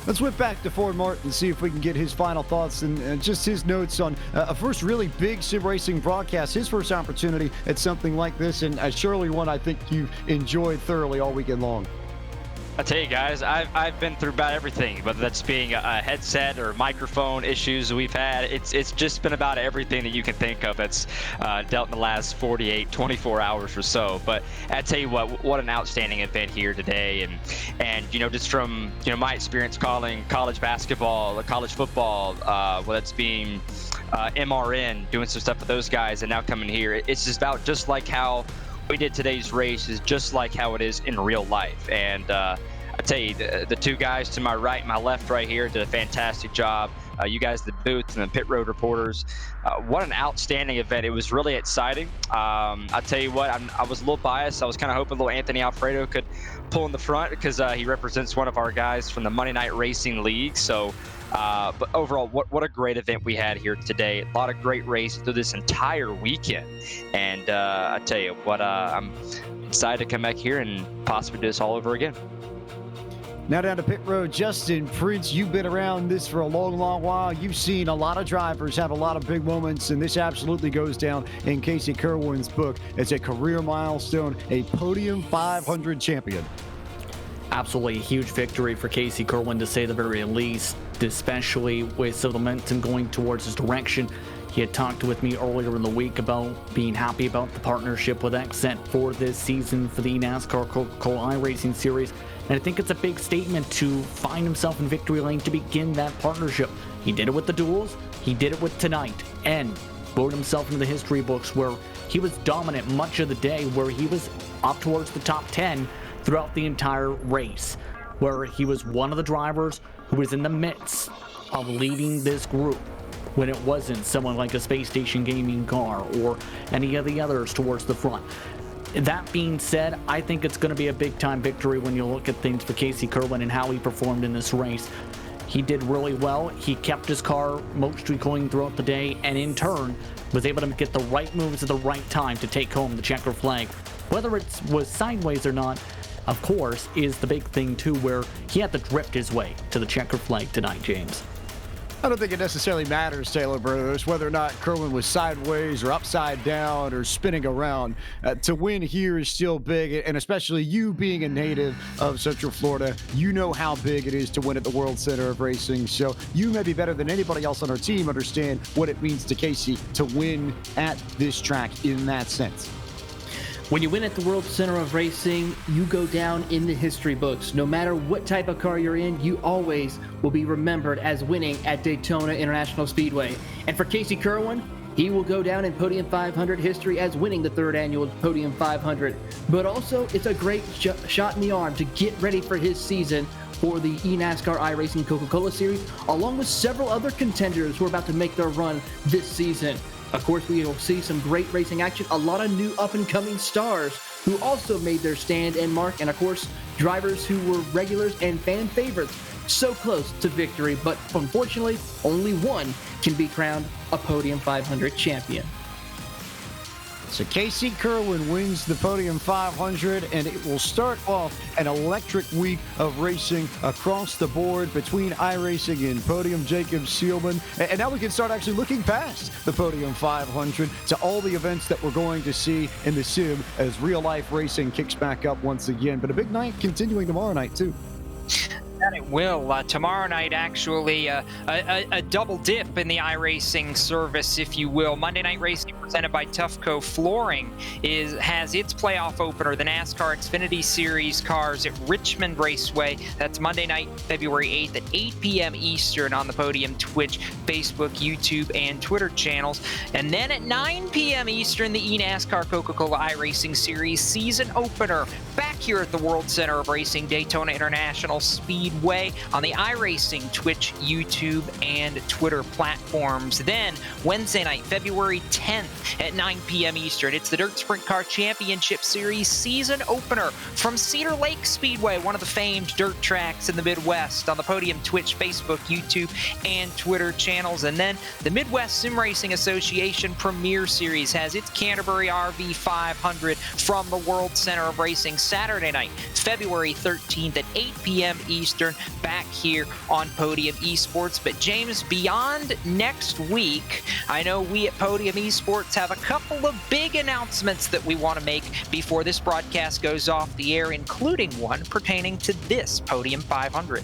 Let's whip back to Ford Martin and see if we can get his final thoughts and just his notes on a first really big sim racing broadcast, his first opportunity at something like this, and surely one I think you enjoyed thoroughly all weekend long. I tell you guys, I've been through about everything, whether that's being a headset or microphone issues we've had. It's just been about everything that you can think of that's dealt in the last 48, 24 hours or so. But I tell you what an outstanding event here today, and just from my experience calling college basketball, college football, whether it's being MRN, doing some stuff with those guys, and now coming here, it's just about just like how we did today's race is just like how it is in real life. And I tell you, the two guys to my right and my left right here did a fantastic job. You guys, the booth and the pit road reporters, what an outstanding event. It was really exciting. I tell you what, I was a little biased. I was kind of hoping little Anthony Alfredo could pull in the front because he represents one of our guys from the Monday Night Racing League. So but overall, what a great event we had here today. A lot of great races through this entire weekend. And I tell you what, I'm excited to come back here and possibly do this all over again. Now down to pit road, Justin Prince, you've been around this for a long, long while. You've seen a lot of drivers have a lot of big moments, and this absolutely goes down in Casey Kirwan's book as a career milestone, a Podium 500 champion. Absolutely a huge victory for Casey Kirwan, to say the very least, especially with some momentum going towards his direction. He had talked with me earlier in the week about being happy about the partnership with Accent for this season for the NASCAR Coca-Cola iRacing Series. And I think it's a big statement to find himself in victory lane to begin that partnership. He did it with the duels, he did it with tonight, and wrote himself into the history books where he was dominant much of the day, where he was up towards the top 10 throughout the entire race, where he was one of the drivers who was in the midst of leading this group when it wasn't someone like a Space Station Gaming car or any of the others towards the front. That being said, I think it's going to be a big-time victory when you look at things for Casey Kirwan and how he performed in this race. He did really well. He kept his car mostly going throughout the day, and in turn was able to get the right moves at the right time to take home the checker flag. Whether it was sideways or not, of course, is the big thing too, where he had to drift his way to the checker flag tonight, James. I don't think it necessarily matters, Taylor Brothers, whether or not Kirwan was sideways or upside down or spinning around. To win here is still big, and especially you being a native of Central Florida, you know how big it is to win at the World Center of Racing. So you may be better than anybody else on our team understand what it means to Casey to win at this track in that sense. When you win at the World Center of Racing, you go down in the history books. No matter what type of car you're in, you always will be remembered as winning at Daytona International Speedway. And for Casey Kirwan, he will go down in Podium 500 history as winning the third annual Podium 500. But also, it's a great shot in the arm to get ready for his season for the eNASCAR iRacing Coca-Cola Series, along with several other contenders who are about to make their run this season. Of course, we will see some great racing action, a lot of new up-and-coming stars who also made their stand and mark, and of course, drivers who were regulars and fan favorites so close to victory, but unfortunately, only one can be crowned a Podium 500 champion. So Casey Kirwan wins the Podium 500, and it will start off an electric week of racing across the board between iRacing and Podium. Jacob Seelman. And now we can start actually looking past the Podium 500 to all the events that we're going to see in the sim as real-life racing kicks back up once again. But a big night continuing tomorrow night, too. And it will. Tomorrow night, actually, a double dip in the iRacing service, if you will. Monday Night Racing, presented by Toughco Flooring, has its playoff opener, the NASCAR Xfinity Series cars at Richmond Raceway. That's Monday night, February 8th at 8 p.m. Eastern on the Podium Twitch, Facebook, YouTube, and Twitter channels. And then at 9 p.m. Eastern, the eNASCAR Coca-Cola iRacing Series season opener back here at the World Center of Racing, Daytona International Speedway on the iRacing Twitch, YouTube, and Twitter platforms. Then Wednesday night, February 10th at 9 p.m. Eastern, it's the Dirt Sprint Car Championship Series season opener from Cedar Lake Speedway, one of the famed dirt tracks in the Midwest, on the Podium Twitch, Facebook, YouTube, and Twitter channels. And then the Midwest Sim Racing Association Premier Series has its Canterbury RV 500 from the World Center of Racing Saturday night, February 13th at 8 p.m. Eastern Eastern, back here on Podium Esports. But James, beyond next week, I know we at Podium Esports have a couple of big announcements that we want to make before this broadcast goes off the air, including one pertaining to this Podium 500.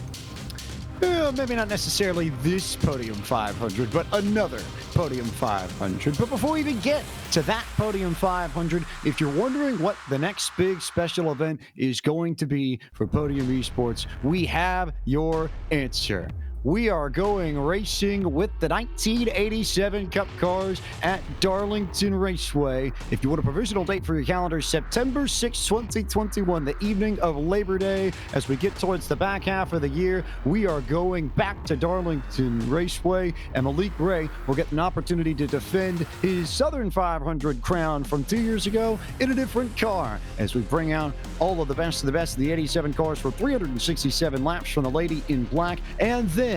Maybe not necessarily this Podium 500, but another Podium 500. But before we even get to that Podium 500, if you're wondering what the next big special event is going to be for Podium Esports, we have your answer. We are going racing with the 1987 Cup cars at Darlington Raceway. If you want a provisional date for your calendar, September 6, 2021, the evening of Labor Day. As we get towards the back half of the year, we are going back to Darlington Raceway, and Malik Ray will get an opportunity to defend his Southern 500 crown from 2 years ago in a different car, as we bring out all of the best of the 87 cars for 367 laps from the lady in black. And then,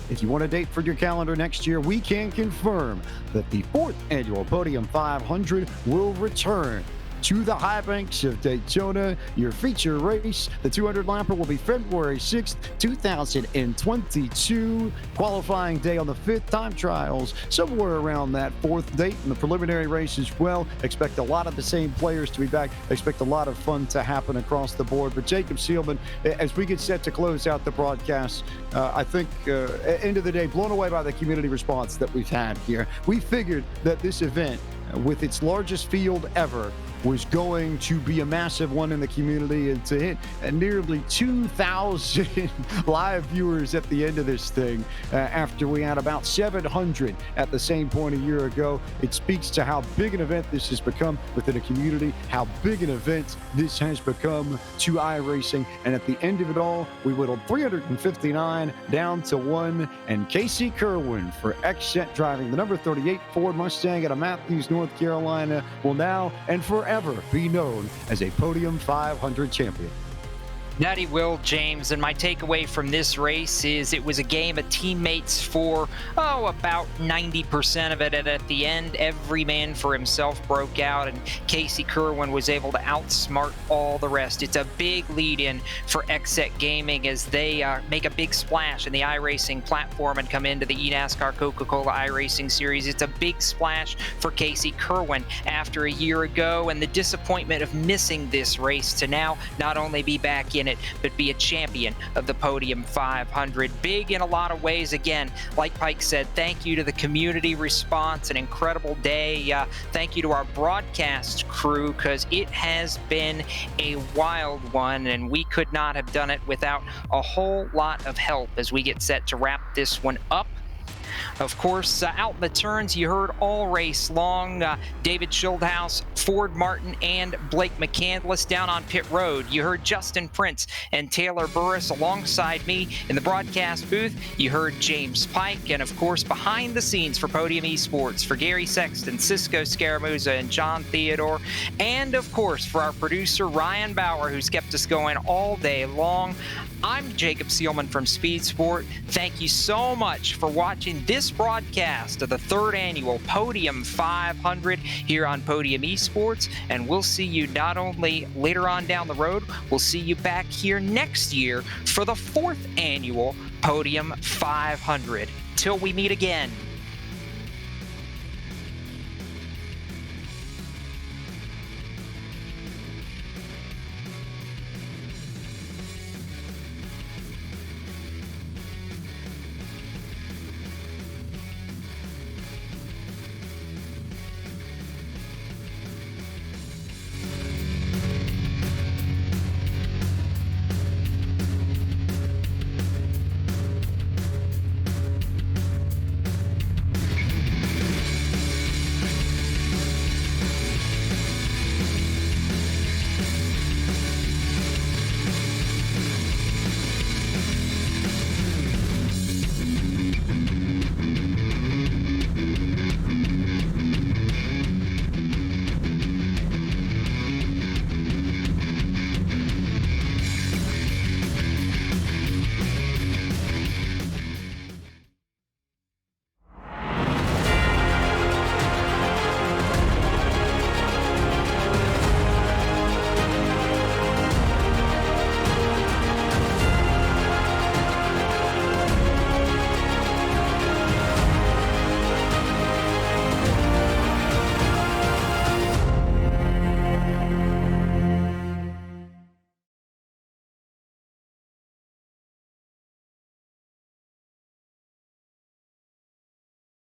if you want a date for your calendar next year, we can confirm that the 4th annual Podium 500 will return to the high banks of Daytona. Your feature race, the 200-lapper, will be February 6th, 2022. Qualifying day on the 5th, time trials somewhere around that 4th date, and the preliminary race as well. Expect a lot of the same players to be back. Expect a lot of fun to happen across the board. But Jacob Seelman, as we get set to close out the broadcast, I think, end of the day, blown away by the community response that we've had here. We figured that this event, with its largest field ever, was going to be a massive one in the community, and to hit nearly 2,000 live viewers at the end of this thing after we had about 700 at the same point a year ago. It speaks to how big an event this has become within a community, how big an event this has become to iRacing. And at the end of it all, we whittled 359 down to 1, and Casey Kirwan for XSET driving the number 38 Ford Mustang out of Matthews, North Carolina, will now and forever be known as a Podium 500 champion. That he will, James, and my takeaway from this race is it was a game of teammates for, about 90% of it, and at the end, every man for himself broke out, and Casey Kirwan was able to outsmart all the rest. It's a big lead-in for XSET Gaming as they make a big splash in the iRacing platform and come into the eNASCAR Coca-Cola iRacing Series. It's a big splash for Casey Kirwan after a year ago, and the disappointment of missing this race to now not only be back in it, but be a champion of the Podium 500. Big in a lot of ways. Again, like Pike said, thank you to the community response, an incredible day. Thank you to our broadcast crew, because it has been a wild one, and we could not have done it without a whole lot of help as we get set to wrap this one up. Of course, out in the turns, you heard all race long David Schildhaus, Ford Martin, and Blake McCandless. Down on pit road, you heard Justin Prince and Taylor Burris alongside me in the broadcast booth. You heard James Pike, and of course, behind the scenes for Podium Esports, for Gary Sexton, Cisco Scaramuza, and John Theodore, and of course, for our producer, Ryan Bauer, who's kept us going all day long. I'm Jacob Seelman from Speed Sport. Thank you so much for watching this broadcast of the 3rd annual Podium 500 here on Podium Esports, and we'll see you not only later on down the road, we'll see you back here next year for the 4th annual Podium 500. Till we meet again.